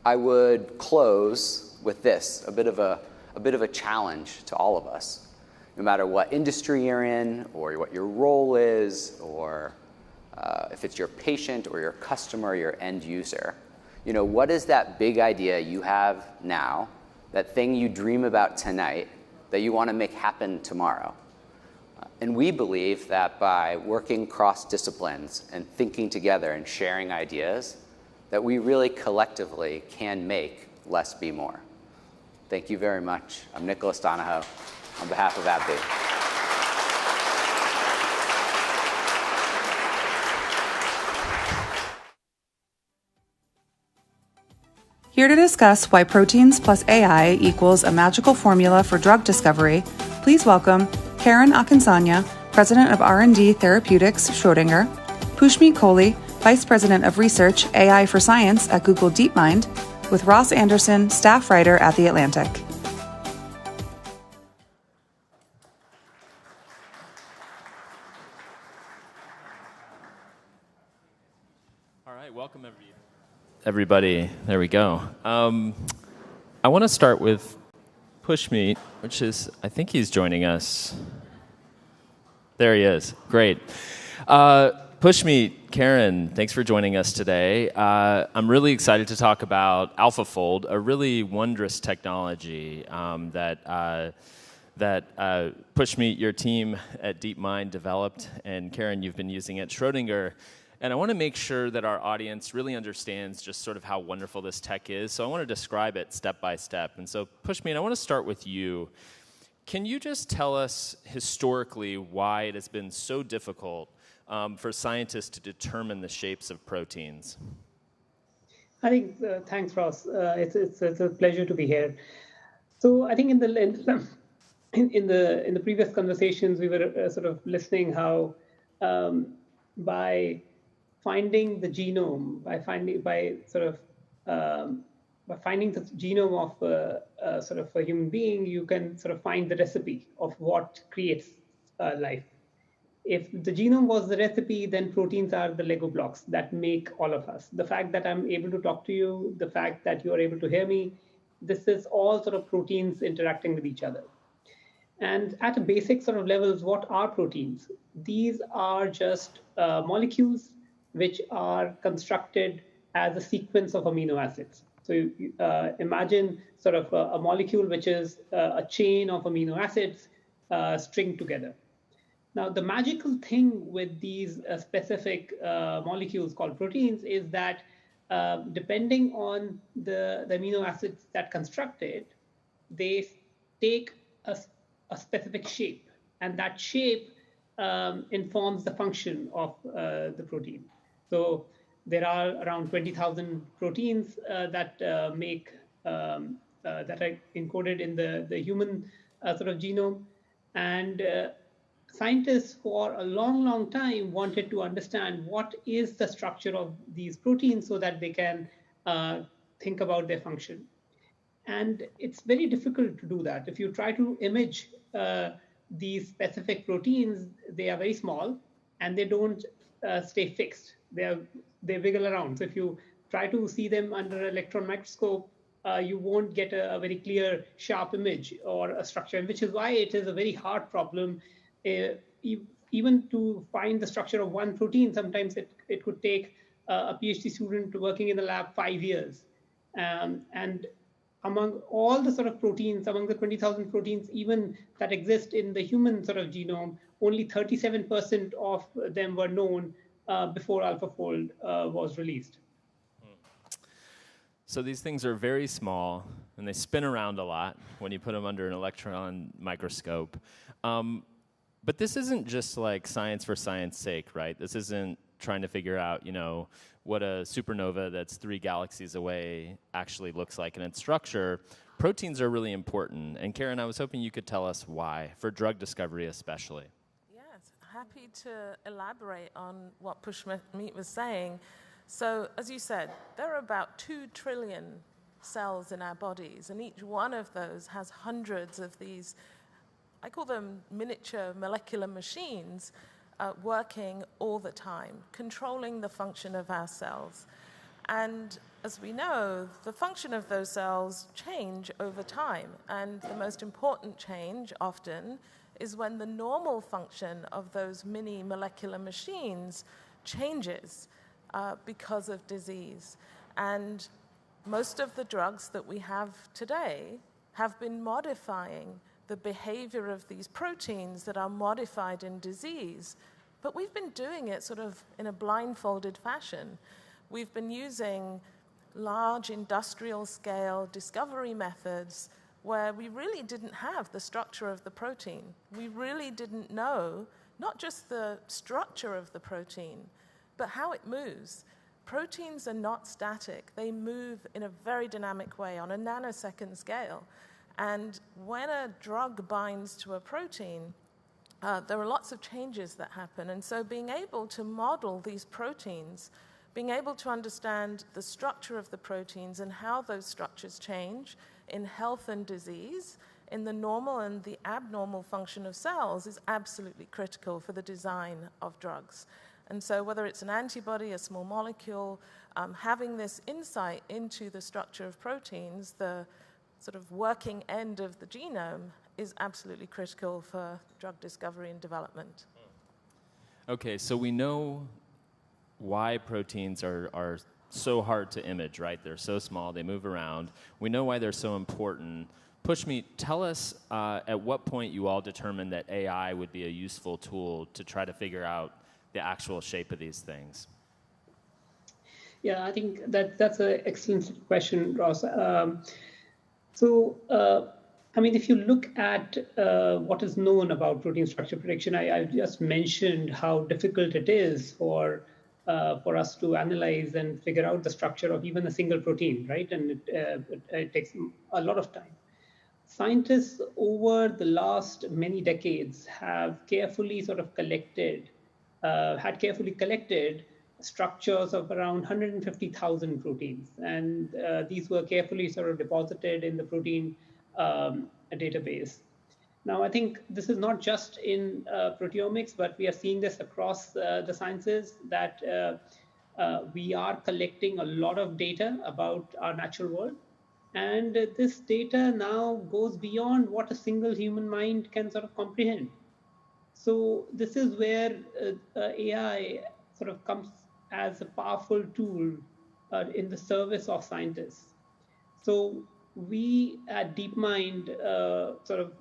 I would close with this, a bit of a challenge to all of us. No matter what industry you're in, or what your role is, or if it's your patient or your customer, your end user, what is that big idea you have now, that thing you dream about tonight that you want to make happen tomorrow? And we believe that by working cross disciplines and thinking together and sharing ideas, that we really collectively can make less be more. Thank you very much. I'm Nicholas Donahoe on behalf of AbbVie. Here to discuss why proteins plus AI equals a magical formula for drug discovery, please welcome Karen Akinsanya, President of R&D Therapeutics, Schrödinger, Pushmeet Kohli, Vice President of Research, AI for Science at Google DeepMind, with Ross Anderson, staff writer at The Atlantic. All right, welcome everybody. There we go. I want to start with Pushmeet, which is, I think he's joining us. There he is. Great. Pushmeet, Karen, thanks for joining us today. I'm really excited to talk about AlphaFold, a really wondrous technology that Pushmeet, your team at DeepMind, developed, and Karen, you've been using at Schrödinger. And I want to make sure that our audience really understands just sort of how wonderful this tech is. So I want to describe it step by step. And so, Pushmeet, I want to start with you. Can you just tell us historically why it has been so difficult for scientists to determine the shapes of proteins? I think, thanks, Ross. It's a pleasure to be here. So I think in the previous conversations, we were sort of listening how by finding the genome, by finding the genome of sort of a human being, you can sort of find the recipe of what creates life. If the genome was the recipe, then proteins are the Lego blocks that make all of us. The fact that I'm able to talk to you, the fact that you're able to hear me, this is all sort of proteins interacting with each other. And at a basic sort of levels, what are proteins? These are just molecules which are constructed as a sequence of amino acids. So you, imagine sort of a molecule which is a chain of amino acids stringed together. Now, the magical thing with these specific molecules called proteins is that depending on the amino acids that construct it, they take a specific shape, and that shape informs the function of the protein. So there are around 20,000 proteins that are encoded in the human sort of genome, and scientists for a long time wanted to understand what is the structure of these proteins so that they can think about their function. And it's very difficult to do that. If you try to image these specific proteins, they are very small and they don't stay fixed. They wiggle around. So if you try to see them under an electron microscope, you won't get a very clear, sharp image or a structure, which is why it is a very hard problem. Even to find the structure of one protein, sometimes it could take a PhD student working in the lab 5 years. And among all the sort of proteins, among the 20,000 proteins even that exist in the human sort of genome, only 37% of them were known before AlphaFold was released. So these things are very small, and they spin around a lot when you put them under an electron microscope. But this isn't just like science for science sake, right? This isn't trying to figure out, what a supernova that's 3 galaxies away actually looks like in its structure. Proteins are really important. And Karen, I was hoping you could tell us why, for drug discovery especially. Yes, happy to elaborate on what Pushmeet was saying. So, as you said, there are about 2 trillion cells in our bodies, and each one of those has hundreds of these, I call them miniature molecular machines, working all the time, controlling the function of our cells. And as we know, the function of those cells change over time, and the most important change often is when the normal function of those mini molecular machines changes because of disease. And most of the drugs that we have today have been modifying the behavior of these proteins that are modified in disease. But we've been doing it sort of in a blindfolded fashion. We've been using large industrial scale discovery methods where we really didn't have the structure of the protein. We really didn't know not just the structure of the protein, but how it moves. Proteins are not static. They move in a very dynamic way on a nanosecond scale. And when a drug binds to a protein, there are lots of changes that happen. And so being able to model these proteins, being able to understand the structure of the proteins and how those structures change in health and disease, in the normal and the abnormal function of cells, is absolutely critical for the design of drugs. And so whether it's an antibody, a small molecule, having this insight into the structure of proteins, the sort of working end of the genome, is absolutely critical for drug discovery and development. Okay, so we know why proteins are so hard to image, right? They're so small, they move around. We know why they're so important. Pushmeet, tell us at what point you all determined that AI would be a useful tool to try to figure out the actual shape of these things. Yeah, I think that's an excellent question, Ross. If you look at what is known about protein structure prediction, I just mentioned how difficult it is for us to analyze and figure out the structure of even a single protein, right? And it takes a lot of time. Scientists over the last many decades have carefully collected structures of around 150,000 proteins. And these were carefully deposited in the protein database. Now, I think this is not just in proteomics, but we are seeing this across the sciences, that we are collecting a lot of data about our natural world. And this data now goes beyond what a single human mind can comprehend. So this is where AI comes as a powerful tool in the service of scientists. So we at DeepMind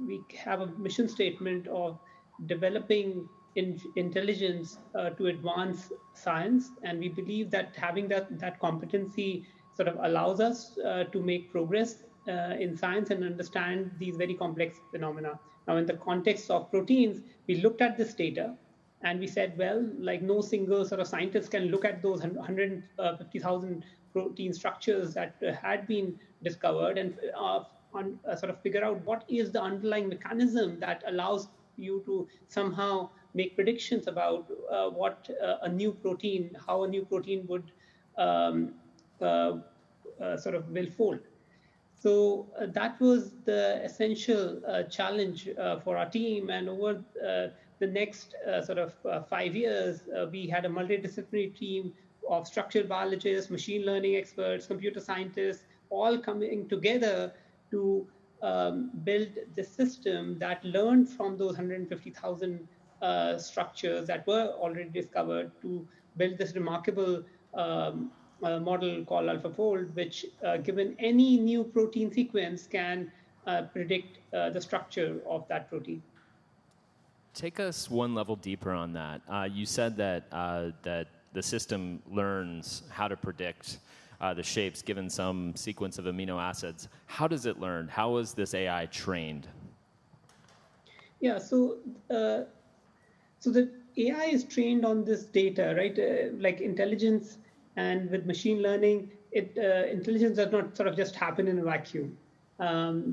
we have a mission statement of developing intelligence to advance science, and we believe that having that competency allows us to make progress in science and understand these very complex phenomena. Now, in the context of proteins, we looked at this data and we said, well, like no single scientist can look at those 150,000 protein structures that had been discovered and figure out what is the underlying mechanism that allows you to somehow make predictions about how a new protein would will fold. So that was the essential challenge for our team. And over the next 5 years, we had a multidisciplinary team of structural biologists, machine learning experts, computer scientists, all coming together to build the system that learned from those 150,000 structures that were already discovered to build this remarkable model called AlphaFold, which, given any new protein sequence, can predict the structure of that protein. Take us one level deeper on that. You said that that the system learns how to predict the shapes given some sequence of amino acids. How does it learn? How is this AI trained? Yeah, so the AI is trained on this data, right? Like intelligence and with machine learning, intelligence does not sort of just happen in a vacuum.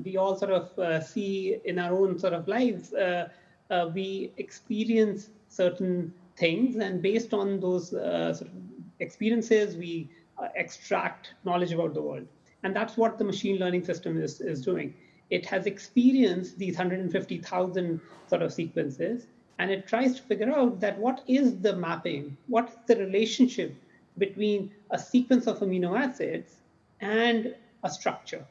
We all sort of see in our own sort of lives, we experience certain things, and based on those sort of experiences, we extract knowledge about the world. And that's what the machine learning system is doing. It has experienced these 150,000 sort of sequences, and it tries to figure out that what is the mapping, what is the relationship between a sequence of amino acids and a structure.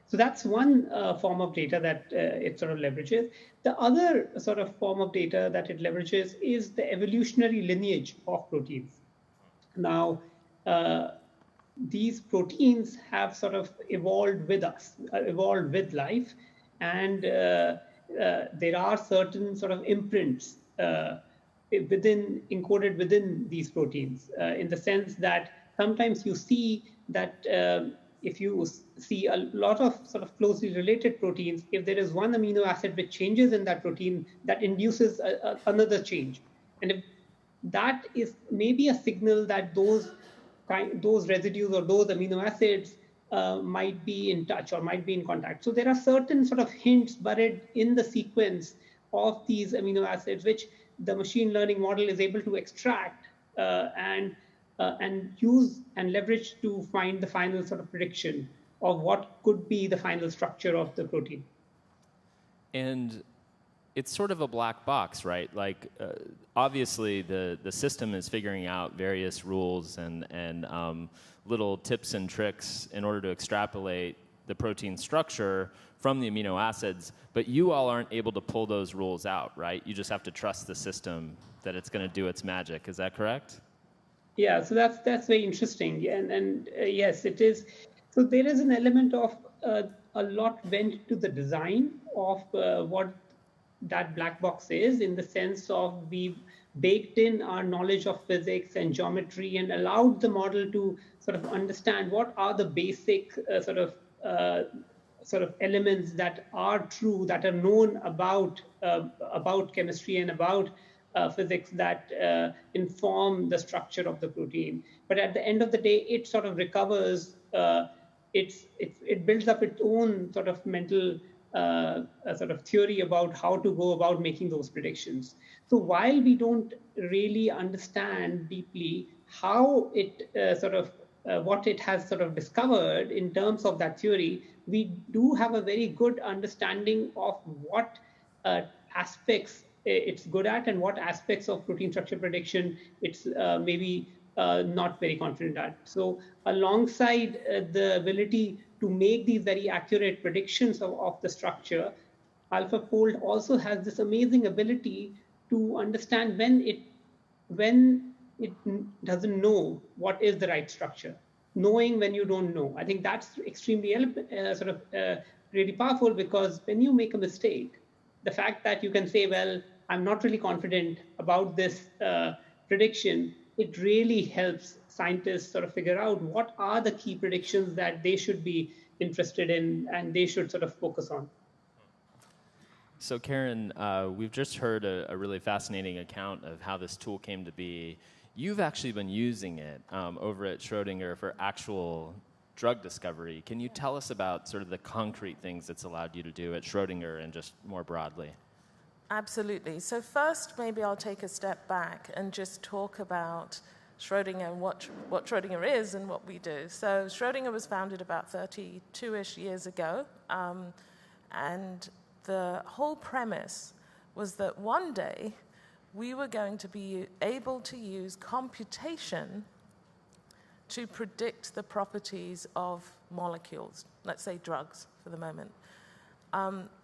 So that's one form of data that it sort of leverages. The other sort of form of data that it leverages is the evolutionary lineage of proteins. Now, these proteins have sort of evolved with us, evolved with life, and there are certain sort of imprints encoded within these proteins, in the sense that sometimes you see that if you see a lot of sort of closely related proteins, if there is one amino acid which changes in that protein, that induces another change. And if that is maybe a signal that those residues or those amino acids might be in touch or might be in contact. So there are certain sort of hints buried in the sequence of these amino acids, which the machine learning model is able to extract and use and leverage to find the final sort of prediction of what could be the final structure of the protein. And it's sort of a black box, right? Like, obviously, the system is figuring out various rules and little tips and tricks in order to extrapolate the protein structure from the amino acids, but you all aren't able to pull those rules out, right? You just have to trust the system that it's going to do its magic. Is that correct? Yeah, so that's very interesting, and yes, it is. So there is an element of a lot went to the design of what that black box is, in the sense of we've baked in our knowledge of physics and geometry and allowed the model to sort of understand what are the basic sort of elements that are true, that are known about chemistry and about physics that inform the structure of the protein. But at the end of the day, it sort of recovers, it builds up its own sort of mental sort of theory about how to go about making those predictions. So while we don't really understand deeply how it what it has sort of discovered in terms of that theory, we do have a very good understanding of what aspects it's good at and what aspects of protein structure prediction it's maybe not very confident at. So alongside the ability to make these very accurate predictions of the structure, AlphaFold also has this amazing ability to understand when it doesn't know what is the right structure, knowing when you don't know. I think that's extremely really powerful, because when you make a mistake, the fact that you can say, well, I'm not really confident about this prediction, it really helps scientists sort of figure out what are the key predictions that they should be interested in and they should sort of focus on. So Karen, we've just heard a really fascinating account of how this tool came to be. You've actually been using it over at Schrödinger for actual drug discovery. Can you tell us about sort of the concrete things it's allowed you to do at Schrödinger and just more broadly? Absolutely. So first, maybe I'll take a step back and just talk about Schrödinger and what Schrödinger is and what we do. So Schrödinger was founded about 32-ish years ago, and the whole premise was that one day we were going to be able to use computation to predict the properties of molecules, let's say drugs for the moment.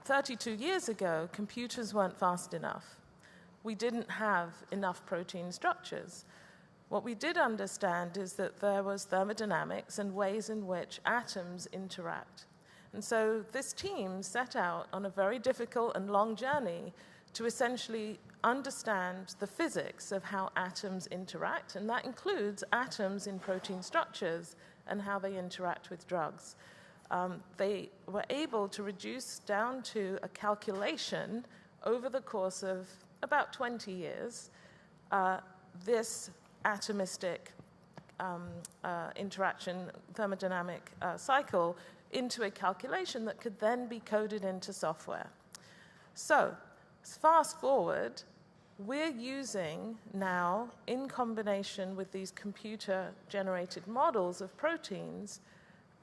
32 years ago, computers weren't fast enough. We didn't have enough protein structures. What we did understand is that there was thermodynamics and ways in which atoms interact. And so this team set out on a very difficult and long journey to essentially understand the physics of how atoms interact, and that includes atoms in protein structures and how they interact with drugs. They were able to reduce down to a calculation over the course of about 20 years this atomistic interaction thermodynamic cycle into a calculation that could then be coded into software. So, fast forward, we're using now, in combination with these computer-generated models of proteins,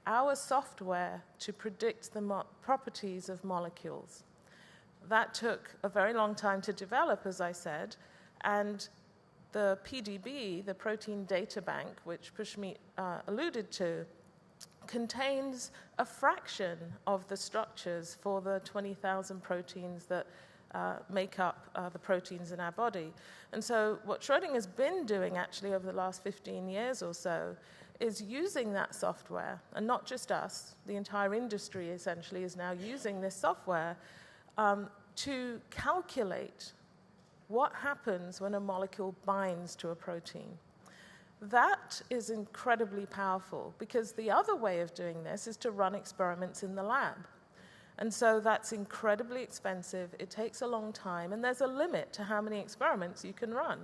our software to predict the properties of molecules. That took a very long time to develop, as I said, and the PDB, the Protein Data Bank, which Pushmeet alluded to, contains a fraction of the structures for the 20,000 proteins that make up the proteins in our body. And so what Schrödinger's been doing actually over the last 15 years or so is using that software, and not just us, the entire industry essentially is now using this software to calculate what happens when a molecule binds to a protein. That is incredibly powerful because the other way of doing this is to run experiments in the lab. And so that's incredibly expensive, it takes a long time, and there's a limit to how many experiments you can run.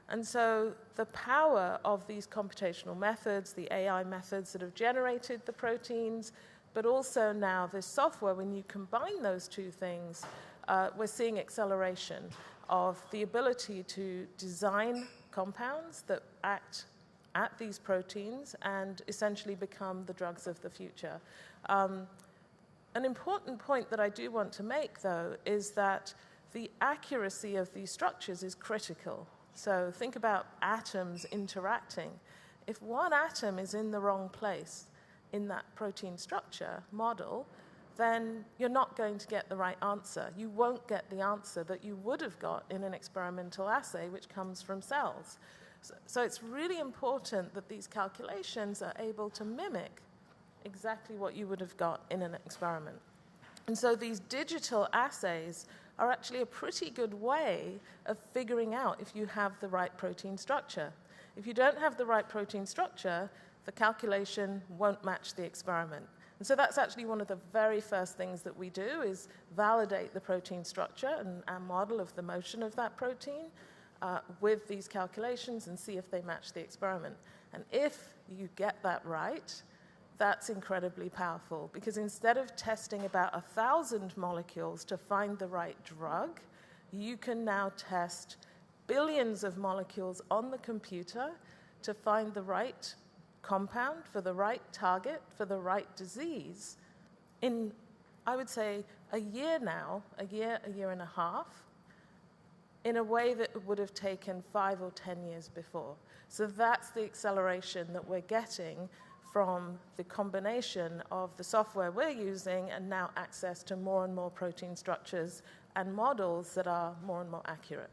And so the power of these computational methods, the AI methods that have generated the proteins, but also now this software, when you combine those two things, we're seeing acceleration of the ability to design compounds that act at these proteins and essentially become the drugs of the future. An important point that I do want to make, though, is that the accuracy of these structures is critical. So think about atoms interacting. If one atom is in the wrong place in that protein structure model, then you're not going to get the right answer. You won't get the answer that you would have got in an experimental assay, which comes from cells. So it's really important that these calculations are able to mimic exactly what you would have got in an experiment. And so these digital assays are actually a pretty good way of figuring out if you have the right protein structure. If you don't have the right protein structure, the calculation won't match the experiment. And so that's actually one of the very first things that we do is validate the protein structure and our model of the motion of that protein with these calculations and see if they match the experiment. And if you get that right, that's incredibly powerful because instead of testing about 1,000 molecules to find the right drug, you can now test billions of molecules on the computer to find the right compound for the right target for the right disease in, I would say, a year now, a year and a half, in a way that would have taken 5 or 10 years before. So that's the acceleration that we're getting from the combination of the software we're using and now access to more and more protein structures and models that are more and more accurate.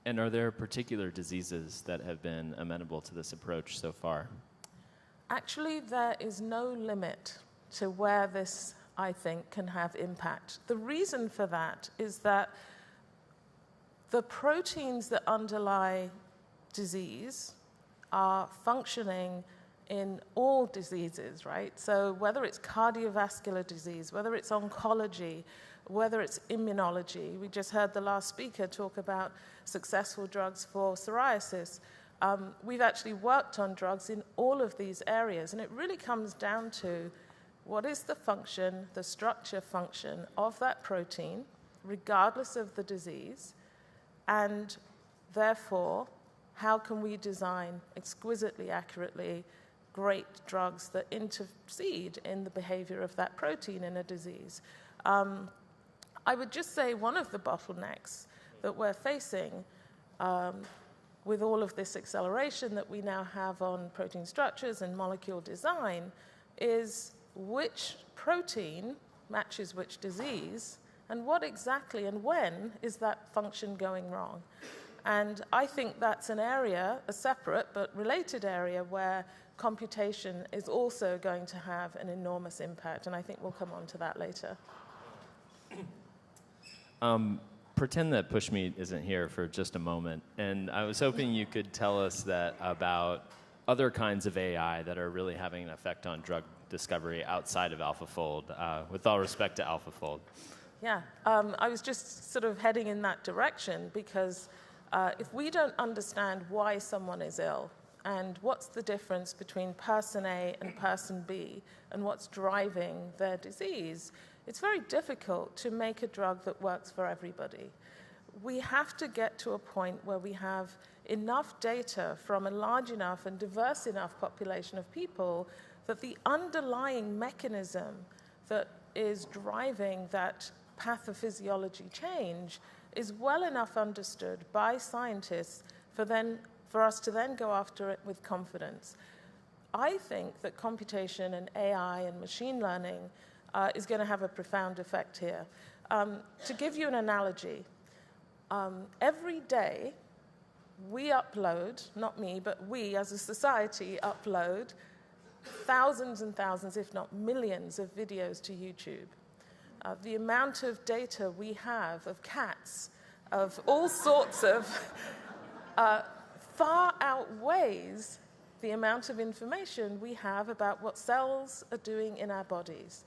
And are there particular diseases that have been amenable to this approach so far? Actually, there is no limit to where this, I think, can have impact. The reason for that is that the proteins that underlie disease are functioning in all diseases, right? So whether it's cardiovascular disease, whether it's oncology, whether it's immunology, we just heard the last speaker talk about successful drugs for psoriasis. We've actually worked on drugs in all of these areas, and it really comes down to what is the function, the structure function of that protein, regardless of the disease, and therefore, how can we design exquisitely accurately great drugs that intercede in the behavior of that protein in a disease. I would just say one of the bottlenecks that we're facing with all of this acceleration that we now have on protein structures and molecule design is which protein matches which disease, and what exactly and when is that function going wrong. And I think that's an area, a separate but related area, where computation is also going to have an enormous impact, and I think we'll come on to that later. Pretend that Pushmeet isn't here for just a moment, and I was hoping you could tell us that about other kinds of AI that are really having an effect on drug discovery outside of AlphaFold, with all respect to AlphaFold. Yeah, I was just sort of heading in that direction because if we don't understand why someone is ill and what's the difference between person A and person B and what's driving their disease, it's very difficult to make a drug that works for everybody. We have to get to a point where we have enough data from a large enough and diverse enough population of people that the underlying mechanism that is driving that pathophysiology change is well enough understood by scientists for us to then go after it with confidence. I think that computation and AI and machine learning is going to have a profound effect here. To give you an analogy, every day we upload, not me, but we as a society upload thousands and thousands, if not millions, of videos to YouTube. The amount of data we have of cats, of all sorts of, far outweighs the amount of information we have about what cells are doing in our bodies.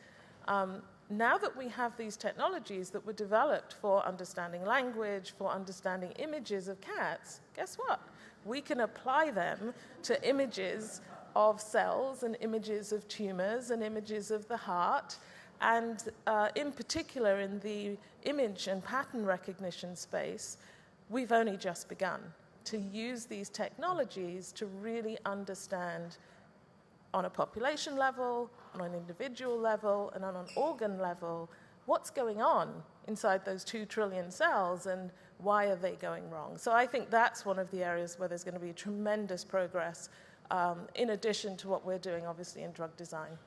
Now that we have these technologies that were developed for understanding language, for understanding images of cats, guess what? We can apply them to images of cells and images of tumors and images of the heart. And in particular, in the image and pattern recognition space, we've only just begun to use these technologies to really understand on a population level, on an individual level, and on an organ level, what's going on inside those 2 trillion cells and why are they going wrong. So I think that's one of the areas where there's going to be tremendous progress in addition to what we're doing, obviously, in drug design.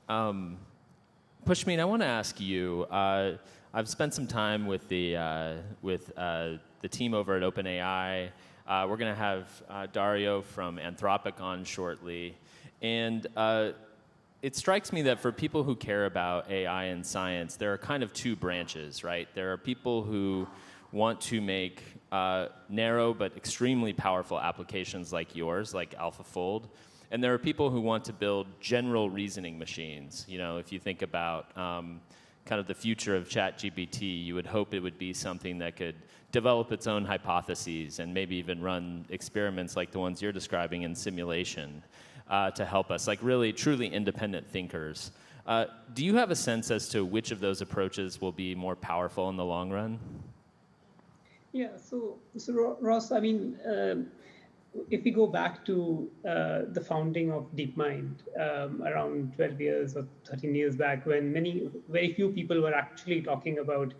Pushmeet, I want to ask you, I've spent some time with the team over at OpenAI. We're going to have Dario from Anthropic on shortly. And it strikes me that for people who care about AI and science, there are kind of 2 branches, right? There are people who want to make narrow but extremely powerful applications like yours, like AlphaFold. And there are people who want to build general reasoning machines. You know, if you think about kind of the future of ChatGPT, you would hope it would be something that could develop its own hypotheses and maybe even run experiments like the ones you're describing in simulation to help us, like really, truly independent thinkers. Do you have a sense as to which of those approaches will be more powerful in the long run? Yeah, so Ross, I mean, if we go back to the founding of DeepMind around 12 years or 13 years back, when very few people were actually talking about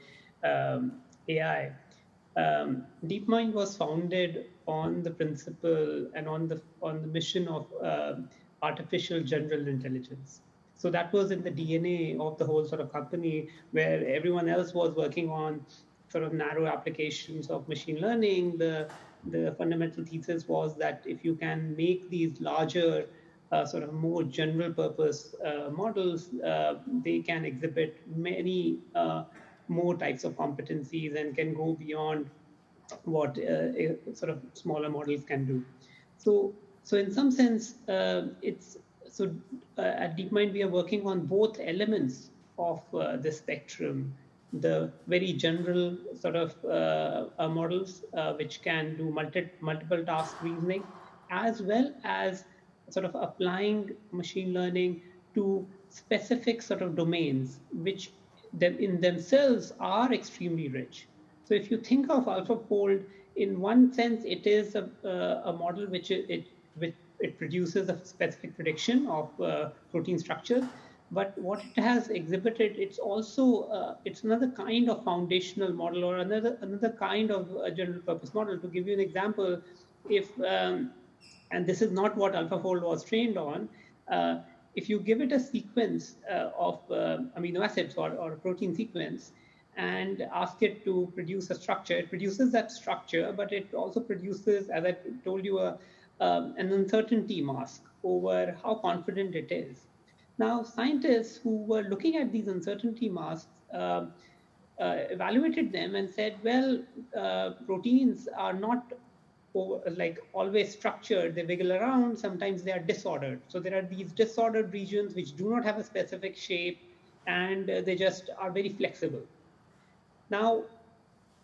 AI, DeepMind was founded on the principle and on the mission of artificial general intelligence. So that was in the DNA of the whole sort of company, where everyone else was working on sort of narrow applications of machine learning. The fundamental thesis was that if you can make these larger, sort of more general purpose models, they can exhibit many more types of competencies and can go beyond what sort of smaller models can do. So in some sense, at DeepMind, we are working on both elements of the spectrum. The very general sort of models which can do multiple task reasoning, as well as sort of applying machine learning to specific sort of domains, which in themselves are extremely rich. So if you think of AlphaFold, in one sense, it is a model which it produces a specific prediction of protein structure. But what it has exhibited, it's also it's another kind of foundational model or another kind of general purpose model. To give you an example, if and this is not what AlphaFold was trained on, if you give it a sequence of amino acids or a protein sequence and ask it to produce a structure, it produces that structure, but it also produces, as I told you, an uncertainty mask over how confident it is. Now, scientists who were looking at these uncertainty masks evaluated them and said, well, proteins are not always structured. They wiggle around. Sometimes they are disordered. So there are these disordered regions which do not have a specific shape, and they just are very flexible. Now,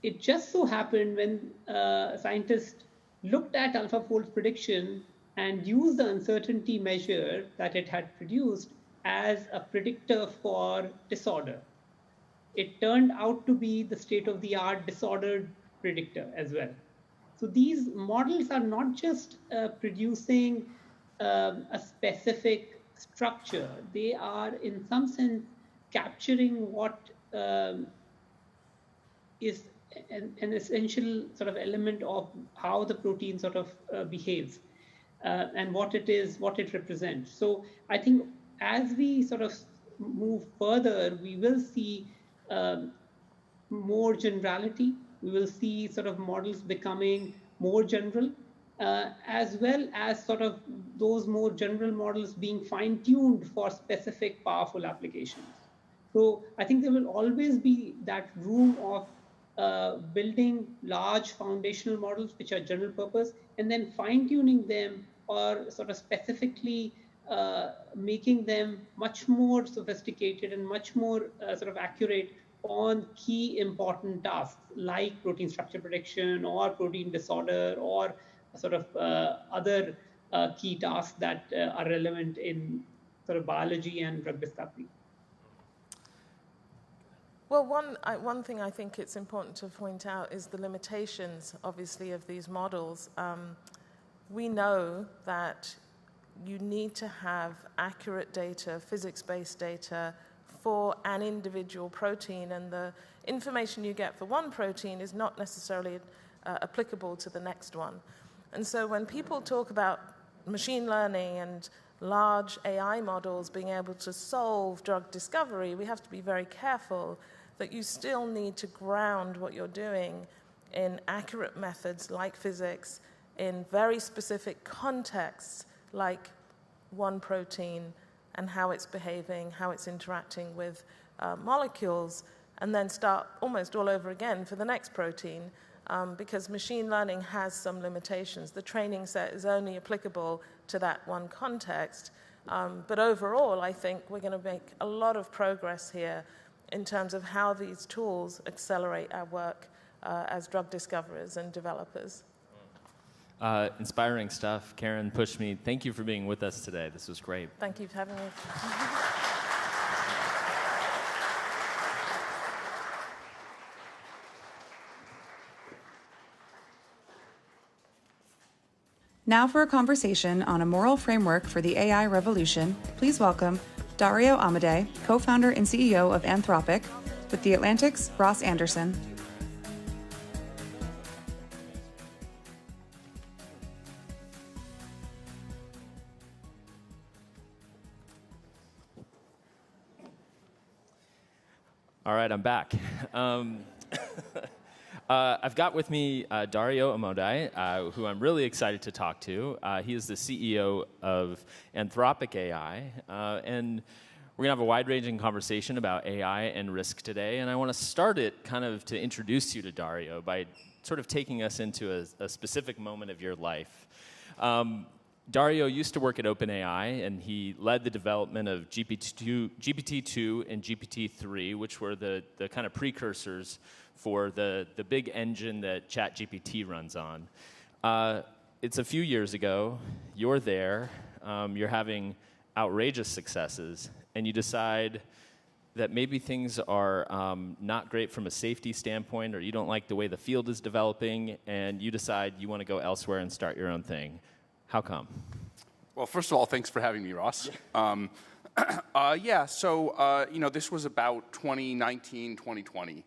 it just so happened when scientists looked at AlphaFold's prediction and used the uncertainty measure that it had produced as a predictor for disorder. It turned out to be the state-of-the-art disordered predictor as well. So these models are not just producing a specific structure. They are, in some sense, capturing what is an essential sort of element of how the protein sort of behaves and what it is, what it represents. So I think as we sort of move further, we will see more generality. We will see sort of models becoming more general, as well as sort of those more general models being fine-tuned for specific powerful applications. So I think there will always be that room of building large foundational models which are general purpose, and then fine-tuning them or sort of specifically making them much more sophisticated and much more sort of accurate on key important tasks like protein structure prediction or protein disorder or sort of other key tasks that are relevant in sort of biology and drug discovery. Well, one thing I think it's important to point out is the limitations, obviously, of these models. We know that you need to have accurate data, physics-based data, for an individual protein, and the information you get for one protein is not necessarily applicable to the next one. And so when people talk about machine learning and large AI models being able to solve drug discovery, we have to be very careful that you still need to ground what you're doing in accurate methods like physics, in very specific contexts like one protein and how it's behaving, how it's interacting with molecules, and then start almost all over again for the next protein, because machine learning has some limitations. The training set is only applicable to that one context. But overall, I think we're going to make a lot of progress here in terms of how these tools accelerate our work as drug discoverers and developers. Inspiring stuff. Karen, Pushmeet, thank you for being with us today. This was great. Thank you for having me. Now for a conversation on a moral framework for the AI revolution, please welcome Dario Amodei, co-founder and CEO of Anthropic, with The Atlantic's Ross Anderson. All right, I'm back. I've got with me Dario Amodei, who I'm really excited to talk to. He is the CEO of Anthropic AI, and we're going to have a wide-ranging conversation about AI and risk today. And I want to start it kind of to introduce you to Dario by sort of taking us into a specific moment of your life. Dario used to work at OpenAI, and he led the development of GPT-2 and GPT-3, which were the kind of precursors for the big engine that ChatGPT runs on. It's a few years ago. You're there. You're having outrageous successes, and you decide that maybe things are not great from a safety standpoint, or you don't like the way the field is developing, and you decide you want to go elsewhere and start your own thing. How come? Well, first of all, thanks for having me, Ross. Yeah, so, this was about 2019, 2020,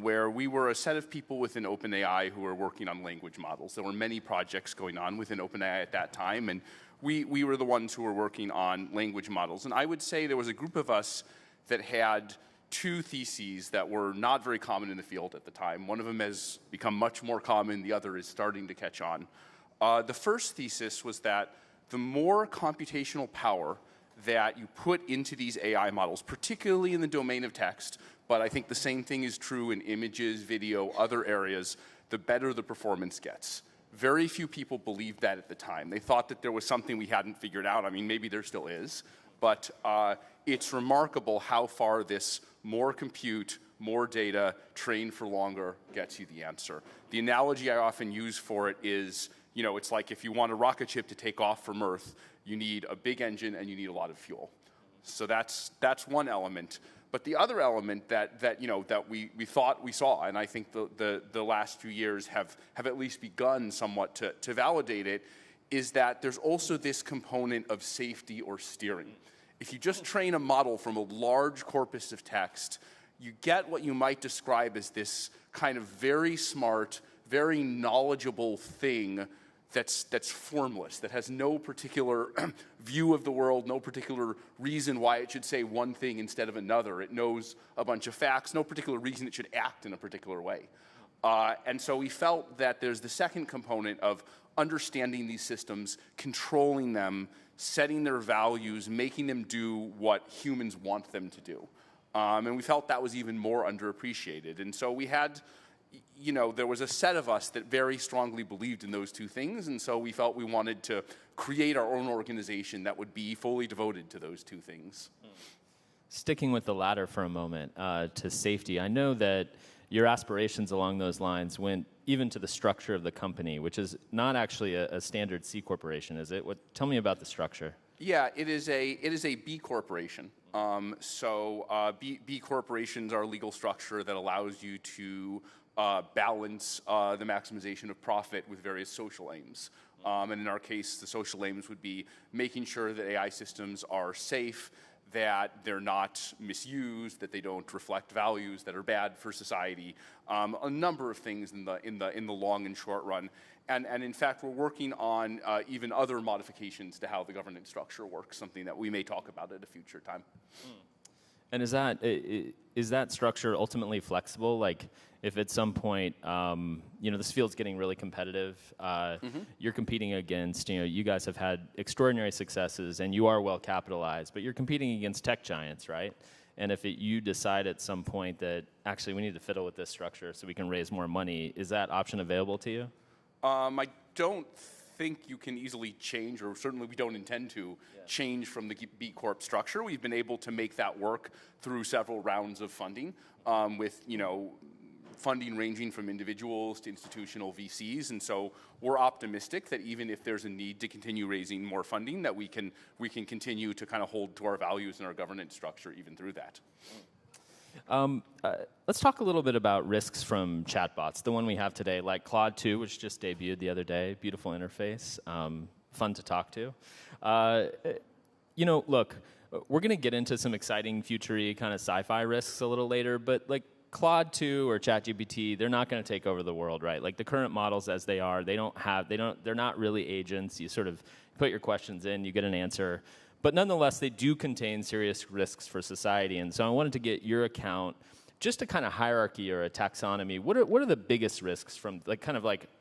where we were a set of people within OpenAI who were working on language models. There were many projects going on within OpenAI at that time, and we were the ones who were working on language models. And I would say there was a group of us that had two theses that were not very common in the field at the time. One of them has become much more common. The other is starting to catch on. The first thesis was that the more computational power that you put into these AI models, particularly in the domain of text, but I think the same thing is true in images, video, other areas, the better the performance gets. Very few people believed that at the time. They thought that there was something we hadn't figured out. I mean, maybe there still is, but it's remarkable how far this more compute, more data, trained for longer gets you the answer. The analogy I often use for it is, it's like if you want a rocket ship to take off from Earth, you need a big engine and you need a lot of fuel. So that's one element. But the other element that we thought we saw, and I think the last few years have at least begun somewhat to validate it, is that there's also this component of safety or steering. If you just train a model from a large corpus of text, you get what you might describe as this kind of very smart, very knowledgeable thing that's formless, that has no particular view of the world, no particular reason why it should say one thing instead of another. It knows a bunch of facts, no particular reason it should act in a particular way. And so we felt that there's the second component of understanding these systems, controlling them, setting their values, making them do what humans want them to do. And we felt that was even more underappreciated. And so we had, there was a set of us that very strongly believed in those two things, and so we felt we wanted to create our own organization that would be fully devoted to those two things. Sticking with the latter for a moment, to safety, I know that your aspirations along those lines went even to the structure of the company, which is not actually a standard C corporation, is it? Tell me about the structure. Yeah, it is a B corporation. B corporations are a legal structure that allows you to balance the maximization of profit with various social aims. And in our case, the social aims would be making sure that AI systems are safe, that they're not misused, that they don't reflect values that are bad for society, a number of things in the long and short run. And in fact, we're working on even other modifications to how the governance structure works, something that we may talk about at a future time. And is that structure ultimately flexible? Like, if at some point, this field's getting really competitive, you're competing against, you guys have had extraordinary successes and you are well capitalized, but you're competing against tech giants, right? And if you decide at some point that actually we need to fiddle with this structure so we can raise more money, is that option available to you? I don't think you can easily change, or certainly we don't intend to change from the B Corp structure. We've been able to make that work through several rounds of funding, with funding ranging from individuals to institutional VCs, and so we're optimistic that even if there's a need to continue raising more funding, that we can continue to kind of hold to our values and our governance structure even through that. Let's talk a little bit about risks from chatbots, the one we have today, like Claude 2, which just debuted the other day. Beautiful interface, fun to talk to. Look, we're going to get into some exciting future-y kind of sci-fi risks a little later, but like Claude 2 or ChatGPT, they're not going to take over the world, right? Like the current models as they are, they're not really agents. You sort of put your questions in, you get an answer. But nonetheless, they do contain serious risks for society. And so I wanted to get your account, just a kind of hierarchy or a taxonomy. What are the biggest risks from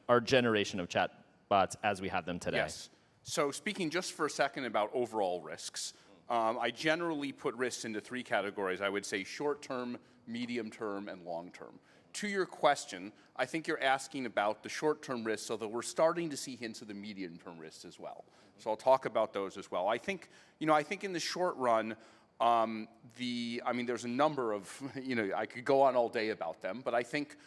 our generation of chatbots as we have them today? Yes. So speaking just for a second about overall risks, I generally put risks into three categories. I would say short-term, medium-term, and long-term. To your question, I think you're asking about the short-term risks, although we're starting to see hints of the medium-term risks as well. So I'll talk about those as well. I think in the short run, there's a number of, I could go on all day about them, but I think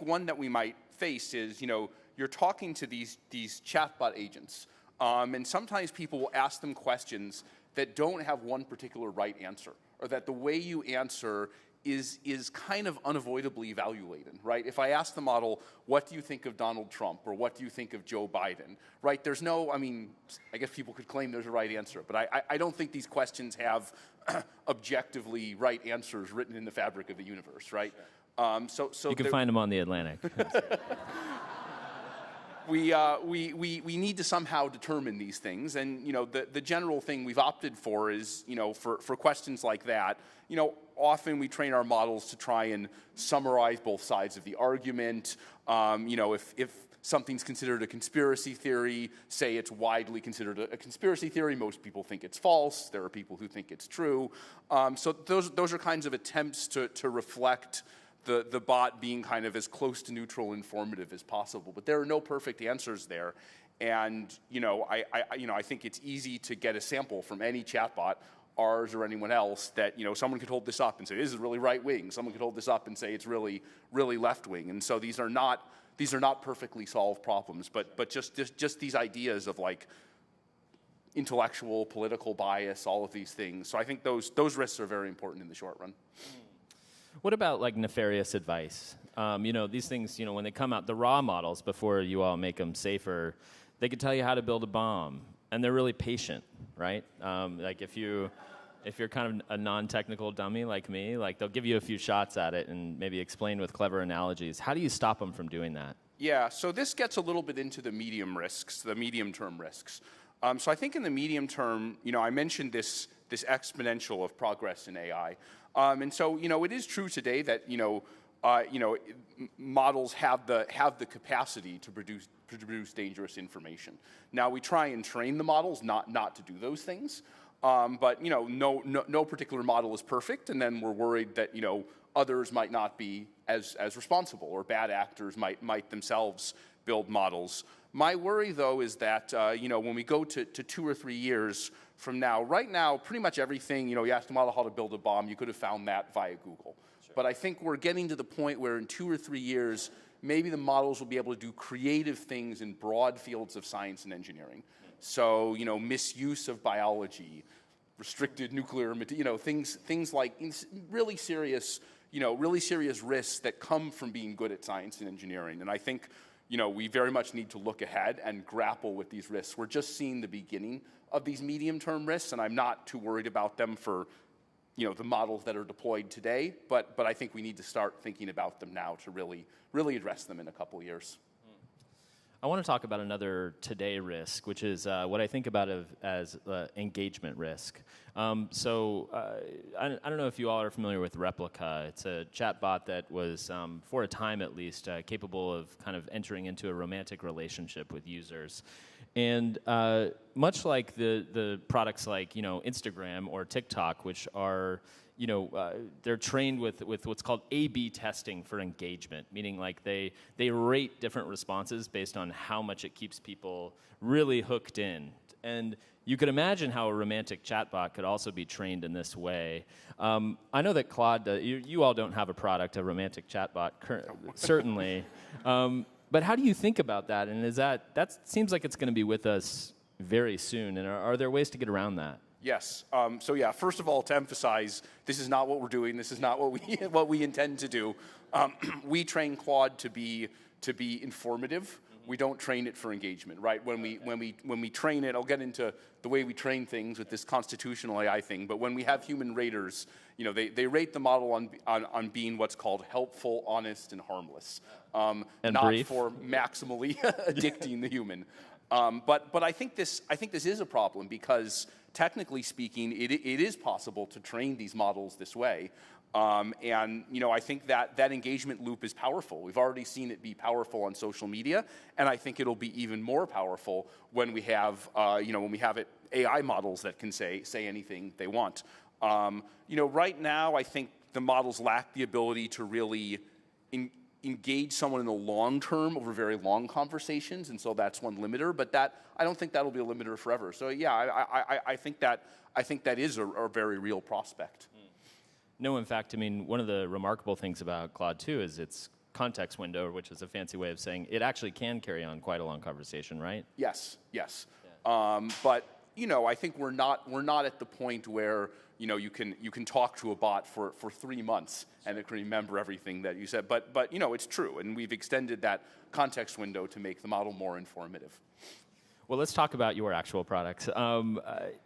one that we might face is, you're talking to these chatbot agents, and sometimes people will ask them questions that don't have one particular right answer, or that the way you answer is kind of unavoidably evaluated, right? If I ask the model, what do you think of Donald Trump, or what do you think of Joe Biden, right? There's no, I mean, I guess people could claim there's a right answer, but I don't think these questions have objectively right answers written in the fabric of the universe, right? So you can find them on the Atlantic. We need to somehow determine these things, and the general thing we've opted for is for questions like that, often we train our models to try and summarize both sides of the argument. If something's considered a conspiracy theory, say it's widely considered a conspiracy theory, most people think it's false. There are people who think it's true. So those are kinds of attempts to reflect the bot being kind of as close to neutral and informative as possible. But there are no perfect answers there. And I think it's easy to get a sample from any chatbot, ours or anyone else, that someone could hold this up and say this is really right wing. Someone could hold this up and say it's really left wing. And so these are not perfectly solved problems, but just these ideas of like intellectual, political bias, all of these things. So I think those risks are very important in the short run. What about like nefarious advice? These things, when they come out, the raw models, before you all make them safer, they could tell you how to build a bomb, and they're really patient, right? Like if you're kind of a non-technical dummy like me, like they'll give you a few shots at it and maybe explain with clever analogies. How do you stop them from doing that? Yeah, so this gets a little bit into the medium-term risks. So I think in the medium term, I mentioned this exponential of progress in AI. And so, it is true today that, models have the capacity to produce dangerous information. Now, we try and train the models not to do those things. But, no particular model is perfect, and then we're worried that, others might not be as responsible, or bad actors might themselves build models. My worry, though, is that, when we go to 2 or 3 years from now, right now, pretty much everything, you asked a model how to build a bomb, you could have found that via Google. Sure. But I think we're getting to the point where in 2 or 3 years, maybe the models will be able to do creative things in broad fields of science and engineering. So, misuse of biology, restricted nuclear material, things like really serious risks that come from being good at science and engineering. And I think, we very much need to look ahead and grapple with these risks. We're just seeing the beginning of these medium-term risks, and I'm not too worried about them for, the models that are deployed today. But I think we need to start thinking about them now to really address them in a couple years. I want to talk about another today risk, which is what I think about as engagement risk. I don't know if you all are familiar with Replica. It's a chatbot that was, for a time at least, capable of kind of entering into a romantic relationship with users. And much like the products like Instagram or TikTok, which are they're trained with what's called A/B testing for engagement, meaning like they rate different responses based on how much it keeps people really hooked in. And you could imagine how a romantic chatbot could also be trained in this way. I know that Claude, you all don't have a product, a romantic chatbot, certainly. But how do you think about that? And that seems like it's going to be with us very soon. And are there ways to get around that? Yes. So yeah, first of all, to emphasize, this is not what we're doing. This is not what we intend to do. We train Claude to be informative. We don't train it for engagement, right? When we train it, I'll get into the way we train things with this constitutional AI thing. But when we have human raters, they rate the model on being what's called helpful, honest, and harmless, and not brief. For maximally addicting the human. But I think this is a problem because technically speaking, it is possible to train these models this way. And I think that engagement loop is powerful. We've already seen it be powerful on social media, and I think it'll be even more powerful when we have AI models that can say anything they want. Right now, I think the models lack the ability to really engage someone in the long term over very long conversations, and so that's one limiter. But I don't think that'll be a limiter forever. So yeah, I think that is a very real prospect. No, in fact, I mean, one of the remarkable things about Claude 2 is its context window, which is a fancy way of saying it actually can carry on quite a long conversation, right? Yes. Yeah. But I think we're not at the point where you can talk to a bot for 3 months and it can remember everything that you said. But it's true, and we've extended that context window to make the model more informative. Well, let's talk about your actual products.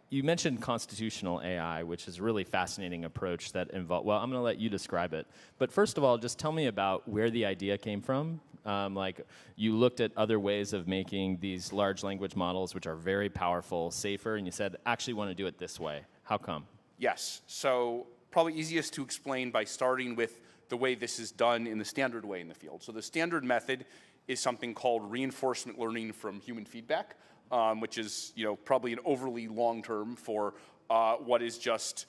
You mentioned constitutional AI, which is a really fascinating approach that involves, well, I'm going to let you describe it. But first of all, just tell me about where the idea came from. Like, you looked at other ways of making these large language models, which are very powerful, safer, and you said, actually want to do it this way. How come? Yes. So probably easiest to explain by starting with the way this is done in the standard way in the field. So the standard method is something called reinforcement learning from human feedback, which is probably an overly long term for what is just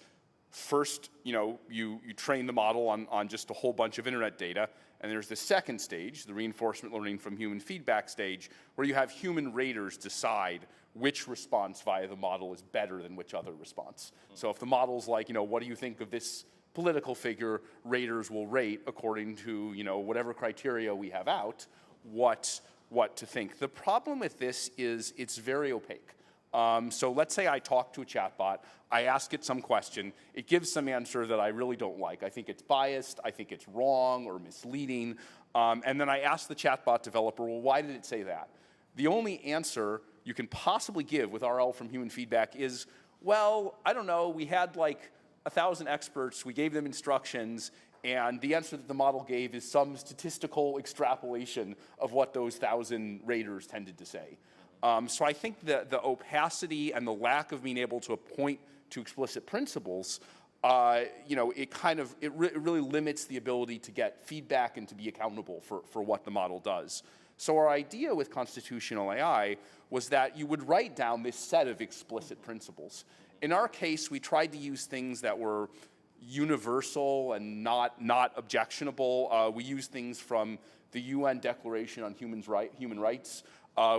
first you train the model on just a whole bunch of internet data, and there's the second stage, the reinforcement learning from human feedback stage, where you have human raters decide which response via the model is better than which other response. So if the model's like, what do you think of this political figure, raters will rate according to whatever criteria we have out what to think. The problem with this is it's very opaque. So let's say I talk to a chatbot, I ask it some question, it gives some answer that I really don't like. I think it's biased, I think it's wrong or misleading, and then I ask the chatbot developer, well, why did it say that? The only answer you can possibly give with RL from human feedback is, well, I don't know, we had like 1,000 experts, we gave them instructions, and the answer that the model gave is some statistical extrapolation of what those 1,000 raters tended to say. So I think the opacity and the lack of being able to point to explicit principles, it really limits the ability to get feedback and to be accountable for what the model does. So our idea with constitutional AI was that you would write down this set of explicit principles. In our case, we tried to use things that were universal and not objectionable. We used things from the UN Declaration on Human Rights.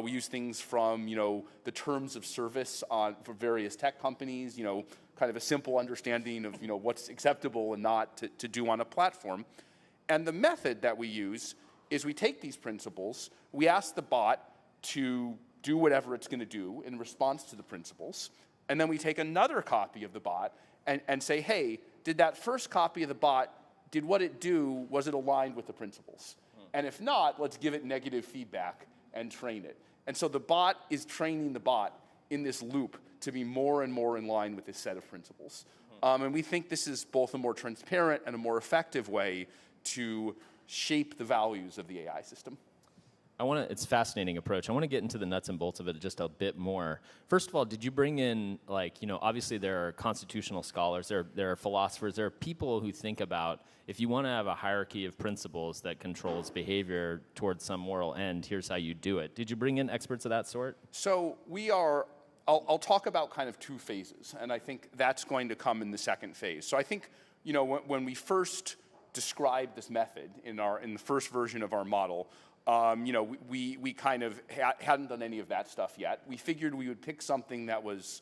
We use things from the terms of service for various tech companies. Kind of a simple understanding of what's acceptable and not to do on a platform. And the method that we use is we take these principles, we ask the bot to do whatever it's going to do in response to the principles, and then we take another copy of the bot and say, hey, did that first copy of the bot, did what it do, was it aligned with the principles? And if not, let's give it negative feedback and train it. And so the bot is training the bot in this loop to be more and more in line with this set of principles. And we think this is both a more transparent and a more effective way to shape the values of the AI system. It's a fascinating approach. I want to get into the nuts and bolts of it just a bit more. First of all, did you bring in, obviously there are constitutional scholars, there are philosophers, there are people who think about, if you want to have a hierarchy of principles that controls behavior towards some moral end, here's how you do it. Did you bring in experts of that sort? So I'll talk about kind of two phases, and I think that's going to come in the second phase. So I think, when we first described this method in the first version of our model, we kind of hadn't done any of that stuff yet. We figured we would pick something that was,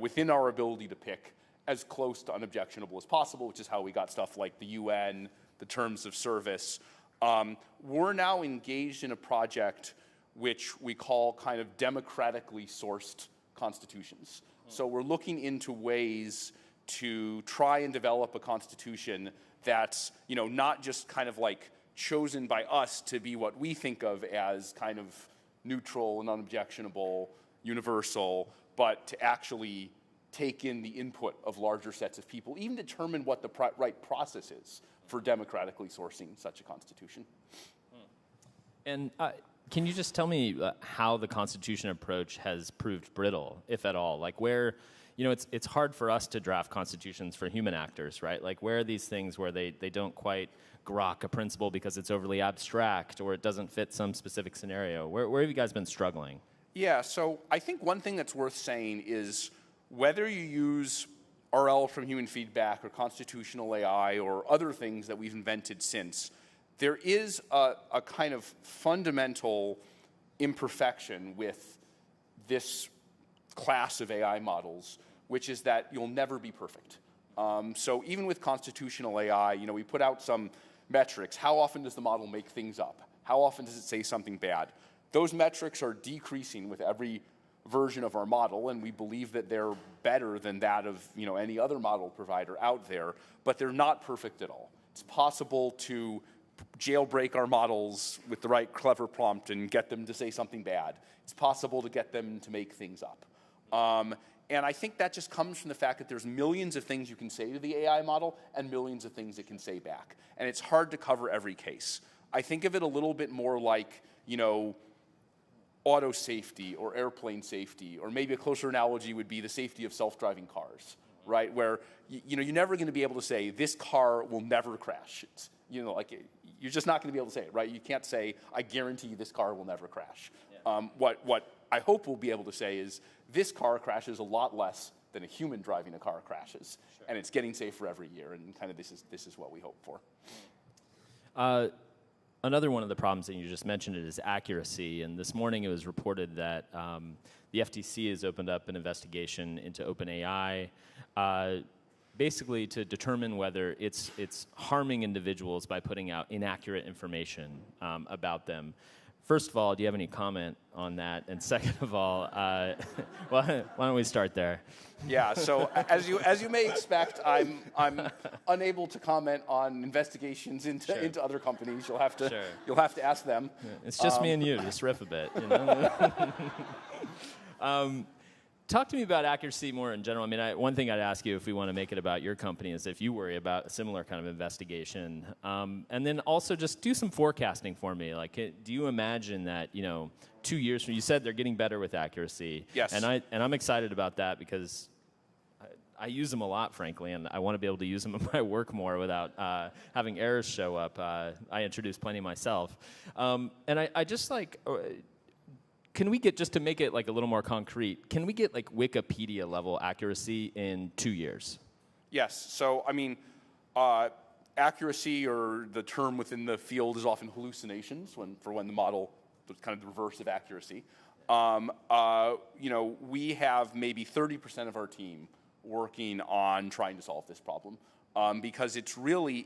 within our ability to pick as close to unobjectionable as possible, which is how we got stuff like the UN, the terms of service. We're now engaged in a project which we call kind of democratically sourced constitutions. So we're looking into ways to try and develop a constitution that's, not just kind of like chosen by us to be what we think of as kind of neutral and unobjectionable, universal, but to actually take in the input of larger sets of people, even determine what the right process is for democratically sourcing such a constitution. And can you just tell me how the constitution approach has proved brittle, if at all? Like where, it's hard for us to draft constitutions for human actors, right? Like where are these things where they don't quite grok a principle because it's overly abstract or it doesn't fit some specific scenario? Where have you guys been struggling? Yeah, so I think one thing that's worth saying is whether you use RL from human feedback or constitutional AI or other things that we've invented since, there is a kind of fundamental imperfection with this class of AI models, which is that you'll never be perfect. So even with constitutional AI, we put out some metrics. How often does the model make things up? How often does it say something bad? Those metrics are decreasing with every version of our model, and we believe that they're better than that of any other model provider out there, but they're not perfect at all. It's possible to jailbreak our models with the right clever prompt and get them to say something bad. It's possible to get them to make things up. And I think that just comes from the fact that there's millions of things you can say to the AI model and millions of things it can say back. And it's hard to cover every case. I think of it a little bit more like, auto safety or airplane safety, or maybe a closer analogy would be the safety of self-driving cars, right? Where, you're never going to be able to say, this car will never crash. It's, you're just not going to be able to say it, right? You can't say, I guarantee you this car will never crash. Yeah. What I hope we'll be able to say is, this car crashes a lot less than a human driving a car crashes, sure. And it's getting safer every year, and kind of this is what we hope for. Another one of the problems that you just mentioned is accuracy, and this morning it was reported that the FTC has opened up an investigation into OpenAI, basically to determine whether it's harming individuals by putting out inaccurate information about them. First of all, do you have any comment on that? And second of all, why don't we start there? Yeah. So as you may expect, I'm unable to comment on investigations into other companies. You'll have to ask them. Yeah, it's just me and you. Just riff a bit. Talk to me about accuracy more in general. I mean, one thing I'd ask you if we want to make it about your company is if you worry about a similar kind of investigation. And then also just do some forecasting for me. Like, do you imagine that, 2 years from, you said they're getting better with accuracy. Yes. And I'm excited about that because I use them a lot, frankly, and I want to be able to use them in my work more without having errors show up. I introduce plenty myself. And I just like... Can we get, just to make it like a little more concrete, can we get like Wikipedia level accuracy in 2 years? Yes. So, I mean, accuracy, or the term within the field, is often hallucinations for when the model, kind of the reverse of accuracy. We have maybe 30% of our team working on trying to solve this problem because it's really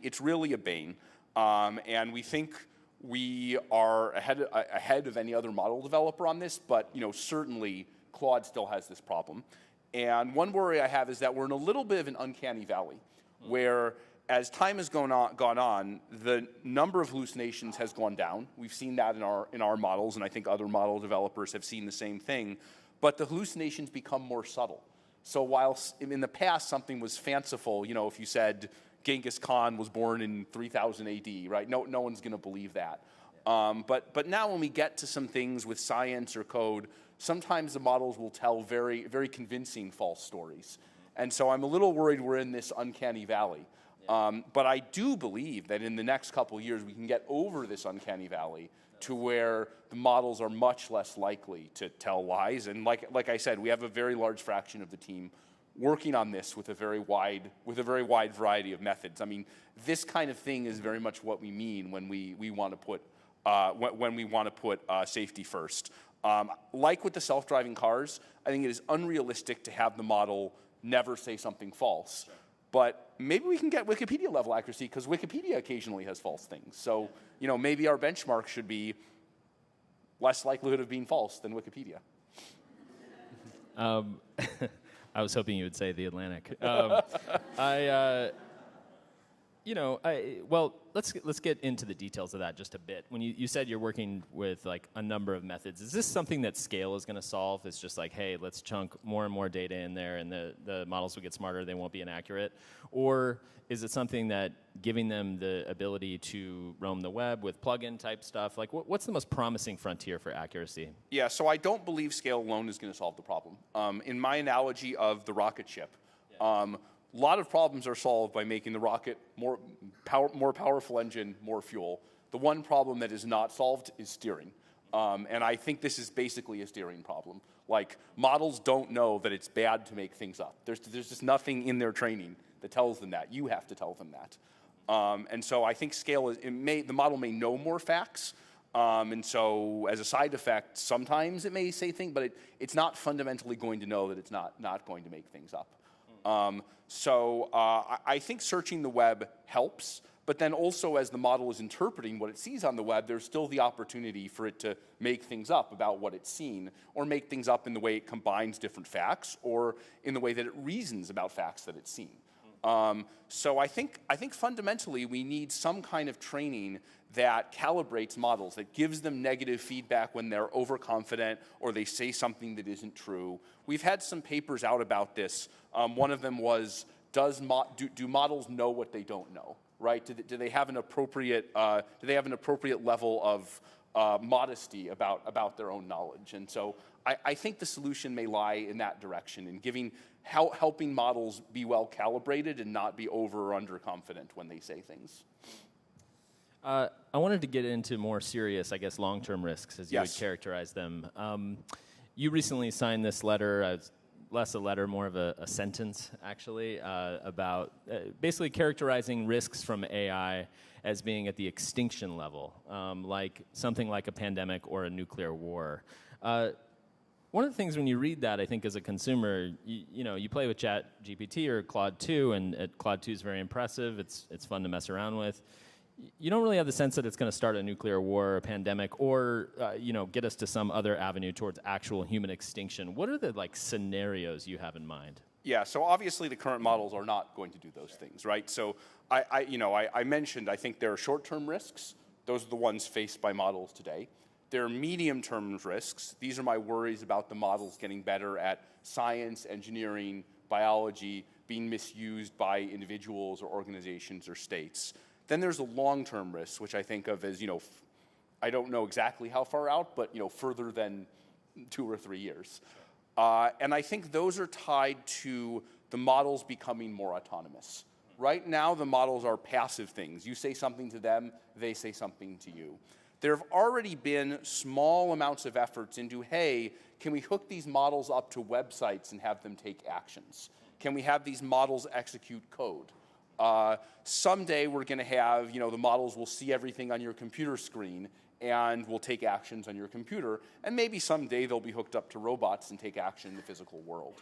a bane, and we think we are ahead of any other model developer on this, but certainly Claude still has this problem. And one worry I have is that we're in a little bit of an uncanny valley, where as time has gone on, the number of hallucinations has gone down. We've seen that in our models, and I think other model developers have seen the same thing. But the hallucinations become more subtle. So while in the past something was fanciful, if you said Genghis Khan was born in 3000 AD, right? No one's going to believe that. But now when we get to some things with science or code, sometimes the models will tell very, very convincing false stories. And so I'm a little worried we're in this uncanny valley. But I do believe that in the next couple of years we can get over this uncanny valley to where the models are much less likely to tell lies. And like I said, we have a very large fraction of the team working on this with a very wide variety of methods. I mean, this kind of thing is very much what we mean when we want to put safety first. Like with the self-driving cars, I think it is unrealistic to have the model never say something false. But maybe we can get Wikipedia level accuracy, because Wikipedia occasionally has false things. So maybe our benchmark should be less likelihood of being false than Wikipedia. I was hoping you would say the Atlantic. Let's get into the details of that just a bit. When you said you're working with like a number of methods, is this something that scale is going to solve? It's just like, hey, let's chunk more and more data in there, and the models will get smarter, they won't be inaccurate? Or is it something that giving them the ability to roam the web with plugin type stuff? Like, what's the most promising frontier for accuracy? Yeah, so I don't believe scale alone is going to solve the problem. In my analogy of the rocket ship, a lot of problems are solved by making the rocket more powerful engine, more fuel. The one problem that is not solved is steering. And I think this is basically a steering problem. Like, models don't know that it's bad to make things up. There's just nothing in their training that tells them that. You have to tell them that. And so I think scale the model may know more facts. And so as a side effect, sometimes it may say things, but it's not fundamentally going to know that it's not going to make things up. I think searching the web helps, but then also as the model is interpreting what it sees on the web, there's still the opportunity for it to make things up about what it's seen, or make things up in the way it combines different facts, or in the way that it reasons about facts that it's seen. So I think fundamentally we need some kind of training that calibrates models, that gives them negative feedback when they're overconfident or they say something that isn't true. We've had some papers out about this. One of them was, do models know what they don't know? Right? Do they have an appropriate level of modesty about their own knowledge? And so I think the solution may lie in that direction, in helping models be well calibrated and not be over or underconfident when they say things. I wanted to get into more serious, I guess, long-term risks, as you would characterize them. You recently signed this letter, less a letter, more of a sentence, actually, about basically characterizing risks from AI as being at the extinction level, like something like a pandemic or a nuclear war. One of the things when you read that, I think, as a consumer, you play with ChatGPT or Claude 2, and Claude 2 is very impressive. It's fun to mess around with. You don't really have the sense that it's going to start a nuclear war or a pandemic, or get us to some other avenue towards actual human extinction. What are the scenarios you have in mind? Yeah, so obviously the current models are not going to do those things, right? So I mentioned, I think there are short-term risks. Those are the ones faced by models today. There are medium-term risks. These are my worries about the models getting better at science, engineering, biology, being misused by individuals or organizations or states. Then there's the long-term risks, which I think of as, I don't know exactly how far out, but further than 2 or 3 years. And I think those are tied to the models becoming more autonomous. Right now, the models are passive things. You say something to them, they say something to you. There have already been small amounts of efforts into, hey, can we hook these models up to websites and have them take actions? Can we have these models execute code? Someday we're going to have, the models will see everything on your computer screen and will take actions on your computer. And maybe someday they'll be hooked up to robots and take action in the physical world.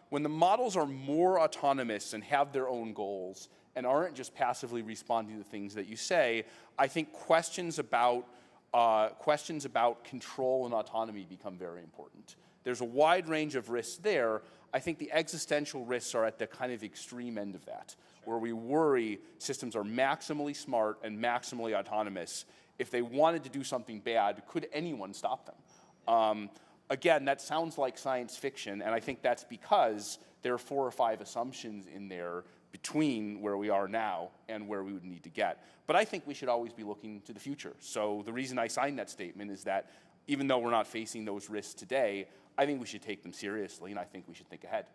When the models are more autonomous and have their own goals and aren't just passively responding to things that you say, I think questions about control and autonomy become very important. There's a wide range of risks there. I think the existential risks are at the kind of extreme end of that, where we worry systems are maximally smart and maximally autonomous. If they wanted to do something bad, could anyone stop them? Again, that sounds like science fiction, and I think that's because there are 4 or 5 assumptions in there between where we are now and where we would need to get. But I think we should always be looking to the future. So the reason I signed that statement is that even though we're not facing those risks today, I think we should take them seriously, and I think we should think ahead.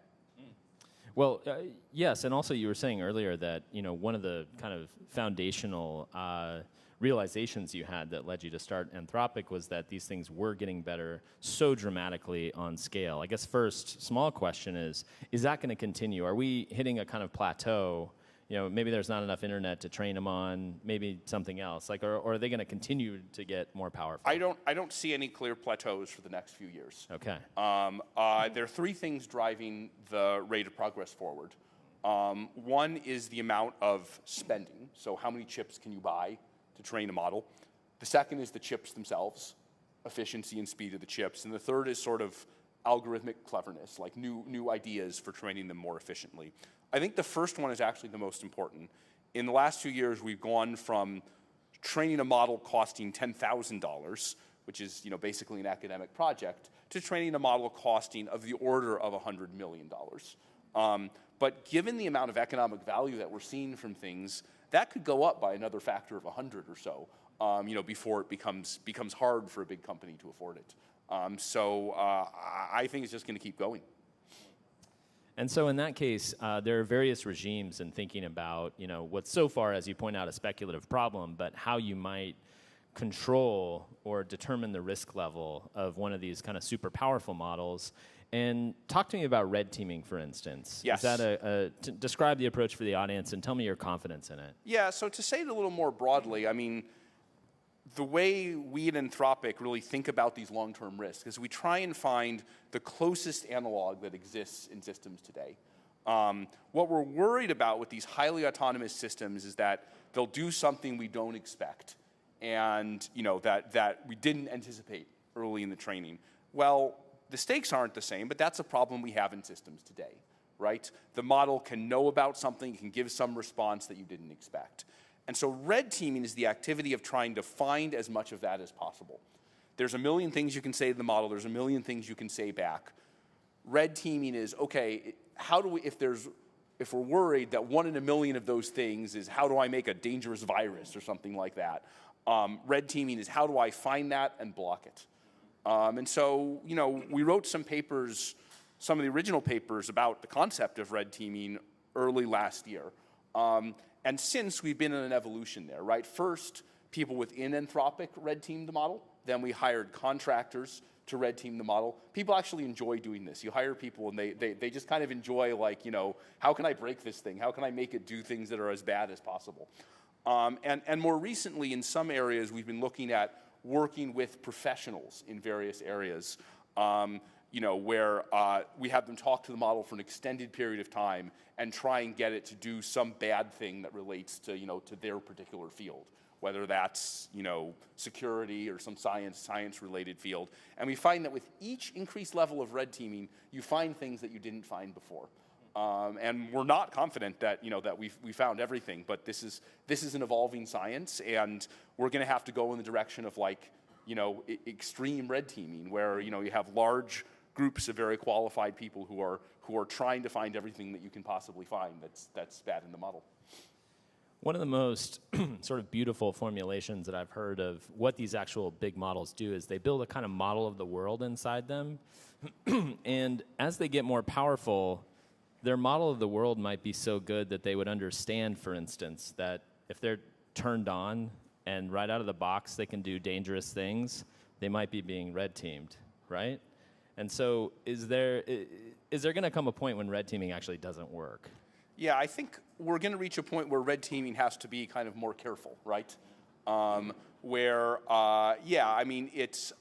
Well, yes, and also you were saying earlier that one of the kind of foundational realizations you had that led you to start Anthropic was that these things were getting better so dramatically on scale. I guess first, small question is that going to continue? Are we hitting a kind of plateau? Maybe there's not enough internet to train them on, maybe something else. Or are they going to continue to get more powerful? I don't see any clear plateaus for the next few years. Okay. There are 3 things driving the rate of progress forward. One is the amount of spending. So how many chips can you buy to train a model? The second is the chips themselves, efficiency and speed of the chips. And the third is sort of algorithmic cleverness, like new ideas for training them more efficiently. I think the first one is actually the most important. In the last 2 years, we've gone from training a model costing $10,000, which is basically an academic project, to training a model costing of the order of $100 million. But given the amount of economic value that we're seeing from things, that could go up by another factor of 100 or so, before it becomes hard for a big company to afford it. I think it's just going to keep going. And so in that case, there are various regimes in thinking about, what's so far, as you point out, a speculative problem, but how you might control or determine the risk level of one of these kind of super powerful models. And talk to me about red teaming, for instance. Yes. Is that describe the approach for the audience and tell me your confidence in it. Yeah, so to say it a little more broadly, I mean, the way we at Anthropic really think about these long-term risks is we try and find the closest analog that exists in systems today. What we're worried about with these highly autonomous systems is that they'll do something we don't expect, and that we didn't anticipate early in the training. Well, the stakes aren't the same, but that's a problem we have in systems today, right? The model can know about something, can give some response that you didn't expect. And so red teaming is the activity of trying to find as much of that as possible. There's a million things you can say to the model, there's a million things you can say back. Red teaming is, okay, how do we, if we're worried that 1 in a million of those things is how do I make a dangerous virus or something like that, red teaming is how do I find that and block it. And so, we wrote some papers, some of the original papers about the concept of red teaming early last year. And since we've been in an evolution there, right? First, people within Anthropic red teamed the model. Then we hired contractors to red team the model. People actually enjoy doing this. You hire people and they just kind of enjoy, like, how can I break this thing? How can I make it do things that are as bad as possible? And more recently, in some areas, we've been looking at working with professionals in various areas, where we have them talk to the model for an extended period of time and try and get it to do some bad thing that relates to, to their particular field, whether that's, security or some science-related field. And we find that with each increased level of red teaming, you find things that you didn't find before. And we're not confident that, that we found everything, but this is an evolving science, and we're going to have to go in the direction of, like, extreme red teaming, where, you have large groups of very qualified people who are trying to find everything that you can possibly find that's bad in the model. One of the most sort of beautiful formulations that I've heard of what these actual big models do is they build a kind of model of the world inside them. And as they get more powerful, their model of the world might be so good that they would understand, for instance, that if they're turned on and right out of the box they can do dangerous things, they might be being red teamed, right? And so is there going to come a point when red teaming actually doesn't work? Yeah, I think we're going to reach a point where red teaming has to be kind of more careful, right? It's,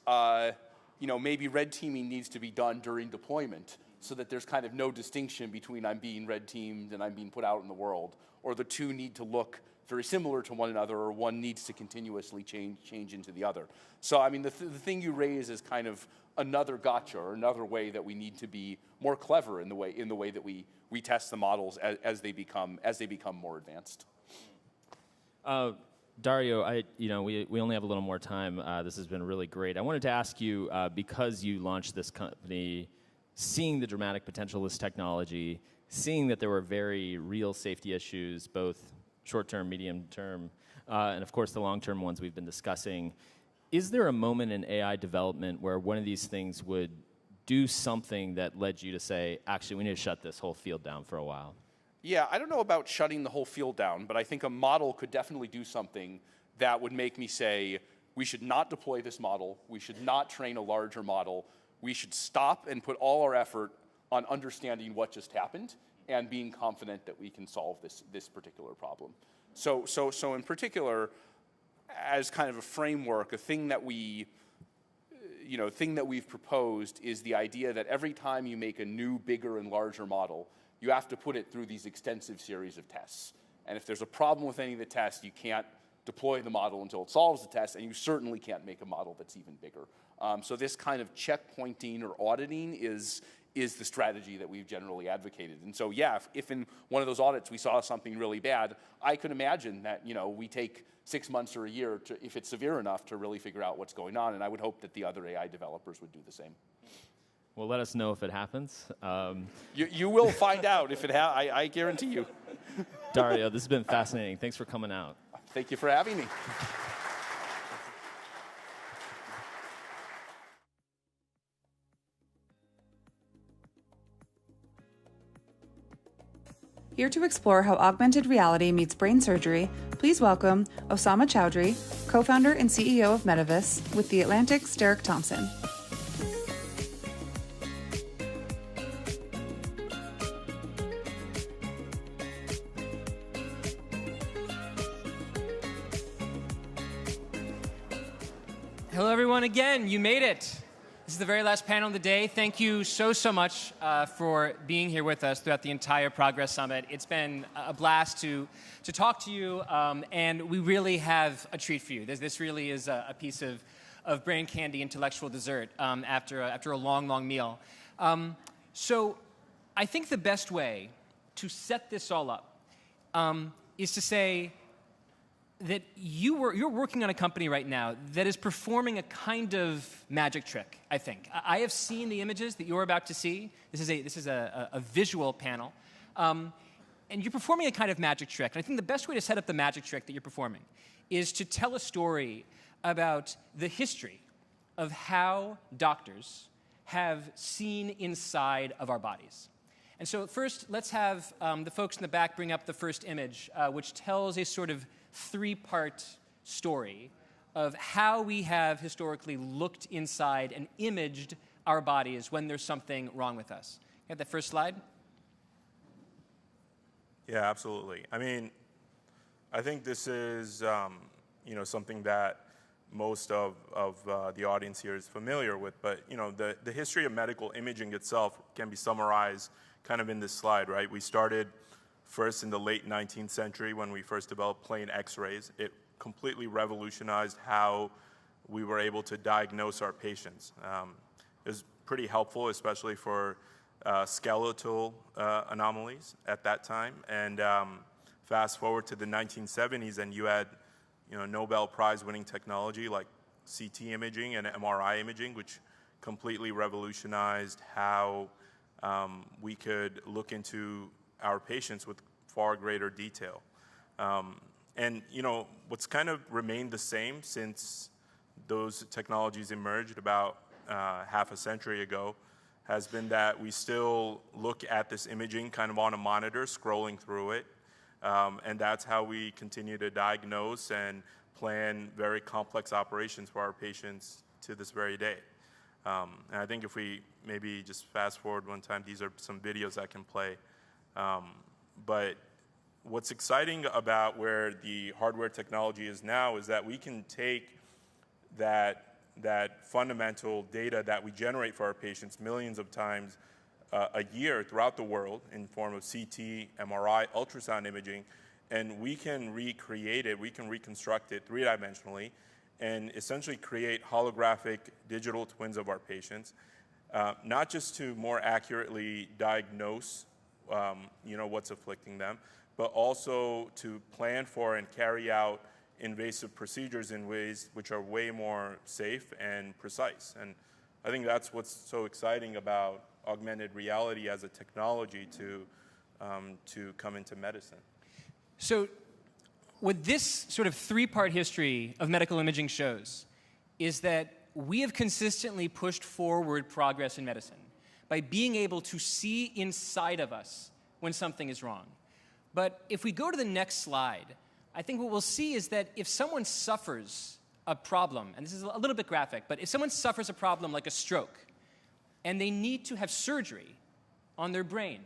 maybe red teaming needs to be done during deployment so that there's kind of no distinction between I'm being red teamed and I'm being put out in the world, or the two need to look very similar to one another, or one needs to continuously change into the other. So, the thing you raise is kind of another gotcha, or another way that we need to be more clever in the way that we test the models as they become more advanced. Dario, we only have a little more time. This has been really great. I wanted to ask you, because you launched this company, seeing the dramatic potential of this technology, seeing that there were very real safety issues, both short-term, medium-term, and of course the long-term ones we've been discussing, is there a moment in AI development where one of these things would do something that led you to say, actually, we need to shut this whole field down for a while? Yeah, I don't know about shutting the whole field down, but I think a model could definitely do something that would make me say, we should not deploy this model, we should not train a larger model, we should stop and put all our effort on understanding what just happened and being confident that we can solve this particular problem. So in particular, as kind of a framework, a thing that we've proposed is the idea that every time you make a new, bigger, and larger model, you have to put it through these extensive series of tests. And if there's a problem with any of the tests, you can't deploy the model until it solves the test, and you certainly can't make a model that's even bigger. So this kind of checkpointing or auditing is the strategy that we've generally advocated. And so, yeah, if in one of those audits we saw something really bad, I could imagine that, we take 6 months or a year, if it's severe enough, to really figure out what's going on. And I would hope that the other AI developers would do the same. Well, let us know if it happens. You will find out if it I guarantee you. Dario, this has been fascinating. Thanks for coming out. Thank you for having me. Here to explore how augmented reality meets brain surgery, please welcome Osama Chowdhury, co-founder and CEO of Metavis, with the Atlantic's Derek Thompson. Hello, everyone, again. You made it. This is the very last panel of the day. Thank you so much for being here with us throughout the entire Progress Summit. It's been a blast to talk to you, and we really have a treat for you. This really is a piece of brain candy intellectual dessert after a long meal. So I think the best way to set this all up is to say that you're working on a company right now that is performing a kind of magic trick, I think. I have seen the images that you're about to see. This is a visual panel. And you're performing a kind of magic trick. And I think the best way to set up the magic trick that you're performing is to tell a story about the history of how doctors have seen inside of our bodies. And so first, let's have the folks in the back bring up the first image, which tells a sort of three-part story of how we have historically looked inside and imaged our bodies when there's something wrong with us. You have the first slide? Yeah, absolutely. I mean, I think this is something that most of the audience here is familiar with, but the history of medical imaging itself can be summarized kind of in this slide, right? We started first in the late 19th century when we first developed plain X-rays. It completely revolutionized how we were able to diagnose our patients. It was pretty helpful, especially for skeletal anomalies at that time. And fast forward to the 1970s, and you had Nobel Prize-winning technology like CT imaging and MRI imaging, which completely revolutionized how we could look into our patients with far greater detail. And what's kind of remained the same since those technologies emerged about half a century ago has been that we still look at this imaging kind of on a monitor, scrolling through it. And that's how we continue to diagnose and plan very complex operations for our patients to this very day. And I think if we maybe just fast forward one time, these are some videos I can play. But what's exciting about where the hardware technology is now is that we can take that fundamental data that we generate for our patients millions of times a year throughout the world in form of CT, MRI, ultrasound imaging, and we can recreate it, we can reconstruct it three-dimensionally and essentially create holographic digital twins of our patients, not just to more accurately diagnose what's afflicting them, but also to plan for and carry out invasive procedures in ways which are way more safe and precise. And I think that's what's so exciting about augmented reality as a technology to come into medicine. So what this sort of three-part history of medical imaging shows is that we have consistently pushed forward progress in medicine by being able to see inside of us when something is wrong. But if we go to the next slide, I think what we'll see is that if someone suffers a problem, and this is a little bit graphic, but if someone suffers a problem like a stroke, and they need to have surgery on their brain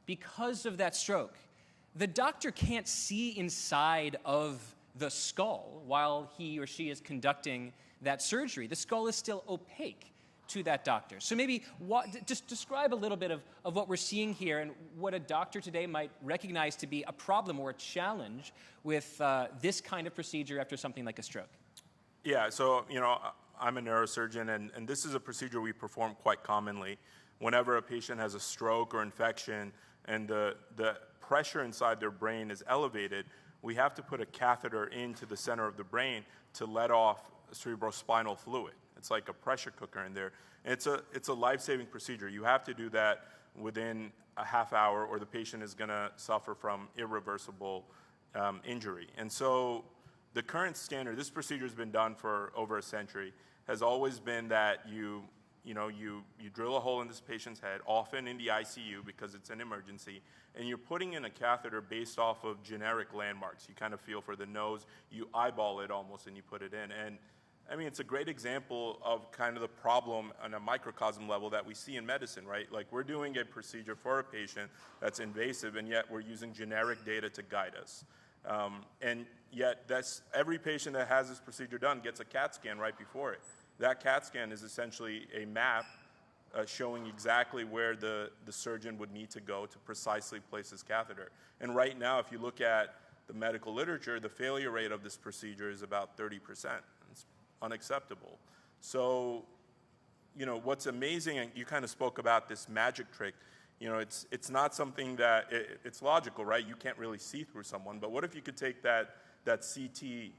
because of that stroke, the doctor can't see inside of the skull while he or she is conducting that surgery. The skull is still opaque to that doctor. So maybe just describe a little bit of what we're seeing here and what a doctor today might recognize to be a problem or a challenge with this kind of procedure after something like a stroke. Yeah, so I'm a neurosurgeon, and this is a procedure we perform quite commonly. Whenever a patient has a stroke or infection and the pressure inside their brain is elevated, we have to put a catheter into the center of the brain to let off cerebrospinal fluid. It's like a pressure cooker in there. And it's a life-saving procedure. You have to do that within a half hour or the patient is going to suffer from irreversible injury. And so the current standard, this procedure has been done for over a century, has always been that you drill a hole in this patient's head, often in the ICU because it's an emergency, and you're putting in a catheter based off of generic landmarks. You kind of feel for the nose, you eyeball it almost, and you put it in. And I mean, it's a great example of kind of the problem on a microcosm level that we see in medicine, right? Like we're doing a procedure for a patient that's invasive, and yet we're using generic data to guide us. And yet every patient that has this procedure done gets a CAT scan right before it. that CAT scan is essentially a map showing exactly where the surgeon would need to go to precisely place his catheter. And right now, if you look at the medical literature, the failure rate of this procedure is about 30%. It's unacceptable. So, you know, what's amazing, and you kind of spoke about this magic trick, you know, it's not something that, it's logical, right? You can't really see through someone, but what if you could take that CT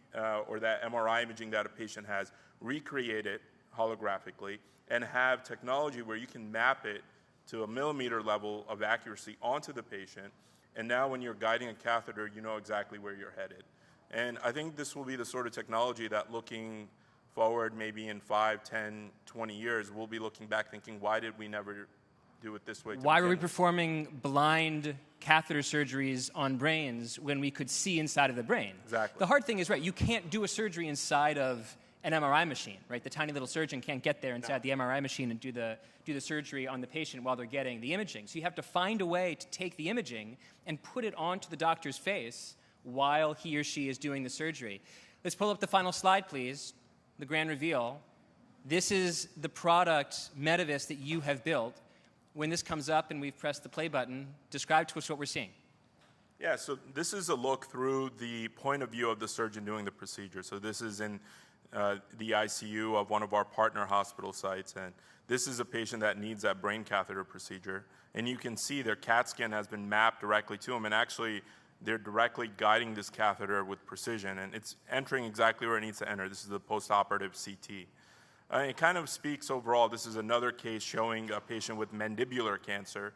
or that MRI imaging that a patient has, recreate it holographically, and have technology where you can map it to a millimeter level of accuracy onto the patient, and now when you're guiding a catheter, you know exactly where you're headed. And I think this will be the sort of technology that looking forward maybe in 5, 10, 20 years, we'll be looking back thinking, why did we never do it this way? Why were we performing blind catheter surgeries on brains when we could see inside of the brain? Exactly. The hard thing is, right, you can't do a surgery inside of an MRI machine, right? The tiny little surgeon can't get there inside the MRI machine and do the surgery on the patient while they're getting the imaging. So you have to find a way to take the imaging and put it onto the doctor's face while he or she is doing the surgery. Let's pull up the final slide, please, the grand reveal. This is the product, Metavis, that you have built. When this comes up and we've pressed the play button, describe to us what we're seeing. Yeah, so this is a look through the point of view of the surgeon doing the procedure. So this is in the ICU of one of our partner hospital sites, and this is a patient that needs that brain catheter procedure. And you can see their CAT scan has been mapped directly to them, and actually they're directly guiding this catheter with precision, and it's entering exactly where it needs to enter. This is the post-operative CT. It kind of speaks overall, this is another case showing a patient with mandibular cancer,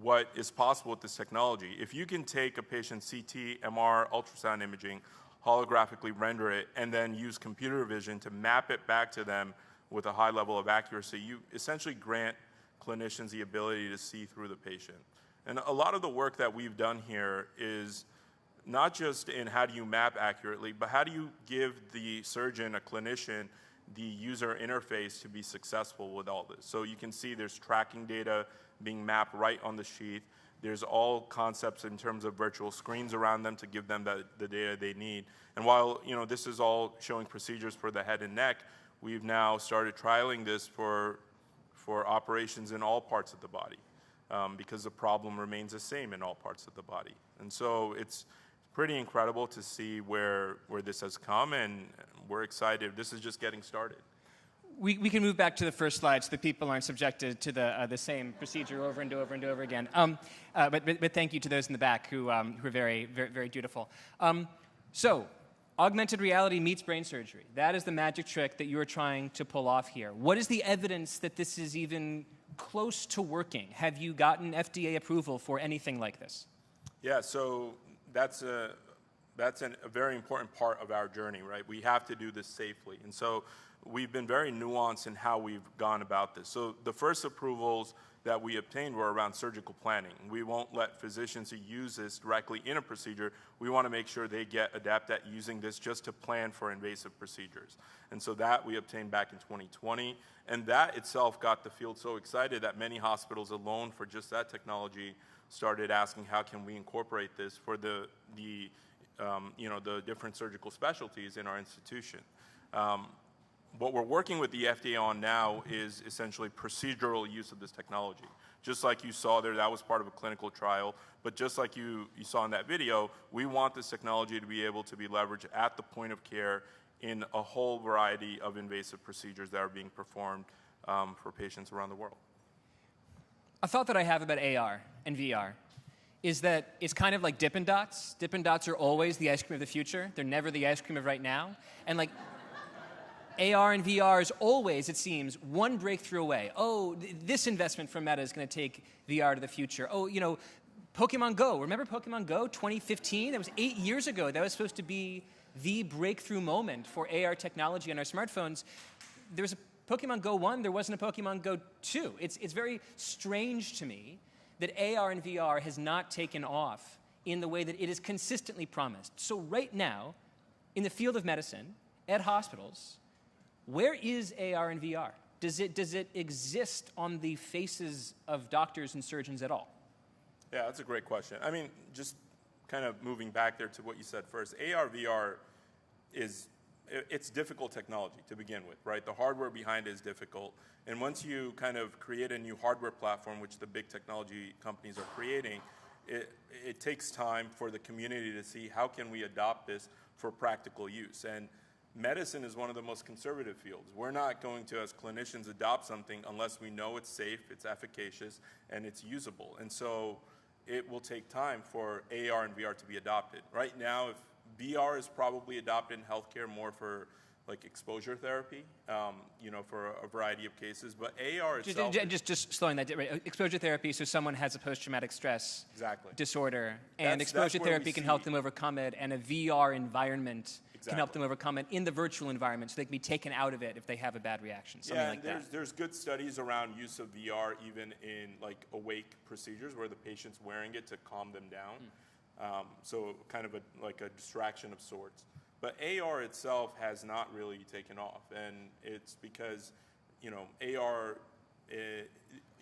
what is possible with this technology. If you can take a patient's CT, MR, ultrasound imaging, holographically render it, and then use computer vision to map it back to them with a high level of accuracy, you essentially grant clinicians the ability to see through the patient. And a lot of the work that we've done here is not just in how do you map accurately, but how do you give the surgeon, a clinician, the user interface to be successful with all this. So you can see there's tracking data being mapped right on the sheath. There's all concepts in terms of virtual screens around them to give them the data they need. And while this is all showing procedures for the head and neck, we've now started trialing this for operations in all parts of the body because the problem remains the same in all parts of the body. And so it's pretty incredible to see where this has come, and we're excited. This is just getting started. We can move back to the first slide so that people aren't subjected to the same procedure over and over and over again. But thank you to those in the back who are very, very, very dutiful. So, augmented reality meets brain surgery. That is the magic trick that you are trying to pull off here. What is the evidence that this is even close to working? Have you gotten FDA approval for anything like this? Yeah, so that's a very important part of our journey, right? We have to do this safely. And so we've been very nuanced in how we've gone about this. So the first approvals that we obtained were around surgical planning. We won't let physicians who use this directly in a procedure. We want to make sure they get adept at using this just to plan for invasive procedures. And so that we obtained back in 2020. And that itself got the field so excited that many hospitals alone for just that technology started asking how can we incorporate this for the different surgical specialties in our institution. What we're working with the FDA on now is essentially procedural use of this technology. Just like you saw there, that was part of a clinical trial, but just like you saw in that video, we want this technology to be able to be leveraged at the point of care in a whole variety of invasive procedures that are being performed for patients around the world. A thought that I have about AR and VR is that it's kind of like Dippin' Dots. Dippin' Dots are always the ice cream of the future. They're never the ice cream of right now. And like AR and VR is always, it seems, one breakthrough away. Oh, this investment from Meta is going to take VR to the future. Oh, Pokemon Go. Remember Pokemon Go 2015? That was 8 years ago. That was supposed to be the breakthrough moment for AR technology on our smartphones. There was a Pokemon Go 1, there wasn't a Pokemon Go 2. It's very strange to me that AR and VR has not taken off in the way that it is consistently promised. So right now, in the field of medicine, at hospitals, where is AR and VR? Does it exist on the faces of doctors and surgeons at all? Yeah, that's a great question. I mean, just kind of moving back there to what you said first, AR, VR it's difficult technology to begin with, right? The hardware behind it is difficult. And once you kind of create a new hardware platform, which the big technology companies are creating, it takes time for the community to see how can we adopt this for practical use. And medicine is one of the most conservative fields. We're not going to, as clinicians, adopt something unless we know it's safe, it's efficacious, and it's usable. And so it will take time for AR and VR to be adopted. Right now, if VR is probably adopted in healthcare more for like exposure therapy, for a variety of cases. But AR itself... Just slowing that down. Right? Exposure therapy, so someone has a post-traumatic stress disorder, and exposure therapy can help them overcome it, and a VR environment can help them overcome it in the virtual environment, so they can be taken out of it if they have a bad reaction, something like that. There's good studies around use of VR even in like awake procedures where the patient's wearing it to calm them down. So kind of like a distraction of sorts. But AR itself has not really taken off, and it's because, AR,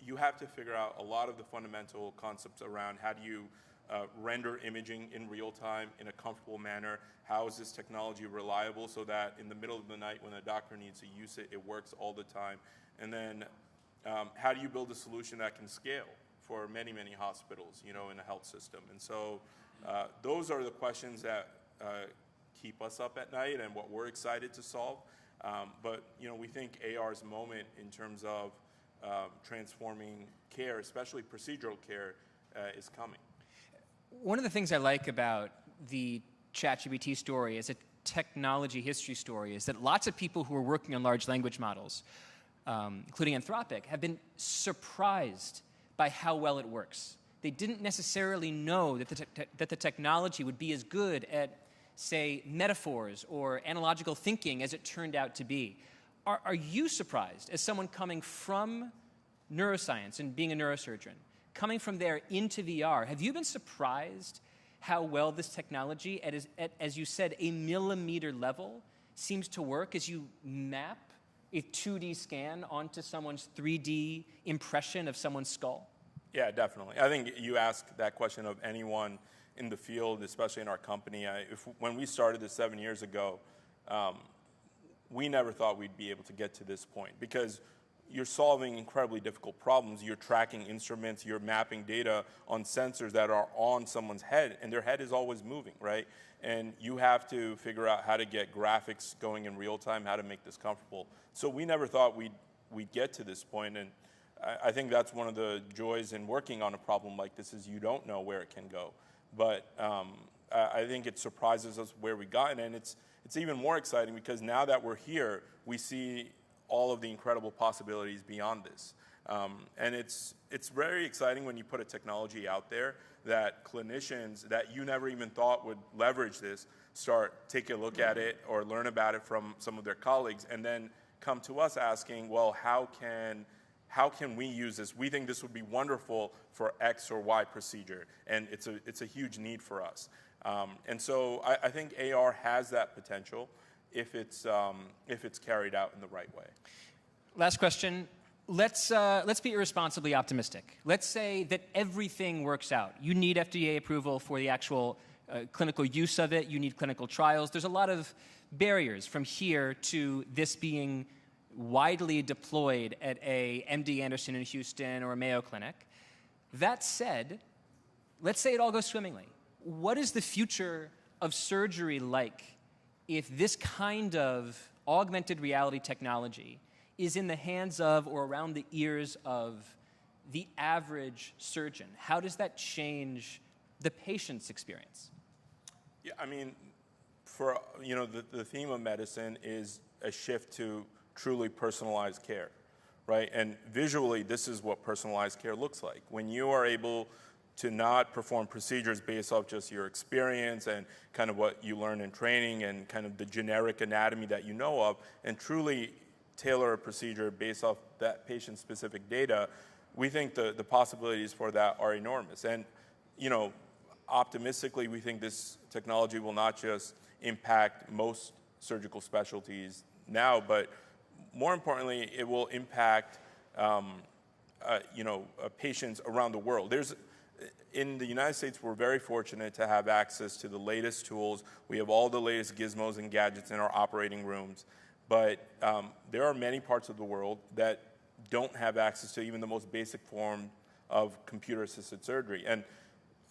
you have to figure out a lot of the fundamental concepts around how do you render imaging in real time in a comfortable manner. How is this technology reliable so that in the middle of the night when a doctor needs to use it, it works all the time? And then how do you build a solution that can scale for many, many hospitals, in a health system? And so those are the questions that keep us up at night and what we're excited to solve. But we think AR's moment in terms of transforming care, especially procedural care, is coming. One of the things I like about the ChatGPT story as a technology history story is that lots of people who are working on large language models, including Anthropic, have been surprised by how well it works. They didn't necessarily know that the technology would be as good at, say, metaphors or analogical thinking as it turned out to be. Are you surprised, as someone coming from neuroscience and being a neurosurgeon, coming from there into VR, have you been surprised how well this technology, as you said, a millimeter level, seems to work as you map a 2D scan onto someone's 3D impression of someone's skull? Yeah, definitely. I think you ask that question of anyone in the field, especially in our company. When we started this 7 years ago, we never thought we'd be able to get to this point because you're solving incredibly difficult problems. You're tracking instruments, you're mapping data on sensors that are on someone's head, and their head is always moving, right? And you have to figure out how to get graphics going in real time, how to make this comfortable. So we never thought we'd get to this point, and I think that's one of the joys in working on a problem like this is you don't know where it can go. But I think it surprises us where we got, and it's even more exciting because now that we're here, we see all of the incredible possibilities beyond this. And it's very exciting when you put a technology out there that clinicians that you never even thought would leverage this take a look at it or learn about it from some of their colleagues, and then come to us asking, well, how can we use this? We think this would be wonderful for X or Y procedure, and it's a huge need for us. And so I think AR has that potential if it's carried out in the right way. Last question. Let's be irresponsibly optimistic. Let's say that everything works out. You need FDA approval for the actual clinical use of it. You need clinical trials. There's a lot of barriers from here to this being widely deployed at a MD Anderson in Houston or a Mayo Clinic. That said, let's say it all goes swimmingly. What is the future of surgery like if this kind of augmented reality technology is in the hands of or around the ears of the average surgeon? How does that change the patient's experience? Yeah, I mean, the theme of medicine is a shift to truly personalized care, right? And visually, this is what personalized care looks like. When you are able to not perform procedures based off just your experience and kind of what you learn in training and kind of the generic anatomy that you know of, and truly tailor a procedure based off that patient-specific data, we think the possibilities for that are enormous. And, optimistically, we think this technology will not just impact most surgical specialties now, but more importantly, it will impact, patients around the world. in the United States, we're very fortunate to have access to the latest tools. We have all the latest gizmos and gadgets in our operating rooms. But there are many parts of the world that don't have access to even the most basic form of computer-assisted surgery. And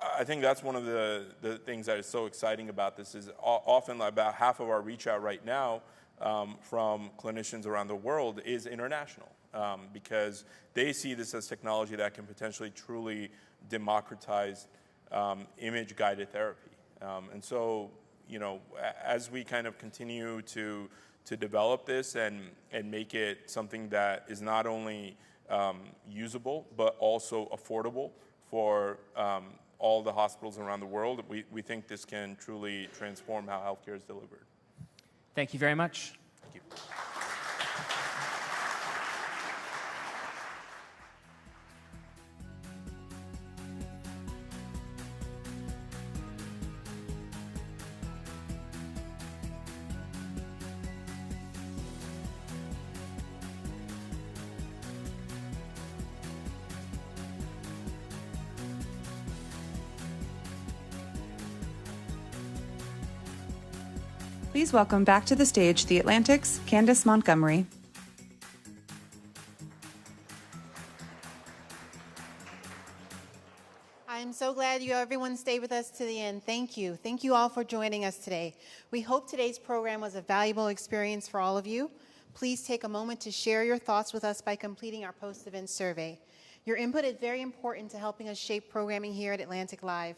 I think that's one of the things that is so exciting about this is often about half of our reach out right now from clinicians around the world is international because they see this as technology that can potentially truly democratize image-guided therapy. And so, you know, as we kind of continue to develop this and make it something that is not only usable, but also affordable for all the hospitals around the world, we think this can truly transform how healthcare is delivered. Thank you very much. Thank you. Please welcome back to the stage the Atlantic's Candace Montgomery. I'm so glad everyone stayed with us to the end. Thank you. Thank you all for joining us today. We hope today's program was a valuable experience for all of you. Please take a moment to share your thoughts with us by completing our post-event survey. Your input is very important to helping us shape programming here at Atlantic Live.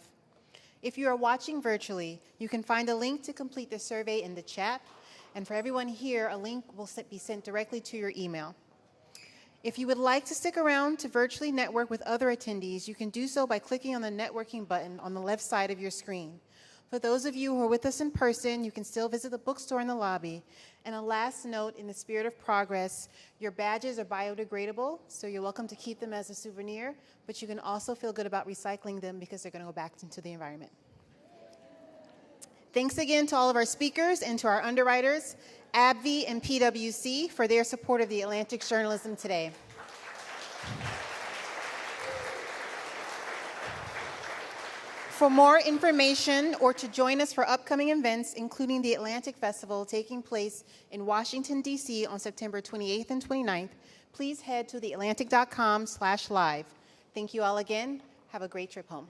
If you are watching virtually, you can find a link to complete the survey in the chat. And for everyone here, a link will be sent directly to your email. If you would like to stick around to virtually network with other attendees, you can do so by clicking on the networking button on the left side of your screen. For those of you who are with us in person, you can still visit the bookstore in the lobby. And a last note, in the spirit of progress, your badges are biodegradable, so you're welcome to keep them as a souvenir, but you can also feel good about recycling them because they're going to go back into the environment. Thanks again to all of our speakers and to our underwriters, AbbVie and PwC, for their support of the Atlantic's journalism today. For more information or to join us for upcoming events, including the Atlantic Festival taking place in Washington, D.C. on September 28th and 29th, please head to theatlantic.com/live. Thank you all again. Have a great trip home.